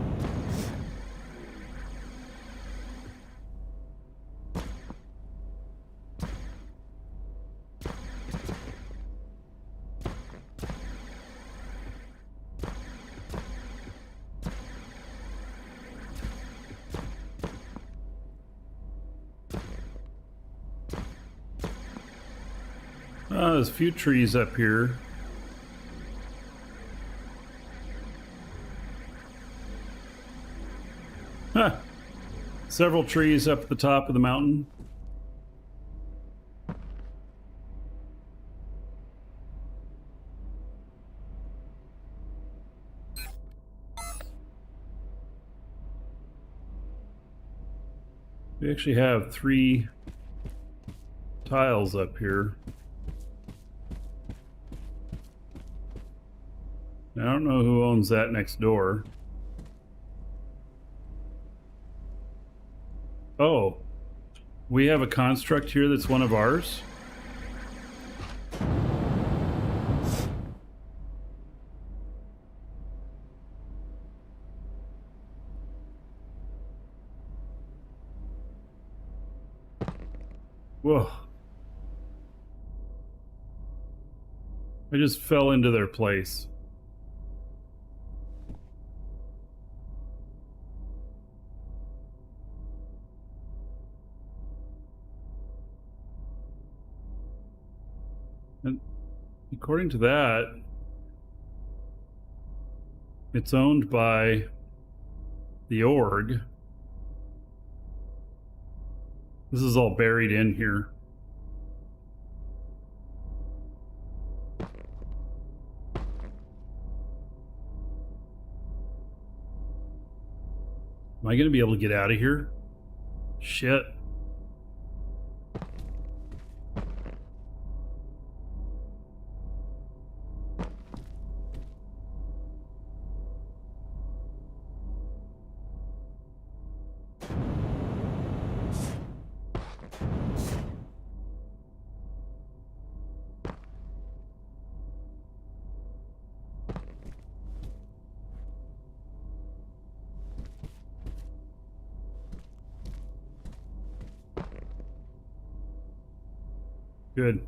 There's a few trees up here. Huh. Several trees up at the top of the mountain. We actually have 3 tiles up here. I don't know who owns that next door. Oh, we have a construct here that's one of ours? Whoa. I just fell into their place. And according to that, it's owned by the org. This is all buried in here. Am I going to be able to get out of here? Shit. Good.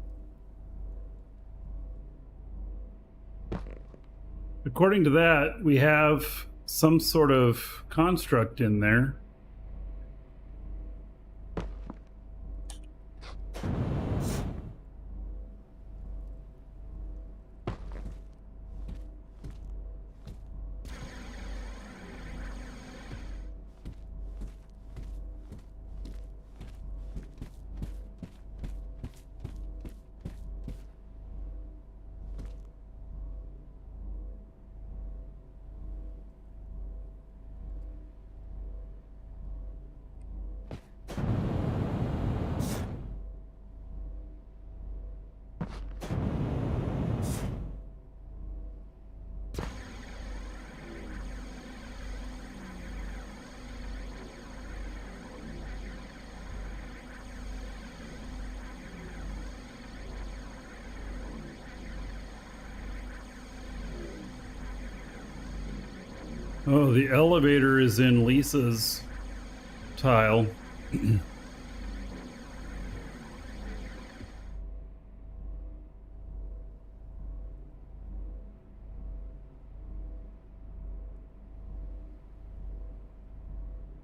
According to that, we have some sort of construct in there. Oh, the elevator is in Lisa's tile. Then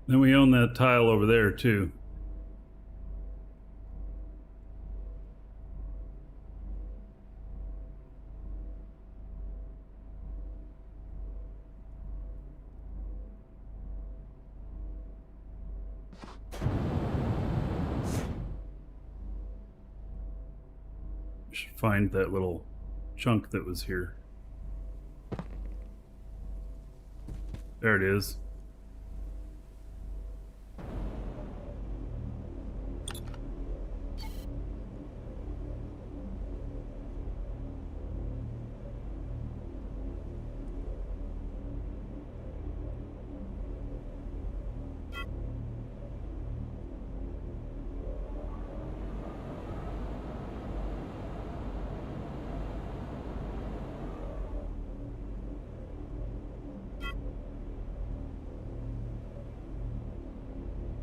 we own that tile over there too. Should find that little chunk that was here. There it is.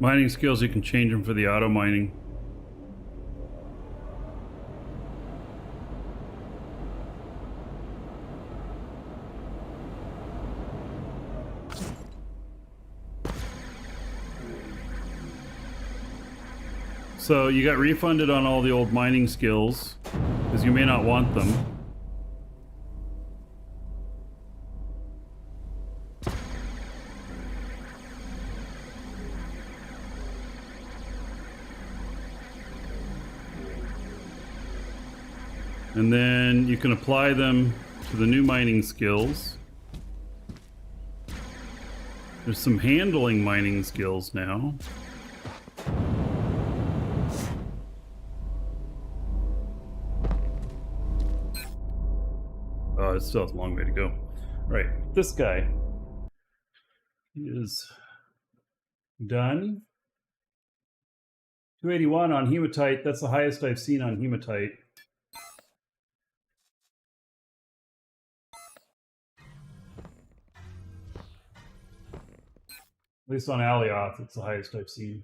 Mining skills, you can change them for the auto mining. So you got refunded on all the old mining skills because you may not want them. And then you can apply them to the new mining skills. There's some handling mining skills now. Oh, it still has a long way to go. Right, this guy is done. 281 on Hematite. That's the highest I've seen on Hematite. At least on Alioth, it's the highest I've seen.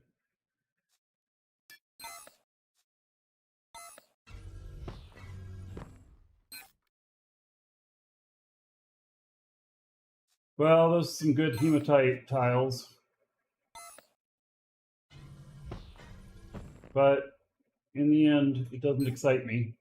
Well, those are some good hematite tiles. But in the end, it doesn't excite me.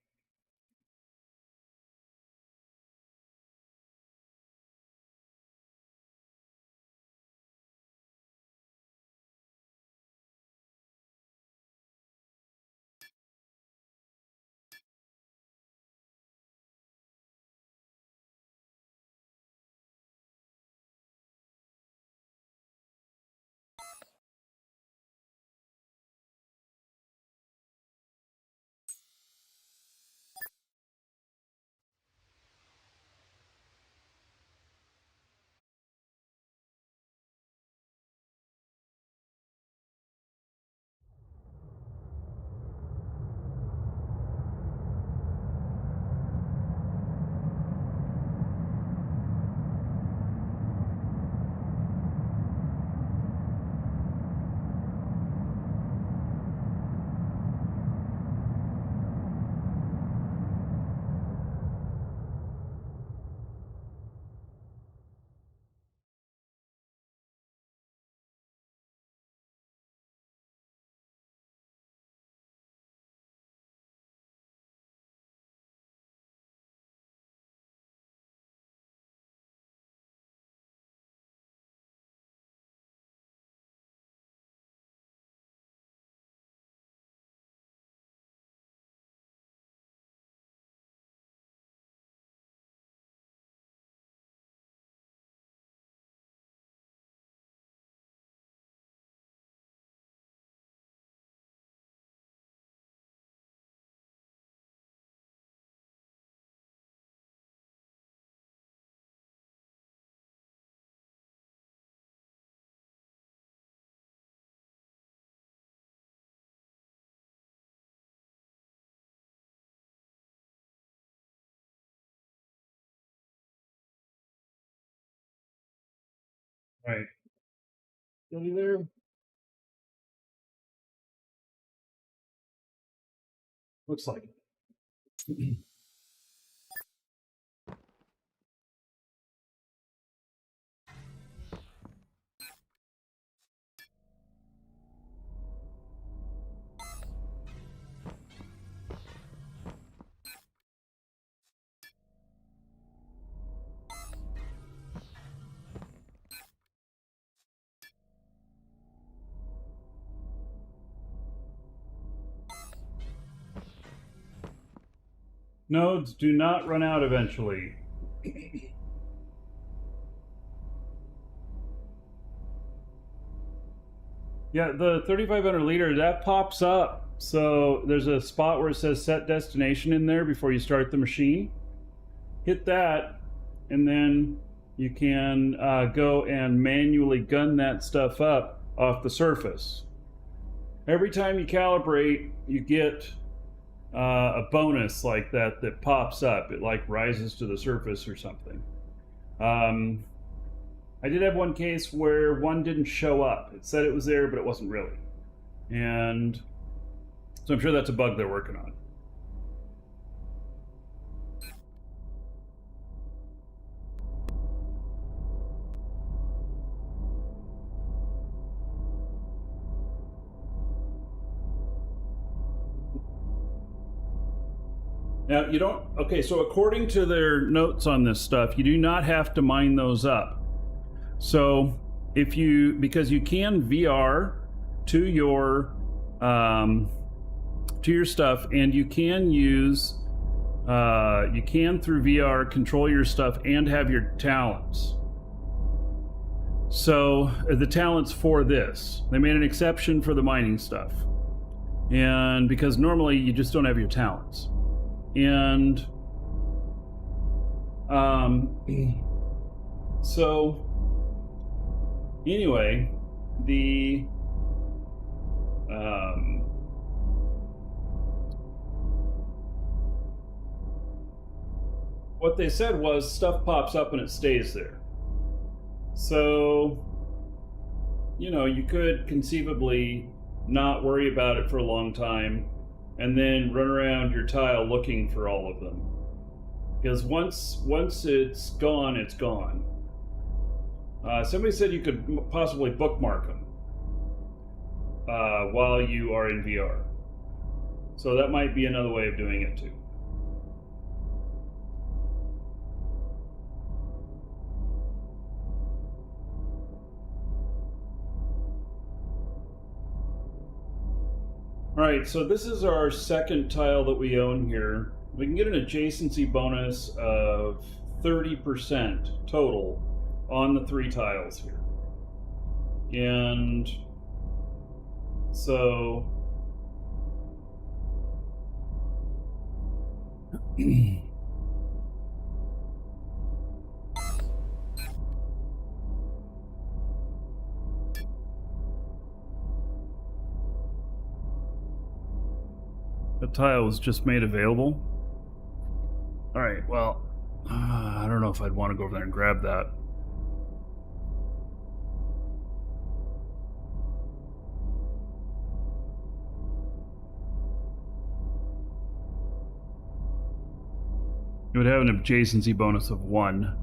Right. Still you there? Looks like it. Nodes do not run out eventually. Yeah, the 3500 liter, that pops up. So there's a spot where it says set destination in there before you start the machine. Hit that, and then you can go and manually gun that stuff up off the surface. Every time you calibrate, you get a bonus like that that pops up. It like rises to the surface or something. I did have one case where one didn't show up. It said it was there, but it wasn't really. And so I'm sure that's a bug they're working on. Now, you don't, okay, so according to their notes on this stuff, you do not have to mine those up. So if you, because you can VR to your stuff, and you can use, you can through VR control your stuff and have your talents. So the talents for this, they made an exception for the mining stuff. And because normally you just don't have your talents. And so anyway, the what they said was stuff pops up and it stays there. So, you know, you could conceivably not worry about it for a long time and then run around your tile looking for all of them. Because once it's gone, it's gone. Somebody said you could possibly bookmark them while you are in VR. So that might be another way of doing it too. Alright, so this is our second tile that we own here. We can get an adjacency bonus of 30% total on the 3 tiles here. And so the tile was just made available. Alright, well, I don't know if I'd want to go over there and grab that. It would have an adjacency bonus of 1.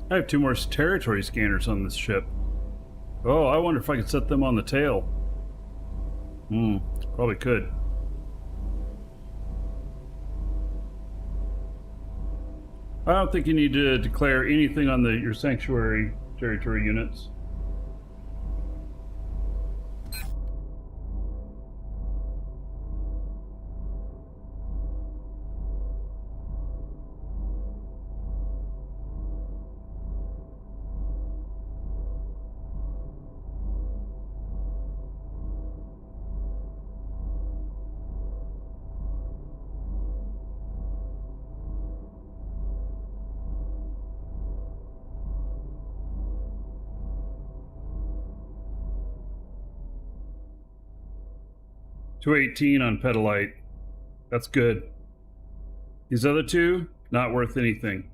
I have 2 more territory scanners on this ship. Oh, I wonder if I could set them on the tail. Probably could. I don't think you need to declare anything on your sanctuary territory units. $218 on petalite. That's good. These other 2, not worth anything.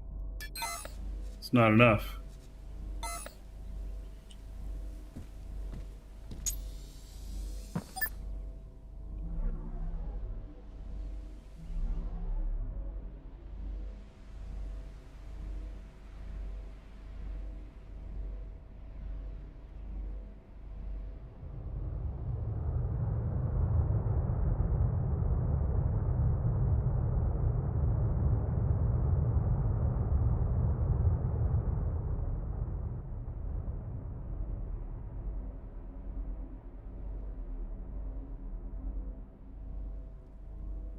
It's not enough.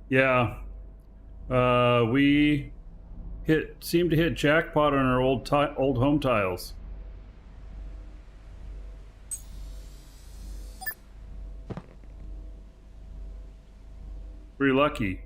Yeah, we seem to hit jackpot on our old home tiles. Pretty lucky.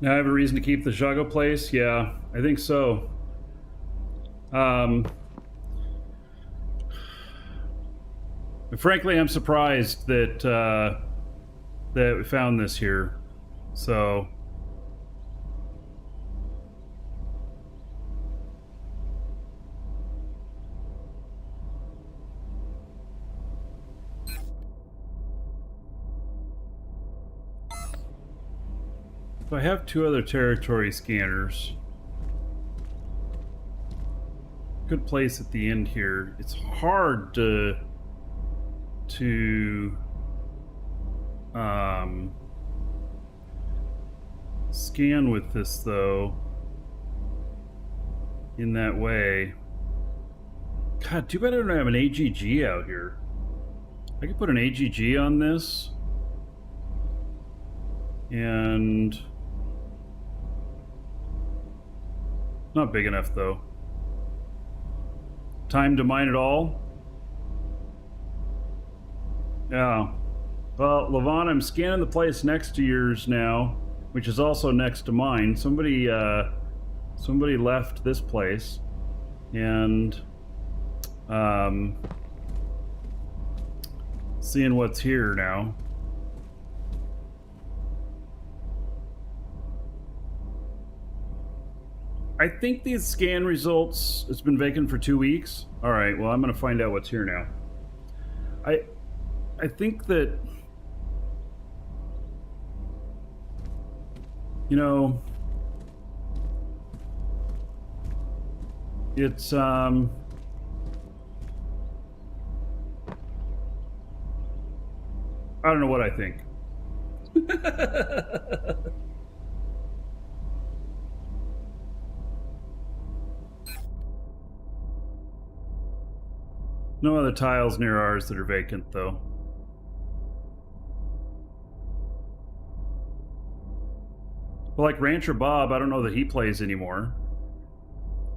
Now I have a reason to keep the Jago place? Yeah, I think so. Frankly, I'm surprised that that we found this here. So If I have 2 other territory scanners, good place at the end here. It's hard to scan with this though in that way. God, too bad I don't have an AGG out here. I could put an AGG on this and not big enough though. Time to mine it all. Yeah. Well, Levon, I'm scanning the place next to yours now, which is also next to mine. Somebody left this place, and seeing what's here now. I think these scan results, it's been vacant for 2 weeks. All right, well, I'm going to find out what's here now. I think that, you know, it's I don't know what I think. No other tiles near ours that are vacant, though. Well, like Rancher Bob, I don't know that he plays anymore.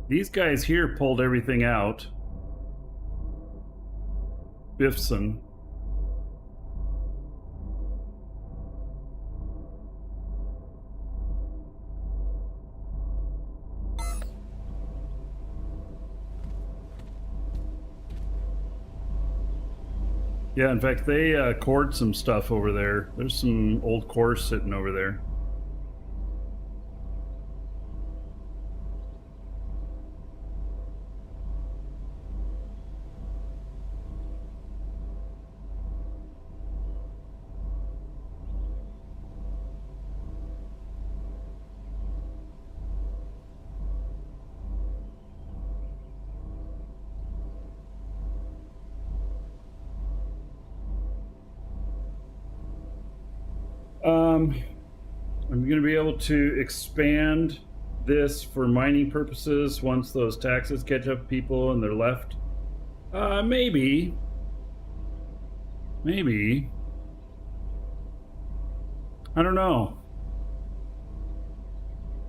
These guys here pulled everything out. Biffson. Yeah, in fact, they cored some stuff over there. There's some old cores sitting over there. I'm going to be able to expand this for mining purposes once those taxes catch up people and they're left. Maybe. Maybe. I don't know.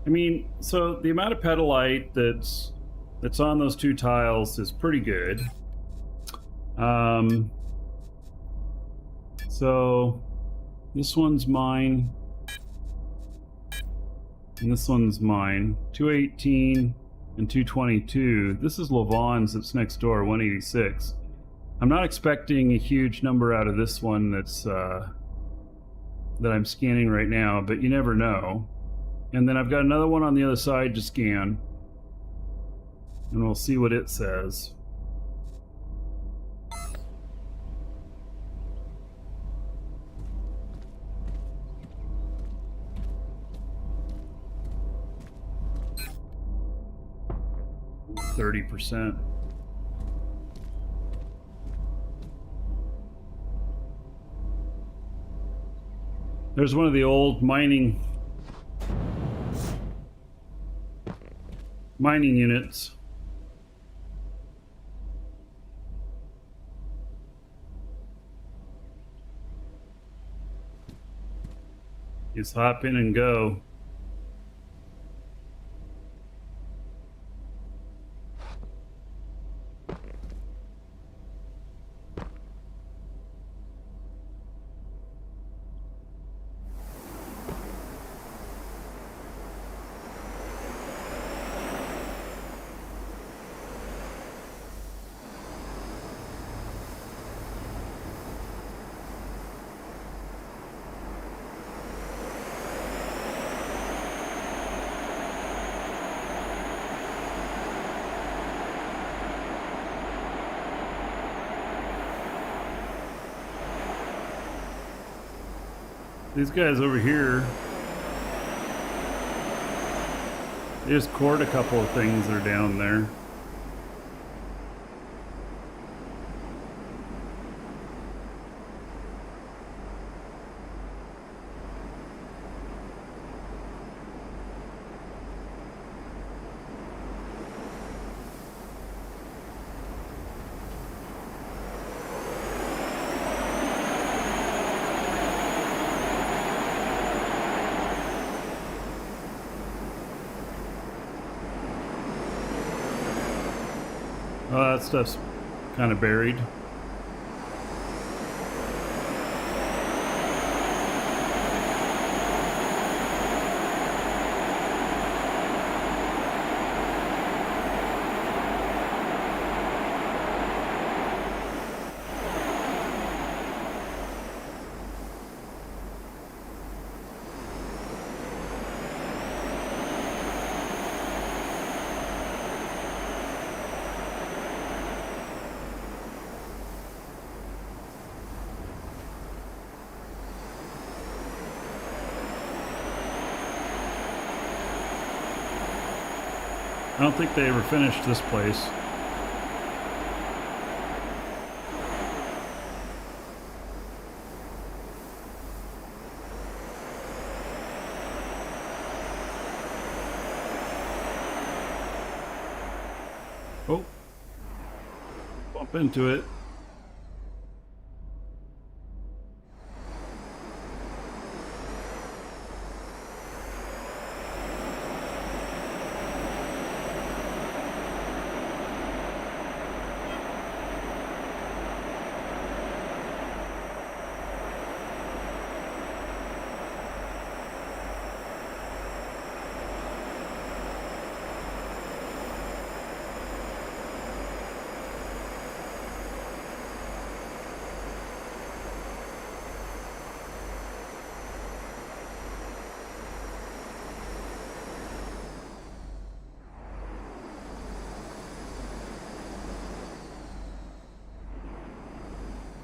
I mean, so the amount of petalite that's on those 2 tiles is pretty good. So this one's mine. And this one's mine. 218 and 222. This is Levon's that's next door, 186. I'm not expecting a huge number out of this one that's that I'm scanning right now, but you never know. And then I've got another one on the other side to scan. And we'll see what it says. %. There's one of the old mining units. Just hop in and go. These guys over here They just cored a couple of things that are down there. Oh, that stuff's kind of buried. I don't think they ever finished this place. Oh, bump into it.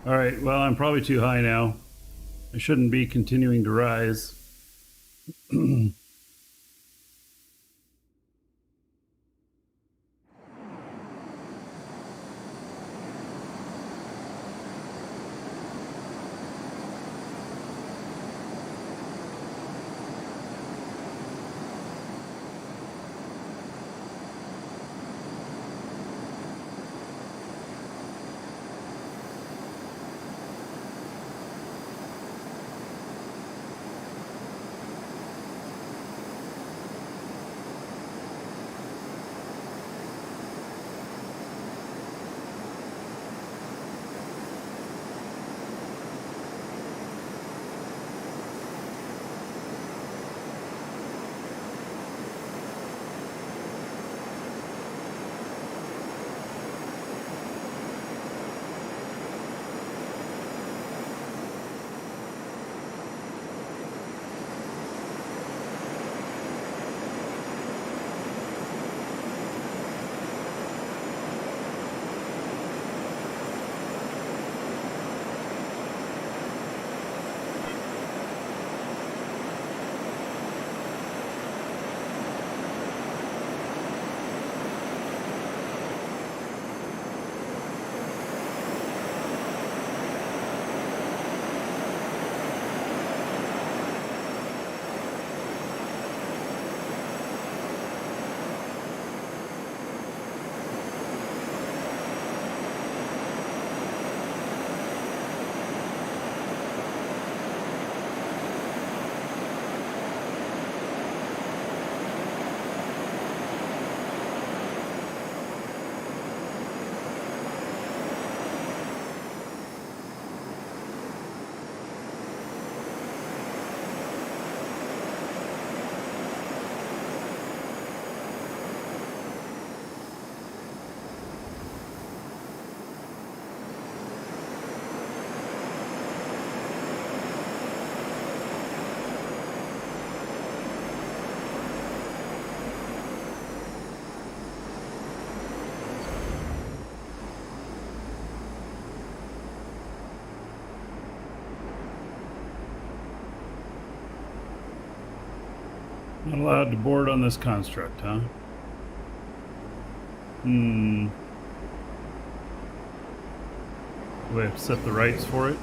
All right, well, I'm probably too high now. I shouldn't be continuing to rise. Not allowed to board on this construct, huh? Do we have to set the rights for it?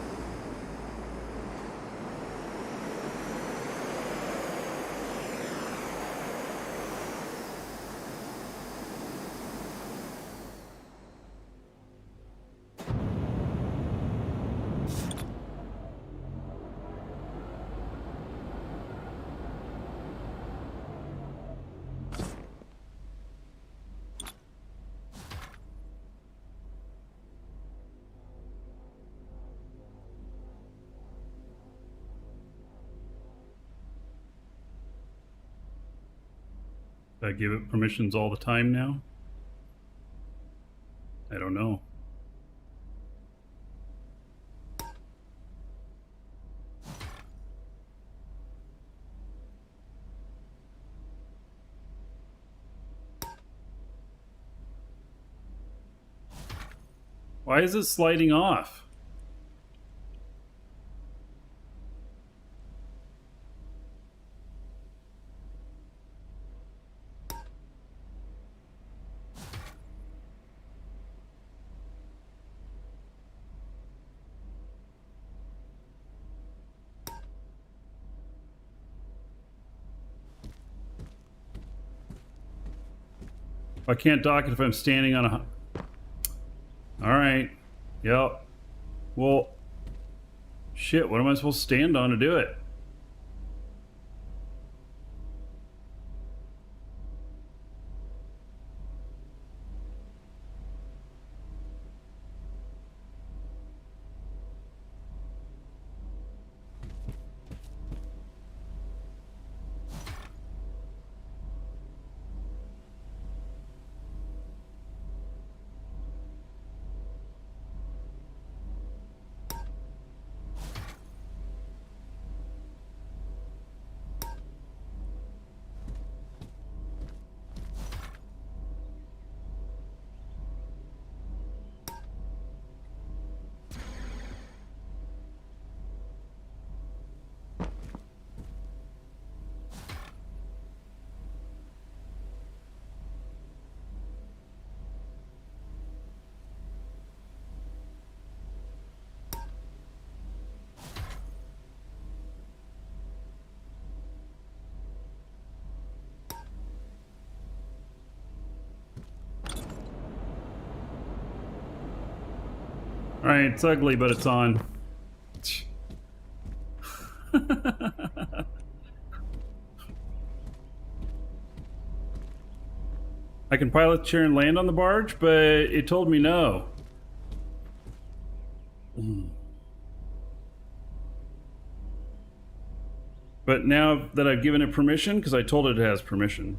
I give it permissions all the time now? I don't know. Why is it sliding off? I can't dock it if I'm standing on a... Alright. Yep. Well... Shit, what am I supposed to stand on to do it? Alright, it's ugly, but it's on. I can pilot the chair and land on the barge, but it told me no. But now that I've given it permission, because I told it it has permission.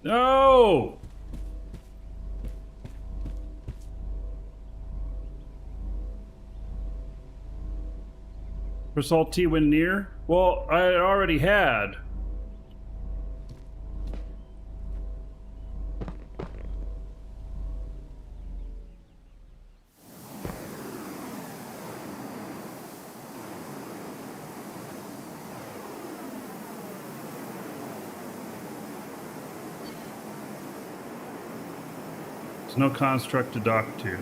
No! Press Alt T when near? Well, I already had. There's no construct to dock to.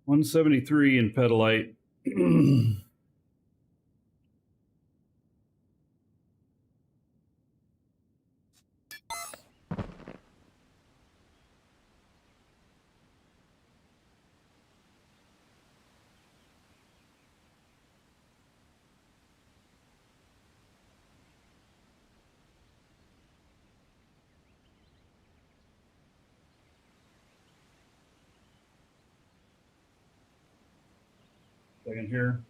$173 in petalite. Second here.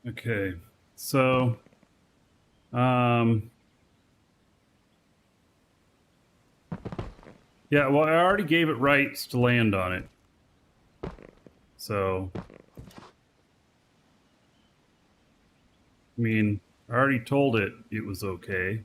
Okay, so yeah, well, I already gave it rights to land on it. So, I mean, I already told it it was okay.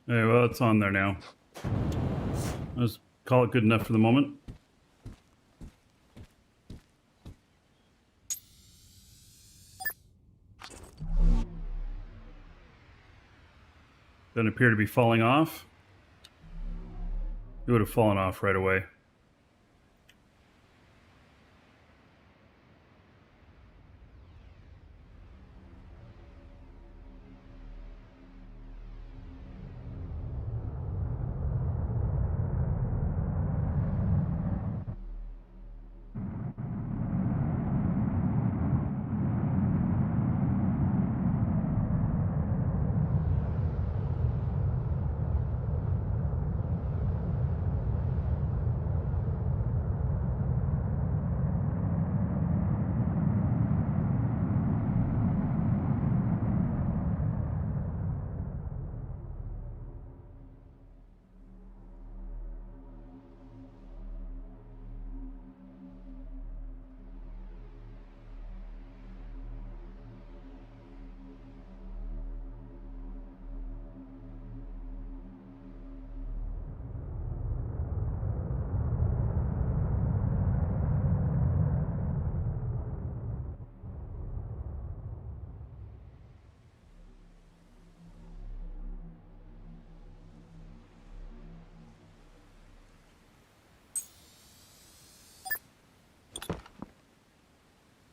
Hey, well, it's on there now. Let's call it good enough for the moment. Doesn't appear to be falling off. It would have fallen off right away.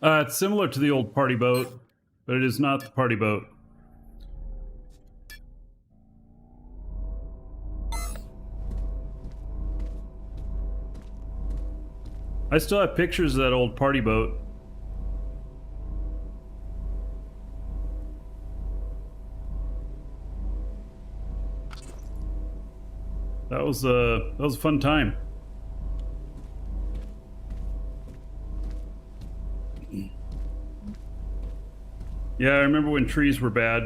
It's similar to the old party boat, but it is not the party boat. I still have pictures of that old party boat. That was a fun time. Yeah, I remember when trees were bad.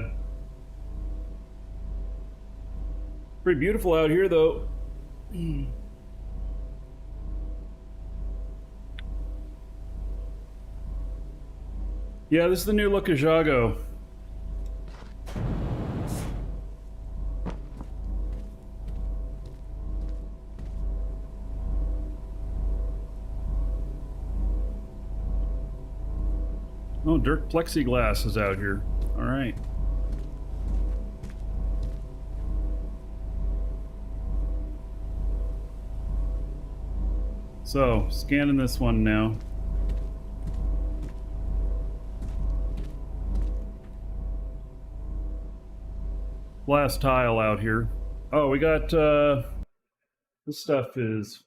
Pretty beautiful out here, though. Yeah, this is the new look of Jago. Oh, Dirk Plexiglass is out here. All right. So, scanning this one now. Last tile out here. Oh, we got, this stuff is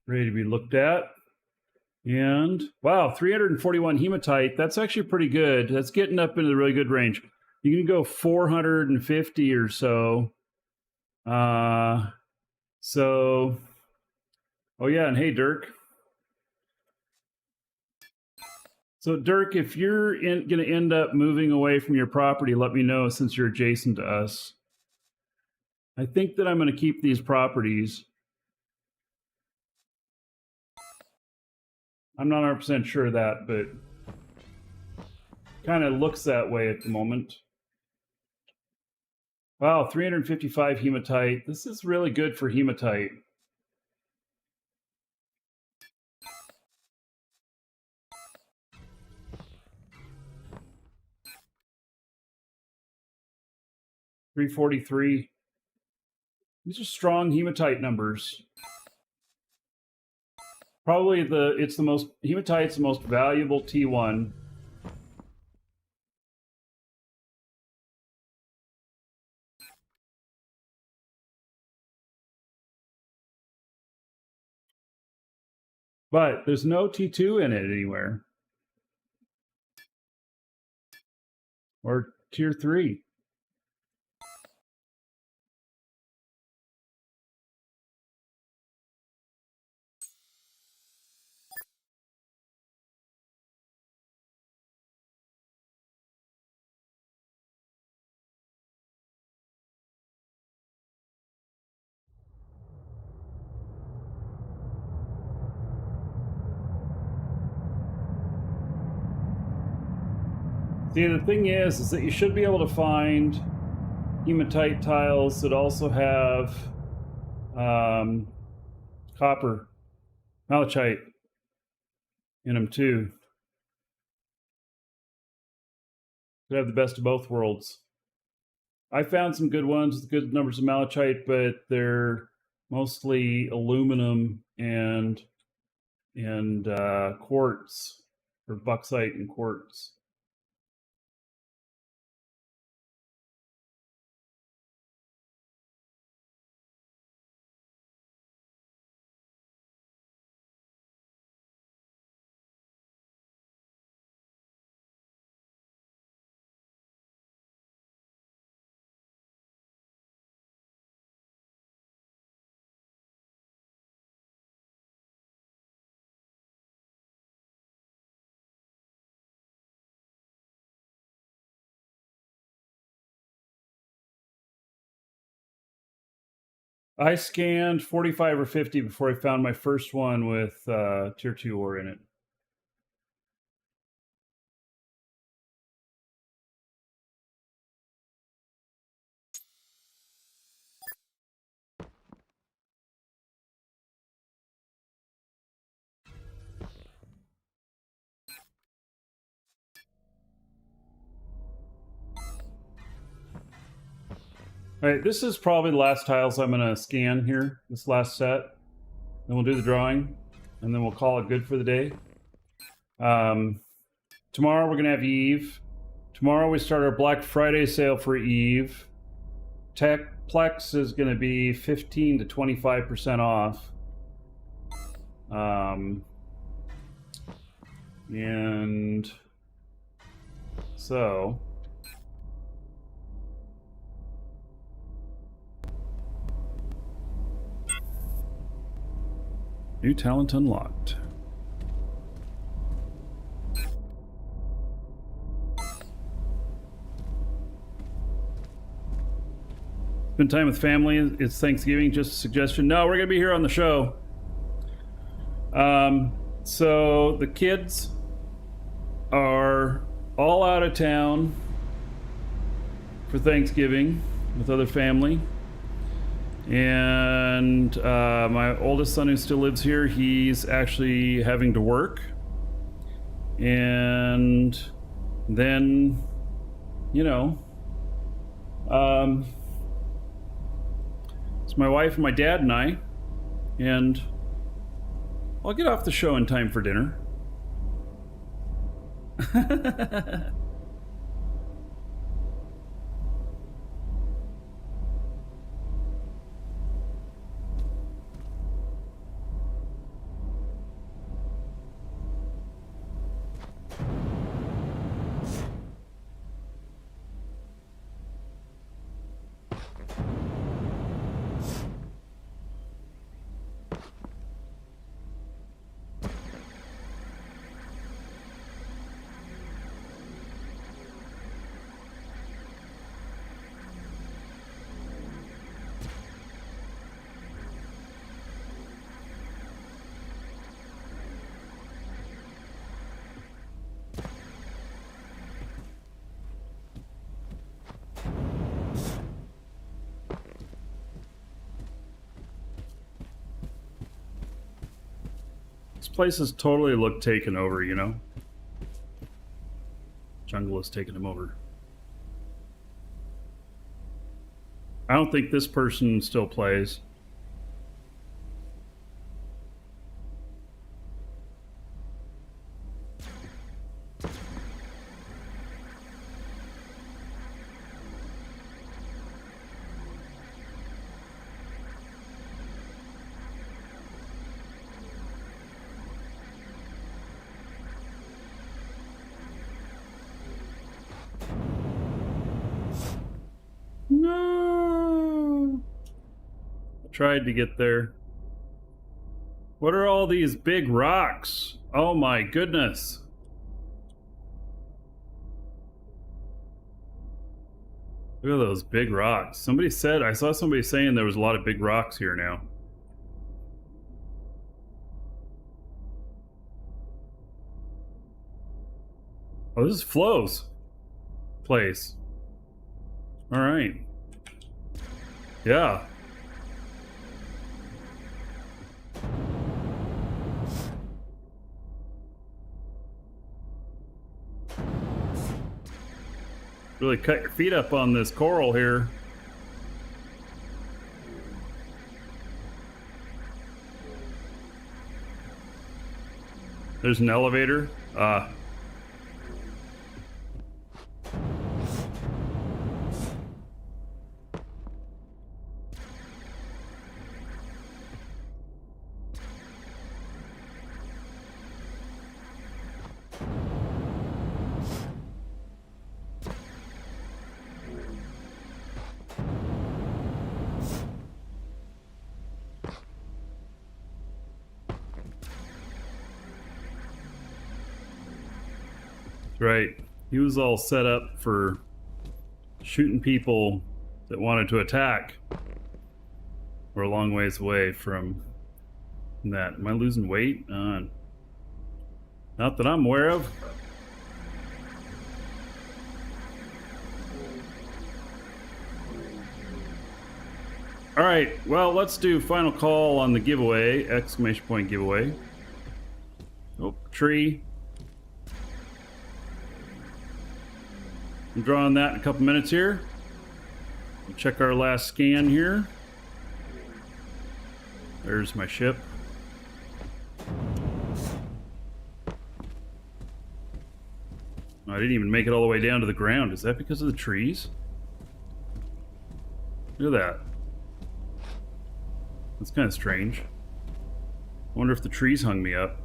ready to be looked at. And, wow, 341 Hematite. That's actually pretty good. That's getting up into the really good range. You can go 450 or so. Oh yeah, and hey, Dirk. So Dirk, if you're going to end up moving away from your property, let me know since you're adjacent to us. I think that I'm going to keep these properties. I'm not 100% sure of that, but kind of looks that way at the moment. Wow, 355 Hematite. This is really good for Hematite. $343. These are strong Hematite numbers. Probably Hematite's the most valuable T1. But there's no T2 in it anywhere. Or tier 3. See, the thing is that you should be able to find Hematite tiles that also have copper, malachite in them too. Could have the best of both worlds. I found some good ones with good numbers of malachite, but they're mostly aluminum and quartz, or bauxite and quartz. I scanned 45 or 50 before I found my first one with tier 2 ore in it. All right, this is probably the last tiles I'm going to scan here, this last set. Then we'll do the drawing, and then we'll call it good for the day. Tomorrow we're going to have Eve. Tomorrow we start our Black Friday sale for Eve. Plex is going to be 15 to 25% off. And so... New talent unlocked. Spend time with family. It's Thanksgiving. Just a suggestion. No, we're going to be here on the show. So the kids are all out of town for Thanksgiving with other family. And my oldest son, who still lives here, he's actually having to work. And then, you know, it's my wife and my dad and I, and I'll get off the show in time for dinner. This place has totally looked taken over, you know? Jungle has taken him over. I don't think this person still plays. No. I tried to get there. What are all these big rocks? Oh my goodness. Look at those big rocks. Somebody said, I saw somebody saying there was a lot of big rocks here now. Oh, this is Flo's place. All right. Yeah. Really cut your feet up on this coral here. There's an elevator. Right. He was all set up for shooting people that wanted to attack. We're a long ways away from that. Am I losing weight? Not that I'm aware of. All right, well, let's do final call on the giveaway, exclamation point giveaway. Oh, tree. I'm drawing that in a couple minutes here. We'll check our last scan here. There's my ship. I didn't even make it all the way down to the ground. Is that because of the trees? Look at that. That's kind of strange. I wonder if the trees hung me up.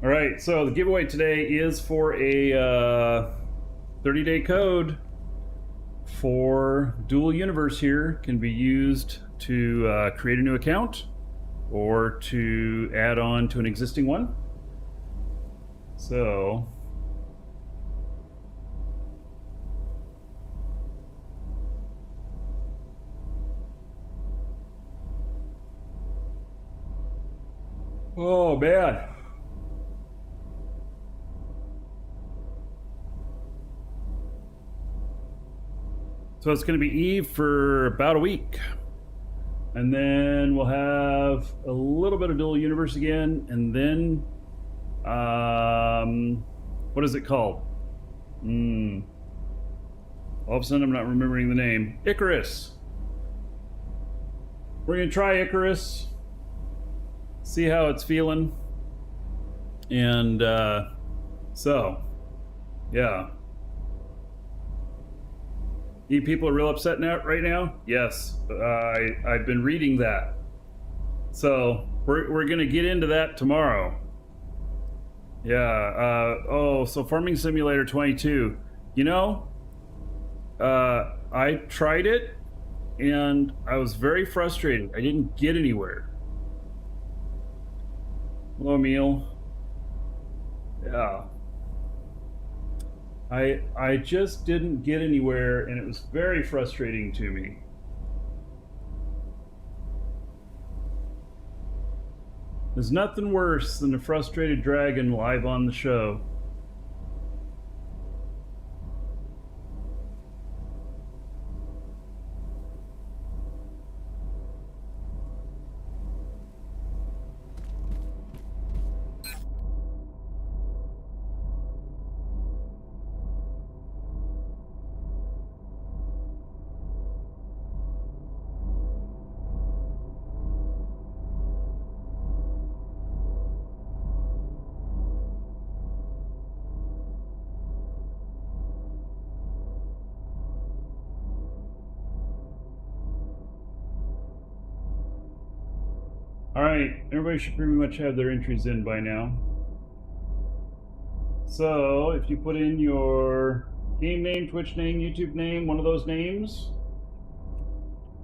All right, so the giveaway today is for a 30-day code for Dual Universe here. Can be used to create a new account or to add on to an existing one. So oh man. So it's going to be Eve for about a week. And then we'll have a little bit of Dual Universe again. And then, what is it called? All of a sudden I'm not remembering the name. Icarus. We're going to try Icarus. See how it's feeling. And, so, yeah. You people are real upset now, right now? Yes, I've been reading that. So we're gonna get into that tomorrow. Yeah. So Farming Simulator 22. You know, I tried it, and I was very frustrated. I didn't get anywhere. Hello, Emil. Yeah. I just didn't get anywhere, and it was very frustrating to me. There's nothing worse than a frustrated dragon live on the show. Alright, everybody should pretty much have their entries in by now. So, if you put in your game name, Twitch name, YouTube name, one of those names,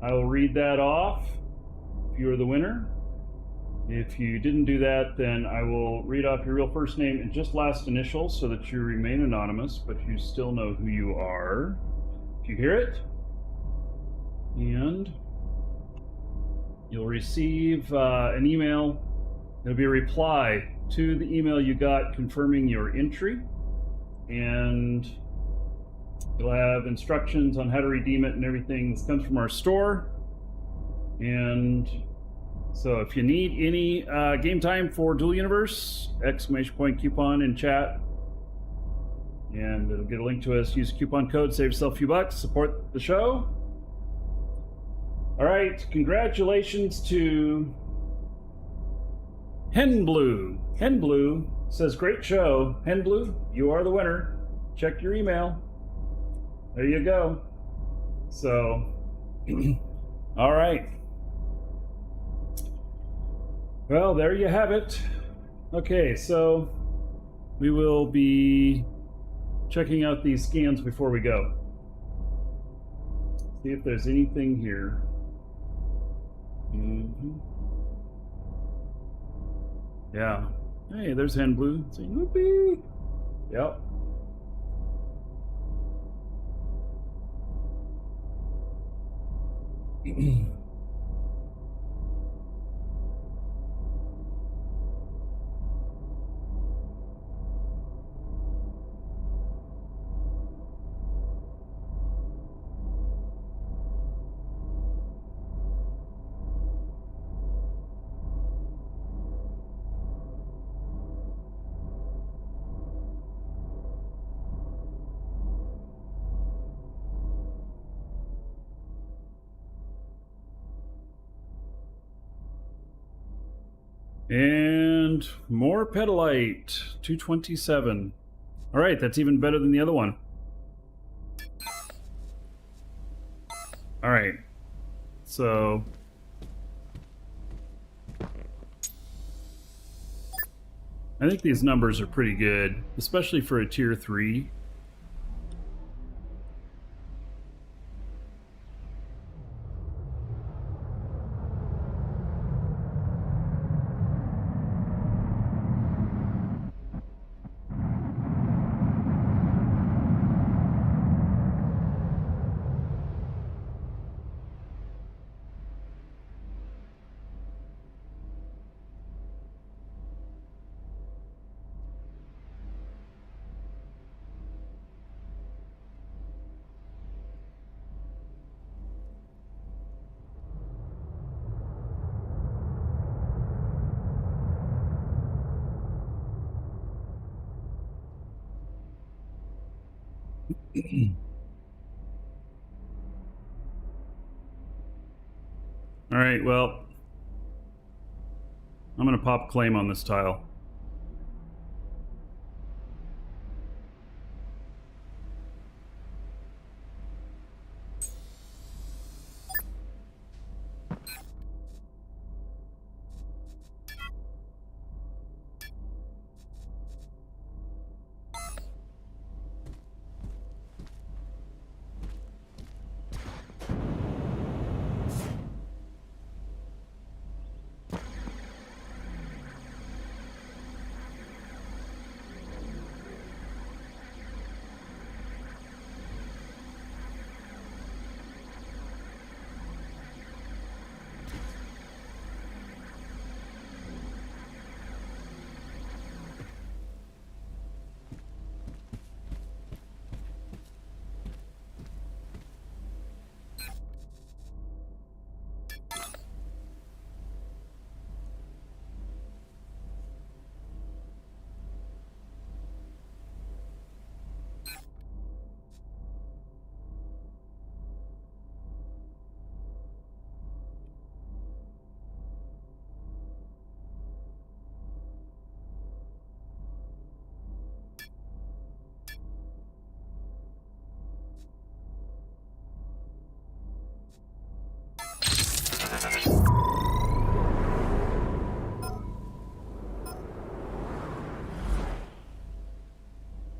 I will read that off if you are the winner. If you didn't do that, then I will read off your real first name and just last initials so that you remain anonymous, but you still know who you are. If you hear it, and you'll receive an email. It'll be a reply to the email you got confirming your entry, and you'll have instructions on how to redeem it and everything. This comes from our store. And so if you need any game time for Dual Universe, ! coupon in chat, and it'll get a link to us. Use coupon code, save yourself a few bucks, support the show. All right, congratulations to Henblue. Henblue says, great show. Henblue, you are the winner. Check your email. There you go. So, all right. Well, there you have it. Okay, so we will be checking out these scans before we go. See if there's anything here. Yeah. Hey, there's Henblue. Saying, whoopee. Yep. And more petalite, 227. All right, that's even better than the other one. All right, so I think these numbers are pretty good, especially for a tier 3. All right, well, I'm going to pop claim on this tile.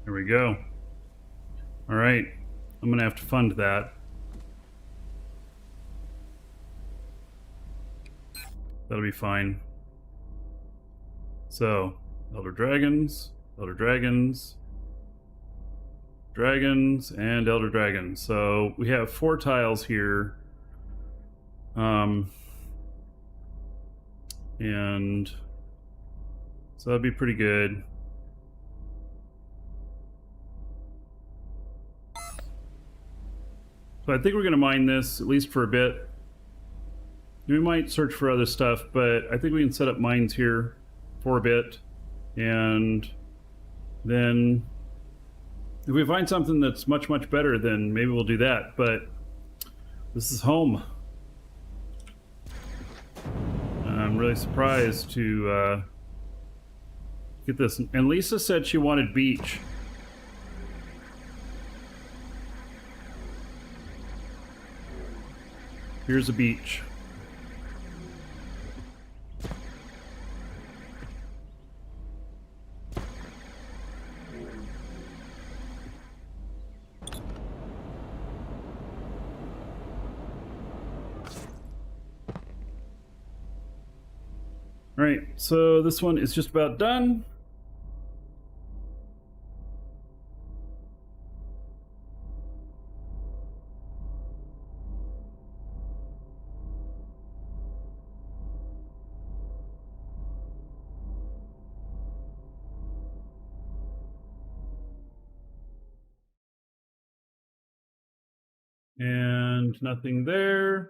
There we go. All right, I'm gonna have to fund that. That'll be fine. So, Elder Dragons, Elder Dragons, Dragons, and Elder Dragons. So we have 4 tiles here. And so that'd be pretty good. So I think we're going to mine this, at least for a bit. We might search for other stuff, but I think we can set up mines here for a bit. And then if we find something that's much, much better, then maybe we'll do that. But this is home. I'm really surprised to get this. And Lisa said she wanted beach. Here's a beach. All right, so this one is just about done. And nothing there.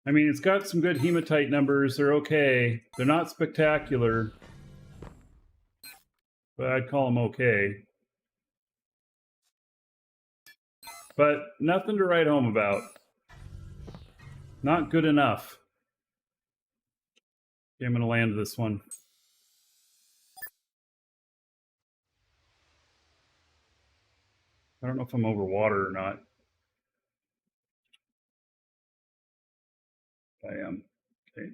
I mean, it's got some good hematite numbers. They're okay. They're not spectacular, but I'd call them okay. But nothing to write home about. Not good enough. Okay, I'm going to land this one. I don't know if I'm over water or not. I am. Okay.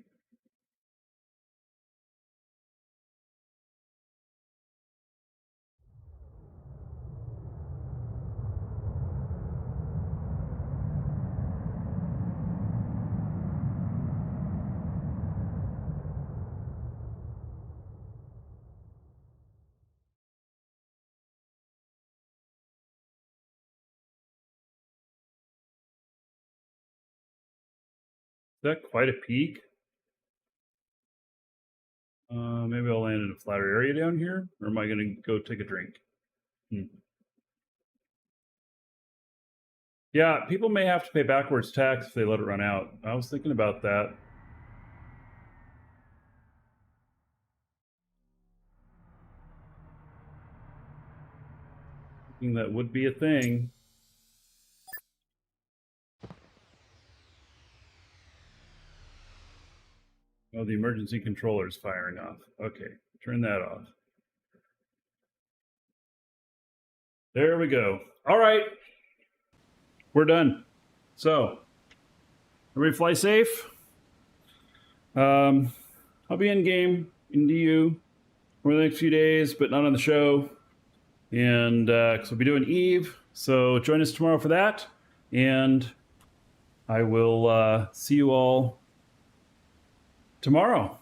Is that quite a peak? Maybe I'll land in a flatter area down here, or am I going to go take a drink? Yeah, people may have to pay backwards tax if they let it run out. I was thinking about that. Thinking that would be a thing. Oh, the emergency controller is firing off. Okay, turn that off. There we go. All right, we're done. So, everybody fly safe. I'll be in game in DU over the next few days, but not on the show. And because we'll be doing Eve, so join us tomorrow for that. And I will see you all tomorrow.